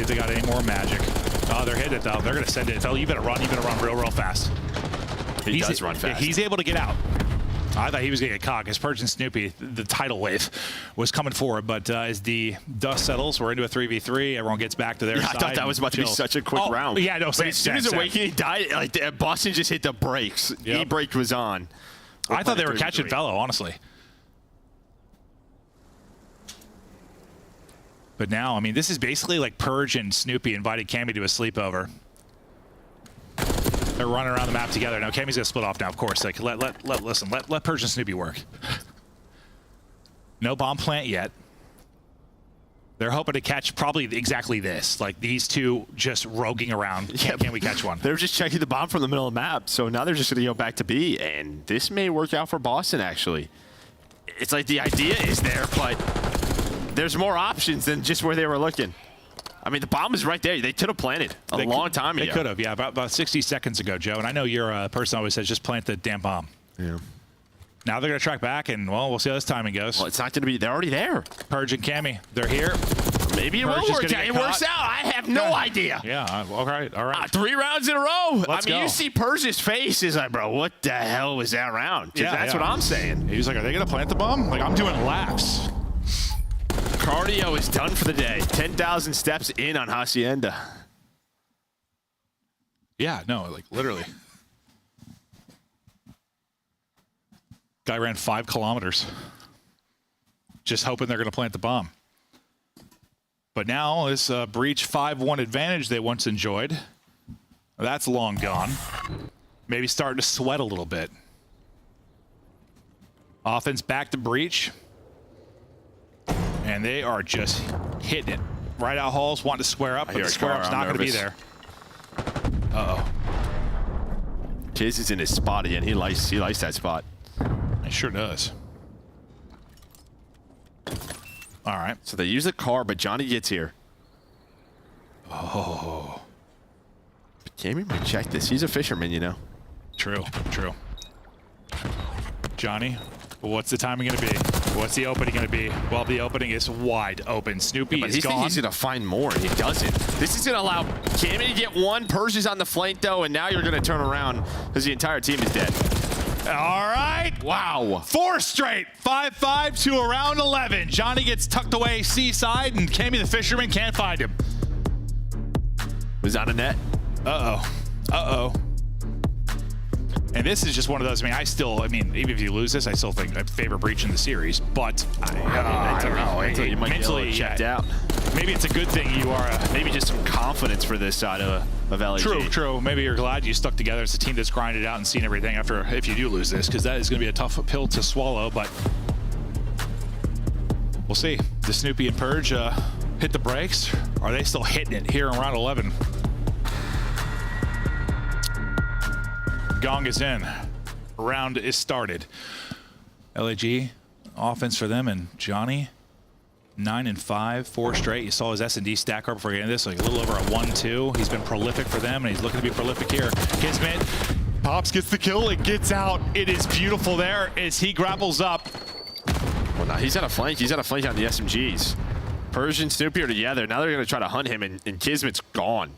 if they got any more magic. Oh, they're hitting it though. They're gonna send it. Tell you better run real fast. He does run fast. He's able to get out. I thought he was gonna get caught because Purge and Snoopy, the tidal wave, was coming forward. But as the dust settles, we're into a 3v3. Everyone gets back to their side. I thought that was about to be such a quick round. Yeah, no. But as soon as Awakening died, like Boston just hit the brakes. Yep. E-brake was on. I thought they were catching Fellow, honestly. But now, I mean, this is basically like Purge and Snoopy invited Cammy to a sleepover. They're running around the map together. Now Cammy's gonna split off now, of course. Like let Purge and Snoopy work. No bomb plant yet. They're hoping to catch probably exactly this, like these two just roguing around. Can we catch one? They're just checking the bomb from the middle of the map, so now they're just going to go back to B, and this may work out for Boston, actually. It's like the idea is there, but there's more options than just where they were looking. I mean, the bomb is right there. They could have planted a long time ago. They could have, yeah, about 60 seconds ago, Joe. And I know you're a person who always says just plant the damn bomb. Yeah. Now they're going to track back, and, well, we'll see how this timing goes. Well, it's not going to be. They're already there. Purge and Cammy, they're here. Maybe it will work out. It works out. I have no idea. Yeah, all right. 3 rounds in a row. Let's go. You see Purge's face is like, bro, what the hell was that round? That's what I'm saying. He's like, are they going to plant the bomb? Like, I'm doing laps. Cardio is done for the day. 10,000 steps in on Hacienda. Yeah, no, like, literally. Guy ran 5 kilometers. Just hoping they're going to plant the bomb. But now this Breach 5-1 advantage they once enjoyed, that's long gone. Maybe starting to sweat a little bit. Offense back to Breach. And they are just hitting it. Right out halls, wanting to square up, but the square up's not going to be there. Uh-oh. Kiz is in his spot again. He likes that spot. He sure does. All right. So they use the car, but Johnny gets here. Oh. But Cammy might check this. He's a fisherman, you know. True. Johnny, what's the timing going to be? What's the opening going to be? Well, the opening is wide open. Snoopy is gone. He's going to find more, and he doesn't. This is going to allow Cammy to get one. Purge is on the flank, though, and now you're going to turn around because the entire team is dead. All right. Wow. 4 straight. 5-5 to around 11. Johnny gets tucked away seaside, and Cammy the fisherman can't find him. Was on a net. Uh-oh. And this is just one of those, I mean, even if you lose this, I still think I favor breach in the series, but I don't know. You might mentally get checked out. Maybe it's a good thing you are maybe just some confidence for this side of LAG. True. Maybe you're glad you stuck together as a team that's grinded out and seen everything after if you do lose this, because that is going to be a tough pill to swallow, but we'll see. Does Snoopy and Purge hit the brakes? Are they still hitting it here in round 11? Gong is in. Round is started. LAG, offense for them, and Johnny, 9 and 5, 4 straight. You saw his S&D stack up before getting this, like a little over a 1-2. He's been prolific for them, and he's looking to be prolific here. Kismet, Pops gets the kill, it gets out. It is beautiful there as he grapples up. Well, now he's on a flank. He's on a flank on the SMGs. Purge and Snoopy are together. Now they're going to try to hunt him, and Kismet's gone.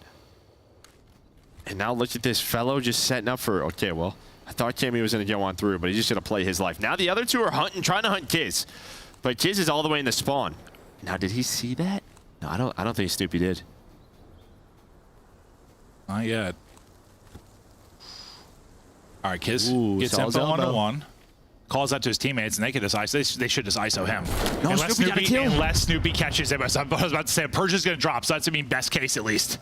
And now look at this fellow just setting up for, okay, well, I thought Cammy was going to go on through, but he's just going to play his life. Now the other two are trying to hunt Kiz. But Kiz is all the way in the spawn. Now, did he see that? No, I don't think Snoopy did. Not yet. All right, Kiz gets info 1-1. Calls out to his teammates, and they can just ISO. They should just ISO him. No, unless Snoopy catches him. I was about to say, Purge is going to drop, so that's, best case at least.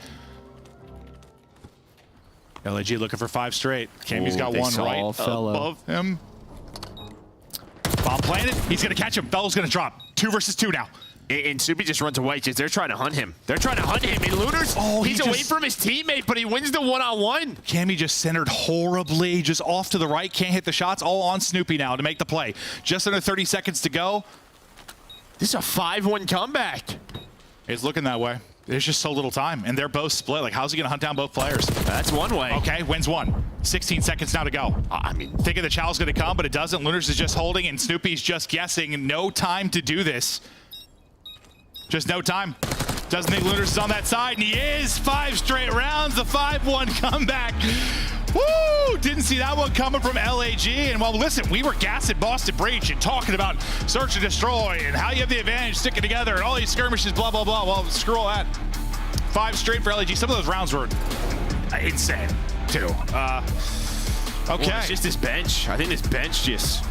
LAG looking for 5 straight. Cammy's got one right above him. Bomb planted. He's going to catch him. Fellow's going to drop. 2 versus 2 now. And Snoopy just runs away because they're trying to hunt him. And Lunar's, he's away from his teammate, but he wins the one-on-one. Cammy just centered horribly, just off to the right. Can't hit the shots. All on Snoopy now to make the play. Just under 30 seconds to go. This is a 5-1 comeback. It's looking that way. There's just so little time, and they're both split. Like, how's he going to hunt down both players? That's one way. Okay, wins one. 16 seconds now to go. Thinking the chow's going to come, but it doesn't. Lunars is just holding, and Snoopy's just guessing. No time to do this. Just no time. Doesn't think Lunars is on that side, and he is. 5 straight rounds, the 5-1 comeback. Woo! Didn't see that one coming from LAG. And well, listen, we were gassing Boston Breach and talking about search and destroy and how you have the advantage sticking together and all these skirmishes, blah, blah, blah. Well, screw all that. 5 straight for LAG. Some of those rounds were insane, too. Okay. Well, it's just his bench. I think his bench just...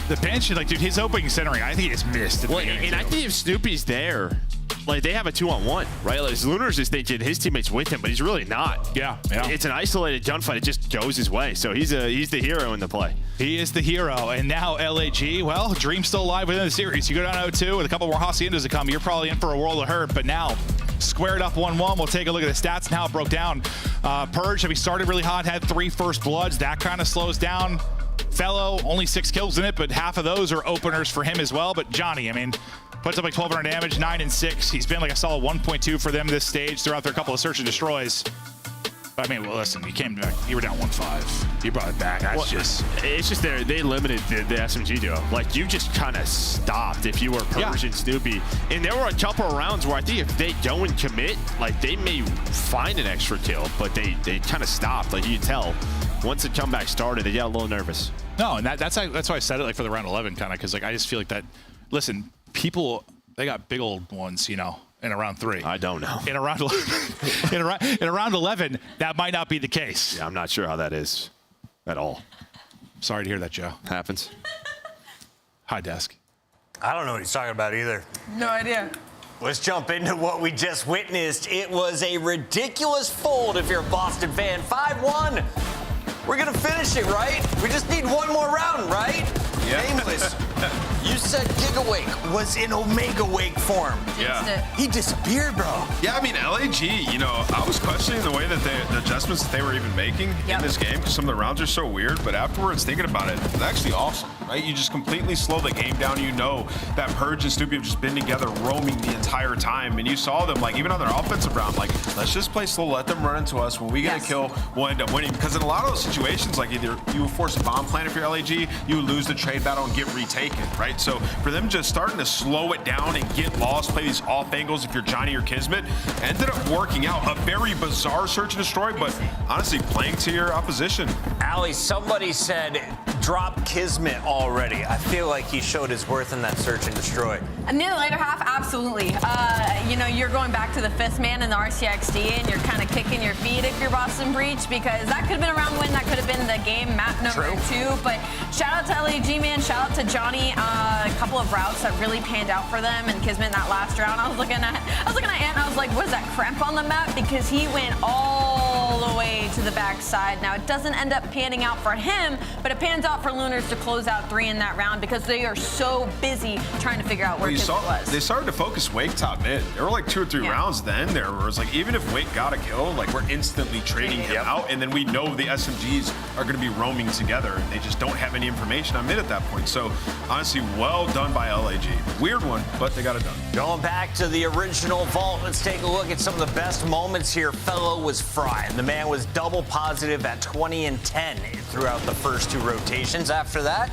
The bench, like, dude, his opening centering, I think it's missed. Well, and I think if Snoopy's there, like, they have a 2-on-1, right? Like, Lunars is thinking his teammate's with him, but he's really not. Yeah. It's an isolated gunfight. It just goes his way. So he's the hero in the play. He is the hero. And now LAG, well, Dream's still alive within the series. You go down 0-2 with a couple more Haciendas to come. You're probably in for a world of hurt. But now, squared up 1-1. We'll take a look at the stats and how it broke down. Purge, he started really hot, had 3 first bloods. That kind of slows down. Fellow, only 6 kills in it, but half of those are openers for him as well. But Johnny, puts up like 1,200 damage, 9 and 6. He's been like a solid 1.2 for them this stage throughout their couple of search and destroys. But well, listen, you came back. You were down 1-5. You brought it back. It's just they limited the SMG duo. Like, you just kind of stopped if you were Purge and Snoopy. And there were a couple of rounds where I think if they go and commit, like, they may find an extra kill, but they kind of stopped. Like, you could tell. Once the comeback started, they got a little nervous. No, and that's why I said it, like, for the round 11 kind of, because, like, I just feel like that. Listen, people, they got big old ones, in a round 3. I don't know. In a round 11, in a round 11, that might not be the case. Yeah, I'm not sure how that is at all. Sorry to hear that, Joe. Happens. Hi, Desk. I don't know what he's talking about either. No idea. Let's jump into what we just witnessed. It was a ridiculous fold if you're a Boston fan. 5-1. We're going to finish it, right? We just need one more round, right? Yeah. Nameless. You said Gigawake was in Omega Wake form. Yeah. He disappeared, bro. Yeah, I mean, LAG, you know, I was questioning the way that the adjustments that they were even making in this game because some of the rounds are so weird, but afterwards, thinking about it, it's actually awesome, right? You just completely slow the game down. You know that Purge and Snoopy have just been together roaming the entire time, and you saw them, like, even on their offensive round, like, let's just play slow, let them run into us. When we get a kill, we'll end up winning. Because in a lot of those situations, like, either you force a bomb plant if you're LAG, you lose the trade battle and get retaken, right? So for them just starting to slow it down and get lost, play these off angles if you're Johnny or Kismet, ended up working out. A very bizarre search and destroy, but honestly, playing to your opposition. Ali, somebody said drop Kismet already. I feel like he showed his worth in that search and destroy. And in the later half, absolutely. You know, you're going back to the 5th man in the RCXD, and you're kind of kicking your feet if you're Boston Breach, because that could have been a round win. That could have been the game map number 2. But shout out to LAG, man. Shout out to Johnny. A couple of routes that really panned out for them, and Kismet in that last round. I was looking at Ant, and I was like, what is that, cramp on the map? Because he went all the way to the backside. Now, it doesn't end up panning out for him, but it pans out for Lunars to close out 3 in that round because they are so busy trying to figure out where Kismet was. They started to focus Wake top mid. There were like 2 or 3 rounds then there where it was like, even if Wake got a kill, like we're instantly trading him out, and then we know the SMGs are going to be roaming together, and they just don't have any information on mid at that point. So honestly, well done by LAG. Weird one, but they got it done. Going back to the original vault, let's take a look at some of the best moments here. Fellow was fried. The man was double positive at 20 and 10 throughout the first 2 rotations. After that,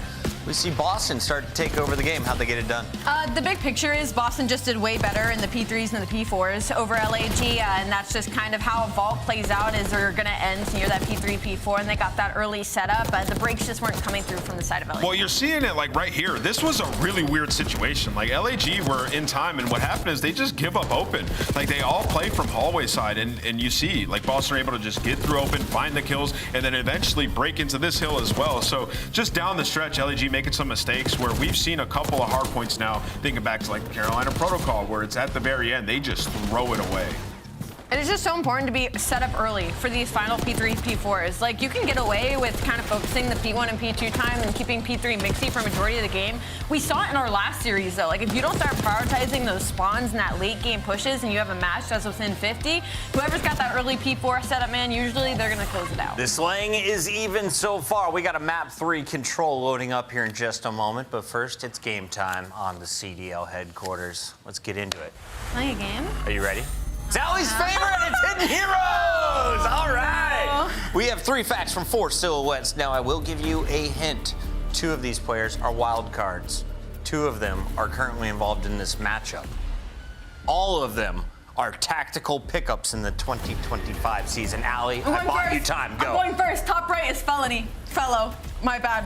we see Boston start to take over the game. How'd they get it done? The big picture is Boston just did way better in the P3s and the P4s over LAG, and that's just kind of how Vault plays out, is they're going to end near that P3, P4, and they got that early setup, but the breaks just weren't coming through from the side of LAG. Well, you're seeing it like right here. This was a really weird situation. Like LAG were in time, and what happened is they just give up open. Like they all play from hallway side, and you see like Boston are able to just get through open, find the kills, and then eventually break into this hill as well. So just down the stretch, LAG making some mistakes where we've seen a couple of hard points now, thinking back to like the Carolina Protocol, where it's at the very end, they just throw it away. It is just so important to be set up early for these final P3s, P4s. Like, you can get away with kind of focusing the P1 and P2 time and keeping P3 mixy for majority of the game. We saw it in our last series, though. Like, if you don't start prioritizing those spawns and that late game pushes and you have a match that's within 50, whoever's got that early P4 setup, man, usually they're going to close it out. This lane is even so far. We got a map 3 control loading up here in just a moment, but first it's game time on the CDL headquarters. Let's get into it. Play a game? Are you ready? It's Allie's favorite, it's Hidden Heroes! All right! We have 3 facts from 4 silhouettes. Now, I will give you a hint. 2 of these players are wild cards. 2 of them are currently involved in this matchup. All of them are tactical pickups in the 2025 season. Allie, I bought you time. Go. I'm going first. Top right is Fellow. My bad.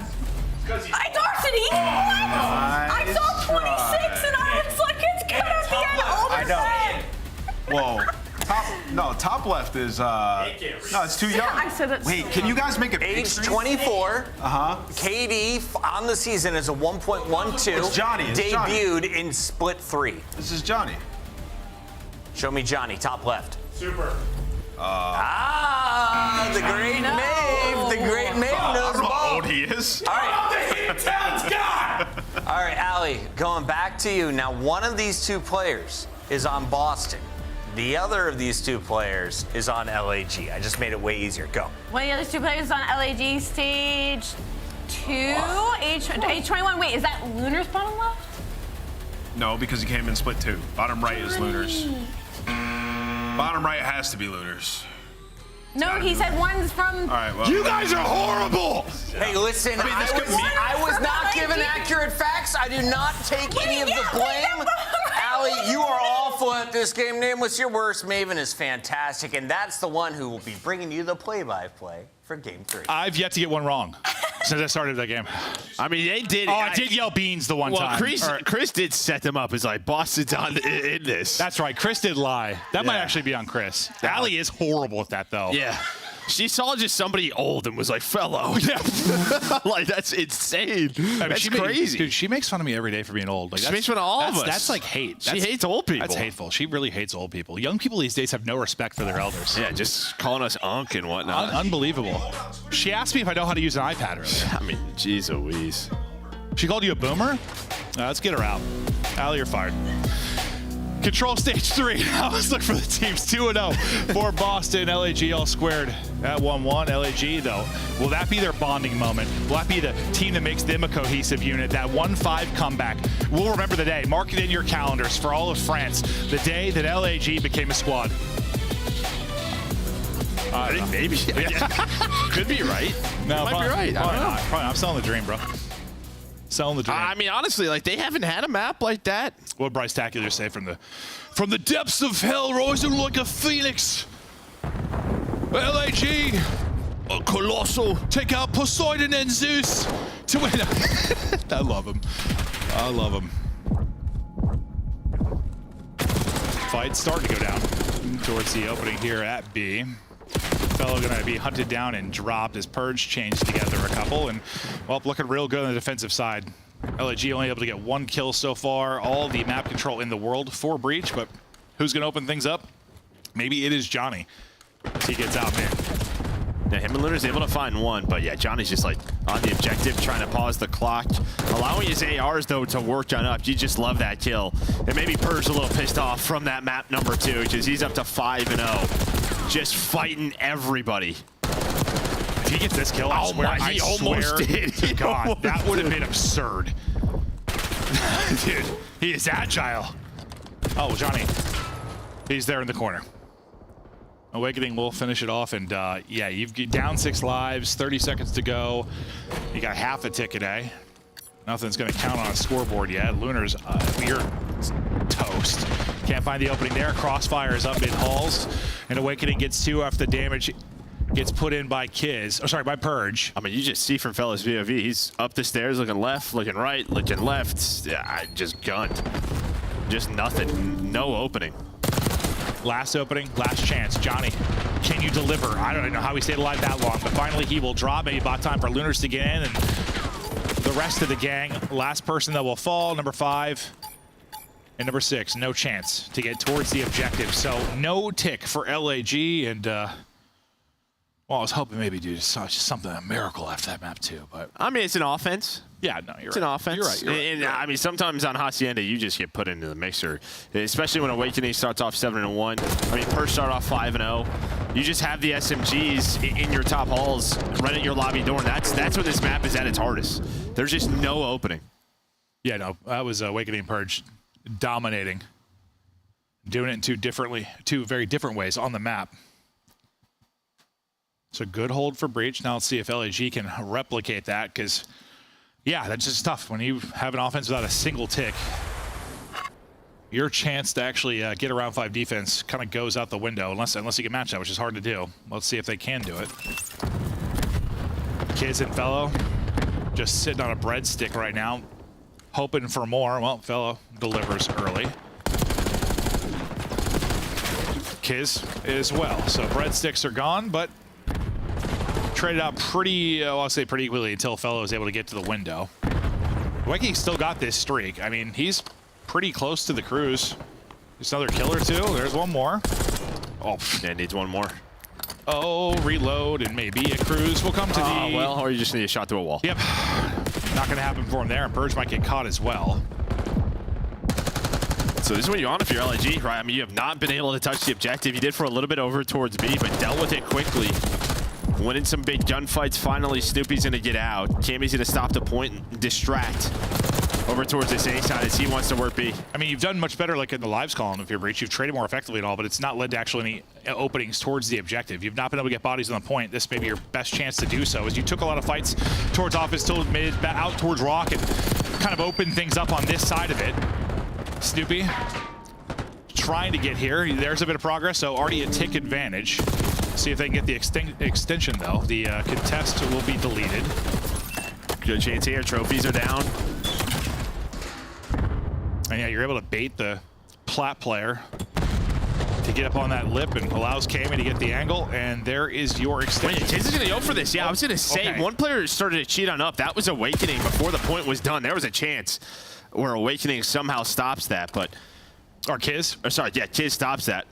I Darcy! I saw 26 and I was like, it's gonna be an older set. Whoa. Top left is no, it's too young. I said it's Wait, so can you young. guys make it Age 24. KD on the season is a 1.12. It's Johnny. Debuted in split 3. This is Johnny. Show me Johnny, top left. Super. The great Maeve. The great Maeve knows I don't know how ball. old he is. All right. All right, Allie, going back to you. Now, one of these 2 players is on Boston. The other of these 2 players is on LAG. I just made it way easier. Go. One of the other 2 players on LAG stage 2, age 21. Wait, is that Lunar's bottom left? No, because he came in split 2. Bottom right is Lunars. Bottom right has to be Lunars. No, he said one's from. All right, well. You guys are horrible! Hey, listen, I was not given accurate facts. I do not take any of the blame. Allie, you are awful at this game. Name was your worst. Maven is fantastic, and that's the one who will be bringing you the play-by-play for Game 3. I've yet to get one wrong since I started that game. I mean, they did. Oh, I did yell beans the one time. Chris did set them up as like Boston's in this. That's right. Chris did lie. That might actually be on Chris. Allie is horrible at that, though. Yeah. She saw just somebody old and was like, Fellow. Yeah. Like, that's insane. That's crazy. Dude, she makes fun of me every day for being old. Like, she makes fun of all of us. That's like hate. She hates old people. That's hateful. She really hates old people. Young people these days have no respect for their elders. Yeah, just calling us unk and whatnot. Unbelievable. She asked me if I know how to use an iPad earlier. I mean, geez Louise. She called you a boomer? Let's get her out. Allie, you're fired. Control stage 3. Now let's look for the teams. 2-0 for Boston. LAG all squared at 1-1. LAG, though, will that be their bonding moment? Will that be the team that makes them a cohesive unit? That 1-5 comeback. We'll remember the day. Mark it in your calendars for all of France. The day that LAG became a squad. I think maybe. Could be right. No, might be right. I don't know. Probably not. I'm selling the dream, bro. Selling the dream. I mean, honestly, like they haven't had a map like that. What would Bryce Tacular say from the depths of hell, rising like a phoenix? LAG, a colossal, take out Poseidon and Zeus to win. I love him. I love him. Fight starting to go down towards the opening here at B. Fellow gonna be hunted down and dropped as Purge changed together a couple, and well, looking real good on the defensive side. LAG only able to get 1 kill so far, all the map control in the world for Breach, but who's gonna open things up? Maybe it is Johnny as he gets out there. Yeah, him and Lunar's able to find one, but yeah, Johnny's just like on the objective, trying to pause the clock, allowing his ARs though to work on up. You just love that kill. And maybe Purge a little pissed off from that map number 2, because he's up to 5-0. Just fighting everybody. If he gets this kill, I swear, he almost did. To God, that would have been absurd. Dude, he is agile. Oh, Johnny. He's there in the corner. Awakening will finish it off, and yeah, you've down 6 lives, 30 seconds to go. You got half a ticket, eh? Nothing's gonna count on a scoreboard yet. Lunar's, you're toast. Can't find the opening there. Crossfire is up mid-halls, and Awakening gets 2 after the damage gets put in by Kiz. Oh, sorry, by Purge. I mean, you just see from Fellas VOV, he's up the stairs looking left, looking right, looking left. Yeah, just gunned. Just nothing. No opening. Last opening, last chance. Johnny, can you deliver? I don't know how he stayed alive that long, but finally he will drop. Maybe bought time for Lunars to get in, and the rest of the gang. Last person that will fall, number 5. And number 6, no chance to get towards the objective. So no tick for LAG, and well, I was hoping maybe do something, a miracle after that map too. But I mean, it's an offense. Yeah, no, it's an offense. You're right. You're right. And I mean, sometimes on Hacienda, you just get put into the mixer, especially when Awakening starts off 7-1. I mean, Purge start off 5-0. You just have the SMGs in your top halls, run at your lobby door, and that's where this map is at its hardest. There's just no opening. Yeah, no, that was Awakening Purge dominating, doing it in two very different ways on the map. So good hold for Breach. Now let's see if LAG can replicate that, because yeah, that's just tough when you have an offense without a single tick. Your chance to actually get around 5 defense kind of goes out the window unless you can match that, which is hard to do. Let's see if they can do it. Kids and Fellow just sitting on a breadstick right now, hoping for more. Well, Fellow delivers early. Kiz as well. So breadsticks are gone, but traded out pretty, I'll say pretty equally until Fellow is able to get to the window. Waking still got this streak. I mean, he's pretty close to the cruise. Just another kill or 2. There's one more. Oh, yeah, needs one more. Oh, reload, and maybe a cruise will come to the... well, or you just need a shot through a wall. Yep. Not going to happen for him there, and Purge might get caught as well. So this is what you want if you're LAG, right? I mean, you have not been able to touch the objective. You did for a little bit over towards B, but dealt with it quickly. Winning some big gunfights. Finally, Snoopy's going to get out. Cammy's going to stop the point and distract over towards this A side as he wants to work B. I mean, you've done much better like in the lives column of your Breach. You've traded more effectively and all, but it's not led to actually any openings towards the objective. You've not been able to get bodies on the point. This may be your best chance to do so, as you took a lot of fights towards office, till mid, out towards Rock, and kind of opened things up on this side of it. Snoopy trying to get here. There's a bit of progress, so already a tick advantage. See if they can get the extension, though. The contest will be deleted. Good chance here. Trophies are down. And yeah, you're able to bait the plat player to get up on that lip, and allows Cammy to get the angle, and there is your extension. Wait, Kiz is going to go for this. Yeah, I was going to say, one player started to cheat on up. That was Awakening before the point was done. There was a chance where Awakening somehow stops that, but... Or Kiz? Or sorry, yeah, Kiz stops that.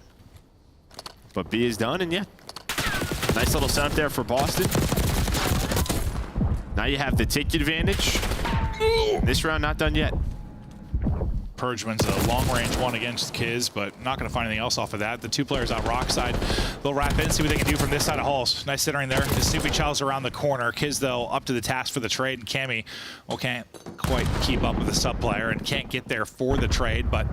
But B is done, and yeah. Nice little setup there for Boston. Now you have the tick advantage. This round not done yet. Purge wins a long-range one against Kiz, but not going to find anything else off of that. The two players on Rock side, they'll wrap in, see what they can do from this side of Halls. Nice centering there. The Snoopy Chow's around the corner. Kiz, though, up to the task for the trade, and Cammy, well, can't quite keep up with the sub-player and can't get there for the trade, but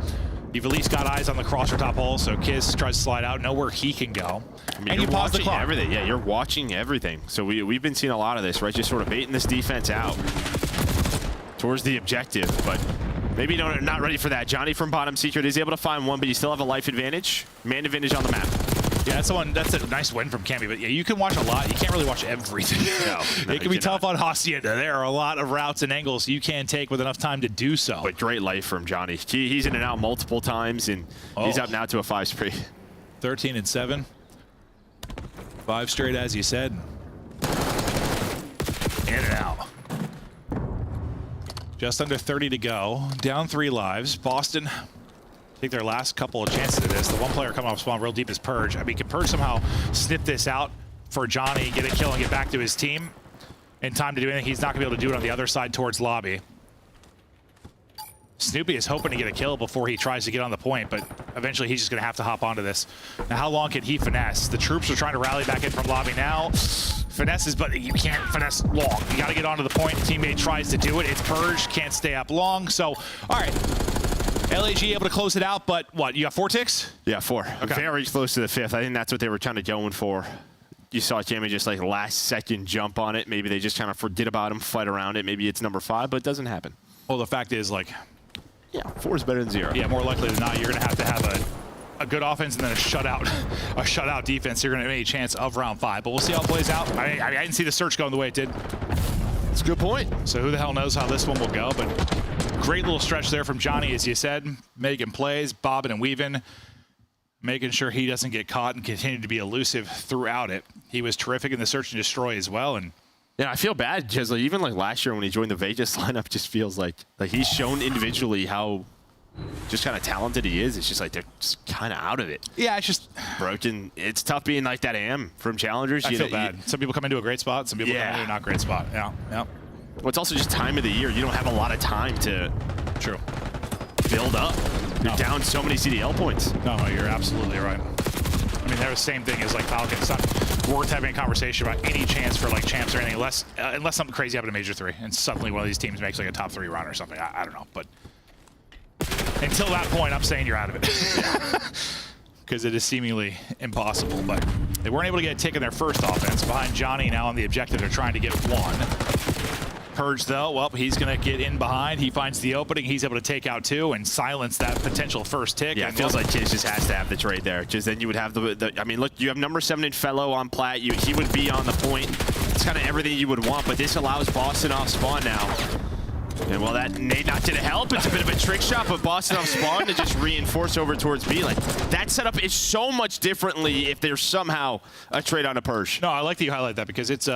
you've at least got eyes on the crosser top hole, so Kiz tries to slide out, know where he can go. I mean, and you pause the clock. Everything. Yeah, you're watching everything. So we've been seeing a lot of this, right? Just sort of baiting this defense out towards the objective, but maybe not ready for that. Johnny from Bottom Secret is able to find one, but you still have a life advantage. Man advantage on the map. Yeah, that's a nice win from Cammy, but yeah, you can watch a lot. You can't really watch everything. No, it can be tough on Hacienda. There are a lot of routes and angles you can take with enough time to do so. But great life from Johnny. He's in and out multiple times, and he's up now to a 5 spree. 13 and 7. 5 straight, as you said. In and out. Just under 30 to go. Down 3 lives. Boston take their last couple of chances at this. The one player coming off spawn real deep is Purge. I mean, can Purge somehow snip this out for Johnny, get a kill, and get back to his team in time to do anything? He's not going to be able to do it on the other side towards lobby. Snoopy is hoping to get a kill before he tries to get on the point, but eventually he's just going to have to hop onto this. Now, how long can he finesse? The troops are trying to rally back in from lobby now. Finesses, but you can't finesse long. You got to get onto the point. Teammate tries to do it. It's Purge, can't stay up long. So, all right. LAG able to close it out, but what, you got 4 ticks? Yeah, 4. Okay. Very close to the 5th. I think that's what they were trying to go in for. You saw Jamie just like last second jump on it. Maybe they just kind of forget about him, fight around it. Maybe it's number 5, but it doesn't happen. Well, the fact is, like, yeah, 4 is better than 0. Yeah, more likely than not, you're going to have a good offense and then a shutout defense. You're going to have any chance of round 5, but we'll see how it plays out. I mean, I didn't see the search going the way it did. That's a good point. So who the hell knows how this one will go, but great little stretch there from Johnny, as you said, making plays, bobbing and weaving, making sure he doesn't get caught and continue to be elusive throughout it. He was terrific in the search and destroy as well, and yeah, I feel bad because even like last year when he joined the Vegas lineup, just feels like he's shown individually how just kind of talented he is. It's just like they're just kind of out of it. Yeah, it's just broken. It's tough being like that AM from challengers. I feel bad. Some people come into a great spot. Some people come into a not great spot. Yeah. Well, it's also just time of the year. You don't have a lot of time to build up. You're down so many CDL points. No, you're absolutely right. I mean, they're the same thing as like Falcon. It's not worth having a conversation about any chance for like champs or anything, unless something crazy happened in Major 3 and suddenly one of these teams makes like a top 3 run or something. I don't know, but until that point, I'm saying you're out of it because it is seemingly impossible. But they weren't able to get a tick in their first offense. Behind Johnny now on the objective, they're trying to get 1. Purge, though, well, he's going to get in behind. He finds the opening. He's able to take out 2 and silence that potential first tick. Yeah, it feels like Kiz just has to have the trade there. Just then you would have the I mean, look, you have number 7 in Fellow on plat. He would be on the point. It's kind of everything you would want, but this allows Boston off spawn now. And well, that nade not did help. It's a bit of a trick shot, but Boston off spawn to just reinforce over towards B. Like, that setup is so much differently if there's somehow a trade on a Purge. No, I like that you highlight that because it's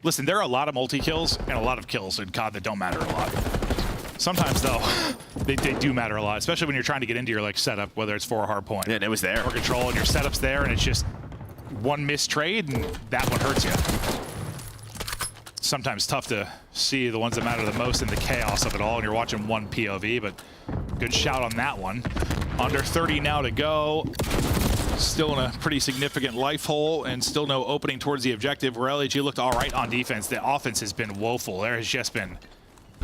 listen, there are a lot of multi-kills and a lot of kills in COD that don't matter a lot. Sometimes, though, they do matter a lot, especially when you're trying to get into your like setup, whether it's for a hard point. Yeah, and it was there. Or control, and your setup's there, and it's just one missed trade, and that one hurts you. Sometimes tough to see the ones that matter the most in the chaos of it all, and you're watching one POV, but good shout on that one. Under 30 now to go. Still in a pretty significant life hole and still no opening towards the objective. Where LAG looked all right on defense. The offense has been woeful. There has just been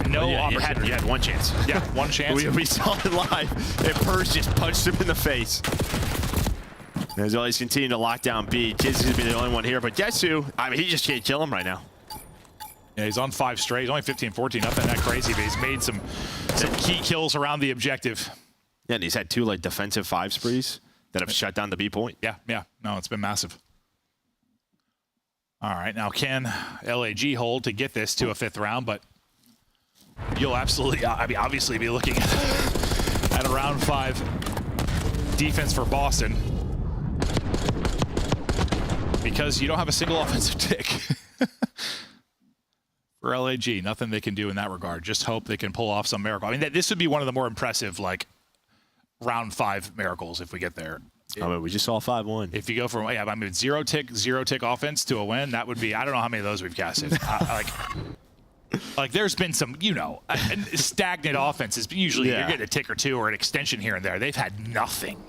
no opportunity. You had one chance. Yeah, one chance. we saw it live. And Purge just punched him in the face. As always, continue to lock down B. Kiz is going to be the only one here. But guess who? I mean, he just can't kill him right now. Yeah, he's on 5 straight. He's only 15-14. Nothing that crazy, but he's made some key kills around the objective. Yeah, and he's had 2 like defensive 5 sprees that have shut down the B point. Yeah. No, it's been massive. All right, now can LAG hold to get this to a 5th round, but you'll absolutely, I mean, obviously be looking at a round 5 defense for Boston because you don't have a single offensive tick. For LAG, nothing they can do in that regard. Just hope they can pull off some miracle. I mean, this would be one of the more impressive, like, round 5 miracles if we get there. I mean, we just saw 5-1. If you go from, I mean, zero tick offense to a win, that would be, I don't know how many of those we've casted. Like, there's been some, you know, stagnant offenses. But usually you're getting a tick or two or an extension here and there. They've had nothing.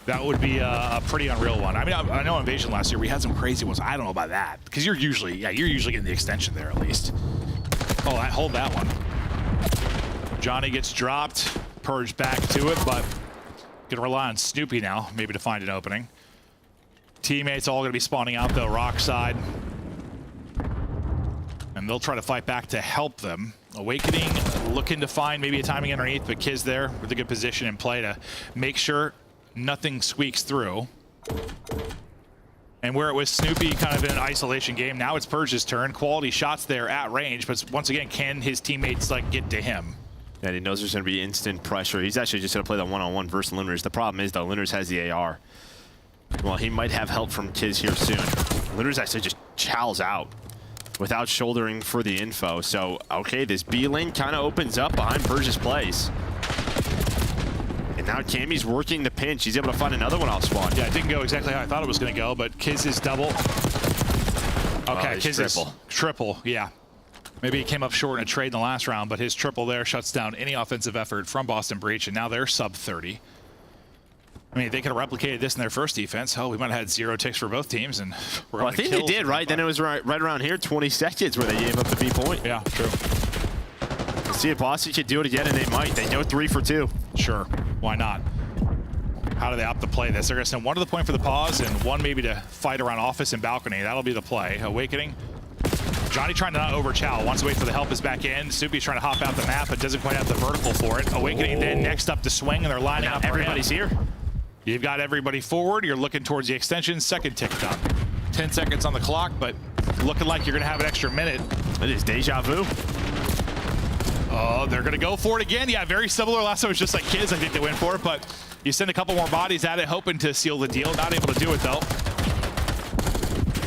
That would be a pretty unreal one. I mean, I know Invasion last year we had some crazy ones. I don't know about that because you're usually getting the extension there at least. Oh, hold that one. Johnny gets dropped. Purge back to it, but gonna rely on Snoopy now, maybe to find an opening. Teammates all gonna be spawning out though, rock side. And they'll try to fight back to help them. Awakening looking to find maybe a timing underneath, but Kiz there with a good position in play to make sure nothing squeaks through. And where it was Snoopy kind of in an isolation game, now it's Purge's turn. Quality shots there at range, but once again, can his teammates like get to him? Yeah, he knows there's going to be instant pressure. He's actually just going to play the one-on-one versus Linders. The problem is, though, Linders has the AR. Well, he might have help from Kiz here soon. Linders actually just chows out without shouldering for the info. So, okay, this B lane kind of opens up behind Purge's place. And now Cammy's working the pinch. He's able to find another one off spawn. Yeah, it didn't go exactly how I thought it was going to go, but Kiz is double. Okay, Kiz is triple, yeah. Maybe he came up short in a trade in the last round, but his triple there shuts down any offensive effort from Boston Breach, and now they're sub 30. I mean, they could have replicated this in their first defense. Hell, we might have had 0 ticks for both teams, and well, I think they did, right? Then it was right around here, 20 seconds where they gave up the B point. Yeah, true. Let's see if Boston could do it again, and they might. They go 3 for 2. Sure, why not? How do they opt to play this? They're going to send one to the point for the pause, and one maybe to fight around office and balcony. That'll be the play. Awakening. Johnny trying to not overchow. Wants to wait for the help is back in. Snoopy's trying to hop out the map, but doesn't quite have the vertical for it. Awakening then next up to swing, and they're lining up. Everybody's here. You've got everybody forward. You're looking towards the extension. Second tick done. 10 seconds on the clock, but looking like you're going to have an extra minute. It is deja vu. Oh, they're going to go for it again. Yeah, very similar. Last time it was just like Kiz. I think they went for it, but you send a couple more bodies at it, hoping to seal the deal. Not able to do it, though.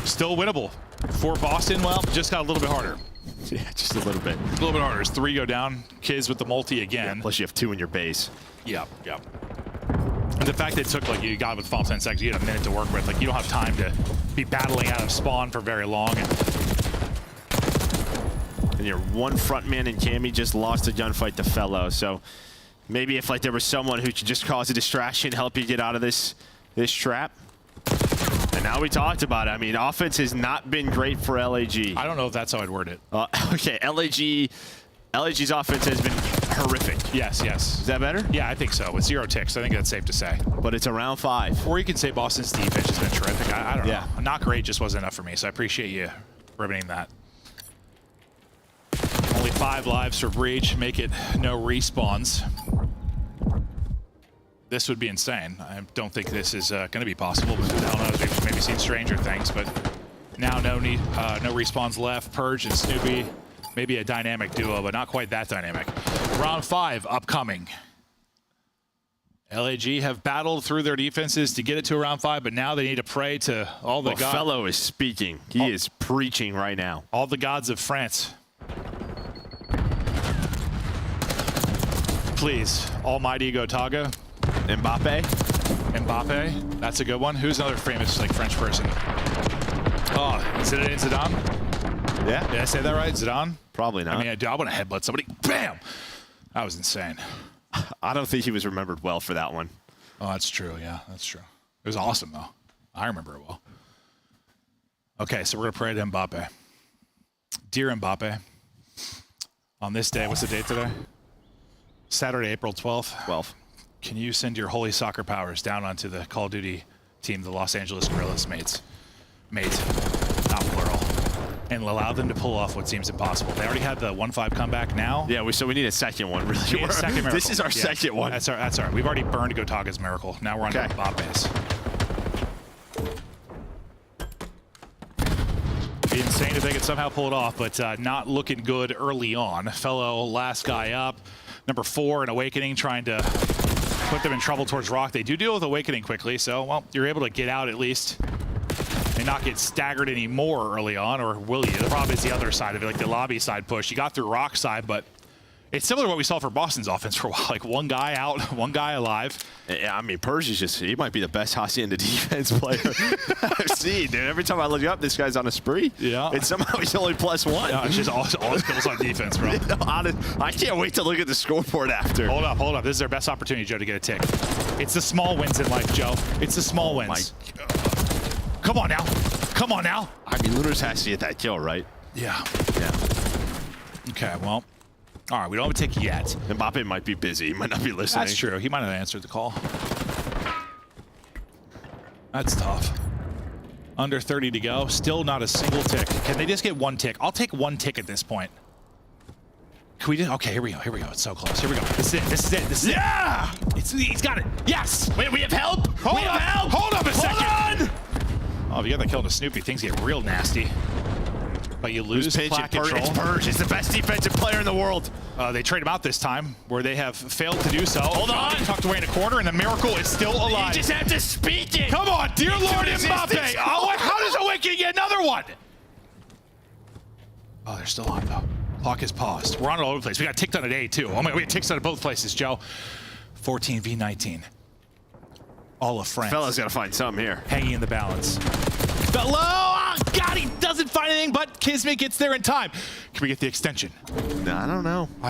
Still winnable. For Boston, well, just got a little bit harder. Yeah, just a little bit. A little bit harder. As 3 go down. Kiz with the multi again. Yeah, plus you have 2 in your base. Yep. And the fact that it took, like, you got it with the final 10 seconds, you had a minute to work with. Like, you don't have time to be battling out of spawn for very long. And your one front man in Cammy just lost a gunfight to Fellow. So maybe if, like, there was someone who could just cause a distraction, help you get out of this trap. And now we talked about it. I mean, offense has not been great for LAG. I don't know if that's how I'd word it. Okay, LAG's offense has been horrific. Yes. Is that better? Yeah, I think so. With 0 ticks, I think that's safe to say. But it's around 5. Or you can say Boston's defense has been terrific. I don't know. Not great just wasn't enough for me, so I appreciate you ribboning that. Only 5 lives for Breach. Make it no respawns. This would be insane. I don't think this is going to be possible, but who the hell knows? We've maybe seen stranger things, but now no respawns left. Purge and Snoopy, maybe a dynamic duo, but not quite that dynamic. Round 5 upcoming. LAG have battled through their defenses to get it to round 5, but now they need to pray to all the gods. Fellow is speaking. He is preaching right now. All the gods of France. Please, almighty Gotaga. Mbappe. That's a good one. Who's another famous like French person? Oh, Zinedine Zidane? Yeah. Did I say that right? Zidane? Probably not. I mean, I want to headbutt somebody. Bam! That was insane. I don't think he was remembered well for that one. Oh, that's true. Yeah, that's true. It was awesome, though. I remember it well. Okay, so we're going to pray to Mbappe. Dear Mbappe, on this day, what's the date today? Saturday, April 12th. 12th. Can you send your holy soccer powers down onto the Call of Duty team, the Los Angeles Guerrillas, mate, not plural, and allow them to pull off what seems impossible? They already had the 1-5 comeback now. Yeah, so we need a second one, really. We need a second miracle. This is our second one. That's all right. We've already burned Gotaga's miracle. Now we're on Mbappe's. Be insane if they could somehow pull it off, but not looking good early on. Fellow last guy up. Number 4 in Awakening, trying to put them in trouble towards Rock. They do deal with Awakening quickly, so, well, you're able to get out at least and not get staggered anymore early on, or will you? The problem is the other side of it, like the lobby side push. You got through Rock side, but It's similar to what we saw for Boston's offense for a while. Like one guy out, one guy alive. Yeah, I mean, Purge is he might be the best Hacienda defense player I've seen, dude. Every time I look up, this guy's on a spree. Yeah. And somehow he's only +1. No, it's just all his kills on defense, bro. I can't wait to look at the scoreboard after. Hold up. This is our best opportunity, Joe, to get a tick. It's the small wins in life, Joe. It's the small wins. Come on now. I mean, Lunars has to get that kill, right? Yeah. Okay, well. All right, we don't have a tick yet. Mbappe might be busy. He might not be listening. That's true. He might not have answered the call. That's tough. Under 30 to go. Still not a single tick. Can they just get one tick? I'll take one tick at this point. Can we just? Okay, here we go. It's so close. Here we go. This is it. Yeah! He's got it. Yes! Wait, we have help! Hold up a second! Hold on! Oh, if you got that kill to Snoopy, things get real nasty. But you lose plat control. It's Purge. He's the best defensive player in the world. They trade him out this time, where they have failed to do so. Hold on. Tucked away in a corner, and the miracle is still alive. You just have to speak it. Come on, dear Lord Mbappe. Oh, how does Awaken get another one? Oh, they're still on, though. Clock is paused. We're on all over the place. We got ticked on at A, too. Oh, my, we got ticks on at both places, Joe. 14 v 19. All of France. Fella's got to find something here. Hanging in the balance. Fellow! Oh, God, he doesn't find anything, but Kismet gets there in time. Can we get the extension? No, I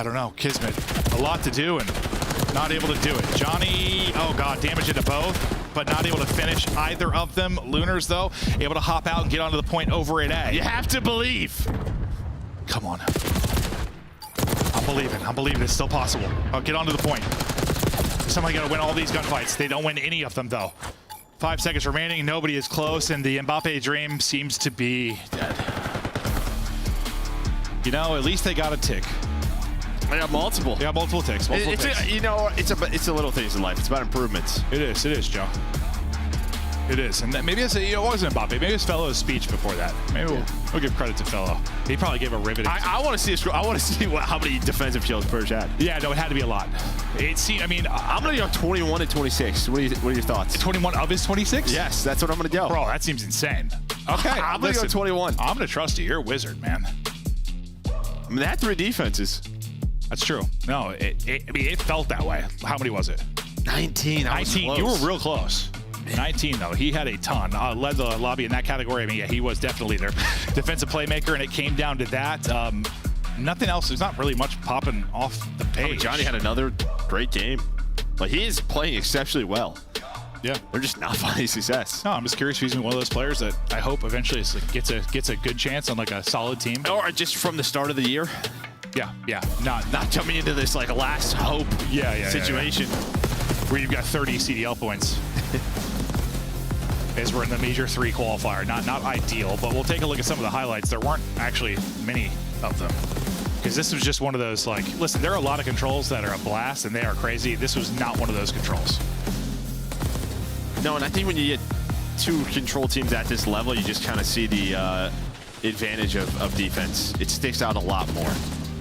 don't know. Kismet, a lot to do and not able to do it. Johnny, oh God, damage into both, but not able to finish either of them. Lunars, though, able to hop out and get onto the point over at A. You have to believe. Come on. I'm believing it's still possible. Oh, get onto the point. Somebody got to win all these gunfights. They don't win any of them, though. 5 seconds remaining. Nobody is close, and the Mbappe dream seems to be dead. You know, at least they got a tick. They got multiple. They got multiple ticks. Multiple ticks. It's the little things in life. It's about improvements. It is, Joe. It is, and maybe it's it wasn't Mbappe. Maybe it's Fellows' speech before that. Maybe we'll give credit to Fellow. He probably gave a riveting. I want to see a score. I want to see how many defensive kills Purge had. Yeah, no, it had to be a lot. I'm gonna go 21 and 26. What are your thoughts? 21 of his 26? Yes, that's what I'm gonna go. Bro, that seems insane. Okay, I'm gonna go 21. I'm gonna trust you. You're a wizard, man. I mean, they had 3 defenses. That's true. No, it felt that way. How many was it? 19. 19. You were real close. 19, though. He had a ton. Led the lobby in that category. I mean, yeah, he was definitely their defensive playmaker, and it came down to that. Nothing else. There's not really much popping off the page. I mean, Johnny had another great game. Like, he is playing exceptionally well. Yeah. They're just not finding success. No, I'm just curious if he's one of those players that I hope eventually gets a good chance on, like, a solid team. Or just from the start of the year. Yeah. Not jumping into this, like, a last hope situation. Where you've got 30 CDL points. As we're in the Major 3 qualifier. Not ideal, but we'll take a look at some of the highlights. There weren't actually many of them. Because this was just one of those, like, listen, there are a lot of controls that are a blast, and they are crazy. This was not one of those controls. No, and I think when you get 2 control teams at this level, you just kind of see the advantage of defense. It sticks out a lot more.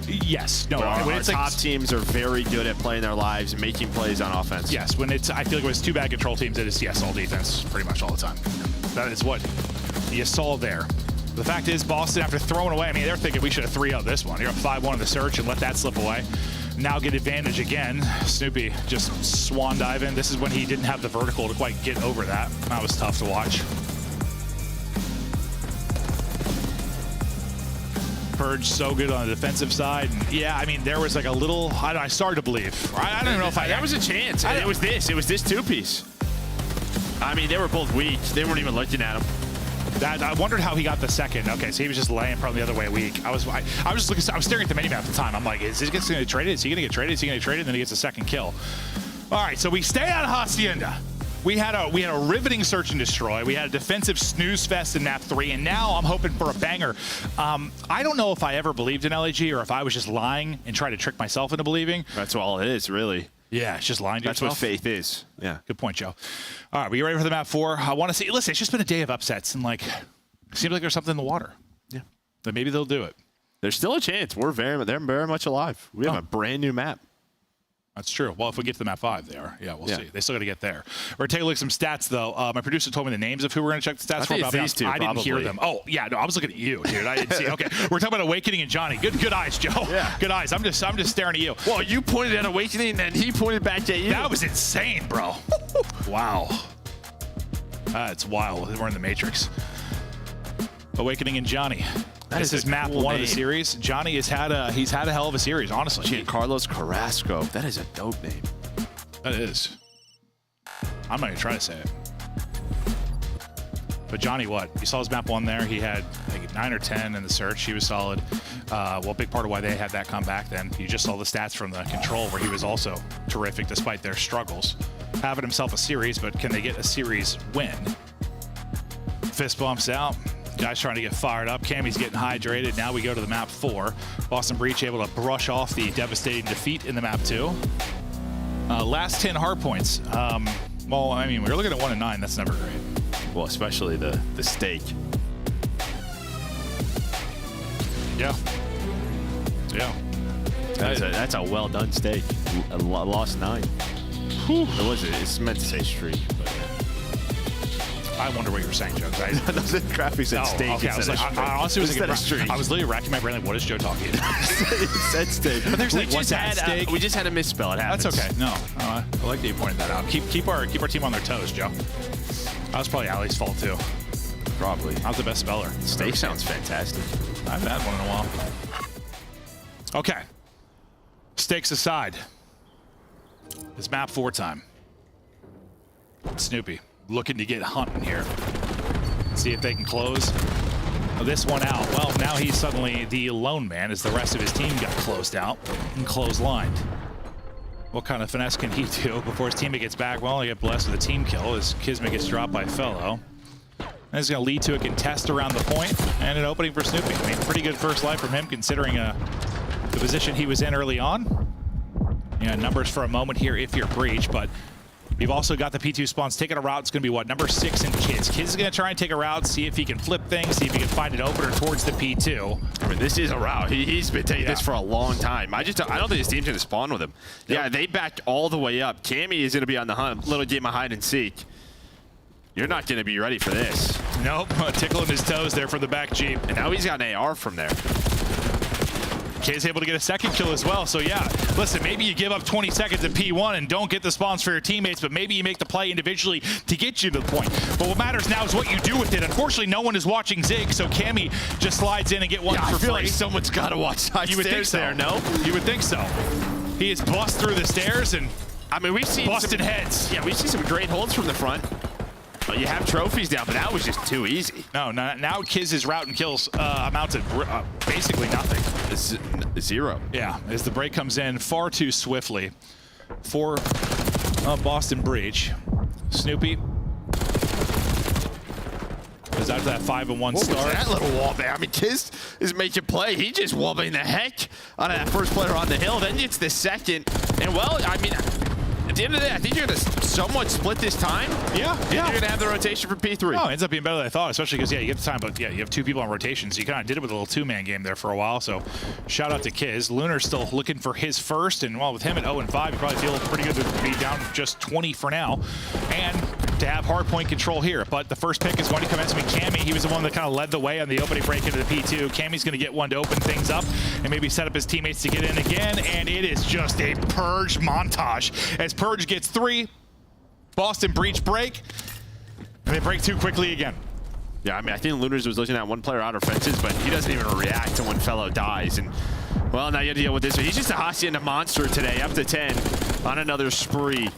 Yes. No, when it's top teams are very good at playing their lives and making plays on offense. Yes, when I feel like when it's 2 bad control teams, it is, yes, all defense pretty much all the time. That is what you saw there. The fact is, Boston, after throwing away, I mean, they're thinking we should have 3-0 this one. You're up 5-1 in the search and let that slip away. Now get advantage again. Snoopy just swan diving. This is when he didn't have the vertical to quite get over that. That was tough to watch. Purge so good on the defensive side. And yeah, I mean, there was like a little, I started to believe. I don't even know if there was a chance. It was this 2-piece. I mean, they were both weak. They weren't even looking at him. I wondered how he got the second. Okay, so he was just laying probably the other way weak. I was just looking. I was staring at the mini map at the time. I'm like, is this going to get traded? Is he going to get traded? Is he going to get traded? And then he gets a second kill. All right, so we stay out of Hacienda. We had a riveting search and destroy. We had a defensive snooze fest in map 3, and now I'm hoping for a banger. I don't know if I ever believed in LAG or if I was just lying and trying to trick myself into believing. That's all it is, really. Yeah, it's just lying to yourself. That's what faith is. Yeah. Good point, Joe. All right, we ready for the map 4? I want to see. Listen, it's just been a day of upsets, and like, it seems like there's something in the water. Yeah. But maybe they'll do it. There's still a chance. They're very much alive. We have a brand new map. That's true. Well, if we get to the map 5, they are. Yeah, we'll see. They still got to get there. We're going to take a look at some stats, though. My producer told me the names of who we're going to check the stats for. I didn't hear them. Oh, yeah. No, I was looking at you, dude. I didn't see. Okay. We're talking about Awakening and Johnny. Good eyes, Joe. Yeah. Good eyes. I'm just staring at you. Well, you pointed at Awakening, and he pointed back at you. That was insane, bro. Wow. That's wild. We're in the Matrix. Awakening and Johnny. This is map 1 of the series. Johnny he's had a hell of a series, honestly. Giancarlos Carrasco. That is a dope name. That is. I'm not gonna try to say it. But Johnny, what? You saw his map 1 there. He had like 9 or 10 in the search. He was solid. Well, a big part of why they had that comeback then. You just saw the stats from the control where he was also terrific despite their struggles. Having himself a series, but can they get a series win? Fist bumps out. Guys trying to get fired up. Cammy's getting hydrated. Now we go to the map 4. Boston Breach able to brush off the devastating defeat in the map 2. Last 10 hard points. Well, I mean, we were looking at 1 and 9. That's never great. Well, especially the stake. Yeah. Yeah. That's a well done stake. Lost 9. Whew. It was. It's meant to say streak, but. I wonder what you were saying, Joe. Those graphics said stake. Okay, I honestly was thinking, I was literally racking my brain like, what is Joe talking about? It said stake. But there's we just had a misspell. It happens. That's okay. No, I like that you pointed that out. Keep our team on their toes, Joe. That was probably Ali's fault too. Probably. Not the best speller. Stake sounds fantastic. I haven't had one in a while. Okay. Stakes aside. It's map 4 time. Snoopy looking to get hunting here. See if they can close this one out. Well, now he's suddenly the lone man as the rest of his team got closed out and clotheslined. What kind of finesse can he do before his teammate gets back? Well, he get blessed with a team kill as Kismet gets dropped by Fellow. This is going to lead to a contest around the point and an opening for Snoopy. I mean, pretty good first life from him considering the position he was in early on. Yeah, numbers for a moment here if you're Breach, but you've also got the P2 spawns taking a route. It's going to be what? Number 6 in Kids. Kids is going to try and take a route, see if he can flip things, see if he can find an opener towards the P2. I mean, this is a route. He's been taking this for a long time. I don't think his team's going to spawn with him. Yep. Yeah, they backed all the way up. Cammy is going to be on the hunt. Little game of hide and seek. You're not going to be ready for this. Nope. Tickling his toes there from the back Jeep. And now he's got an AR from there. K's able to get a second kill as well. So yeah, listen, maybe you give up 20 seconds at P1 and don't get the spawns for your teammates, but maybe you make the play individually to get you to the point. But what matters now is what you do with it. Unfortunately, no one is watching Zig, so Cammy just slides in and get one for free. I feel like someone's got to watch side you would stairs think so. there, no? You would think so. He is bust through the stairs and I mean, we've seen busted heads. Yeah, we've seen some great holds from the front. You have trophies down, but that was just too easy. No, now Kiz's route and kills amount to basically nothing. It's 0. Yeah, as the break comes in far too swiftly for Boston Breach. Snoopy is out to that 5-1 start. That little wallbang. I mean, Kiz is making play. He just wallbanged the heck out of that first player on the hill. Then gets the second. And well, I mean, at the end of the day, I think you're going to somewhat split this time. Yeah. You're going to have the rotation for P3. Oh, it ends up being better than I thought, especially because, yeah, you get the time, but yeah, you have 2 people on rotation, so you kind of did it with a little 2-man game there for a while, so shout out to Kiz. Lunar's still looking for his first, and well, with him at 0-5, you probably feel pretty good to be down just 20 for now, and to have hard point control here. But the first pick is going to come in to be Cammy. He was the one that kind of led the way on the opening break into the P2. Cammy's going to get one to open things up and maybe set up his teammates to get in again, and it is just a Purge montage. As Purge gets 3, Boston Breach break, and they break 2 quickly again. Yeah, I mean, I think Lunars was looking at one player out of fences, but he doesn't even react to when Fellow dies. And, well, now you have to deal with this. He's just a Hossie and a monster today, up to 10 on another spree.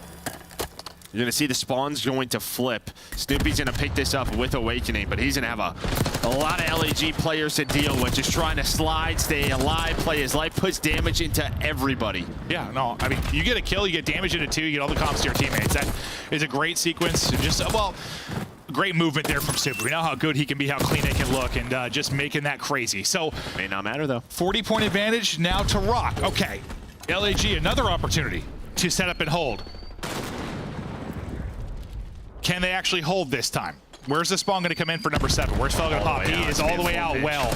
You're going to see the spawns going to flip. Snoopy's going to pick this up with Awakening, but he's going to have a lot of LAG players to deal with, just trying to slide, stay alive, play his life, puts damage into everybody. Yeah, no, I mean, you get a kill, you get damage into 2, you get all the comps to your teammates. That is a great sequence. Just, well, great movement there from Snoopy. We know how good he can be, how clean it can look, and just making that crazy. So, may not matter, though. 40-point advantage now to Rock. Okay, LAG, another opportunity to set up and hold. Can they actually hold this time? Where's the spawn going to come in for number 7? Where's Fel going to pop? He is all the way out well.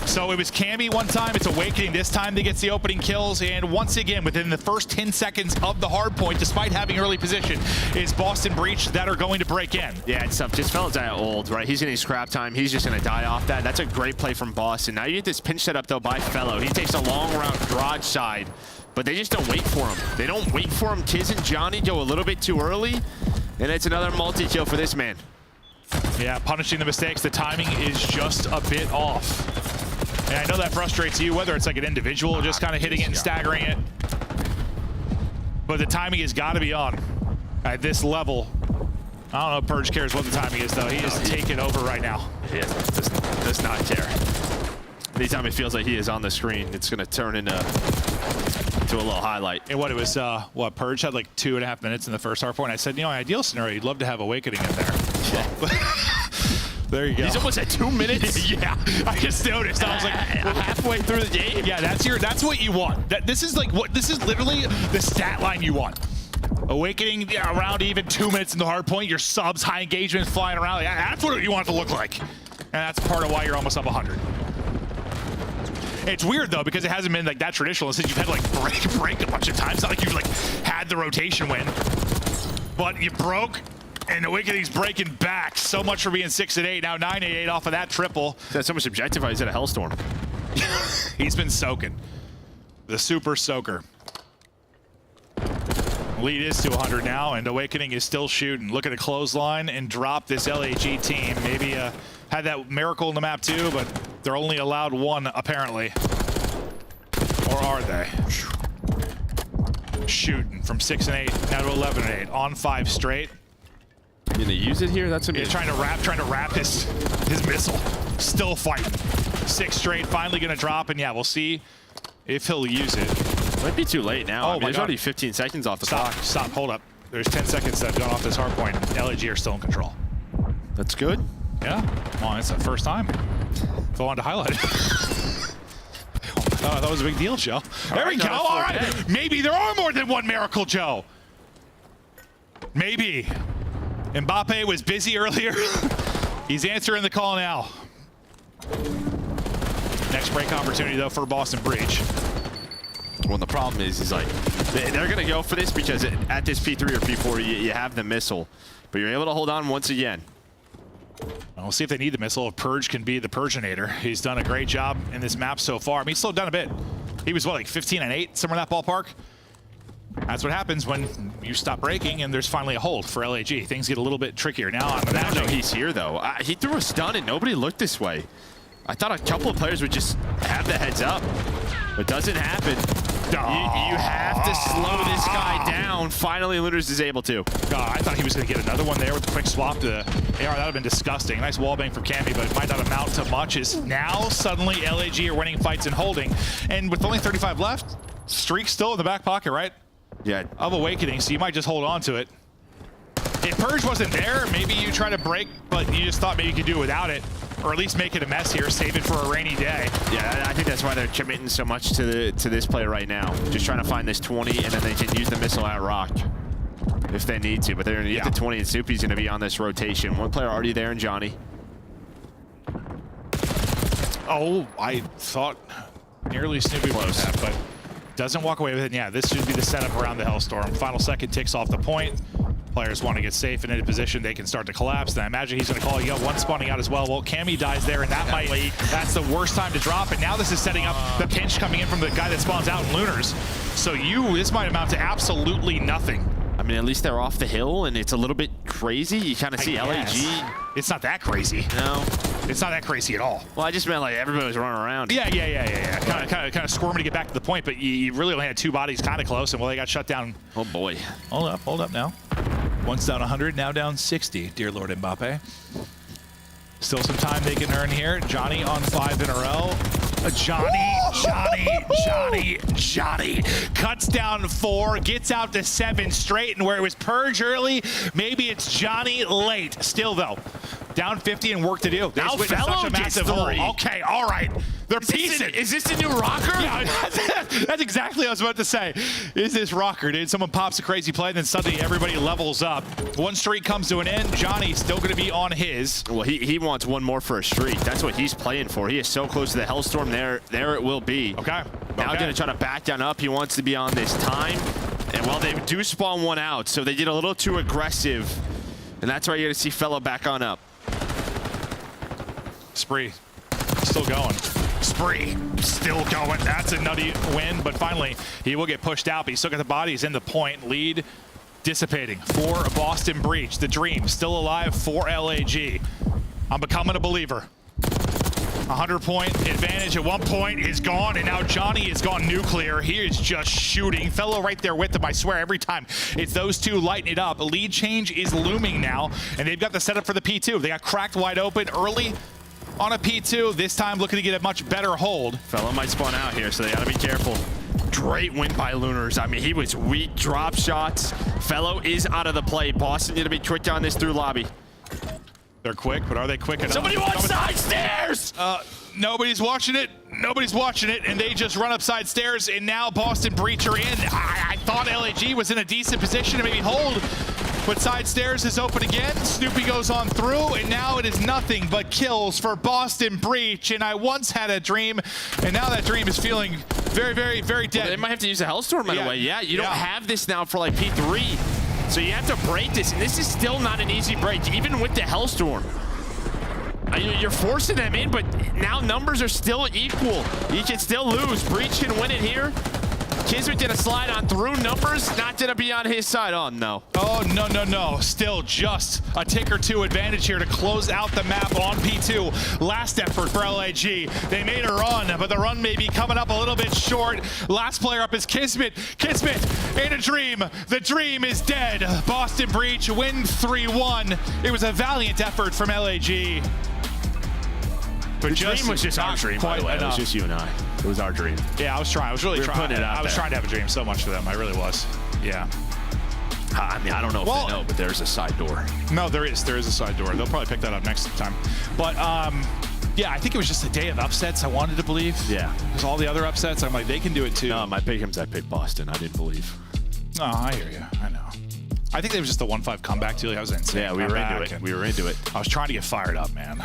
So it was Cammy one time, it's Awakening this time that gets the opening kills, and once again, within the first 10 seconds of the hard point, despite having early position, is Boston Breach that are going to break in. Yeah, it's tough. Just Fellows at old, right? He's getting scrap time. He's just going to die off that. That's a great play from Boston. Now you get this pinch set up, though, by Fellow. He takes a long route garage side, but they just don't wait for him. They don't wait for him. Tiz and Johnny go a little bit too early, and it's another multi-kill for this man. Yeah, punishing the mistakes. The timing is just a bit off. And I know that frustrates you, whether it's like an individual just kind of hitting it and staggering it. But the timing has got to be on at this level. I don't know if Purge cares what the timing is, though. He is taking over right now. He does not care. Anytime it feels like he is on the screen, it's going to turn into a little highlight. And what it was, Purge had like 2.5 minutes in the first hard point. I said, you know, ideal scenario, you'd love to have Awakening in there. Yeah. There you go. He's almost at 2 minutes. Yeah, I just noticed. I was like, well, halfway through the game. Yeah, that's what you want. This is literally the stat line you want. Awakening around even 2 minutes in the hard point. Your subs, high engagement flying around. Like, that's what you want it to look like. And that's part of why you're almost up 100. It's weird though, because it hasn't been like that traditional since you've had to like break a bunch of times. It's not like you've like had the rotation win, but you broke. And Awakening's breaking back. So much for being 6-8. Now 9-8 off of that triple. That's so much objective. He's at a Hellstorm. He's been soaking. The super soaker. Lead is to 100 now, and Awakening is still shooting. Look at a clothesline and drop this LAG team. Maybe had that miracle in the map too, but they're only allowed one apparently. Or are they? Shooting from 6-8 now to 11-8 on 5 straight. Gonna use it here? That's gonna be trying to wrap his missile. Still fighting. 6 straight, finally gonna drop, and yeah, we'll see if he'll use it. Might be too late now. Oh, I mean, there's already 15 seconds off the clock. Stop, hold up. There's 10 seconds that have gone off this hard point. LAG are still in control. That's good. Yeah. Well, it's the first time. So I wanted to highlight it. That was a big deal, Joe. There we go. All right. Maybe there are more than one miracle, Joe. Maybe. Mbappe was busy earlier. He's answering the call now. Next break opportunity, though, for Boston Breach. Well, the problem is like, they're going to go for this because at this P3 or P4, you have the missile. But you're able to hold on once again. We'll see if they need the missile. If Purge can be the Purginator. He's done a great job in this map so far. I mean, he's slowed down a bit. He was, what, like 15-8, somewhere in that ballpark? That's what happens when you stop breaking and there's finally a hold for LAG. Things get a little bit trickier. Now I'm imagining. I don't know he's here, though. He threw a stun and nobody looked this way. I thought a couple of players would just have the heads up. It doesn't happen. You have to slow this guy down. Finally, Lunars is able to. I thought he was going to get another one there with the quick swap to AR. That would have been disgusting. Nice wallbang from Cammy, but it might not amount to much. Is now suddenly LAG are winning fights and holding. And with only 35 left, streak still in the back pocket, right? Yeah. Of Awakening, so you might just hold on to it. If Purge wasn't there, maybe you try to break, but you just thought maybe you could do it without it. Or at least make it a mess here, save it for a rainy day. Yeah, I think that's why they're committing so much to this play right now. Just trying to find this 20, and then they can use the missile at Rock if they need to. But they're going to get the 20, and Soupy's going to be on this rotation. One player already there in Johnny. Oh, I thought nearly Snoopy was that, but doesn't walk away with it. Yeah, this should be the setup around the Hellstorm. Final second ticks off the point. Players want to get safe and in a position they can start to collapse. And I imagine he's going to call, you got one spawning out as well. Well, Cammy dies there, and that's the worst time to drop it. Now this is setting up the pinch coming in from the guy that spawns out in Lunars. So this might amount to absolutely nothing. I mean, at least they're off the hill, and it's a little bit crazy. You kind of see LAG. It's not that crazy. No. It's not that crazy at all. Well, I just meant like everybody was running around. Yeah. Kind of squirming to get back to the point, but you really only had 2 bodies kind of close, and well, they got shut down. Oh, boy. Hold up now. Once down 100, now down 60, dear Lord Mbappe. Still some time they can earn here. Johnny on 5 in a row. Johnny cuts down 4, gets out to 7 straight, and where it was Purge early, maybe it's Johnny late. Still though, down 50 and work to do. Now Fellow gets 3. Okay, all right. They're piecing. Is this a new rocker? Yeah, that's exactly what I was about to say. Is this rocker, dude? Someone pops a crazy play, and then suddenly everybody levels up. One streak comes to an end. Johnny's still going to be on his. Well, he wants one more for a streak. That's what he's playing for. He is so close to the Hellstorm. There it will be. Okay. Now going to try to back down up. He wants to be on this time. And well, they do spawn one out, so they get a little too aggressive. And that's why you're going to see Fellow back on up. Spree still going. Spree still going. That's a nutty win, but finally he will get pushed out, but he's still got the body. He's in the point. Lead dissipating for Boston Breach. The dream still alive for LAG. I'm becoming a believer. 100-point advantage at one point is gone, and now Johnny has gone nuclear. He is just shooting. Fellow right there with him, I swear, every time it's those two lighting it up. A lead change is looming now, and they've got the setup for the P2. They got cracked wide open early on a P2. This time looking to get a much better hold. Fellow might spawn out here, so they got to be careful. Great win by Lunars. I mean, he was weak drop shots. Fellow is out of the play. Boston need to be quick on this through lobby. They're quick, but are they quick enough? Somebody wants side stairs! Nobody's watching it. Nobody's watching it, and they just run up side stairs, and now Boston Breach are in. I thought LAG was in a decent position to maybe hold, but side stairs is open again. Snoopy goes on through, and now it is nothing but kills for Boston Breach. And I once had a dream, and now that dream is feeling very, very, very dead. Well, they might have to use a Hellstorm right away. Yeah, you don't have this now for like P3. So you have to break this, and this is still not an easy break, even with the Hellstorm. You're forcing them in, but now numbers are still equal. You can still lose. Breach can win it here. Kismet did a slide on through numbers, not gonna be on his side. Oh, no. Oh, no, no, no. Still just a tick or two advantage here to close out the map on P2. Last effort for LAG. They made a run, but the run may be coming up a little bit short. Last player up is Kismet. Kismet in a dream. The dream is dead. Boston Breach win 3-1. It was a valiant effort from LAG. But the dream was just our dream, by the way. It was just you and I. It was our dream. Yeah, I was trying. I was really trying. I was trying to have a dream so much for them. I really was. Yeah. I mean, I don't know if they know, but there's a side door. No, there is. There is a side door. They'll probably pick that up next time. But yeah, I think it was just a day of upsets. I wanted to believe. Yeah. Because all the other upsets, I'm like, they can do it too. No, my pick'ems, I picked Boston. I didn't believe. No, I hear you. I know. I think it was just a 1-5 comeback too. That was insane. Yeah, we were into it. We were into it. I was trying to get fired up, man.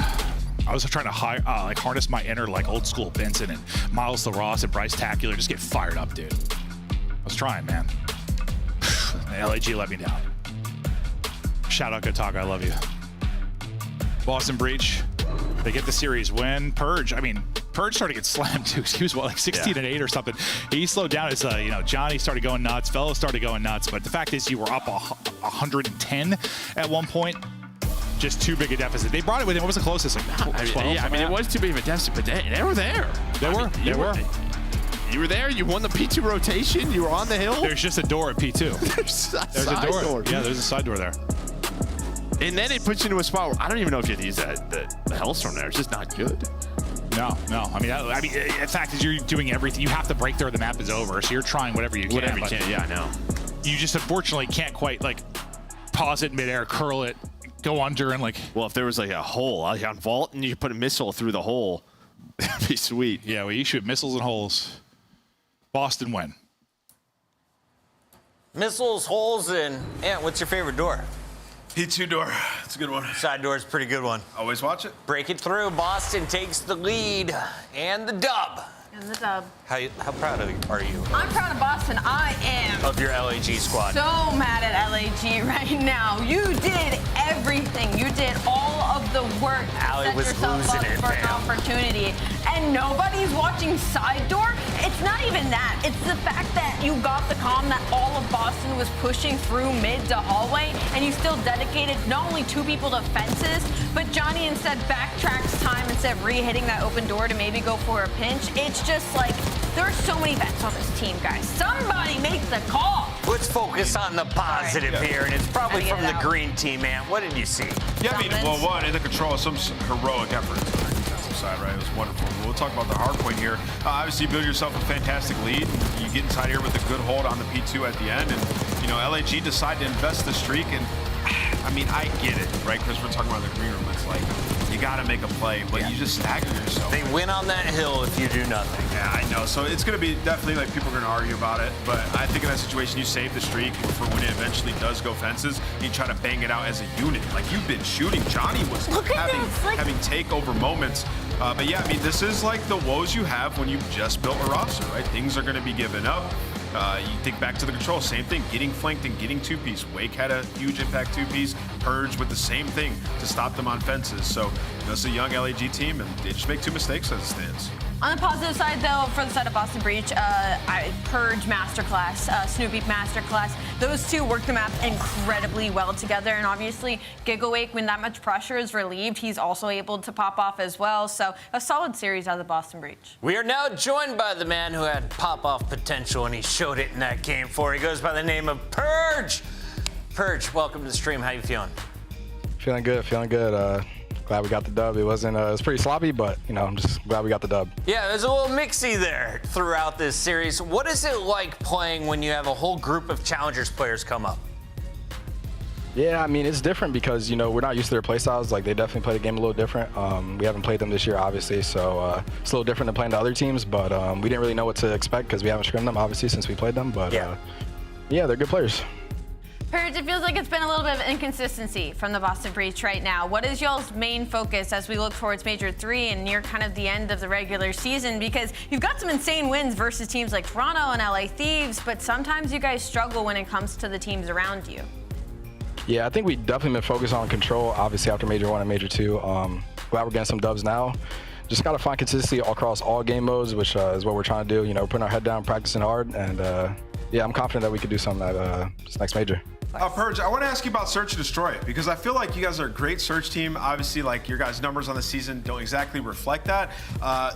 I was trying to harness my inner like old school Benson and Miles LaRosse and Bryce Tacular. Just get fired up, dude. I was trying, man. LAG let me down. Shout out Kotaga, I love you. Boston Breach, they get the series win. Purge, I mean, Purge started to get slammed too. He was what, like 16-8 or something. He slowed down as you know, Johnny started going nuts, Fellow started going nuts. But the fact is, you were up 110 at one point. Just too big a deficit. They brought it with him. What was the closest? Like 12? Yeah, I mean, it was too big of a deficit, but they were there. They were. You were there. You won the P2 rotation. You were on the hill. There's just a door at P2. there's a door. Yeah, there's a side door there. And then it puts you into a spot where I don't even know if you use the Hellstorm there. It's just not good. No. I mean, the fact is, you're doing everything. You have to break there. The map is over, so you're trying whatever you can. Whatever you can. Yeah, I know. You just unfortunately can't quite like pause it midair, curl it, go under, and like. Well, if there was like a hole like on vault, and you could put a missile through the hole, that'd be sweet. Yeah, well, you shoot missiles and holes. Boston win. Missiles, holes, and what's your favorite door? P2 door. It's a good one. Side door is a pretty good one. Always watch it. Break it through. Boston takes the lead and the dub. And the dub. How proud are you? I'm proud of Boston. I am. Of your LAG squad. So mad at LAG right now. You did everything. You did all of the work to set yourself up for an opportunity. And nobody's watching side door. It's not even that. It's the fact that you got the comm that all of Boston was pushing through mid to hallway, and you still dedicated not only two people to fences, but Johnny instead backtracks time instead of re-hitting that open door to maybe go for a pinch. It's just like, there's so many vets on this team, guys. Somebody make the call. Let's focus on the positive here, and it's probably from the green team, man. What did you see? Yeah, I mean, well, one, in the control, some heroic effort on the defensive side, right? It was wonderful. We'll talk about the hard point here. Obviously, you build yourself a fantastic lead. You get inside here with a good hold on the P2 at the end, and, you know, LAG decide to invest the streak, and, I mean, I get it, right? Because we're talking about the green room. It's like, you got to make a play, but you just stagger yourself. They win on that hill if you do nothing. Yeah, I know. So it's going to be definitely like people are going to argue about it, but I think in that situation you save the streak for when it eventually does go fences. You try to bang it out as a unit. Like you've been shooting. Johnny was having takeover moments. But yeah, I mean, this is like the woes you have when you've just built a roster, right? Things are going to be given up. You think back to the control, same thing, getting flanked and getting two-piece. Wake had a huge impact two-piece. Purge with the same thing to stop them on fences. So it's a young LAG team, and they just make 2 mistakes as it stands. On the positive side, though, for the side of Boston Breach, Purge Masterclass, Snoopy Masterclass, those two work the map incredibly well together. And obviously, Gigawake, when that much pressure is relieved, he's also able to pop off as well. So a solid series out of the Boston Breach. We are now joined by the man who had pop-off potential, and he showed it in that game 4. He goes by the name of Purge. Purge, welcome to the stream. How you feeling? Feeling good, feeling good. Glad we got the dub. It wasn't, it was pretty sloppy, but, you know, I'm just glad we got the dub. Yeah, there's a little mixy there throughout this series. What is it like playing when you have a whole group of Challengers players come up? Yeah, I mean, it's different because, you know, we're not used to their playstyles. Like, they definitely play the game a little different. We haven't played them this year, obviously, so it's a little different than playing the other teams, but we didn't really know what to expect because we haven't scrimmed them, obviously, since we played them, but yeah, they're good players. Purge, it feels like it's been a little bit of inconsistency from the Boston Breach right now. What is y'all's main focus as we look towards Major 3 and near kind of the end of the regular season? Because you've got some insane wins versus teams like Toronto and LA Thieves, but sometimes you guys struggle when it comes to the teams around you. Yeah, I think we definitely been focused on control, obviously, after Major 1 and Major 2. Glad we're getting some dubs now. Just got to find consistency across all game modes, which is what we're trying to do. You know, putting our head down, practicing hard, and yeah, I'm confident that we could do something at this next Major. Purge, I want to ask you about Search and Destroy because I feel like you guys are a great search team. Obviously, like your guys' numbers on the season don't exactly reflect that.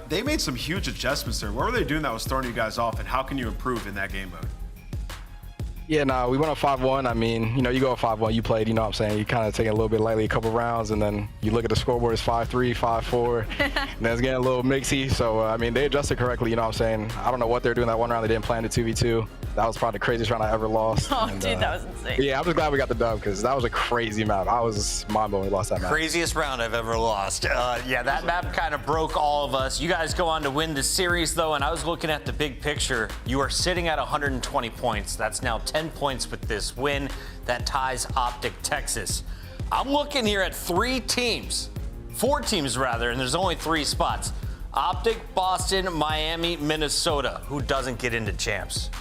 They made some huge adjustments there. What were they doing that was throwing you guys off, and how can you improve in that game mode? Yeah, no, we went up 5-1. I mean, you know, you go up 5-1, you played, you know what I'm saying? You kind of take it a little bit lightly a couple rounds, and then you look at the scoreboard, it's 5-3, 5-4, and then it's getting a little mixy. So, I mean, they adjusted correctly, you know what I'm saying? I don't know what they're doing that one round. They didn't plan the 2v2. That was probably the craziest round I ever lost. Oh, and, dude, that was insane. Yeah, I'm just glad we got the dub because that was a crazy map. I was mind-blown we lost that map. Craziest round I've ever lost. Yeah, that map kind of broke all of us. You guys go on to win the series, though, and I was looking at the big picture. You are sitting at 120 points. That's now 10 points with this win. That ties Optic Texas. I'm looking here at 4 teams rather, and there's only 3 spots. Optic, Boston, Miami, Minnesota. Who doesn't get into champs?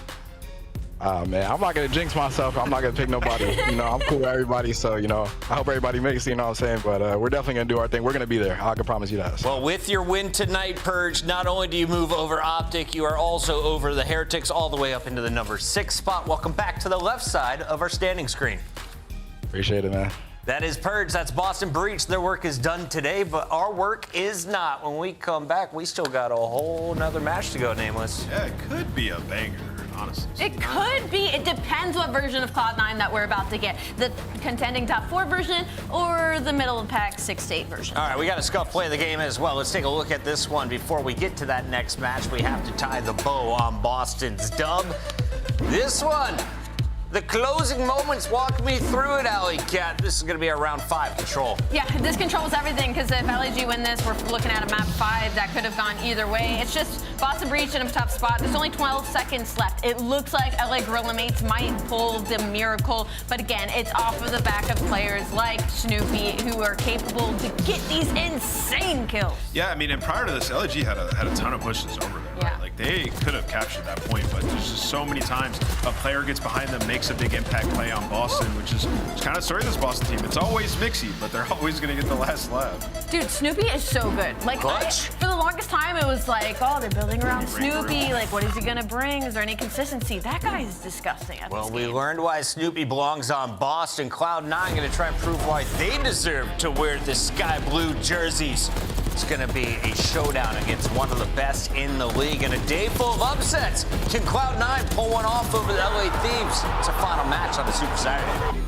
Man, I'm not going to jinx myself. I'm not going to pick nobody. You know, I'm cool with everybody, so, you know, I hope everybody makes it, you know what I'm saying? But we're definitely going to do our thing. We're going to be there. I can promise you that. Well, with your win tonight, Purge, not only do you move over Optic, you are also over the Heretics all the way up into the number 6 spot. Welcome back to the left side of our standing screen. Appreciate it, man. That is Purge. That's Boston Breach. Their work is done today, but our work is not. When we come back, we still got a whole nother match to go, Nameless. Yeah, it could be a banger. Honestly. It could be. It depends what version of Cloud9 that we're about to get. The contending top 4 version or the middle of the pack 6-8 version. All right, we got a scuff play of the game as well. Let's take a look at this one. Before we get to that next match, we have to tie the bow on Boston's dub. This one, the closing moments. Walk me through it, Alley Cat. This is going to be our round 5 control. Yeah, this controls everything because if LAG win this, we're looking at a map 5 that could have gone either way. It's just Boston Breach in a tough spot. There's only 12 seconds left. It looks like LA Gorilla Mates might pull the miracle, but again, it's off of the back of players like Snoopy who are capable to get these insane kills. Yeah, I mean, and prior to this, LAG had a ton of pushes over there. Yeah. Right? Like they could have captured that point, but there's just so many times a player gets behind them, makes a big impact play on Boston, which is kind of story of this Boston team. It's always mixy, but they're always going to get the last laugh. Dude, Snoopy is so good. Like, for the longest time, it was like, oh, they're building around Snoopy. Like, what is he going to bring? Is there any consistency? That guy is disgusting at Well, this we game. learned why Snoopy belongs on Boston. Cloud9 going to try and prove why they deserve to wear the sky blue jerseys. It's going to be a showdown against one of the best in the league and a day full of upsets. Can Cloud9 pull one off over the LA Thieves? It's a final match on the Super Saturday.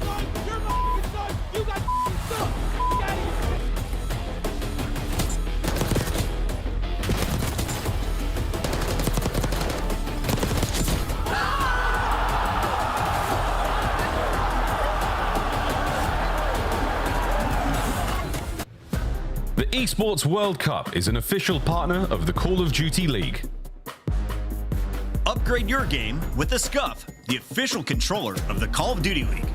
The Esports World Cup is an official partner of the Call of Duty League. Upgrade your game with the Scuff, the official controller of the Call of Duty League.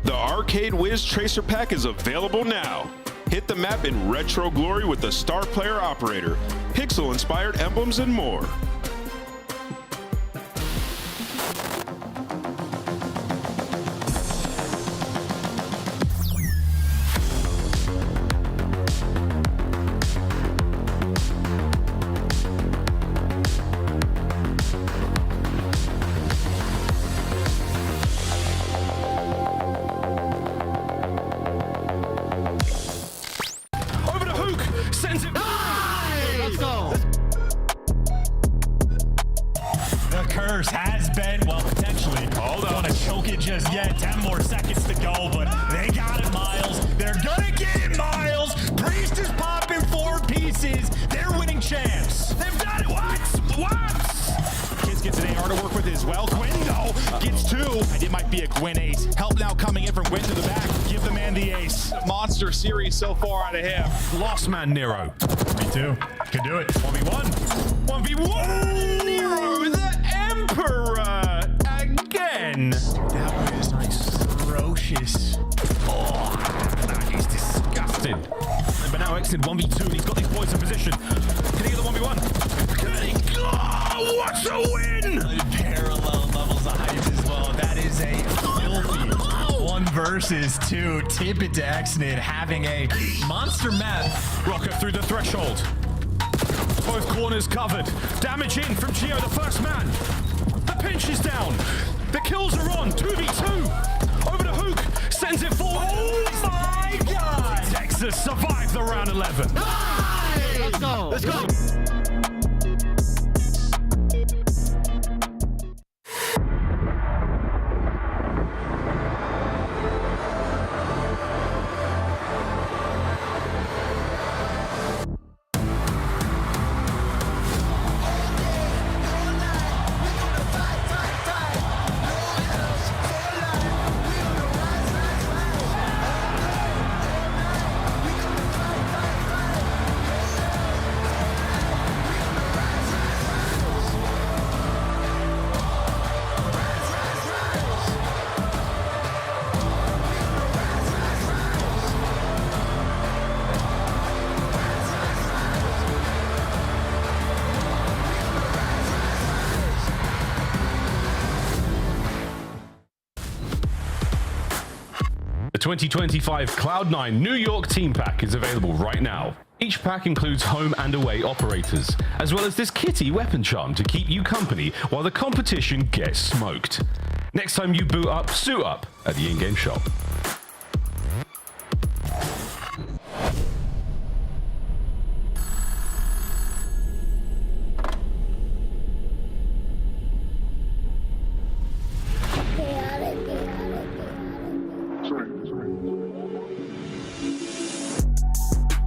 The Arcade Wiz Tracer Pack is available now. Hit the map in retro glory with the Star Player Operator, pixel-inspired emblems, and more. Let's go. The curse has been, well, potentially. Hold on. Don't want to choke it just yet. 10 more seconds to go, but they got it, Miles. They're gonna get it, Miles. Priest is popping 4 pieces. They're winning champs. They've done it. What? Kids gets an AR to work with as well. Gwyn, though, gets 2. And it might be a Gwyn ace. Help now coming in from Gwyn to the back. Give the man the ace. Monster series so far out of him. Lost man Nero. Me too. Could do it. 1v1. 1v1. Nero, the Emperor again. That was nice. Ferocious. Oh, that is disgusting. But now exited 1v2 and he's got these boys in position. Can he get the 1v1? Can he? Oh, what a win! Parallel levels of hype as well. That is a filthy 1 versus 2. Tip it to Exnid having a monster map. Rocker through the threshold. Both corners covered. Damage in from Gio, the first man. The pinch is down. The kills are on. 2v2. Over to Hook. Sends it forward. Oh my God! Texas survived the round 11. Nice! Let's go. Let's go. The 2025 Cloud9 New York Team Pack is available right now. Each pack includes home and away operators, as well as this kitty weapon charm to keep you company while the competition gets smoked. Next time you boot up, suit up at the in-game shop.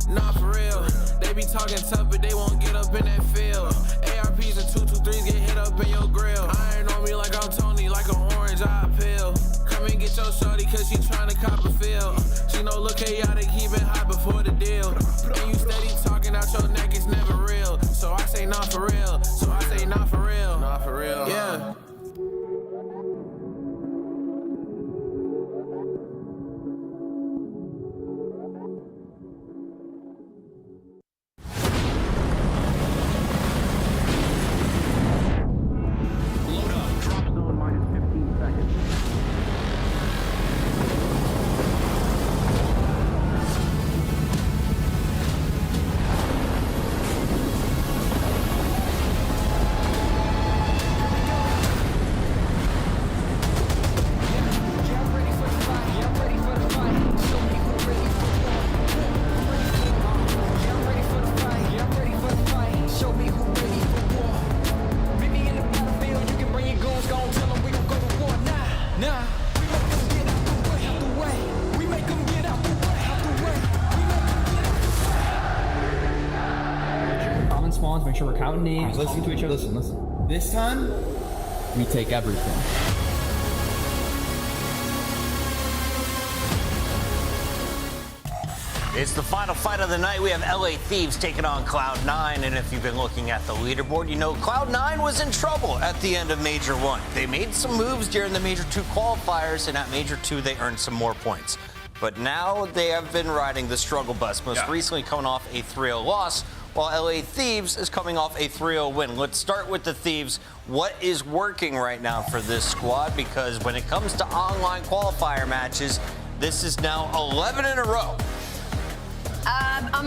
Nah, for real. They be talking tough, but they won't get up in that field. ARPs and 223s get hit up in your grill. Iron on me like I'm Tony, like an orange eye pill. Come and get your shorty, cause she tryna cop a feel. She know look chaotic, keep it hot before the deal. And you steady talking out your neck, it's never real. So I say nah for real. So I say nah for real. Nah for real. Yeah. Spawns, make sure we're counting names, listening to each other. Listen. This time, we take everything. It's the final fight of the night. We have LA Thieves taking on Cloud9. And if you've been looking at the leaderboard, you know Cloud9 was in trouble at the end of Major 1. They made some moves during the Major 2 qualifiers, and at Major 2, they earned some more points. But now they have been riding the struggle bus, most recently coming off a 3-0 loss, while LA Thieves is coming off a 3-0 win. Let's start with the Thieves. What is working right now for this squad? Because when it comes to online qualifier matches, this is now 11 in a row.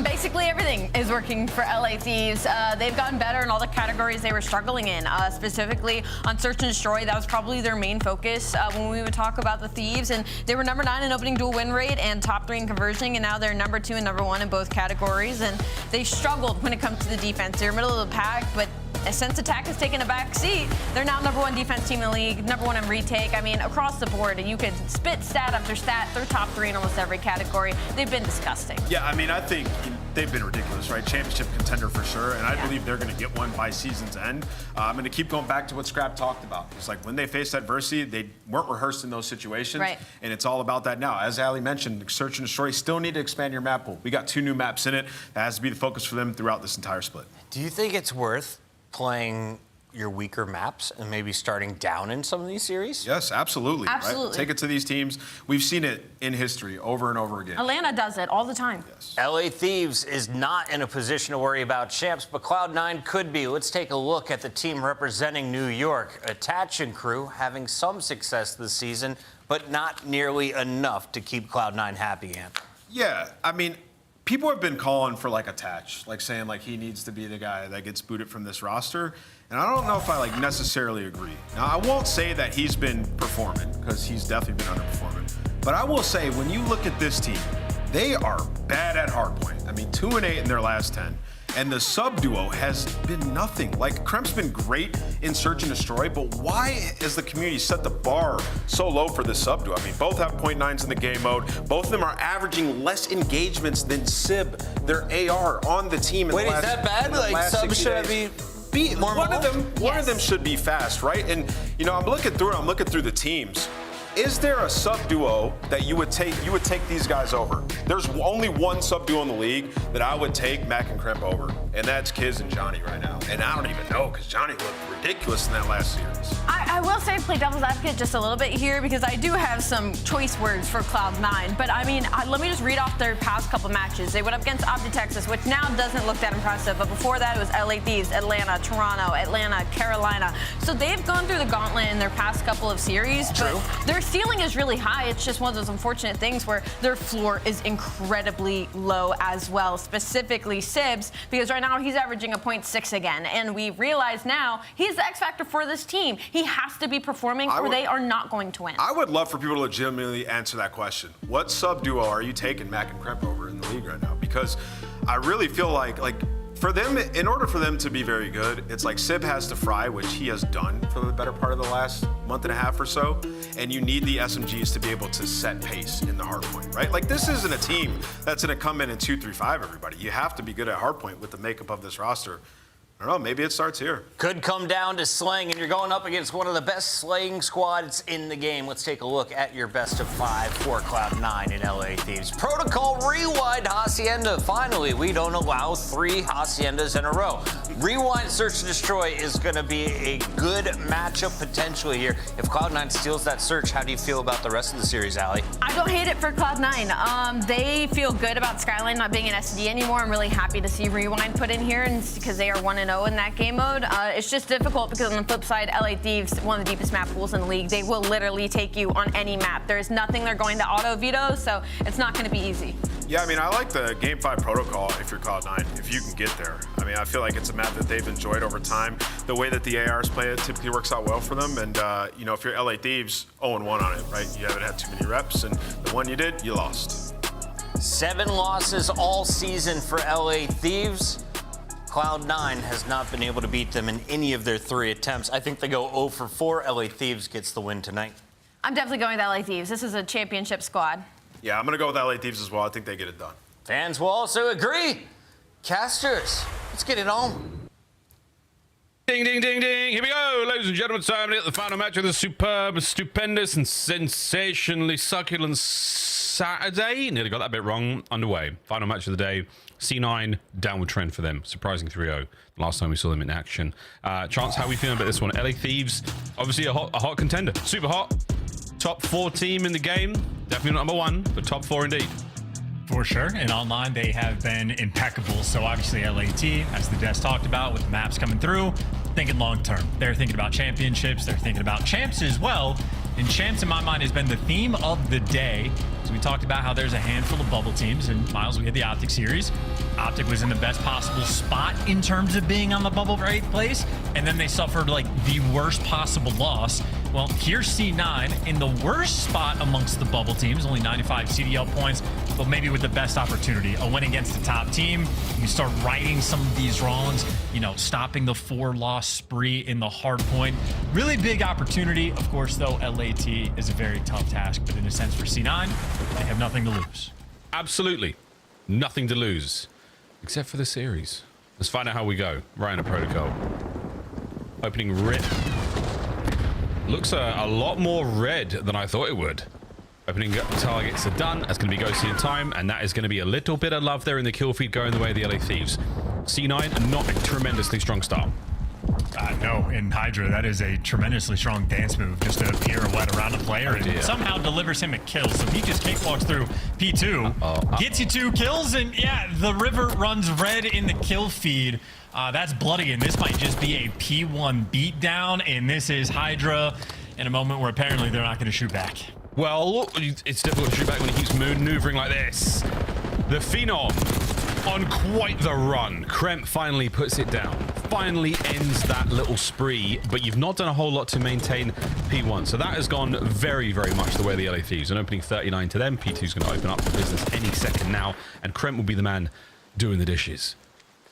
Basically everything is working for LA Thieves. They've gotten better in all the categories they were struggling in. Specifically on Search and Destroy, that was probably their main focus when we would talk about the Thieves. And they were number 9 in opening duel win rate and top 3 in conversion, and now they're number 2 and number 1 in both categories. And they struggled when it comes to the defense. They're middle of the pack, but since attack has taken a back seat, they're now number 1 defense team in the league, number 1 in retake. I mean, across the board, you could spit stat after stat. They're top 3 in almost every category. They've been disgusting. Yeah, I mean, I think they've been ridiculous, right? Championship contender for sure, and I believe they're going to get one by season's end. I'm going to keep going back to what Scrap talked about. It's like when they faced adversity, they weren't rehearsed in those situations, and it's all about that now. As Ali mentioned, Search and Destroy still need to expand your map pool. We got 2 new maps in it. That has to be the focus for them throughout this entire split. Do you think it's worth playing your weaker maps and maybe starting down in some of these series? Yes, absolutely. Absolutely. Right? Take it to these teams. We've seen it in history over and over again. Atlanta does it all the time. Yes. LA Thieves is not in a position to worry about champs, but Cloud9 could be. Let's take a look at the team representing New York. Attach and crew having some success this season, but not nearly enough to keep Cloud9 happy, Ant. Yeah, I mean, people have been calling for like Attach, like saying like he needs to be the guy that gets booted from this roster. And I don't know if I like necessarily agree. Now, I won't say that he's been performing, because he's definitely been underperforming. But I will say, when you look at this team, they are bad at hardpoint. I mean, 2-8 in their last 10. And the sub-duo has been nothing. Like, Kremp's been great in Search and Destroy, but why has the community set the bar so low for this sub-duo? I mean, both have .9s in the game mode. Both of them are averaging less engagements than Sib, their AR, on the team. Wait, is that bad? Like, Sub should be more one of them should be fast, right? And, you know, I'm looking through the teams. Is there a sub-duo that you would take these guys over? There's only one sub-duo in the league that I would take Mac and Kremp over, and that's Kiz and Johnny right now. And I don't even know, because Johnny looked ridiculous in that last series. I will say play devil's advocate just a little bit here, because I do have some choice words for Cloud9. But I mean, let me just read off their past couple matches. They went up against Opti Texas, which now doesn't look that impressive. But before that, it was LA Thieves, Atlanta, Toronto, Atlanta, Carolina. So they've gone through the gauntlet in their past couple of series. True. But their ceiling is really high. It's just one of those unfortunate things where their floor is incredibly low as well, specifically Sibs, because right now he's averaging a .6 again. And we realize now he's the X factor for this team. He has to be performing or they are not going to win. I would love for people to legitimately answer that question. What sub-duo are you taking Mac and Kremp over in the league right now? Because I really feel like for them, in order for them to be very good, it's like Sib has to fry, which he has done for the better part of the last month and a half or so, and you need the SMGs to be able to set pace in the hardpoint, right? Like, this isn't a team that's gonna come in and 2-3-5 everybody. You have to be good at hardpoint with the makeup of this roster. I don't know, maybe it starts here. Could come down to slaying, and you're going up against one of the best slaying squads in the game. Let's take a look at your best of 5 for Cloud9 in LA Thieves. Protocol Rewind Hacienda. Finally, we don't allow 3 Haciendas in a row. Rewind Search and Destroy is going to be a good matchup potentially here. If Cloud9 steals that search, how do you feel about the rest of the series, Ali? I don't hate it for Cloud9. They feel good about Skyline not being an SD anymore. I'm really happy to see Rewind put in here, and because they are 1-0 in that game mode. It's just difficult because on the flip side, LA Thieves, one of the deepest map pools in the league. They will literally take you on any map. There's nothing they're going to auto veto, so it's not going to be easy. Yeah, I mean, I like the Game 5 protocol if you're Cloud9, if you can get there. I mean, I feel like it's a map that they've enjoyed over time. The way that the ARs play it typically works out well for them. And, you know, if you're LA Thieves, 0-1 on it, right? You haven't had too many reps, and the one you did, you lost. 7 losses all season for LA Thieves. Cloud9 has not been able to beat them in any of their 3 attempts. I think they go 0 for 4. LA Thieves gets the win tonight. I'm definitely going with LA Thieves. This is a championship squad. Yeah, I'm going to go with LA Thieves as well. I think they get it done. Fans will also agree. Casters, let's get it on. Ding, ding, ding, ding. Here we go, ladies and gentlemen. Time to get the final match of the superb, stupendous, and sensationally succulent Saturday. Nearly got that bit wrong. Underway. Final match of the day. C9, downward trend for them. Surprising 3-0. Last time we saw them in action. Chance, how are we feeling about this one? LA Thieves, obviously a hot contender. Super hot. Top 4 team in the game. Definitely not number 1, but top 4 indeed. For sure. And online, they have been impeccable. So obviously LAT, as the desk talked about, with the maps coming through, thinking long term. They're thinking about championships. They're thinking about champs as well. And champs, in my mind, has been the theme of the day. So we talked about how there's a handful of bubble teams. And Miles, we had the Optic series. Optic was in the best possible spot in terms of being on the bubble for 8th place. And then they suffered like the worst possible loss. Well, here's C9 in the worst spot amongst the bubble teams, only 95 CDL points, but maybe with the best opportunity. A win against the top team. You start righting some of these wrongs, you know, stopping the 4-loss spree in the hard point. Really big opportunity. Of course, though, LAT is a very tough task, but in a sense for C9, they have nothing to lose. Absolutely. Nothing to lose. Except for the series. Let's find out how we go. Right in a protocol. Opening rip. Looks a lot more red than I thought it would. Opening targets are done. That's going to be Ghosty in time, and that is going to be a little bit of love there in the kill feed going the way of the LA Thieves. C9, not a tremendously strong start. No, in Hydra, that is a tremendously strong dance move, just to pirouette around a player and somehow delivers him a kill. So he just cakewalks through P2, gets you 2 kills, and yeah, the river runs red in the kill feed. That's bloody, and this might just be a P1 beatdown, and this is Hydra in a moment where apparently they're not going to shoot back. Well, it's difficult to shoot back when he keeps maneuvering like this. The Phenom on quite the run. Kremp finally puts it down. Finally ends that little spree, but you've not done a whole lot to maintain P1. So that has gone very, very much the way of the LA Thieves. An opening 39 to them. P2's going to open up for business any second now, and Kremp will be the man doing the dishes.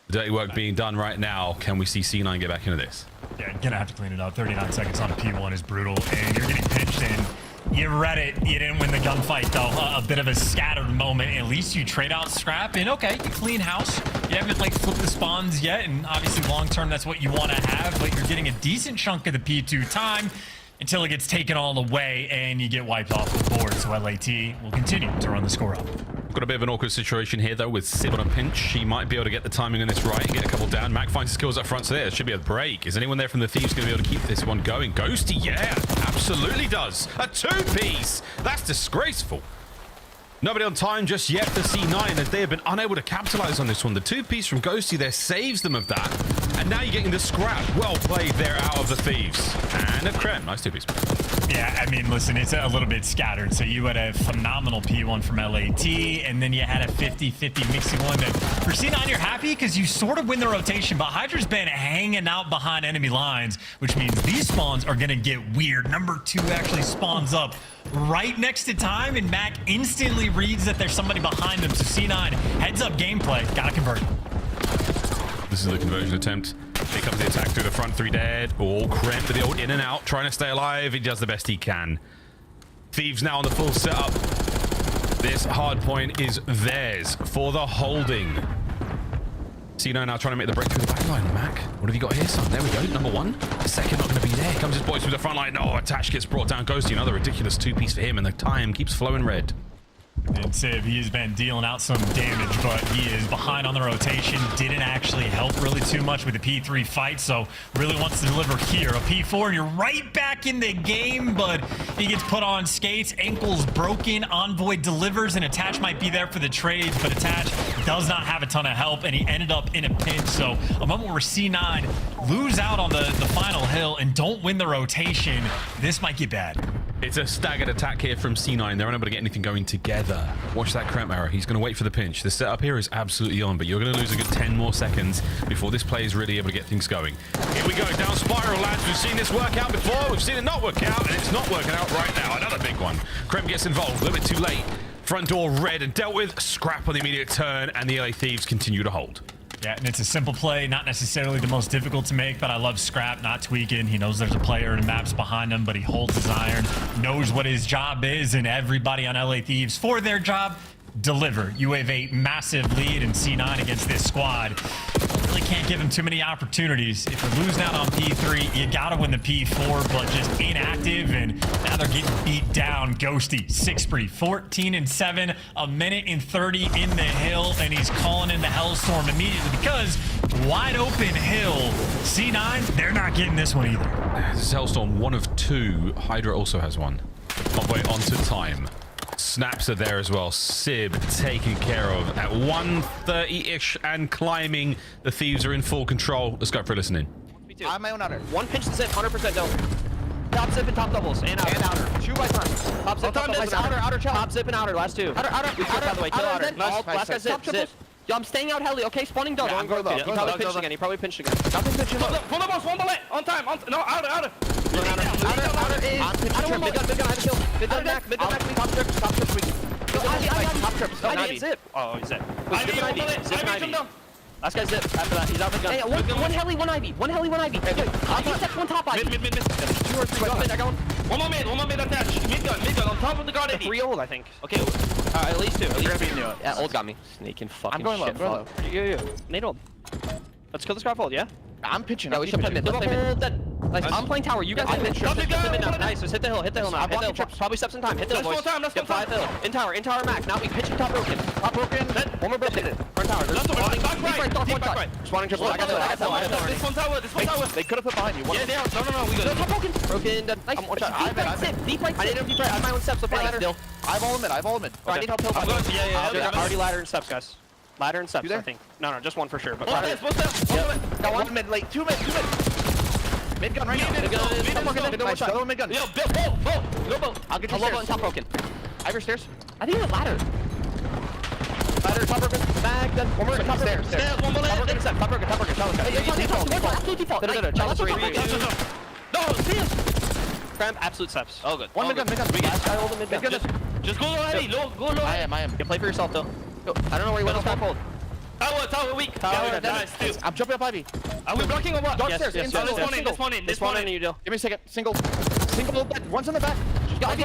The dirty work being done right now. Can we see C9 get back into this? Yeah, you're gonna have to clean it up. 39 seconds on a P1 is brutal, and you're getting pinched in. You read it. You didn't win the gunfight, though. A bit of a scattered moment. At least you trade out scrap, and okay, you clean house. You haven't like flipped the spawns yet, and obviously long term that's what you want to have. But you're getting a decent chunk of the P2 time until it gets taken all away, and you get wiped off the board. So LAT will continue to run the score up. Got a bit of an awkward situation here, though, with Sib on a pinch. She might be able to get the timing on this right and get a couple down. Mac finds his kills up front, so there should be a break. Is anyone there from the Thieves going to be able to keep this one going? Ghosty, yeah, absolutely does. A 2-piece. That's disgraceful. Nobody on time just yet for C9, as they have been unable to capitalize on this one. The 2-piece from Ghosty there saves them of that. And now you're getting the scrap. Well played there out of the Thieves. And a Krem. Nice 2-piece. Yeah, I mean, listen, it's a little bit scattered. So you had a phenomenal P1 from LAT, and then you had a 50-50 mixing one. That for C9, you're happy because you sort of win the rotation, but Hydra's been hanging out behind enemy lines, which means these spawns are going to get weird. Number 2 actually spawns up right next to time, and Mac instantly reads that there's somebody behind them. So C9, heads up gameplay, gotta convert. This is the conversion attempt. Here comes the attack through the front 3 dead. Oh, Kremp with the old in and out, trying to stay alive. He does the best he can. Thieves now on the full setup. This hard point is theirs for the holding. C9 now trying to make the break through the back line. Mac, what have you got here, son? There we go, number 1. The second not going to be there. Comes his boys through the front line. Oh, attach gets brought down. Ghosty, another ridiculous 2-piece for him, and the time keeps flowing red. And Sib, he has been dealing out some damage, but he is behind on the rotation. Didn't actually help really too much with the P3 fight, so really wants to deliver here. A P4, and you're right back in the game, but he gets put on skates. Ankle's broken. Envoy delivers, and Attach might be there for the trades, but Attach does not have a ton of help, and he ended up in a pinch. So a moment where C9 lose out on the final hill and don't win the rotation. This might get bad. It's a staggered attack here from C9. They're unable to get anything going together. Watch that Kremp arrow. He's going to wait for the pinch. The setup here is absolutely on, but you're going to lose a good 10 more seconds before this play is really able to get things going. Here we go, down spiral, lads. We've seen this work out before. We've seen it not work out, and it's not working out right now. Another big one. Kremp gets involved a little bit too late. Front door red and dealt with. Scrap on the immediate turn, and the LA Thieves continue to hold. Yeah, and it's a simple play, not necessarily the most difficult to make, but I love Scrap not tweaking. He knows there's a player and maps behind him, but he holds his iron, knows what his job is, and everybody on LA Thieves for their job, deliver. You have a massive lead in C9 against this squad. really can't give him too many opportunities. If you're losing out on P3, you gotta win the P4, but just inactive, and now they're getting beat down. Ghosty, 6 spree, 14-7, a minute and 30 in the hill, and he's calling in the Hellstorm immediately because wide open hill. C9, they're not getting this one either. This is Hellstorm, 1 of 2. Hydra also has 1. Halfway onto time. Snaps are there as well. Sib taken care of at 1:30-ish and climbing. The Thieves are in full control. Let's go for a listening. I have my own outer. 1 pinch to zip, 100% don't. Top zip and top doubles. And outer. 2 by time. Top zip, top doubles. Outer chop. Top zip and outer. Last 2. Outer. Out of the way. Kill outer. Last guy zip. Yo, I'm staying out heli. Okay, spawning dog. He probably pinched again. He probably pinched again. Nothing pinching. Pull the boss. 1 bullet. On time. No, outer. Outer is. I don't want mid gun. I have to kill. Mid gun back. Top trips weak. Top trips. Ivy, zip. Oh, he's zip. Zip and Ivy. Last guy zip. After that, he's out mid gun. Hey, one heli, 1 Ivy. 1 heli, 1 Ivy. Ivy steps 1 top Ivy. Mid. 2 or 3 gun. I got 1. One more mid attached. Mid gun on top of the guard. 3 old, I think. Okay. At least 2. You're gonna be new. Yeah, old got me. Sneaking fucking shit. I'm going low. Yeah. Nade old. Let's kill this guy old, yeah? I'm pitching. Yeah, we should play mid. Let's play mid. I'm playing tower. You guys hit mid. Nice. Just hit the hill. Now. Hit the hill. Probably steps in time. Hit the hill, boys. Let's go time. Hill. In tower max. Now we pitching top broken. One more broken. Front tower. Back right. Spawning triple. I got that. This one tower. They could have put behind you. Yeah. No. We got top broken. Broken. Nice. Deep right. I need deep right. I have my own steps. I have all of mid. I need help. Yeah. Already ladder and steps, guys. Ladder and steps, I think. No, just 1 for sure. But got 1 mid late. 2 mid. Mid gun right now. Mid gun. Mid gun. Yo, Bill. Go. I'll get you stairs. And top broken. I have your stairs. I think it's ladder. Ladder, top broken. Back, then. One more. Top stairs. One more. Top broken. Top broken. Absolute default. No, see us. Cramp, absolute steps. Oh, good. One mid gun. Last guy hold the mid gun. Just go already. Go low. I am. You play for yourself, though. I don't know where you went. Hold. Tower weak. Tower, nice. I'm jumping up Ivy. Are we blocking or what? Dark stairs. This one in. You do. Give me a second. Single. One's in the back. Ivy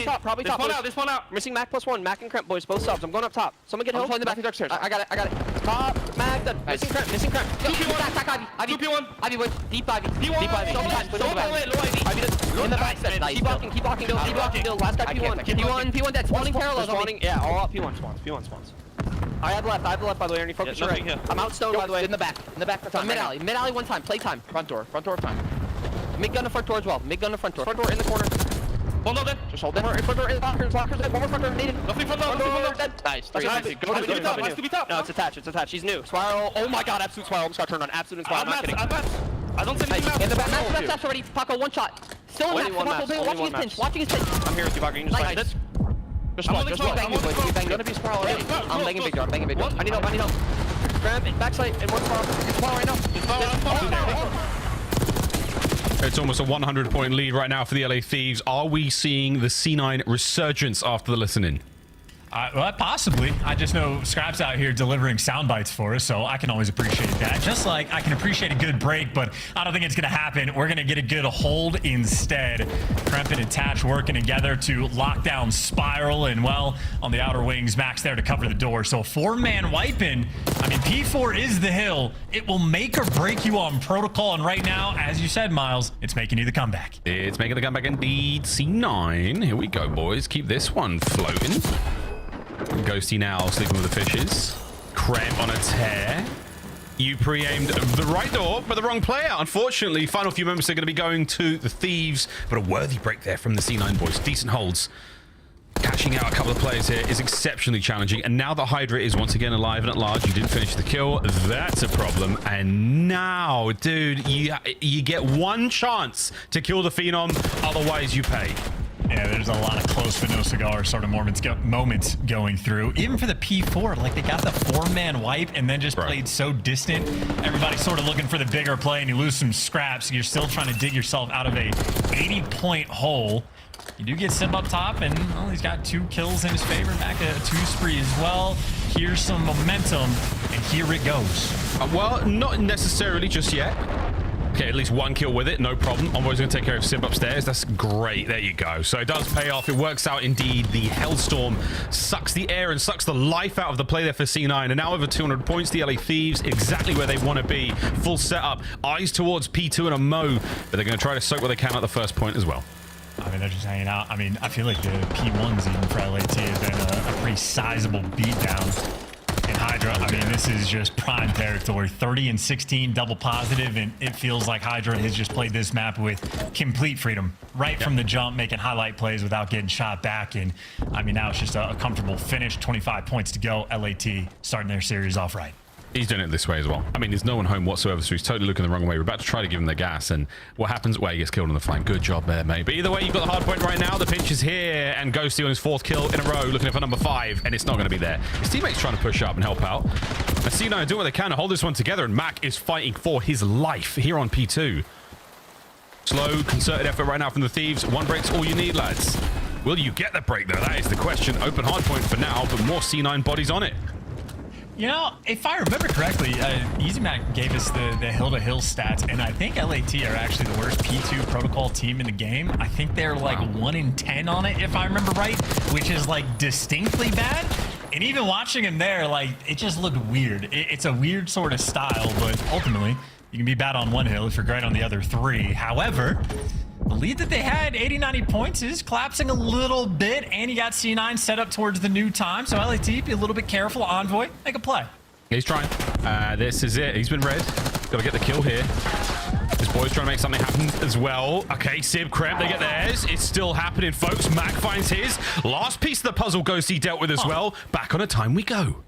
top. Probably top. This one out. Missing Mac +1. Mac and Cramp, boys. Both subs. I'm going up top. Someone get hill. I'm the back. Dark stairs. I got it. Top. Mac. Done. Missing Cramp. 2P1. Back Ivy. 2P1. Ivy, wait. Deep Ivy. P1. Don't low Ivy. Ivy in the back. Keep blocking. Bill. Last guy P1. P1 dead. Spawning parallels. Yeah, all up. P1 spawns. I have left, by the way, Ernie. Focus your right. I'm out stone, by the way. In the back. Mid alley, 1 time. Play time. Front door of time. Mid gun to front door as well. Front door in the corner. One more dead. Just hold them. Front door in lockers. One more front door needed. Nothing front door. Dead. Nice. Go to be top. No, it's attached. He's new. Spiral. Oh my god, absolute spiral. Almost got turned on. Absolute spiral. I'm not kidding. I don't think he's in the back. Max already. Paco, 1 shot. Still in back. Watching his pinch. I'm here with you, Paco. You can just nice. Just bang you, boys. Bang. Gonna be spiral already. I'm banging big door. I need help. Grab backside and 1 spiral. It's spiral right now. It's almost a 100-point lead right now for the LA Thieves. Are we seeing the C9 resurgence after the listening? Well, possibly. I just know Scrap's out here delivering sound bites for us, so I can always appreciate that. Just like I can appreciate a good break, but I don't think it's going to happen. We're going to get a good hold instead. Kremp and Attach working together to lock down Spiral, and, well, on the outer wings, Max there to cover the door. So 4-man wiping. I mean, P4 is the hill. It will make or break you on protocol, and right now, as you said, Miles, it's making you the comeback. It's making the comeback indeed. C9. Here we go, boys. Keep this one floating. Ghosty now sleeping with the fishes. Kremp on a tear. You pre-aimed the right door, but the wrong player. Unfortunately, final few moments are going to be going to the Thieves, but a worthy break there from the C9 boys. Decent holds. Catching out a couple of players here is exceptionally challenging, and now the Hydra is once again alive and at large. You didn't finish the kill. That's a problem. And now, dude, you get 1 chance to kill the Phenom, otherwise you pay. Yeah, there's a lot of close but no cigar sort of moments going through. Even for the P4, like they got the 4-man wipe and then just played so distant. Everybody's sort of looking for the bigger play, and you lose some scraps. You're still trying to dig yourself out of a 80-point hole. You do get Sib up top, and well, he's got 2 kills in his favor. Back a 2 spree as well. Here's some momentum, and here it goes. Well, not necessarily just yet. Okay, at least 1 kill with it, no problem. Envoy's going to take care of Sib upstairs. That's great. There you go. So it does pay off. It works out indeed. The Hellstorm sucks the air and sucks the life out of the play there for C9. And now over 200 points, the LA Thieves, exactly where they want to be. Full setup, eyes towards P2 and a Mo, but they're going to try to soak what they can at the first point as well. I mean, they're just hanging out. I mean, I feel like the P1s even for LAT has been a pretty sizable beatdown. And Hydra, I mean, this is just prime territory. 30 and 16, double positive, and it feels like Hydra has just played this map with complete freedom. Right from the jump, making highlight plays without getting shot back. And, I mean, now it's just a comfortable finish. 25 points to go. LAT starting their series off right. He's doing it this way as well. I mean, there's no one home whatsoever, so he's totally looking the wrong way. We're about to try to give him the gas, and what happens? Well, he gets killed on the flank. Good job there, mate. But either way, you've got the hard point right now. The pinch is here, and Ghosty on his 4th kill in a row, looking for number 5, and it's not going to be there. His teammates trying to push up and help out. And C9 do what they can to hold this one together, and Mac is fighting for his life here on P2. Slow, concerted effort right now from the Thieves. 1 break's all you need, lads. Will you get the break, though? That is the question. Open hard point for now, but more C9 bodies on it. You know, if I remember correctly, EasyMac gave us the hill-to-hill stats, and I think LAT are actually the worst P2 protocol team in the game. I think they're like 1 in 10 on it, if I remember right, which is like distinctly bad. And even watching him there, like, it just looked weird. It's a weird sort of style, but ultimately, you can be bad on one hill if you're great on the other 3. However, the lead that they had, 80-90 points, is collapsing a little bit, and you got C9 set up towards the new time. So LAT, be a little bit careful. Envoy, make a play. He's trying. This is it. He's been red. Got to get the kill here. This boy's trying to make something happen as well. Okay, Sib, Krem, they get theirs. It's still happening, folks. Mac finds his. Last piece of the puzzle Ghosty dealt with as well. Back on a time we go.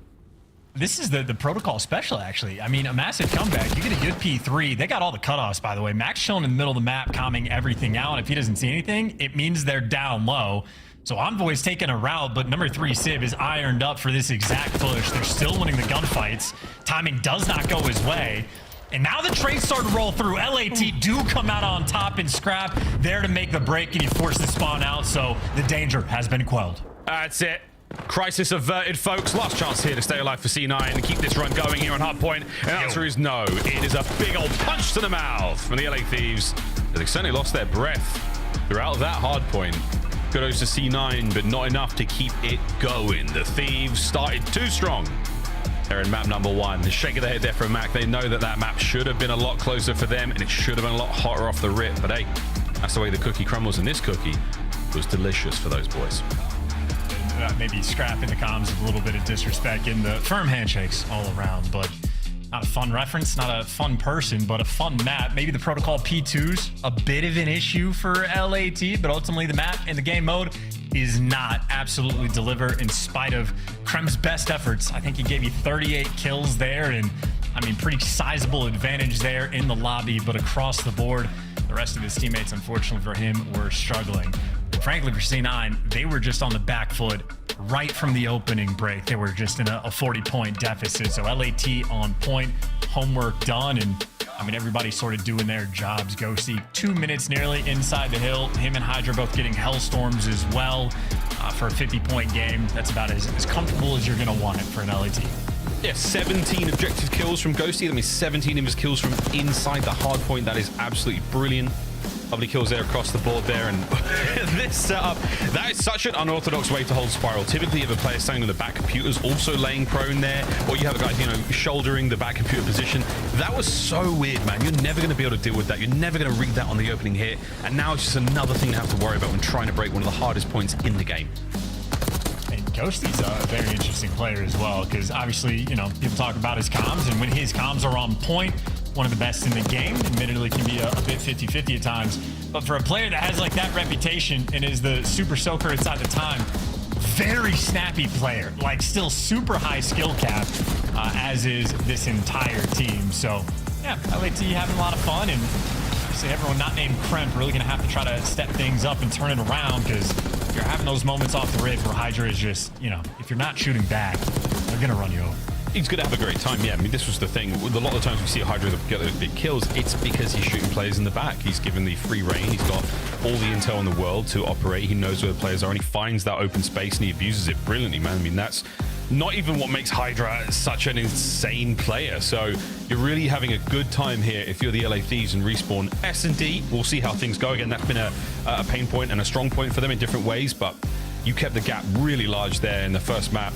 This is the protocol special, actually. I mean, a massive comeback. You get a good P3. They got all the cutoffs, by the way. Max chilling in the middle of the map, calming everything out. If he doesn't see anything, it means they're down low. So Envoy's taking a route, but number 3, Sib, is ironed up for this exact push. They're still winning the gunfights. Timing does not go his way. And now the trades start to roll through. LAT do come out on top and scrap there to make the break, and you force the spawn out. So the danger has been quelled. That's it. Crisis averted, folks. Last chance here to stay alive for C9 and keep this run going here on hardpoint. And the answer is no. It is a big old punch to the mouth from the LA Thieves. They certainly lost their breath throughout that hardpoint. Kudos to C9, but not enough to keep it going. The Thieves started too strong. They're in map number 1. The shake of the head there from Mac. They know that that map should have been a lot closer for them, and it should have been a lot hotter off the rip. But hey, that's the way the cookie crumbles, and this cookie was delicious for those boys. Maybe scrapping the comms with a little bit of disrespect in the firm handshakes all around, but not a fun reference, not a fun person, but a fun map. Maybe the protocol P2's a bit of an issue for LAT, but ultimately the map and the game mode is not absolutely deliver in spite of Krem's best efforts. I think he gave you 38 kills there, and I mean, pretty sizable advantage there in the lobby, but across the board, the rest of his teammates, unfortunately for him, were struggling. Frankly, for C9, they were just on the back foot right from the opening break. They were just in a 40-point deficit. So LAT on point, homework done, and I mean, everybody's sort of doing their jobs. Ghosty, 2 minutes nearly inside the hill. Him and Hydra both getting Hellstorms as well for a 50-point game. That's about as comfortable as you're going to want it for an LAT. Yeah, 17 objective kills from Ghosty. That means 17 of his kills from inside the hard point. That is absolutely brilliant. Lovely kills there across the board there, and this setup, that is such an unorthodox way to hold Spiral. Typically, you have a player standing on the back computers, also laying prone there, or you have a guy, you know, shouldering the back computer position. That was so weird, man. You're never going to be able to deal with that. You're never going to read that on the opening hit, and now it's just another thing to have to worry about when trying to break one of the hardest points in the game. And Ghosty's a very interesting player as well, because obviously, you know, people talk about his comms, and when his comms are on point, one of the best in the game. Admittedly, can be a bit 50-50 at times. But for a player that has like that reputation and is the super soaker inside the time, very snappy player, like still super high skill cap, as is this entire team. So yeah, LAT having a lot of fun, and obviously everyone not named Kremp really gonna have to try to step things up and turn it around, because you're having those moments off the rip where Hydra is just, you know, if you're not shooting back, they're gonna run you over. He's going to have a great time, yeah. I mean, this was the thing. A lot of the times we see Hydra get those big kills, it's because he's shooting players in the back. He's given the free reign. He's got all the intel in the world to operate. He knows where the players are, and he finds that open space, and he abuses it brilliantly, man. I mean, that's not even what makes Hydra such an insane player. So you're really having a good time here if you're the LA Thieves and Respawn. S&D, we'll see how things go. Again, that's been a pain point and a strong point for them in different ways, but you kept the gap really large there in the first map.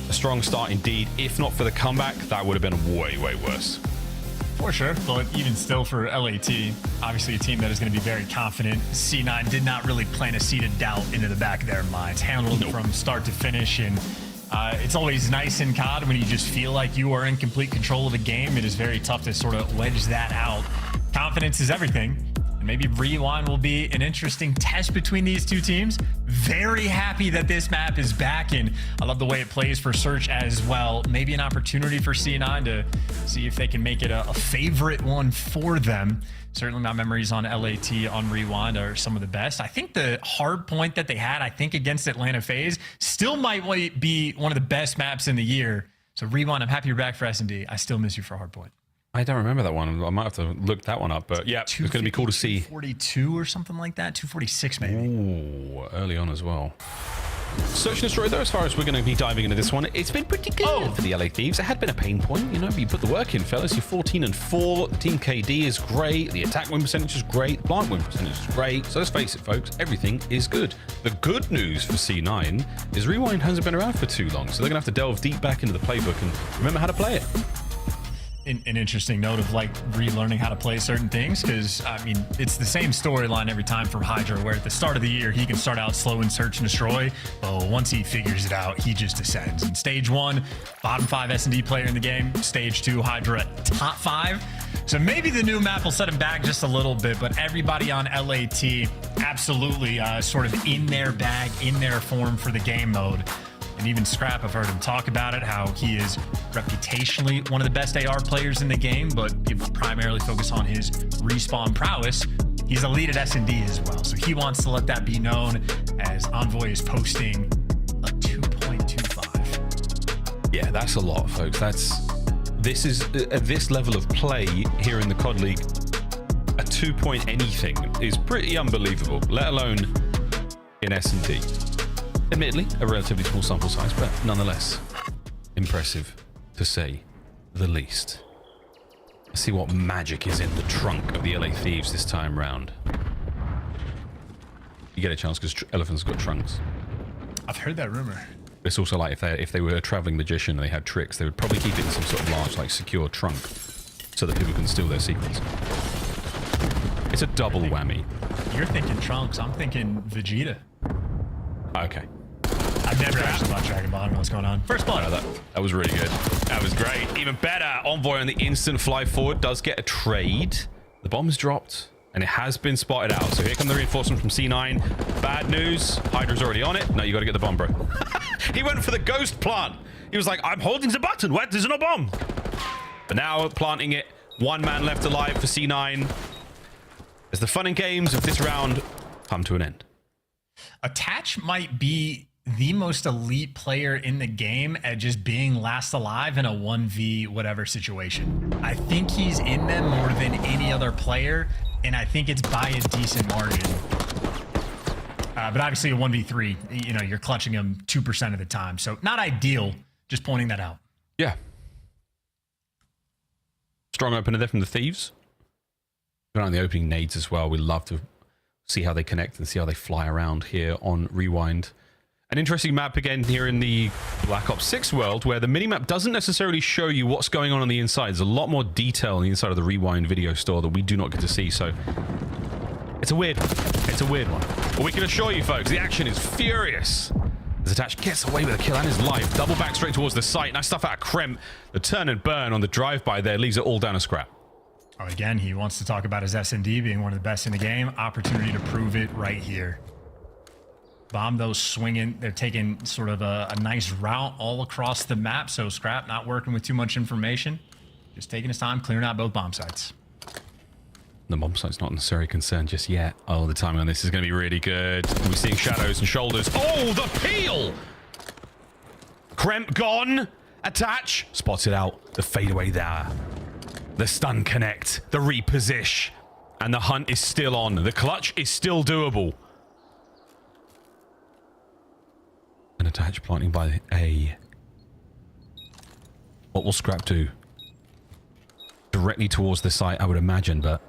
A strong start indeed. If not for the comeback, that would have been way, way worse. For sure, but even still for LAT, obviously a team that is going to be very confident. C9 did not really plant a seed of doubt into the back of their minds. Handled it from start to finish, and it's always nice in COD when you just feel like you are in complete control of a game. It is very tough to sort of wedge that out. Confidence is everything. Maybe Rewind will be an interesting test between these two teams. Very happy that this map is back, and I love the way it plays for Search as well. Maybe an opportunity for C9 to see if they can make it a favorite one for them. Certainly my memories on LAT on Rewind are some of the best. I think the hard point that they had, against Atlanta FaZe, still might be one of the best maps in the year. So Rewind, I'm happy you're back for S&D. I still miss you for Hardpoint. I don't remember that one. I might have to look that one up, but yeah, it's going to be cool to see. 242 or something like that, 246 maybe. Ooh, early on as well. Search and Destroy, though, as far as we're going to be diving into this one, it's been pretty good for the LA Thieves. It had been a pain point, you know, but you put the work in, fellas. You're 14-4. The team KD is great. The attack win percentage is great. The plant win percentage is great. So let's face it, folks, everything is good. The good news for C9 is Rewind hasn't been around for too long, so they're going to have to delve deep back into the playbook and remember how to play it. An interesting note of like relearning how to play certain things, because I mean it's the same storyline every time from Hydra, where at the start of the year he can start out slow and search and destroy, but once he figures it out he just ascends. In stage 1, bottom 5 S&D player in the game. Stage 2, Hydra top 5. So maybe the new map will set him back just a little bit, but everybody on LAT absolutely sort of in their bag, in their form for the game mode. And even Scrap, I've heard him talk about it, how he is reputationally one of the best AR players in the game, but people primarily focus on his respawn prowess. He's elite at S&D as well, so he wants to let that be known, as Envoy is posting a 2.25. Yeah, that's a lot, folks. This is at this level of play here in the COD League, a 2 point anything is pretty unbelievable, let alone in S&D. Admittedly, a relatively small sample size, but nonetheless, impressive, to say the least. Let's see what magic is in the trunk of the LA Thieves this time round. You get a chance because elephants got trunks. I've heard that rumor. It's also like if they were a traveling magician and they had tricks, they would probably keep it in some sort of large, like, secure trunk so that people can steal their secrets. It's a double whammy. You're thinking trunks. I'm thinking Vegeta. Okay. I've never actually bought Dragon Ball. I don't know what's going on. First blood. That was really good. That was great. Even better. Envoy on the instant fly forward does get a trade. The bomb's dropped, and it has been spotted out. So here come the reinforcement from C9. Bad news. Hydra's already on it. No, you got to get the bomb, bro. He went for the ghost plant. He was like, I'm holding the button. What? There's no bomb. But now planting it. One man left alive for C9. As the fun and games of this round come to an end. Attach might be the most elite player in the game at just being last alive in a 1v whatever situation. I think he's in them more than any other player, and I think it's by a decent margin. But obviously a 1v3, you know, you're clutching him 2% of the time. So not ideal, just pointing that out. Yeah. Strong opener there from the Thieves. Going on the opening nades as well. We love to see how they connect and see how they fly around here on Rewind. An interesting map again here in the Black Ops 6 world, where the minimap doesn't necessarily show you what's going on the inside. There's a lot more detail on the inside of the Rewind video store that we do not get to see, so it's a weird one. It's a weird one. But we can assure you, folks, the action is furious. As Attach gets away with a kill and his life. Double back straight towards the site. Nice stuff out of Krem. The turn and burn on the drive-by there leaves it all down a scrap. Oh, again, he wants to talk about his S&D being one of the best in the game. Opportunity to prove it right here. Bomb, though, swinging. They're taking sort of a nice route all across the map. So Scrap not working with too much information. Just taking his time, clearing out both bomb sites. The bomb site's not necessarily concerned just yet. Oh, the timing on this is going to be really good. We're seeing shadows and shoulders. Oh, the peel! Kremp gone. Attach. Spots it out. The fadeaway there. The stun connect. The reposition. And the hunt is still on. The clutch is still doable. An Attach planting by A. What will Scrap do? Directly towards the site, I would imagine, but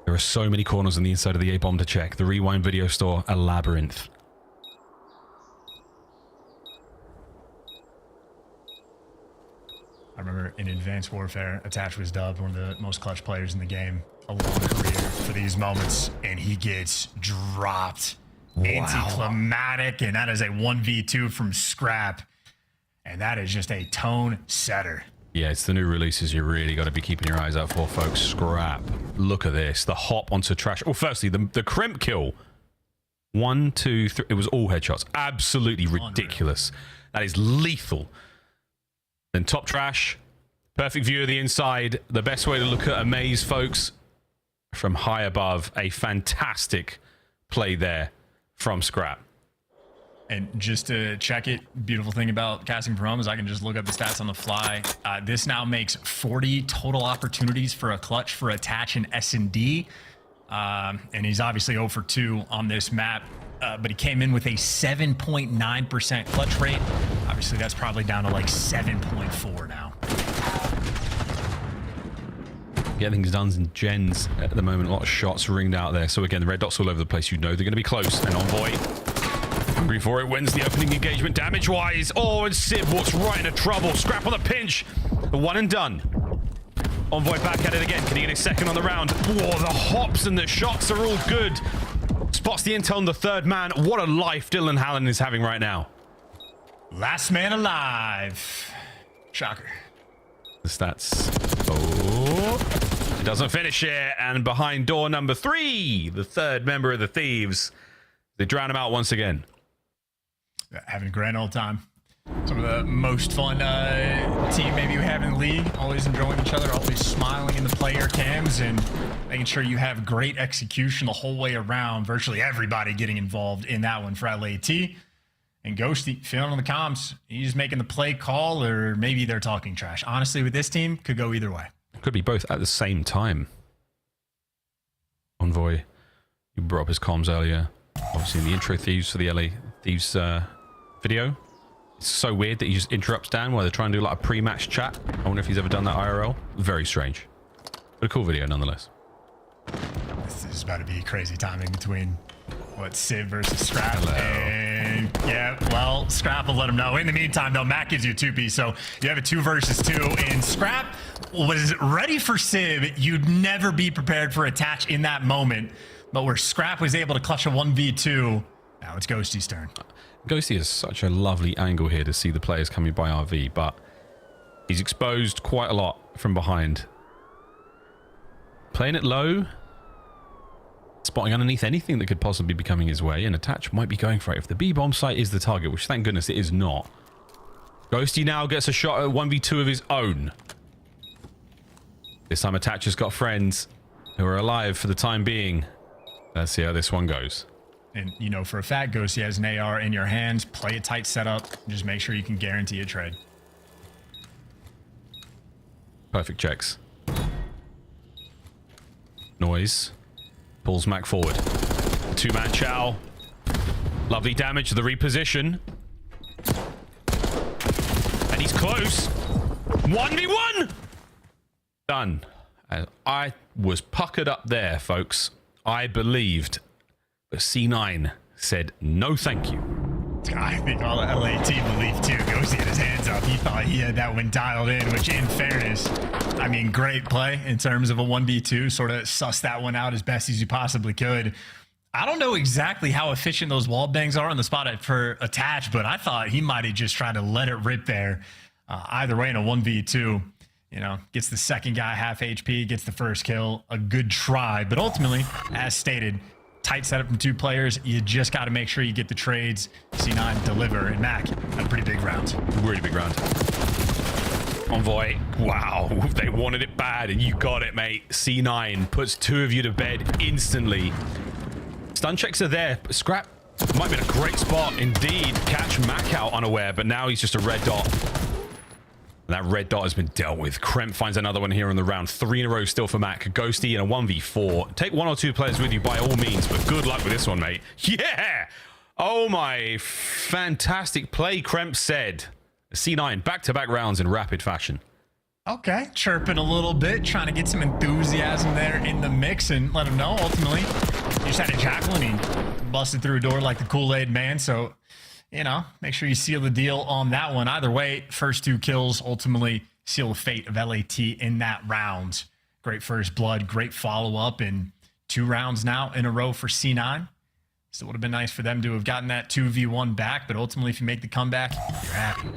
there are so many corners on the inside of the A-bomb to check. The Rewind video store, a labyrinth. I remember in Advanced Warfare, Attach was dubbed one of the most clutch players in the game. A long career for these moments, and he gets dropped. Wow. Anticlimactic, and that is a 1v2 from Scrap. And that is just a tone setter. Yeah, it's the new releases you really got to be keeping your eyes out for, folks. Scrap. Look at this. The hop onto Trash. Well, firstly, the crimp kill. 1, 2, 3. It was all headshots. Absolutely ridiculous. That is lethal. Then top Trash. Perfect view of the inside. The best way to look at a maze, folks. From high above. A fantastic play there from Scrap. And just to check it, beautiful thing about casting from home is I can just look up the stats on the fly. This now makes 40 total opportunities for a clutch for Attach and S&D. And he's obviously 0 for 2 on this map. But he came in with a 7.9% clutch rate. Obviously, that's probably down to like 7.4 now. Getting things done in gens at the moment. A lot of shots ringed out there. So again, the red dots all over the place. You know they're going to be close. And Envoy, hungry for it, wins the opening engagement damage-wise. Oh, and Civ walks right into trouble. Scrap on the pinch. The one and done. Envoy back at it again. Can he get his second on the round? Whoa, the hops and the shots are all good. Spots the intel on the third man. What a life Dylan Hallen is having right now. Last man alive. Shocker. The stats. Oh, it doesn't finish here. And behind door number 3, the third member of the Thieves. They drown him out once again. Having a grand old time. Some of the most fun team maybe we have in the league. Always enjoying each other, always smiling in the player cams and making sure you have great execution the whole way around. Virtually everybody getting involved in that one for LAT. And Ghosty feeling on the comms. He's making the play call, or maybe they're talking trash. Honestly, with this team, could go either way. Could be both at the same time. Envoy, you brought up his comms earlier. Obviously in the intro Thieves for the LA Thieves video. It's so weird that he just interrupts Dan while they're trying to do like a pre-match chat. I wonder if he's ever done that IRL. Very strange. But a cool video nonetheless. This is about to be crazy timing between what, Civ versus Scrap. Hello. And yeah, well, Scrap will let him know. In the meantime, though, Matt gives you a 2-piece, so you have a 2 versus 2. And Scrap was ready for Civ. You'd never be prepared for Attach in that moment. But where Scrap was able to clutch a 1v2, now it's Ghosty's turn. Ghosty has such a lovely angle here to see the players coming by RV, but he's exposed quite a lot from behind. Playing it low, spotting underneath anything that could possibly be coming his way, and Attach might be going for it if the B-bomb site is the target, which thank goodness it is not. Ghosty now gets a shot at 1v2 of his own. This time Attach has got friends who are alive for the time being. Let's see how this one goes. And, you know, for a fact, Ghosty has an AR in your hands. Play a tight setup. Just make sure you can guarantee a trade. Perfect checks. Noise. Pulls Mac forward. 2-man chow. Lovely damage to the reposition. And he's close. 1v1! Done. I was puckered up there, folks. I believed. But C9 said no thank you. I think all the LAT believed too. Ghosty had his hands up. He thought he had that one dialed in, which in fairness, I mean, great play in terms of a 1v2. Sort of suss that one out as best as you possibly could. I don't know exactly how efficient those wall bangs are on the spot for Attach, but I thought he might have just tried to let it rip there. Either way in a 1v2, you know, gets the second guy half HP, gets the first kill. A good try, but ultimately, as stated, tight setup from 2 players. You just got to make sure you get the trades. C9 deliver, and Mac had a pretty big round. Really big round. Envoy, wow, they wanted it bad, and you got it, mate. C9 puts 2 of you to bed instantly. Stun checks are there. Scrap might be in a great spot indeed. Catch Mac out unaware, but now he's just a red dot. And that red dot has been dealt with. Kremp finds another one here in the round. 3 in a row still for Mac. Ghosty in a 1v4. Take 1 or 2 players with you by all means, but good luck with this one, mate. Yeah! Oh my fantastic play, Kremp said. C9, back-to-back rounds in rapid fashion. Okay, chirping a little bit, trying to get some enthusiasm there in the mix and let him know ultimately. You just had a Jackal and he busted through a door like the Kool-Aid man. So, you know, make sure you seal the deal on that one. Either way, first 2 kills ultimately seal the fate of LAT in that round. Great first blood, great follow-up, and 2 rounds now in a row for C9. Still would have been nice for them to have gotten that 2v1 back, but ultimately if you make the comeback, you're happy.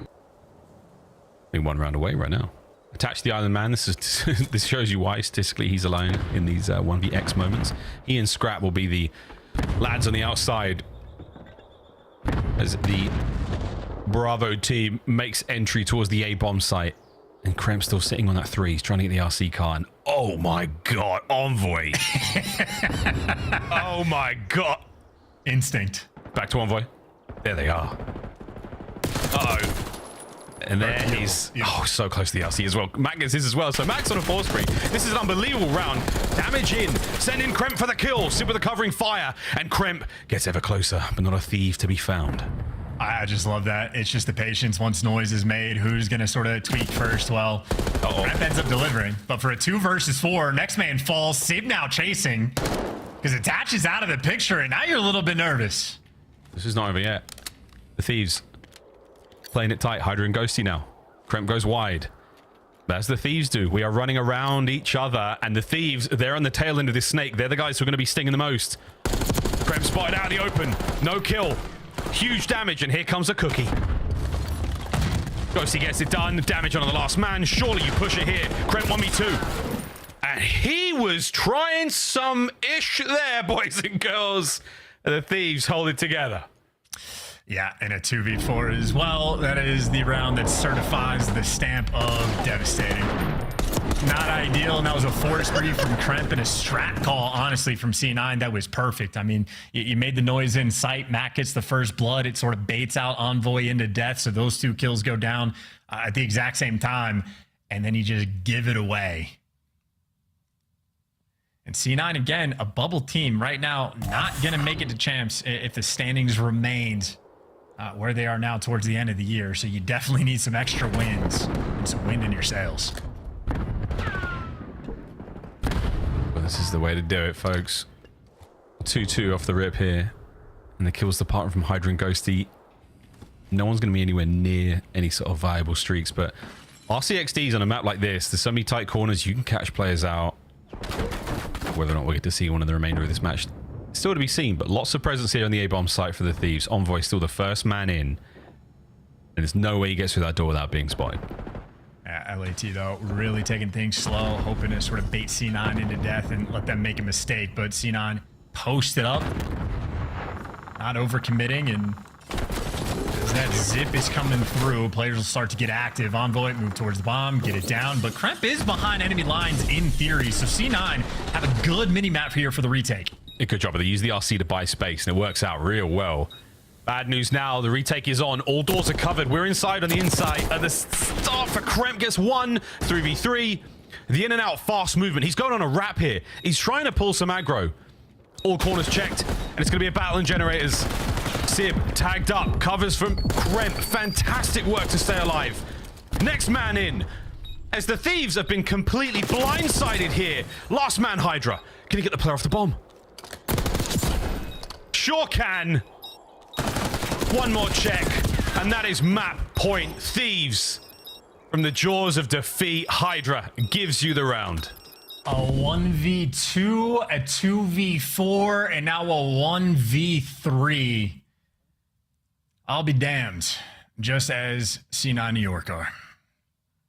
Being 1 round away right now. Attach the Island Man. This shows you why statistically he's alone in these 1vx moments. He and Scrap will be the lads on the outside as the Bravo team makes entry towards the A-bomb site. And Krem's still sitting on that 3. He's trying to get the RC car. And oh my god, Envoy. Oh my god. Instinct. Back to Envoy. There they are. Uh-oh. And there he's so close to the LC as well. Mac gets his as well. So Mac's on a 4 spree. This is an unbelievable round. Damage in. Send in Kremp for the kill. Super the covering fire. And Kremp gets ever closer, but not a thief to be found. I just love that. It's just the patience once noise is made. Who's going to sort of tweak first? Well, Kremp ends up delivering. But for a 2 versus 4, next man falls. Sib now chasing because Attach is out of the picture. And now you're a little bit nervous. This is not over yet. The Thieves playing it tight. Hydra and Ghosty now. Kremp goes wide. As the Thieves do. We are running around each other. And the Thieves, they're on the tail end of this snake. They're the guys who are going to be stinging the most. Kremp spotted out in the open. No kill. Huge damage. And here comes a cookie. Ghosty gets it done. Damage on the last man. Surely you push it here. Kremp 1v2. And he was trying some ish there, boys and girls. And the Thieves hold it together. Yeah, and a 2v4 as well. That is the round that certifies the stamp of devastating. Not ideal, and that was a 4 spree from Kremp and a strat call, honestly, from C9. That was perfect. I mean, you made the noise in sight. Mac gets the first blood. It sort of baits out Envoy into death, so those 2 kills go down at the exact same time, and then you just give it away. And C9, again, a bubble team right now, not going to make it to champs if the standings remained where they are now towards the end of the year. So you definitely need some extra wins and some wind in your sails. Well, this is the way to do it, folks. 2-2 off the rip here. And the kills departing from Hydra and Ghosty. No one's going to be anywhere near any sort of viable streaks, but RCXDs on a map like this, there's so many tight corners, you can catch players out. Whether or not we get to see one of the remainder of this match, still to be seen, but lots of presence here on the A-bomb site for the Thieves. Envoy still the first man in. And there's no way he gets through that door without being spotted. Yeah, LAT, though, really taking things slow, hoping to sort of bait C9 into death and let them make a mistake. But C9 posted up, not overcommitting, and as that zip is coming through, players will start to get active. Envoy move towards the bomb, get it down, but Kremp is behind enemy lines in theory, so C9 have a good mini-map here for the retake. A good job, but they use the RC to buy space, and it works out real well. Bad news now, the retake is on. All doors are covered. We're inside on the inside. At the start for Kremp gets 1, 3v3. The in and out fast movement. He's going on a wrap here. He's trying to pull some aggro. All corners checked, and it's going to be a battle in generators. Sib tagged up, covers from Kremp. Fantastic work to stay alive. Next man in. As the Thieves have been completely blindsided here. Last man Hydra. Can he get the player off the bomb? Sure can. One more check, and that is map point. Thieves, from the jaws of defeat, Hydra gives you the round. A 1v2, a 2v4, and now a 1v3. I'll be damned, just as C9 New York are.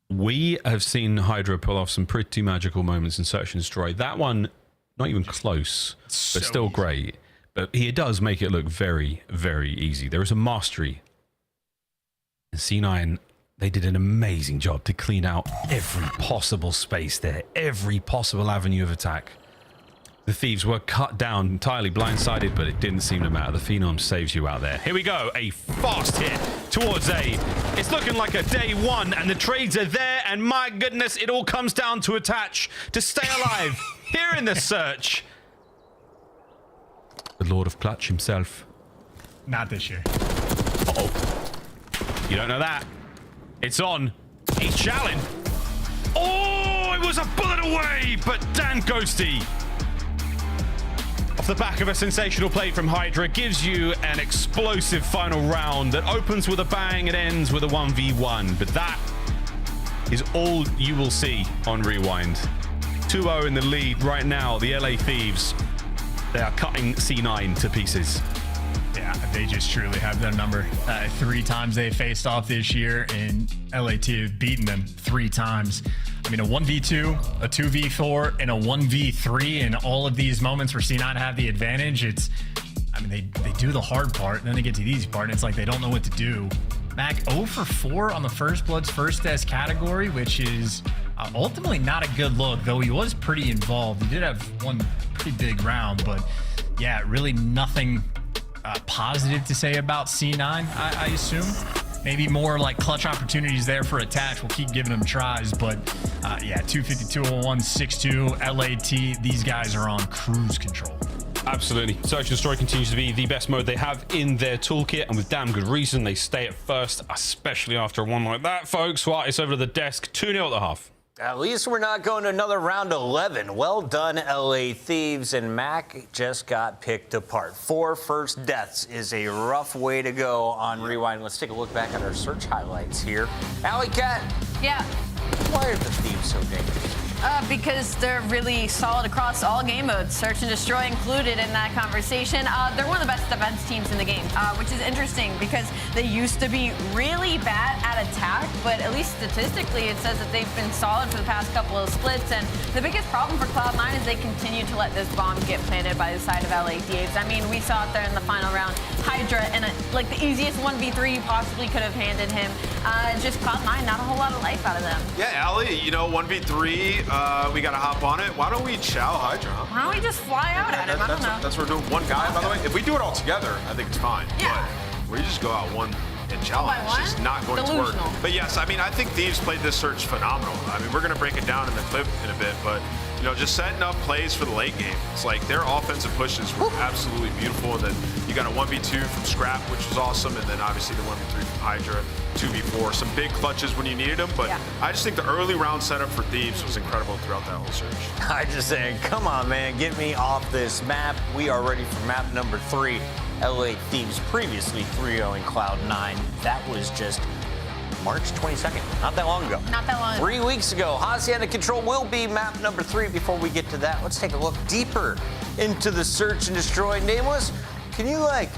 We have seen Hydra pull off some pretty magical moments in Search and Destroy. That one, not even close, but still great. But he does make it look very, very easy. There is a mastery. And C9, they did an amazing job to clean out every possible space there, every possible avenue of attack. The Thieves were cut down, entirely blindsided, but it didn't seem to matter. The Phenom saves you out there. Here we go, a fast hit towards A. It's looking like a day 1, and the trades are there, and my goodness, it all comes down to Attach to stay alive here in the search. The Lord of Clutch himself. Not this year. Uh-oh. You don't know that. It's on. He's challenged. Oh, it was a bullet away, but Dan Ghosty, off the back of a sensational play from Hydra, gives you an explosive final round that opens with a bang and ends with a 1v1. But that is all you will see on Rewind. 2-0 in the lead right now. The LA Thieves, they are cutting C9 to pieces. Yeah, they just truly have their number. 3 times they faced off this year, and LAT have beaten them 3 times. I mean, a 1v2, a 2v4, and a 1v3 in all of these moments where C9 have the advantage. I mean, they do the hard part, and then they get to the easy part, and it's like they don't know what to do. Mac 0 for 4 on the First Blood's first death category, which is ultimately not a good look, though he was pretty involved. He did have one pretty big round, but yeah, really nothing positive to say about C9, I assume. Maybe more like clutch opportunities there for attach. We'll keep giving them tries, but yeah, 252 1 6-2 LAT. These guys are on cruise control. Absolutely. Search and Destroy continues to be the best mode they have in their toolkit, and with damn good reason. They stay at first, especially after a one like that, folks. Well, it's over to the desk. 2-0 at the half. At least we're not going to another round 11. Well done, LA Thieves, and Mac just got picked apart. 4 first deaths is a rough way to go on Rewind. Let's take a look back at our search highlights here. Alley Cat. Yeah. Why are the Thieves so dangerous? Because they're really solid across all game modes, Search and Destroy included in that conversation. They're one of the best defense teams in the game, which is interesting because they used to be really bad at attack, but at least statistically it says that they've been solid for the past couple of splits. And the biggest problem for Cloud9 is they continue to let this bomb get planted by the side of LA Thieves. I mean, we saw it there in the final round. Hydra, and like the easiest 1v3 you possibly could have handed him. Just Cloud9, not a whole lot of life out of them. Yeah, Allie, you know, 1v3, we got to hop on it. Why don't we chow Hydra? Why don't we just fly out at him? I don't know. That's what we're doing. One guy, by the way. If we do it all together, I think it's fine. Yeah. But we just go out one and challenge. It's just not going to work. But yes, I mean, I think Thieves played this search phenomenal. I mean, we're going to break it down in the clip in a bit, but you know, just setting up plays for the late game. It's like their offensive pushes were absolutely beautiful. And then you got a 1v2 from Scrap, which was awesome. And then obviously the 1v3 from Hydra, 2v4. Some big clutches when you needed them. But I just think the early round setup for Thieves was incredible throughout that whole search. I just saying, come on, man, get me off this map. We are ready for map number 3. LA Thieves previously 3-0 in Cloud9. That was just March 22nd, not that long ago. Not that long ago. 3 weeks ago. Hacienda Control will be map number 3. Before we get to that, let's take a look deeper into the Search and Destroy. Nameless, can you, like,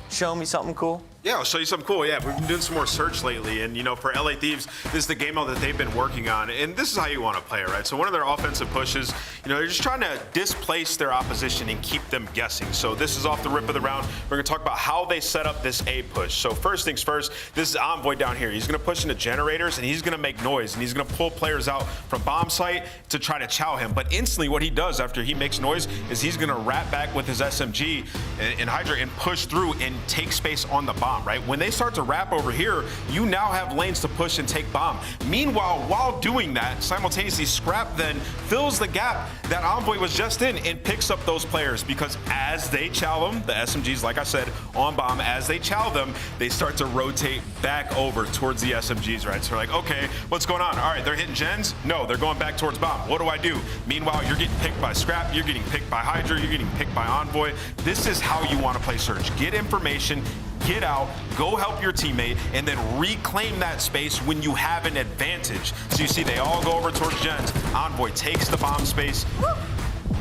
show me something cool? Yeah, I'll show you something cool. Yeah, we've been doing some more search lately, and you know, for LA Thieves, this is the game mode that they've been working on, and this is how you want to play it, right? So one of their offensive pushes, you know, they're just trying to displace their opposition and keep them guessing. So this is off the rip of the round. We're going to talk about how they set up this A push. So first things first, this is Envoy down here. He's going to push into generators, and he's going to make noise, and he's going to pull players out from bomb site to try to chow him. But instantly, what he does after he makes noise is he's going to wrap back with his SMG and Hydra and push through and take space on the bomb, right? When they start to wrap over here, you now have lanes to push and take bomb. Meanwhile, while doing that, simultaneously Scrap then fills the gap that Envoy was just in and picks up those players, because as they chow them, the SMGs, like I said, on bomb, as they chow them, they start to rotate back over towards the SMGs, right? So we're like, okay, what's going on? All right, they're hitting gens? No, they're going back towards bomb. What do I do? Meanwhile, you're getting picked by Scrap, you're getting picked by Hydra, you're getting picked by Envoy. This is how you want to play Search. Get information, get out, go help your teammate, and then reclaim that space when you have an advantage. So you see they all go over towards gens. Envoy takes the bomb space.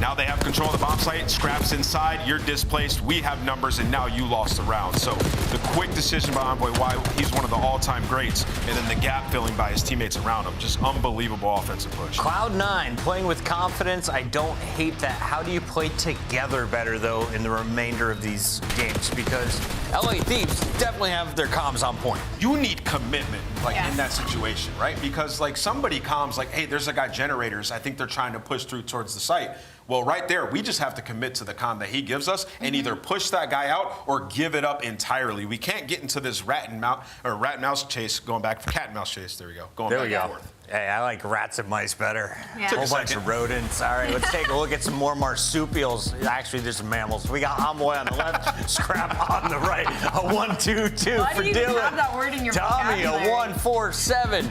Now they have control of the bomb site. Scrap's inside, you're displaced, we have numbers, and now you lost the round. So the quick decision by Envoy, why he's one of the all-time greats, and then the gap filling by his teammates around him. Just unbelievable offensive push. Cloud9 playing with confidence. I don't hate that. How do you play together better, though, in the remainder of these games? Because LA Thieves definitely have their comms on point. You need commitment, like, in that situation, right? Because, like, somebody comms, like, hey, there's a guy generators. I think they're trying to push through towards the site. Well, right there, we just have to commit to the comm that he gives us and either push that guy out or give it up entirely. We can't get into this rat and mouse chase, going back, cat and mouse chase, there we go. Going back and forth. Hey, I like rats and mice better. Yeah. A whole bunch of rodents. All right, let's take a look at some more marsupials. Actually, there's some mammals. We got Amoy on the left, Scrap on the right. A 1-2-2 Why for do you even Dylan. have that word in your Tommy, a vocabulary? 1-4-7.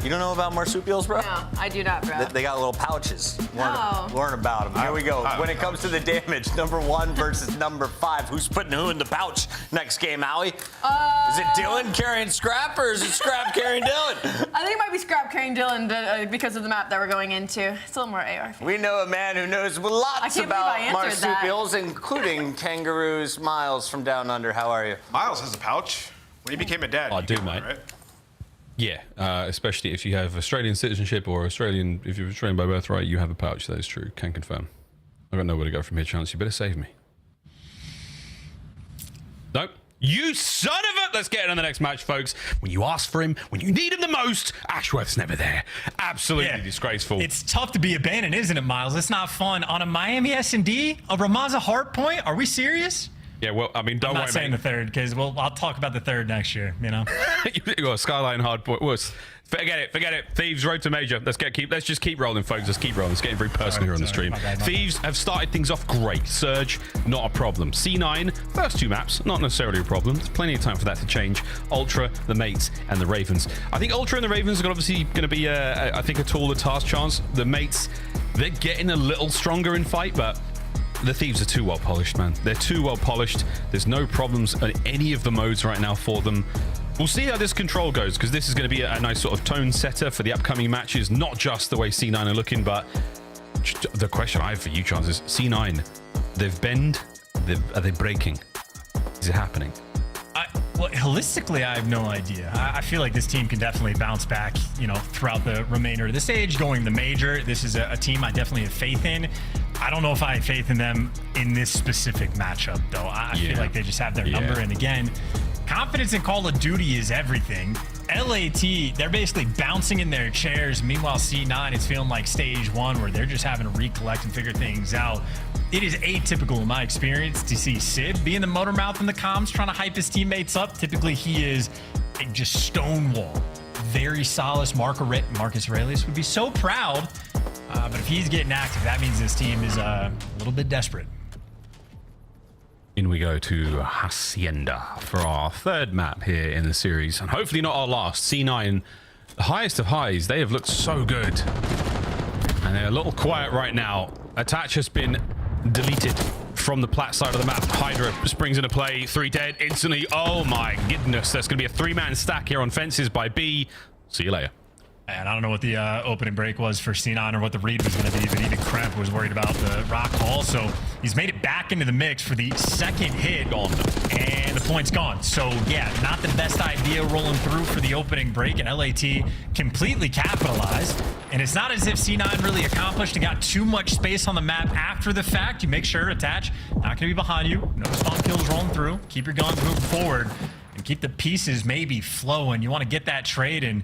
You don't know about marsupials, bro? No, I do not, bro. They got little pouches. No. Learn about them. Here we go. When it comes to the damage, number 1 versus number 5. Who's putting who in the pouch next game, Allie? Is it Dylan carrying Scrap, or is it Scrap carrying Dylan? I think it might be Scrap carrying Dylan because of the map that we're going into. It's a little more AR. We know a man who knows lots about marsupials, including kangaroos. Miles from Down Under, how are you? Miles has a pouch. When he became a dad. I do, mate. Right? Yeah, especially if you have Australian citizenship or if you're Australian by birthright, you have a pouch. That is true. Can confirm. I've got nowhere to go from here, Chance. You better save me. Nope. You son of a... Let's get on the next match, folks. When you ask for him, when you need him the most, Ashworth's never there. Absolutely disgraceful. It's tough to be abandoned, isn't it, Miles? It's not fun. On a Miami S&D, a Ramaza hardpoint? Are we serious? Yeah, well, I mean, don't worry, I'm not saying the third, because I'll talk about the third next year, you know? You got Skyline hardpoint. Forget it. Thieves, road to major. Let's just keep rolling, folks. Let's keep rolling. It's getting very personal here on the stream. My bad. Thieves have started things off great. Surge, not a problem. C9, first 2 maps, not necessarily a problem. There's plenty of time for that to change. Ultra, the Mates, and the Ravens. I think Ultra and the Ravens are obviously going to be, I think, a taller task chance. The Mates, they're getting a little stronger in fight, but the Thieves are too well polished, man. They're too well polished. There's no problems in any of the modes right now for them. We'll see how this control goes, because this is going to be a nice sort of tone setter for the upcoming matches, not just the way C9 are looking, but the question I have for you, Chance, is C9, they've bend, are they breaking? Is it happening? Well, holistically, I have no idea. I feel like this team can definitely bounce back, throughout the remainder of the stage, going the major. This is a team I definitely have faith in. I don't know if I have faith in them in this specific matchup, though. I feel like they just have their number. And again, confidence in Call of Duty is everything. LAT, they're basically bouncing in their chairs. Meanwhile, C9, it's feeling like stage 1 where they're just having to recollect and figure things out. It is atypical in my experience to see Sid being the motor mouth in the comms trying to hype his teammates up. Typically, he is just stonewall. Very solid. Marcus Aurelius would be so proud. But if he's getting active, that means this team is a little bit desperate. In we go to Hacienda for our 3rd map here in the series, and hopefully not our last. C9, the highest of highs. They have looked so good, and they're a little quiet right now. Attach has been deleted from the plat side of the map. Hydra springs into play. 3 dead instantly. Oh my goodness, there's going to be a 3-man stack here on fences by B. See you later. And I don't know what the opening break was for C9 or what the read was going to be, but even Kremp was worried about the rock hall. So he's made it back into the mix for the 2nd hit. Gone. And the point's gone. So yeah, not the best idea rolling through for the opening break. And LAT completely capitalized. And it's not as if C9 really accomplished and got too much space on the map after the fact. You make sure, Attach, not going to be behind you. No spawn kills rolling through. Keep your guns moving forward and keep the pieces maybe flowing. You want to get that trade and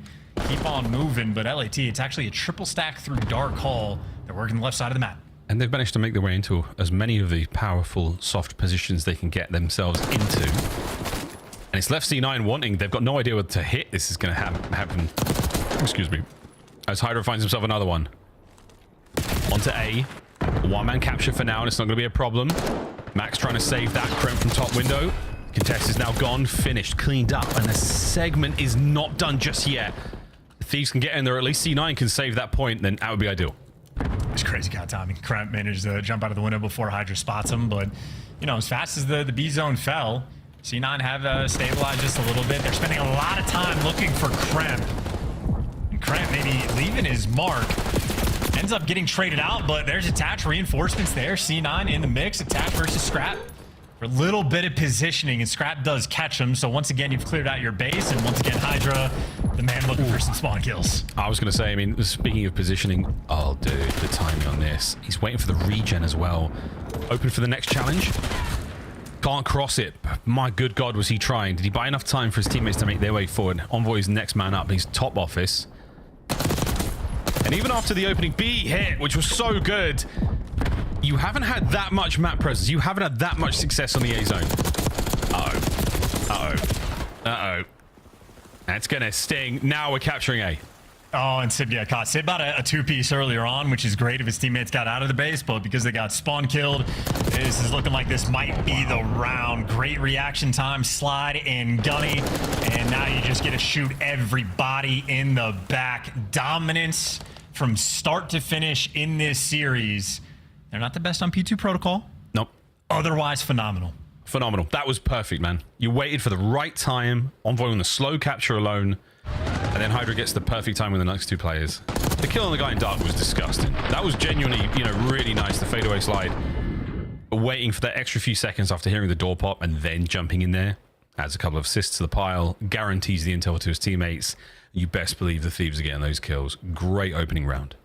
keep on moving, but LAT, it's actually a triple stack through Dark Hall. They're working the left side of the map. And they've managed to make their way into as many of the powerful, soft positions they can get themselves into. And it's left C9 wanting. They've got no idea what to hit. This is going to happen. Excuse me. As Hydra finds himself another one. Onto A. One-man capture for now, and it's not going to be a problem. Max trying to save that. Kremp from top window. Contest is now gone, finished, cleaned up, and the segment is not done just yet. Thieves can get in there, at least C9 can save that point, then that would be ideal. It's crazy kind of timing. Kremp managed to jump out of the window before Hydra spots him, but, as fast as the B zone fell, C9 have stabilized just a little bit. They're spending a lot of time looking for Kremp. And Kremp maybe leaving his mark. Ends up getting traded out, but there's Attach reinforcements there. C9 in the mix. Attach versus Scrap. For a little bit of positioning, and Scrap does catch him. So once again, you've cleared out your base, and once again, Hydra, the man looking for some spawn kills. I was going to say, speaking of positioning, oh, dude, the timing on this. He's waiting for the regen as well. Open for the next challenge. Can't cross it. My good God, was he trying? Did he buy enough time for his teammates to make their way forward? Envoy's next man up. He's top office. And even after the opening B hit, which was so good, you haven't had that much map presence. You haven't had that much success on the A zone. Uh-oh. That's going to sting. Now we're capturing A. Oh, and Sid got caught. Sid bought a two-piece earlier on, which is great if his teammates got out of the base, but because they got spawn killed, this is looking like this might be the round. Great reaction time, slide and gunny, and now you just get to shoot everybody in the back. Dominance from start to finish in this series. They're not the best on P2 protocol. Nope. Otherwise, phenomenal. Phenomenal. That was perfect, man. You waited for the right time, Envoy on the slow capture alone, and then Hydra gets the perfect time with the next two players. The kill on the guy in dark was disgusting. That was genuinely, really nice, the fadeaway slide. But waiting for that extra few seconds after hearing the door pop and then jumping in there, adds a couple of assists to the pile, guarantees the intel to his teammates. You best believe the Thieves are getting those kills. Great opening round.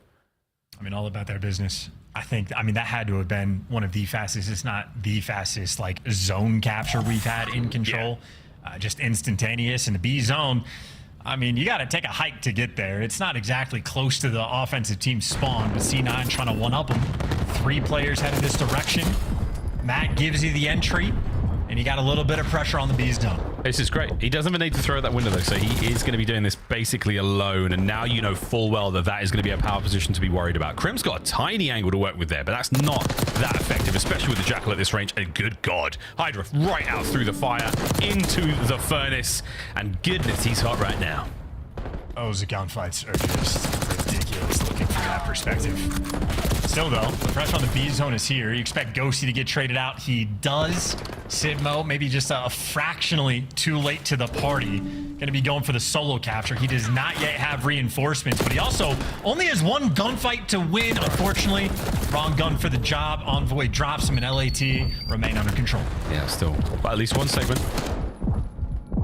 I mean, all about their business. I mean, that had to have been one of the fastest, it's not the fastest, like, zone capture we've had in Control. Yeah. Just instantaneous. In the B zone, I mean, you got to take a hike to get there. It's not exactly close to the offensive team spawn, but C9 trying to one-up them. 3 players headed this direction. Matt gives you the entry, and you got a little bit of pressure on the B zone. This is great. He doesn't even need to throw that window, though, so he is going to be doing this basically alone, and now you know full well that that is going to be a power position to be worried about. Krim's got a tiny angle to work with there, but that's not that effective, especially with the Jackal at this range, and good God. Hydra right out through the fire, into the furnace, and goodness, he's hot right now. Those gunfights are just ridiculous looking from that perspective. Still, though, the pressure on the B zone is here. You expect Ghosty to get traded out. He does. Sidmo, maybe just a fractionally too late to the party. Going to be going for the solo capture. He does not yet have reinforcements, but he also only has one gunfight to win, unfortunately. Wrong gun for the job. Envoy drops him in LAT. Remain under control. Yeah, still. But at least one segment.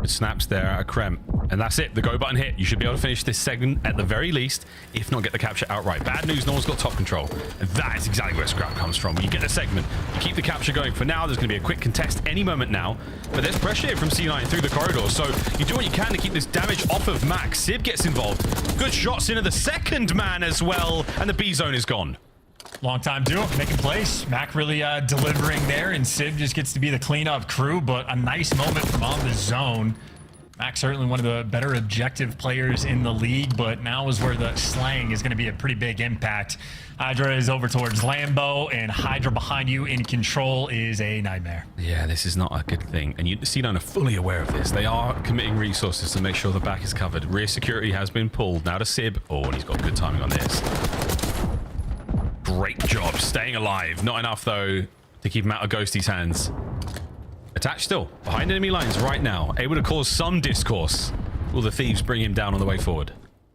It snaps there at Krem. And that's it. The go button hit. You should be able to finish this segment at the very least, if not get the capture outright. Bad news, no one's got top control. And that is exactly where Scrap comes from. You get the segment, you keep the capture going. For now, there's going to be a quick contest any moment now. But there's pressure here from C9 through the corridor. So you do what you can to keep this damage off of Max. Sib gets involved. Good shots into the second man as well. And the B zone is gone. Long time duo, making plays. Mac really delivering there, and Sib just gets to be the cleanup crew, but a nice moment from on the zone. Mac certainly one of the better objective players in the league, but now is where the slang is going to be a pretty big impact. Hydra is over towards Lambo, and Hydra behind you in control is a nightmare. Yeah, this is not a good thing. And you C9 are fully aware of this. They are committing resources to make sure the back is covered. Rear security has been pulled. Now to Sib. Oh, and he's got good timing on this. Great job staying alive. Not enough, though, to keep him out of Ghosty's hands. Attached still, behind enemy lines right now. Able to cause some discourse. Will the Thieves bring him down on the way forward?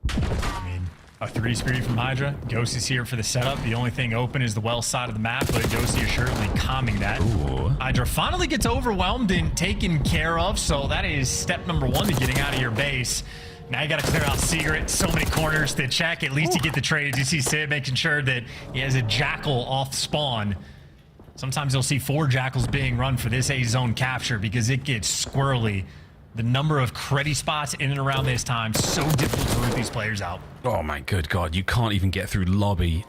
I mean, a 3-speed from Hydra. Ghost is here for the setup. The only thing open is the well side of the map, but Ghosty assuredly calming that. Ooh. Hydra finally gets overwhelmed and taken care of, so that is step number 1 to getting out of your base. Now you got to clear out Secret. So many corners to check. At least you get the trades. You see Sid making sure that he has a Jackal off spawn. Sometimes you'll see 4 Jackals being run for this A zone capture because it gets squirrely. The number of creddy spots in and around this time, so difficult to root these players out. Oh my good God, you can't even get through lobby.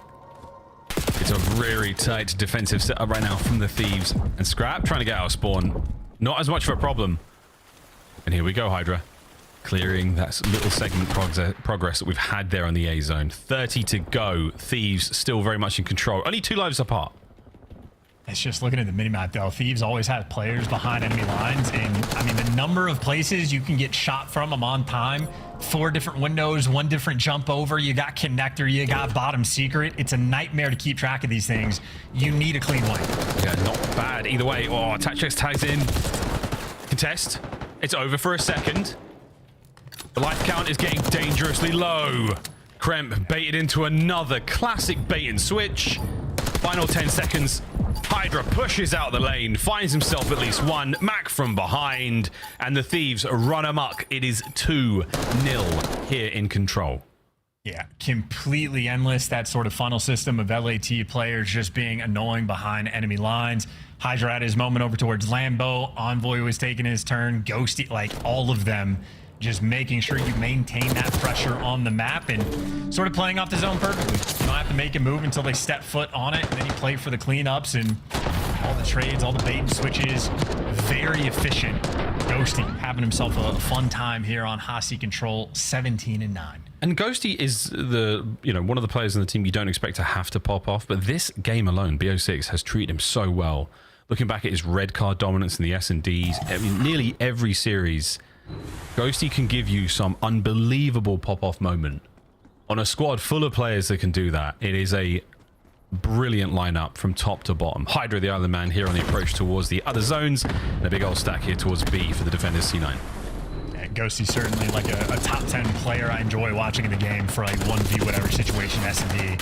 It's a very tight defensive setup right now from the Thieves. And Scrap trying to get out of spawn. Not as much of a problem. And here we go, Hydra. Clearing that little segment progress that we've had there on the A zone. 30 to go. Thieves still very much in control. Only 2 lives apart. It's just looking at the minimap, though. Thieves always had players behind enemy lines, and I mean, the number of places you can get shot from them on time. 4 different windows, 1 different jump over. You got connector, you got bottom secret. It's a nightmare to keep track of these things. You need a clean lane. Yeah, not bad either way. Oh, Tatchex tags in. Contest. It's over for a second. The life count is getting dangerously low. Kremp baited into another classic bait and switch. Final 10 seconds. Hydra pushes out the lane, finds himself at least 1. Mac from behind, and the Thieves run amok. It is 2-0 here in control. Yeah, completely endless. That sort of funnel system of LAT players just being annoying behind enemy lines. Hydra had his moment over towards Lambo. Envoy was taking his turn. Ghosty, like all of them, just making sure you maintain that pressure on the map and sort of playing off the zone perfectly. You don't have to make a move until they step foot on it, and then you play for the cleanups and all the trades, all the bait and switches. Very efficient. Ghosty having himself a fun time here on Hasi Control, 17-9. And Ghosty is the, one of the players in the team you don't expect to have to pop off, but this game alone, BO6 has treated him so well. Looking back at his red card dominance in the S&Ds, I mean, nearly every series, Ghosty can give you some unbelievable pop-off moment. On a squad full of players that can do that, it is a brilliant lineup from top to bottom. Hydra, the Island Man, here on the approach towards the other zones, and a big old stack here towards B for the defenders C9. Ghosty's certainly like a top 10 player I enjoy watching in the game for like 1v whatever situation S&D.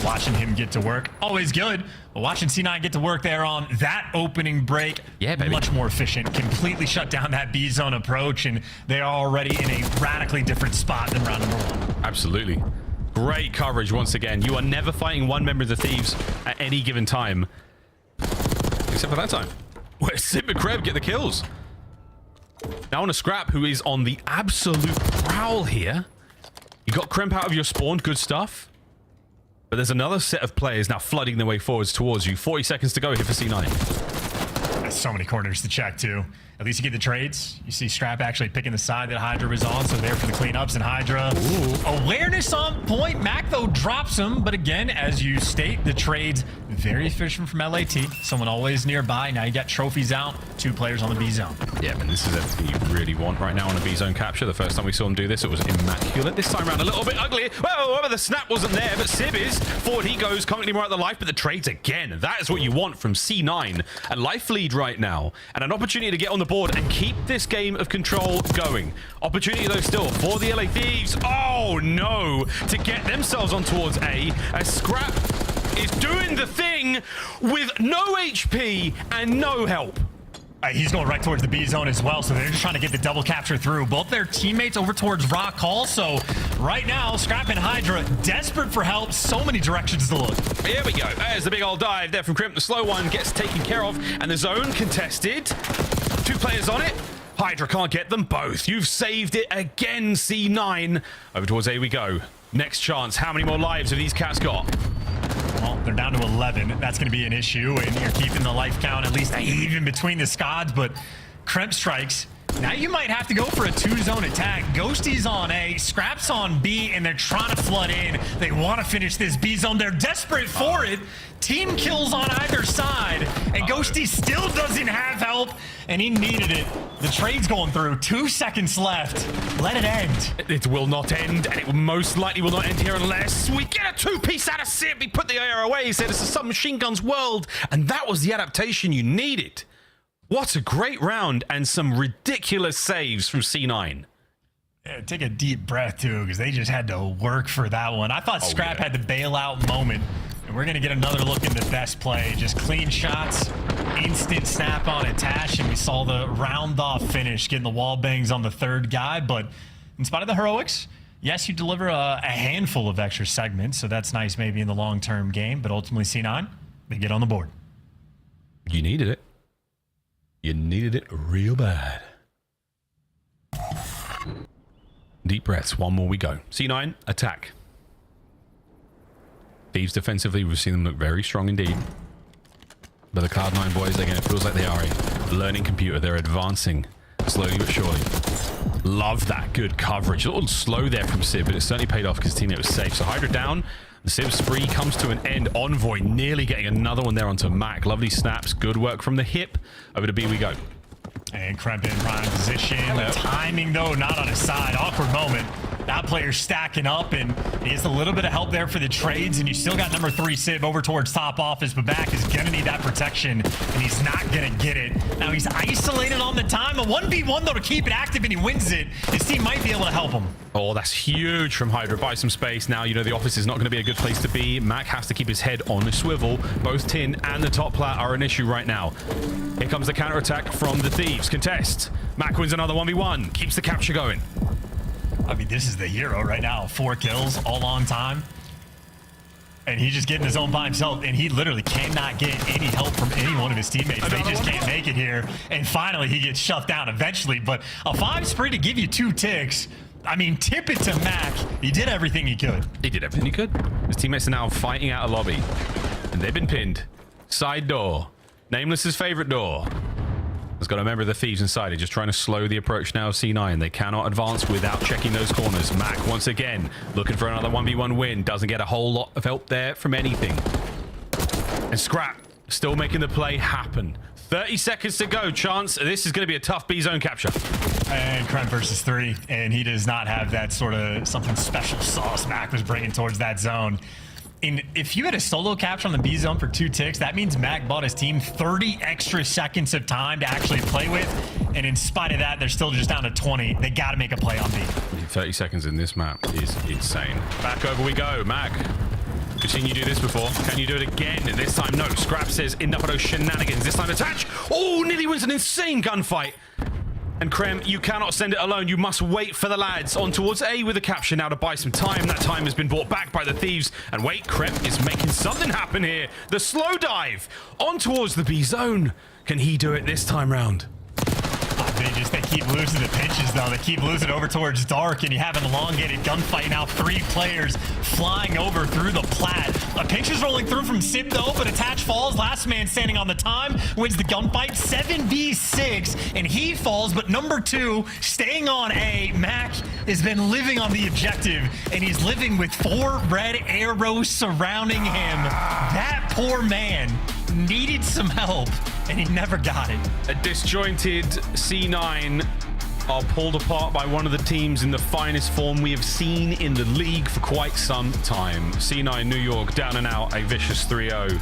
Watching him get to work, always good. But watching C9 get to work there on that opening break, much more efficient. Completely shut down that B zone approach, and they are already in a radically different spot than round number 1. Absolutely. Great coverage once again. You are never fighting one member of the Thieves at any given time. Except for that time, where Sim and Kreb get the kills. Now on a Scrap, who is on the absolute prowl here. You got Kremp out of your spawn, good stuff. But there's another set of players now flooding their way forwards towards you. 40 seconds to go here for C9. There's so many corners to check too. At least you get the trades. You see Scrap actually picking the side that Hydra was on, so there for the cleanups, and Hydra. Awareness on point. Mac, though, drops him, but again, as you state, the trades very efficient from LAT. Someone always nearby. Now you got trophies out. 2 players on the B zone. Yeah, man, this is everything you really want right now on a B zone capture. The first time we saw him do this, it was immaculate. This time around, a little bit ugly. Whoa, the snap wasn't there, but Sib is. Forward he goes, currently more at the life, but the trades again. That is what you want from C9. A life lead right now, and an opportunity to get on the board and keep this game of control going. Opportunity, though, still for the LA Thieves. Oh, no. To get themselves on towards A. As Scrap is doing the thing with no HP and no help. He's going right towards the B zone as well, so they're just trying to get the double capture through. Both their teammates over towards Rock Hall, so right now, Scrap and Hydra desperate for help. So many directions to look. Here we go. There's the big old dive there from Crimp. The slow one gets taken care of, and the zone contested. 2 players on it. Hydra can't get them both. You've saved it again, C9. Over towards A we go. Next chance. How many more lives have these cats got? Well, they're down to 11. That's going to be an issue, and you're keeping the life count at least even between the squads, but Kremp strikes. Now you might have to go for a 2-zone attack. Ghosty's on A, Scrap's on B, and they're trying to flood in. They want to finish this B zone. They're desperate for it. Team kills on either side, and Ghosty still doesn't have help, and he needed it. The trade's going through. 2 seconds left. Let it end. It will not end, and it most likely will not end here unless we get a 2-piece out of Sib. He put the AR away. He said it's a submachine guns world, and that was the adaptation you needed. What a great round, and some ridiculous saves from C9. Yeah, take a deep breath, too, because they just had to work for that one. I thought Scrap had the bailout moment, and we're going to get another look in the best play. Just clean shots, instant snap on Atash, and we saw the round-off finish, getting the wall bangs on the 3rd guy. But in spite of the heroics, yes, you deliver a handful of extra segments, so that's nice maybe in the long-term game. But ultimately, C9, they get on the board. You needed it. You needed it real bad. Deep breaths. 1 more we go. C9, attack. Thieves defensively, we've seen them look very strong indeed. But the Cloud9 boys, again, it feels like they are a learning computer. They're advancing slowly but surely. Love that good coverage. A little slow there from Sib, but it certainly paid off because his teammate was safe. So Hydra down. The Sib spree comes to an end. Envoy nearly getting another one there onto Mac. Lovely snaps. Good work from the hip. Over to B we go. And Kremp in prime position. The timing, though, not on his side. Awkward moment. That player's stacking up, and he has a little bit of help there for the trades, and you still got number 3 Sib over towards top office, but Back is going to need that protection, and he's not going to get it. Now he's isolated on the time. A 1v1, though, to keep it active, and he wins it. His team might be able to help him. Oh, that's huge from Hydra. Buy some space. Now, you know, the office is not going to be a good place to be. Mac has to keep his head on a swivel. Both Tin and the top plat are an issue right now. Here comes the counterattack from the Thieves. Contest. Mac wins another 1v1. Keeps the capture going. I mean, this is the hero right now. 4 kills all on time. And he's just getting his own by himself, and he literally cannot get any help from any one of his teammates. They just can't make it here. And finally, he gets shoved down eventually. But a 5 spree to give you 2 ticks. I mean, tip it to Mac. He did everything he could. He did everything he could. His teammates are now fighting out a lobby. And they've been pinned. Side door. Nameless's favorite door. Has got a member of the Thieves inside it, just trying to slow the approach now of C9. They cannot advance without checking those corners. Mac, once again, looking for another 1v1 win. Doesn't get a whole lot of help there from anything. And Scrap still making the play happen. 30 seconds to go. Chance, this is going to be a tough B zone capture. And Krem versus 3, and he does not have that sort of something special sauce Mac was bringing towards that zone. And if you had a solo capture on the B zone for 2 ticks, that means Mac bought his team 30 extra seconds of time to actually play with. And in spite of that, they're still just down to 20. They got to make a play on B. 30 seconds in this map is insane. Back over we go. Mac, we've seen you do this before. Can you do it again? This time, no. Scrap says, enough of those shenanigans. This time, attach. Oh, nearly wins an insane gunfight. And Krem, you cannot send it alone. You must wait for the lads on towards A with a capture now to buy some time. That time has been bought back by the Thieves. And wait, Krem is making something happen here. The slow dive on towards the B zone. Can he do it this time round? They keep losing the pinches, though. They keep losing over towards Dark, and you have an elongated gunfight now. 3 players flying over through the plat. A pinch is rolling through from Sip, though, but Attach falls. Last man standing on the time wins the gunfight. 7v6, and he falls, but number 2 staying on A. Mac has been living on the objective, and he's living with 4 red arrows surrounding him. That poor man needed some help, and he never got it. A disjointed C9 are pulled apart by one of the teams in the finest form we have seen in the league for quite some time. C9 New York down and out, a vicious 3-0.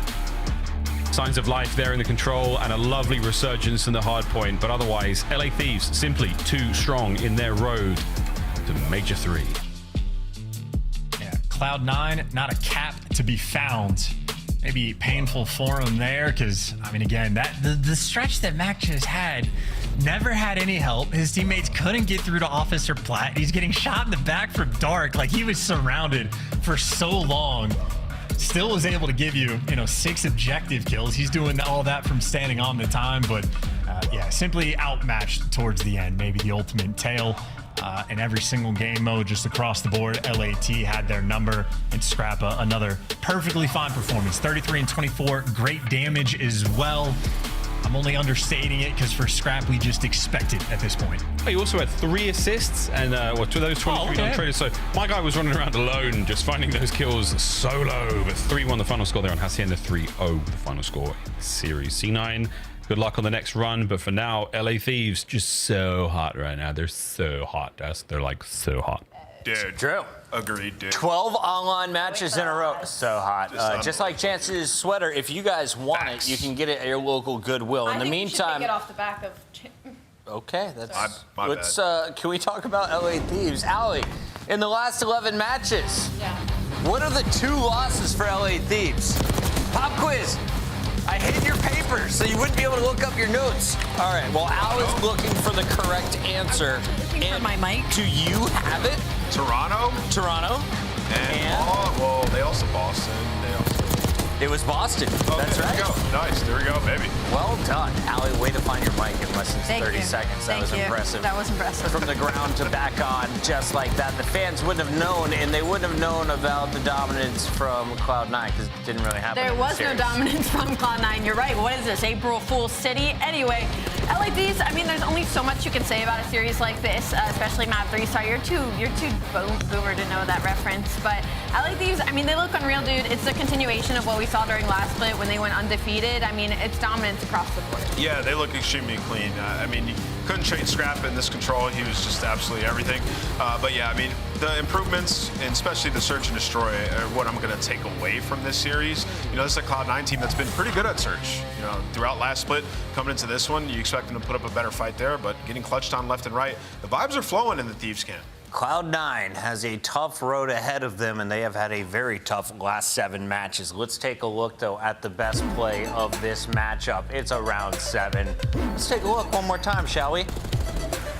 Signs of life there in the control and a lovely resurgence in the hard point, but otherwise, LA Thieves simply too strong in their road to Major 3. Yeah, Cloud9, not a cap to be found. Maybe painful for him there, because I mean, again, that the stretch that Mac just had never had any help. His teammates couldn't get through to Officer Platt. He's getting shot in the back from Dark. Like, he was surrounded for so long. Still was able to give you, 6 objective kills. He's doing all that from standing on the time, but yeah, simply outmatched towards the end. Maybe the ultimate tail. In every single game mode, just across the board, LAT had their number, and Scrappa another perfectly fine performance. 33 and 24, great damage as well. I'm only understating it because for Scrap, we just expect it at this point. He also had 3 assists and to those 23 non-traders. So my guy was running around alone, just finding those kills solo. But 3-1 the final score there on Hacienda, 3-0 the final score in the series. C9. Good luck on the next run, but for now, LA Thieves just so hot right now. They're so hot. They're like so hot. Dude, Drew. Agreed, dude. 12 online matches in a row. So hot. Just like Chance's sweater, if you guys want it, you can get it at your local Goodwill. In the meantime, get off the back of. Okay, that's. My let's. bad. Can we talk about LA Thieves, Allie? In the last 11 matches, what are the 2 losses for LA Thieves? Pop quiz. I hid your paper so you wouldn't be able to look up your notes. All right, well, Al is looking for the correct answer. For my mic. Do you have it? Toronto. And well, they also Boston. It was Boston. That's right. There we go. Nice. There we go, baby. Well done. Allie, way to find your mic in less than Thank 30 you. seconds. That was impressive. That was impressive. From the ground to back on, just like that. The fans wouldn't have known, and they wouldn't have known about the dominance from Cloud9 because it didn't really happen. There was no dominance from Cloud9. You're right. What is this? April Fool's City? Anyway, LA Thieves, I mean, there's only so much you can say about a series like this, especially map 3-star. You're too boomer to know that reference. But LA Thieves, I mean, they look unreal, dude. It's a continuation of what we saw during last split when they went undefeated. I mean, it's dominance across the board. Yeah, they look extremely clean. I mean, you couldn't trade Scrap in this control. He was just absolutely everything. But yeah, I mean, the improvements, and especially the search and destroy, are what I'm going to take away from this series. This is a Cloud9 team that's been pretty good at search. Throughout last split, coming into this one, you expect them to put up a better fight there, but getting clutched on left and right, the vibes are flowing in the Thieves camp. Cloud9 has a tough road ahead of them, and they have had a very tough last 7 matches. Let's take a look, though, at the best play of this matchup. It's a round 7. Let's take a look one more time, shall we?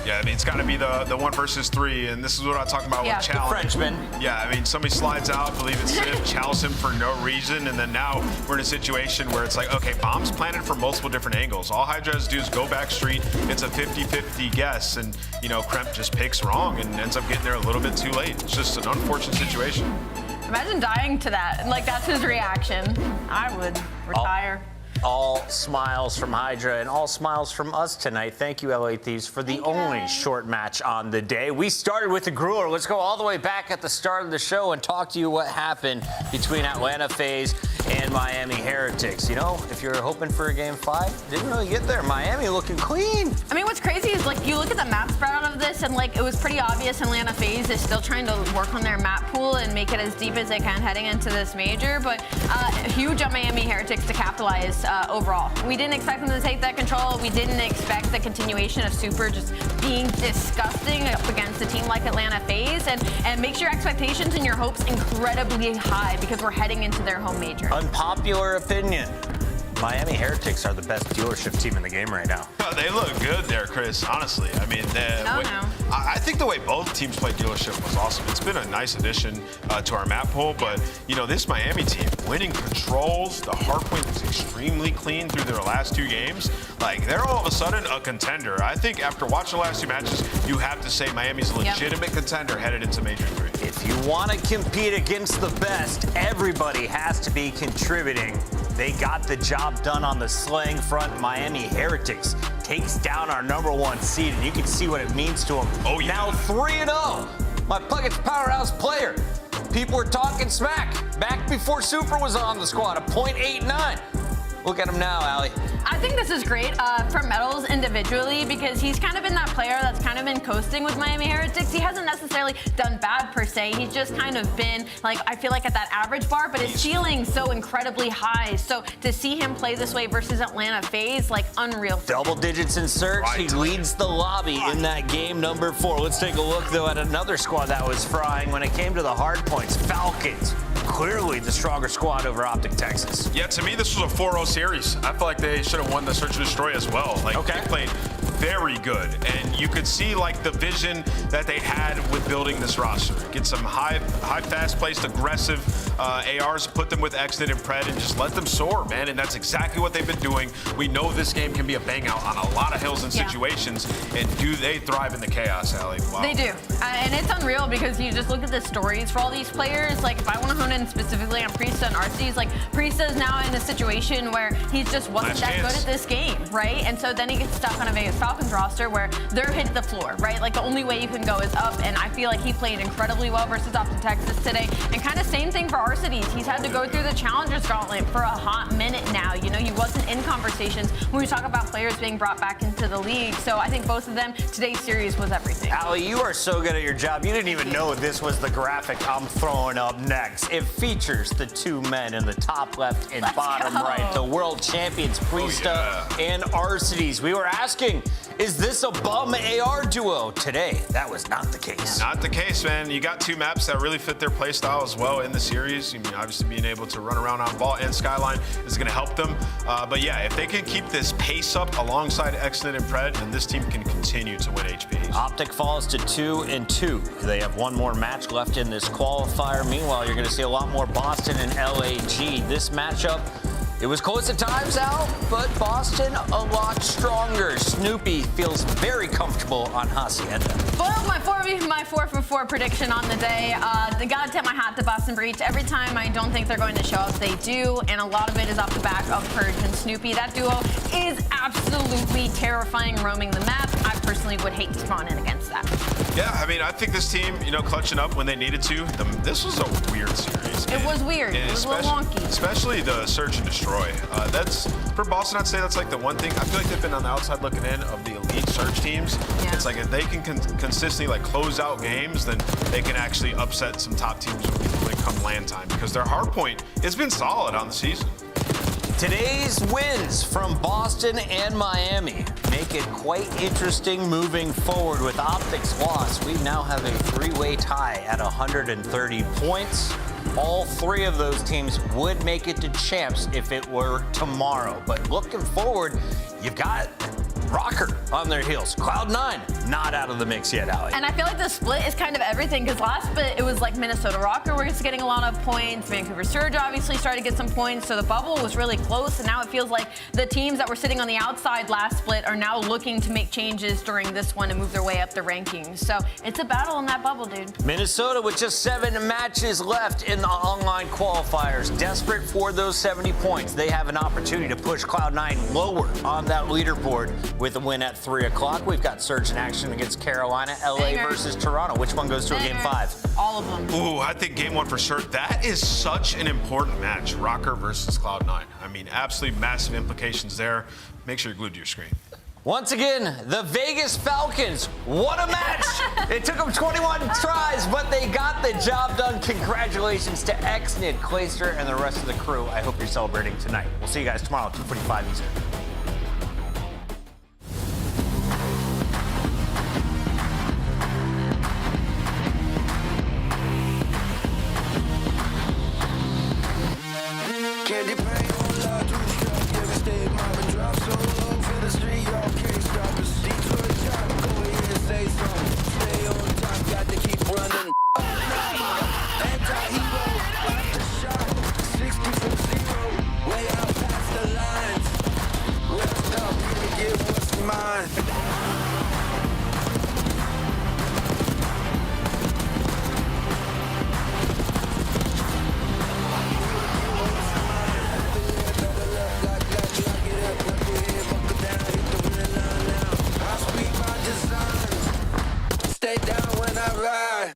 Yeah, I mean, it's got to be the 1 versus 3, and this is what I'm talking about with Chal. The Frenchman. Yeah, I mean, somebody slides out, believe it's Sif, chows him for no reason, and then now we're in a situation where it's like, okay, bombs planted from multiple different angles. All Hydra has to do is go back street. It's a 50-50 guess, and, Kremp just picks wrong and ends up getting there a little bit too late. It's just an unfortunate situation. Imagine dying to that. Like, that's his reaction. I would retire. All smiles from Hydra and all smiles from us tonight. Thank you, LA Thieves, for the only short match on the day. We started with the Grueler. Let's go all the way back at the start of the show and talk to you what happened between Atlanta FaZe and Miami Heretics. You know, if you're hoping for a Game 5, didn't really get there. Miami looking clean. I mean, what's crazy is, like, you look at the map spread out of this, and, like, it was pretty obvious Atlanta FaZe is still trying to work on their map pool and make it as deep as they can heading into this major, but huge on Miami Heretics to capitalize overall. We didn't expect them to take that control. We didn't expect the continuation of Super just being disgusting up against a team like Atlanta FaZe, and makes your expectations and your hopes incredibly high because we're heading into their home major. Unpopular opinion. Miami Heretics are the best dealership team in the game right now. They look good there, Chris, honestly. I mean, I think the way both teams played dealership was awesome. It's been a nice addition to our map pool, but, you know, this Miami team, winning controls, the hardpoint was extremely clean through their last 2 games. Like, they're all of a sudden a contender. I think after watching the last 2 matches, you have to say Miami's a legitimate contender headed into Major 3. If you want to compete against the best, everybody has to be contributing. They got the job done on the slaying front. Miami Heretics takes down our #1 seed, and you can see what it means to them. Oh, yeah. Now 3-0. My Puckett's powerhouse player. People were talking smack back before Super was on the squad, a .89. Look at him now, Allie. I think this is great for Metals individually because he's kind of been that player that's kind of been coasting with Miami Heretics. He hasn't necessarily done bad per se. He's just kind of been, like, I feel like at that average bar, but his ceiling's so incredibly high. So to see him play this way versus Atlanta FaZe, like, unreal. Double digits in search. He leads the lobby in that game number 4. Let's take a look, though, at another squad that was frying when it came to the hard points. Falcons. Clearly the stronger squad over Optic Texas. Yeah, to me, this was a 4-0 series. I feel like they should have won the Search and Destroy as well. Like, they played very good, and you could see, like, the vision that they had with building this roster. Get some high fast-placed, aggressive ARs, put them with Exit and Pred, and just let them soar, man, and that's exactly what they've been doing. We know this game can be a bang-out on a lot of hills and situations, and do they thrive in the chaos, Allie? Wow. They do, and it's unreal because you just look at the stories for all these players. Like, if I want to hone in specifically on Priesta and Arcees, like, Priesta's now in a situation where he just wasn't that good at this game, right? And so then he gets stuck on a Vegas Falcons roster where they're hitting the floor, right? Like, the only way you can go is up, and I feel like he played incredibly well versus Optic Texas today. And kind of same thing for Arcees. He's had to go through the Challengers Gauntlet for a hot minute now. You know, he wasn't in conversations when we talk about players being brought back into the league. So I think both of them, today's series was everything. Allie, you are so good at your job. You didn't even know this was the graphic I'm throwing up next. It features the 2 men in the top left and bottom right, the world champions Priesta and Arcees. We were asking, is this a bum AR duo? Today, that was not the case. Not the case, man. You got 2 maps that really fit their play style as well in the series. I mean, obviously being able to run around on Vault and Skyline is going to help them. But yeah, if they can keep this pace up alongside Exnit and Pred, then this team can continue to win HPs. Optic falls to 2-2. They have 1 more match left in this qualifier. Meanwhile, you're going to see a lot more Boston and LAG. This matchup, it was close at times, Al, but Boston a lot stronger. Snoopy feels very comfortable on Hacienda. Well, my 4 for 4 prediction on the day. They gotta tip my hat to Boston Breach. Every time I don't think they're going to show up, they do, and a lot of it is off the back of Purge and Snoopy. That duo is absolutely terrifying roaming the map. I personally would hate to spawn in against that. Yeah, I mean, I think this team, you know, clutching up when they needed to. This was a weird series. It was weird. It was a little wonky. Especially the Search and Destroy. That's, for Boston, I'd say that's like the one thing. I feel like they've been on the outside looking in of the elite Search teams. Yeah. It's like if they can consistently, like, close out games, then they can actually upset some top teams when it come land time, because their hard point has been solid on the season. Today's wins from Boston and Miami make it quite interesting moving forward. With Optic's loss, we now have a 3-way tie at 130 points. All 3 of those teams would make it to champs if it were tomorrow. But looking forward, you've got Rocker on their heels. Cloud9 not out of the mix yet, Allie. And I feel like the split is kind of everything, because last split it was like Minnesota Rocker was getting a lot of points. Vancouver Surge obviously started to get some points, so the bubble was really close. And now it feels like the teams that were sitting on the outside last split are now looking to make changes during this one and move their way up the rankings. So it's a battle in that bubble, dude. Minnesota with just 7 matches left in the online qualifiers, desperate for those 70 points. They have an opportunity to push Cloud9 lower on that leaderboard with a win at 3 o'clock. We've got Surge in action against Carolina, LA versus Toronto. Which one goes to a game 5? All of them. Ooh, I think game 1 for Surge. That is such an important match. Rocker versus Cloud9. I mean, absolutely massive implications there. Make sure you're glued to your screen. Once again, the Vegas Falcons. What a match! It took them 21 tries, but they got the job done. Congratulations to Xnid, Clayster, and the rest of the crew. I hope you're celebrating tonight. We'll see you guys tomorrow at 2:45 Eastern. Candy paint on loud, too strong. Every state, mobbing drop so low for the street, y'all can't stop us. Detroit shot, go ahead and say something. Stay on top, got to keep running. Anti-hero, after shot, 60 from 0, way out past the lines. Rest up, gonna get what's mine. Stay down when I ride.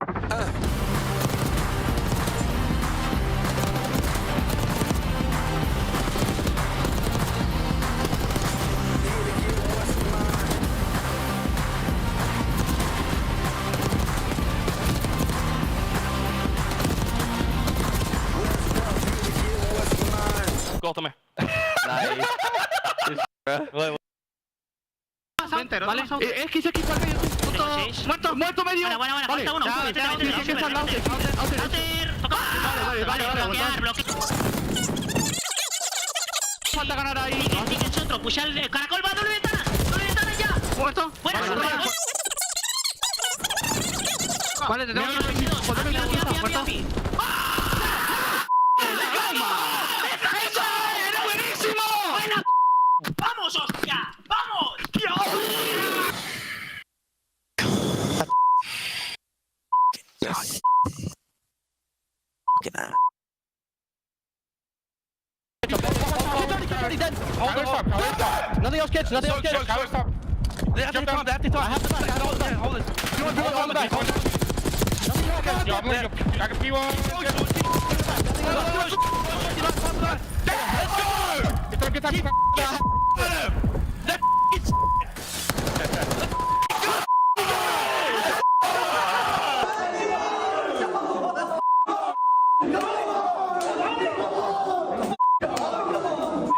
Córtame. Nice. Vale, es que se quita el medio. Muerto medio. Bueno, Vale, falta uno. Falta ganar ahí. Tienes otro, pushar el caracol, va, doble ventana ya. Muerto. Fuera. Vale, te tengo que ir. Muerto. ¡Vamos, hostia! ¡Vamos! Nothing else, kids. Nothing else, kids. They have to talk. I have to talk. Hold this. Hold the back.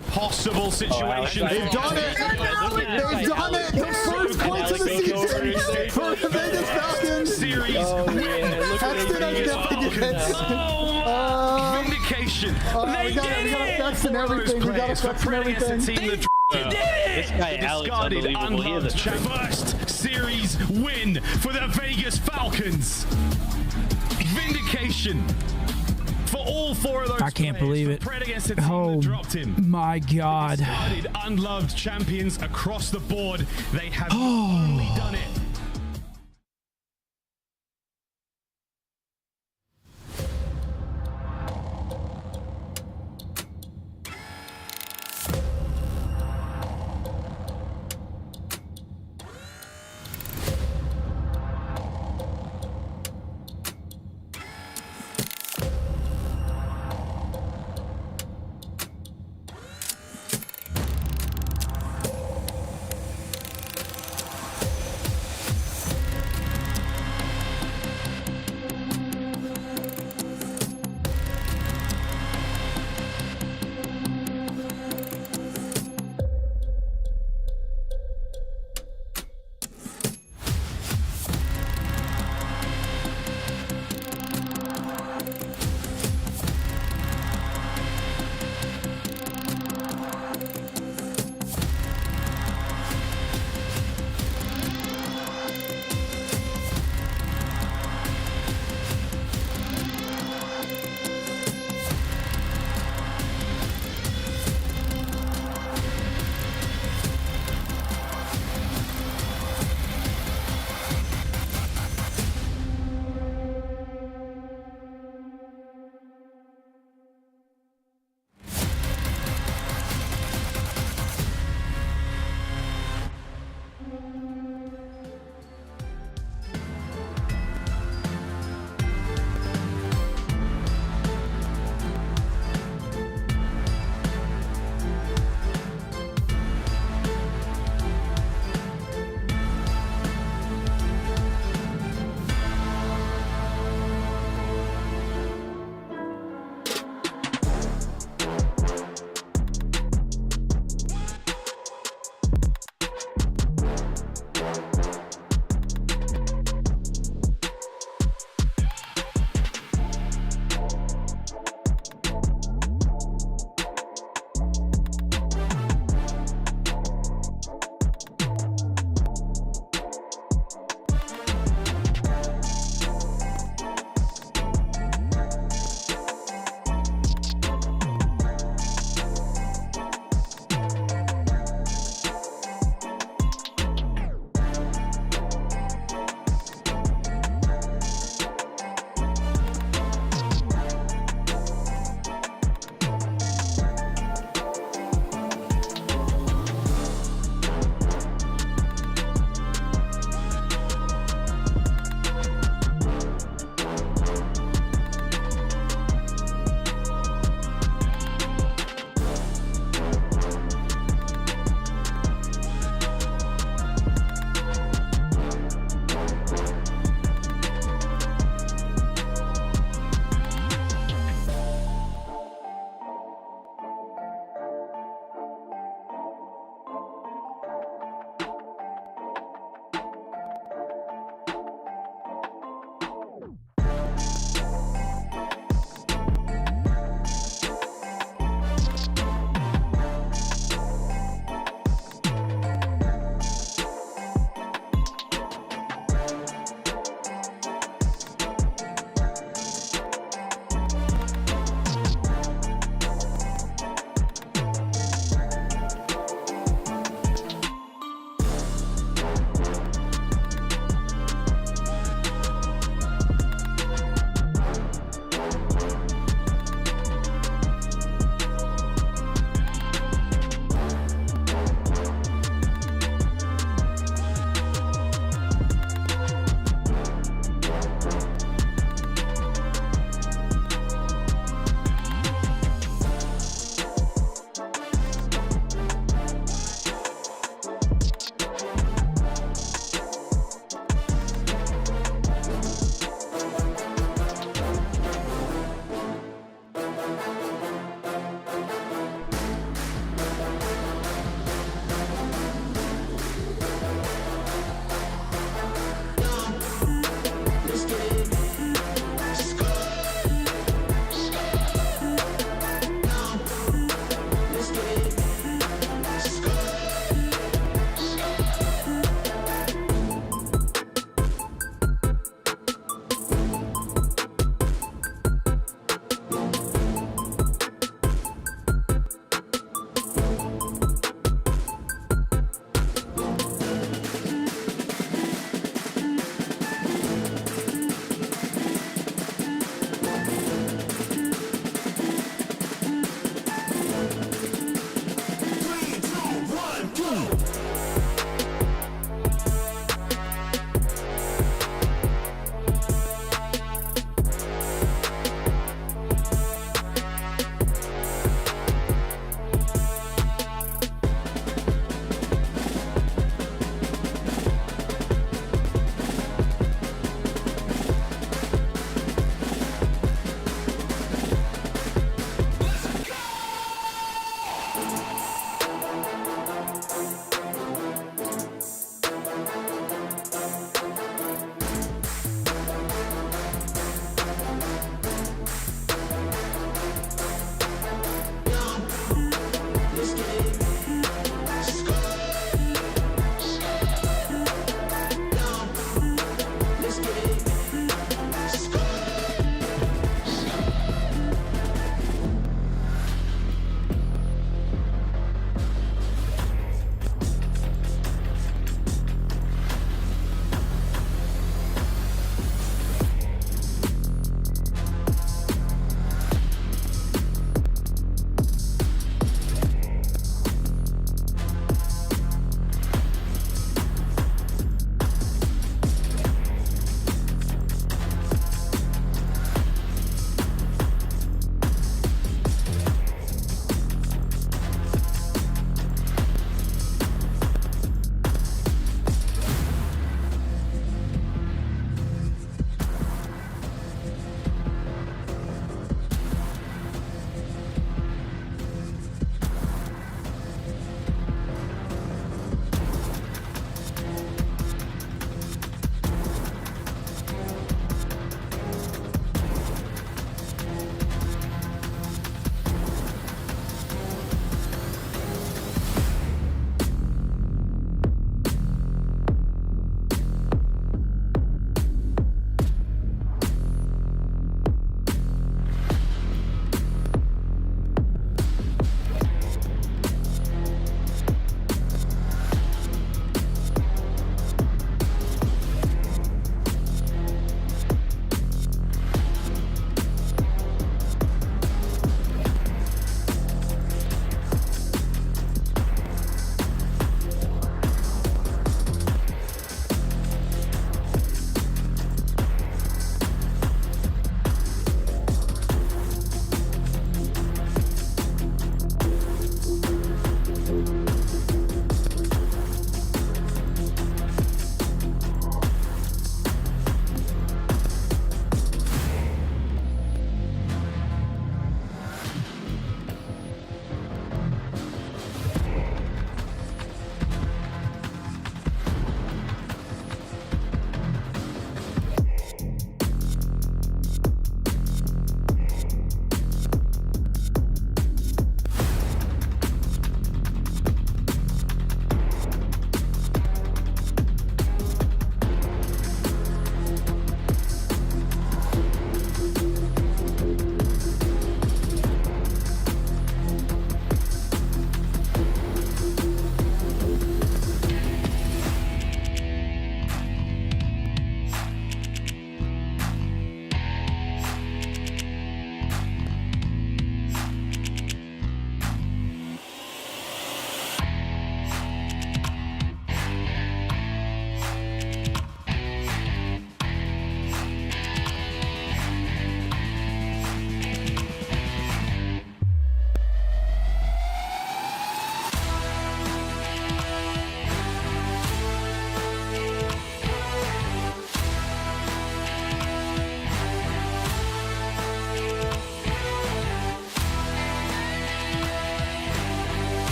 Impossible situation. They've done it! They've done it! The first points of the season for the Vegas Falcons! Series Vindication! We got effects and everything. We got effects and everything. This guy Alex is unbelievable. First series win for the Vegas Falcons. Vindication. For all 4 of those I can't believe it. Oh my God. Unloved champions across the board. They have only done it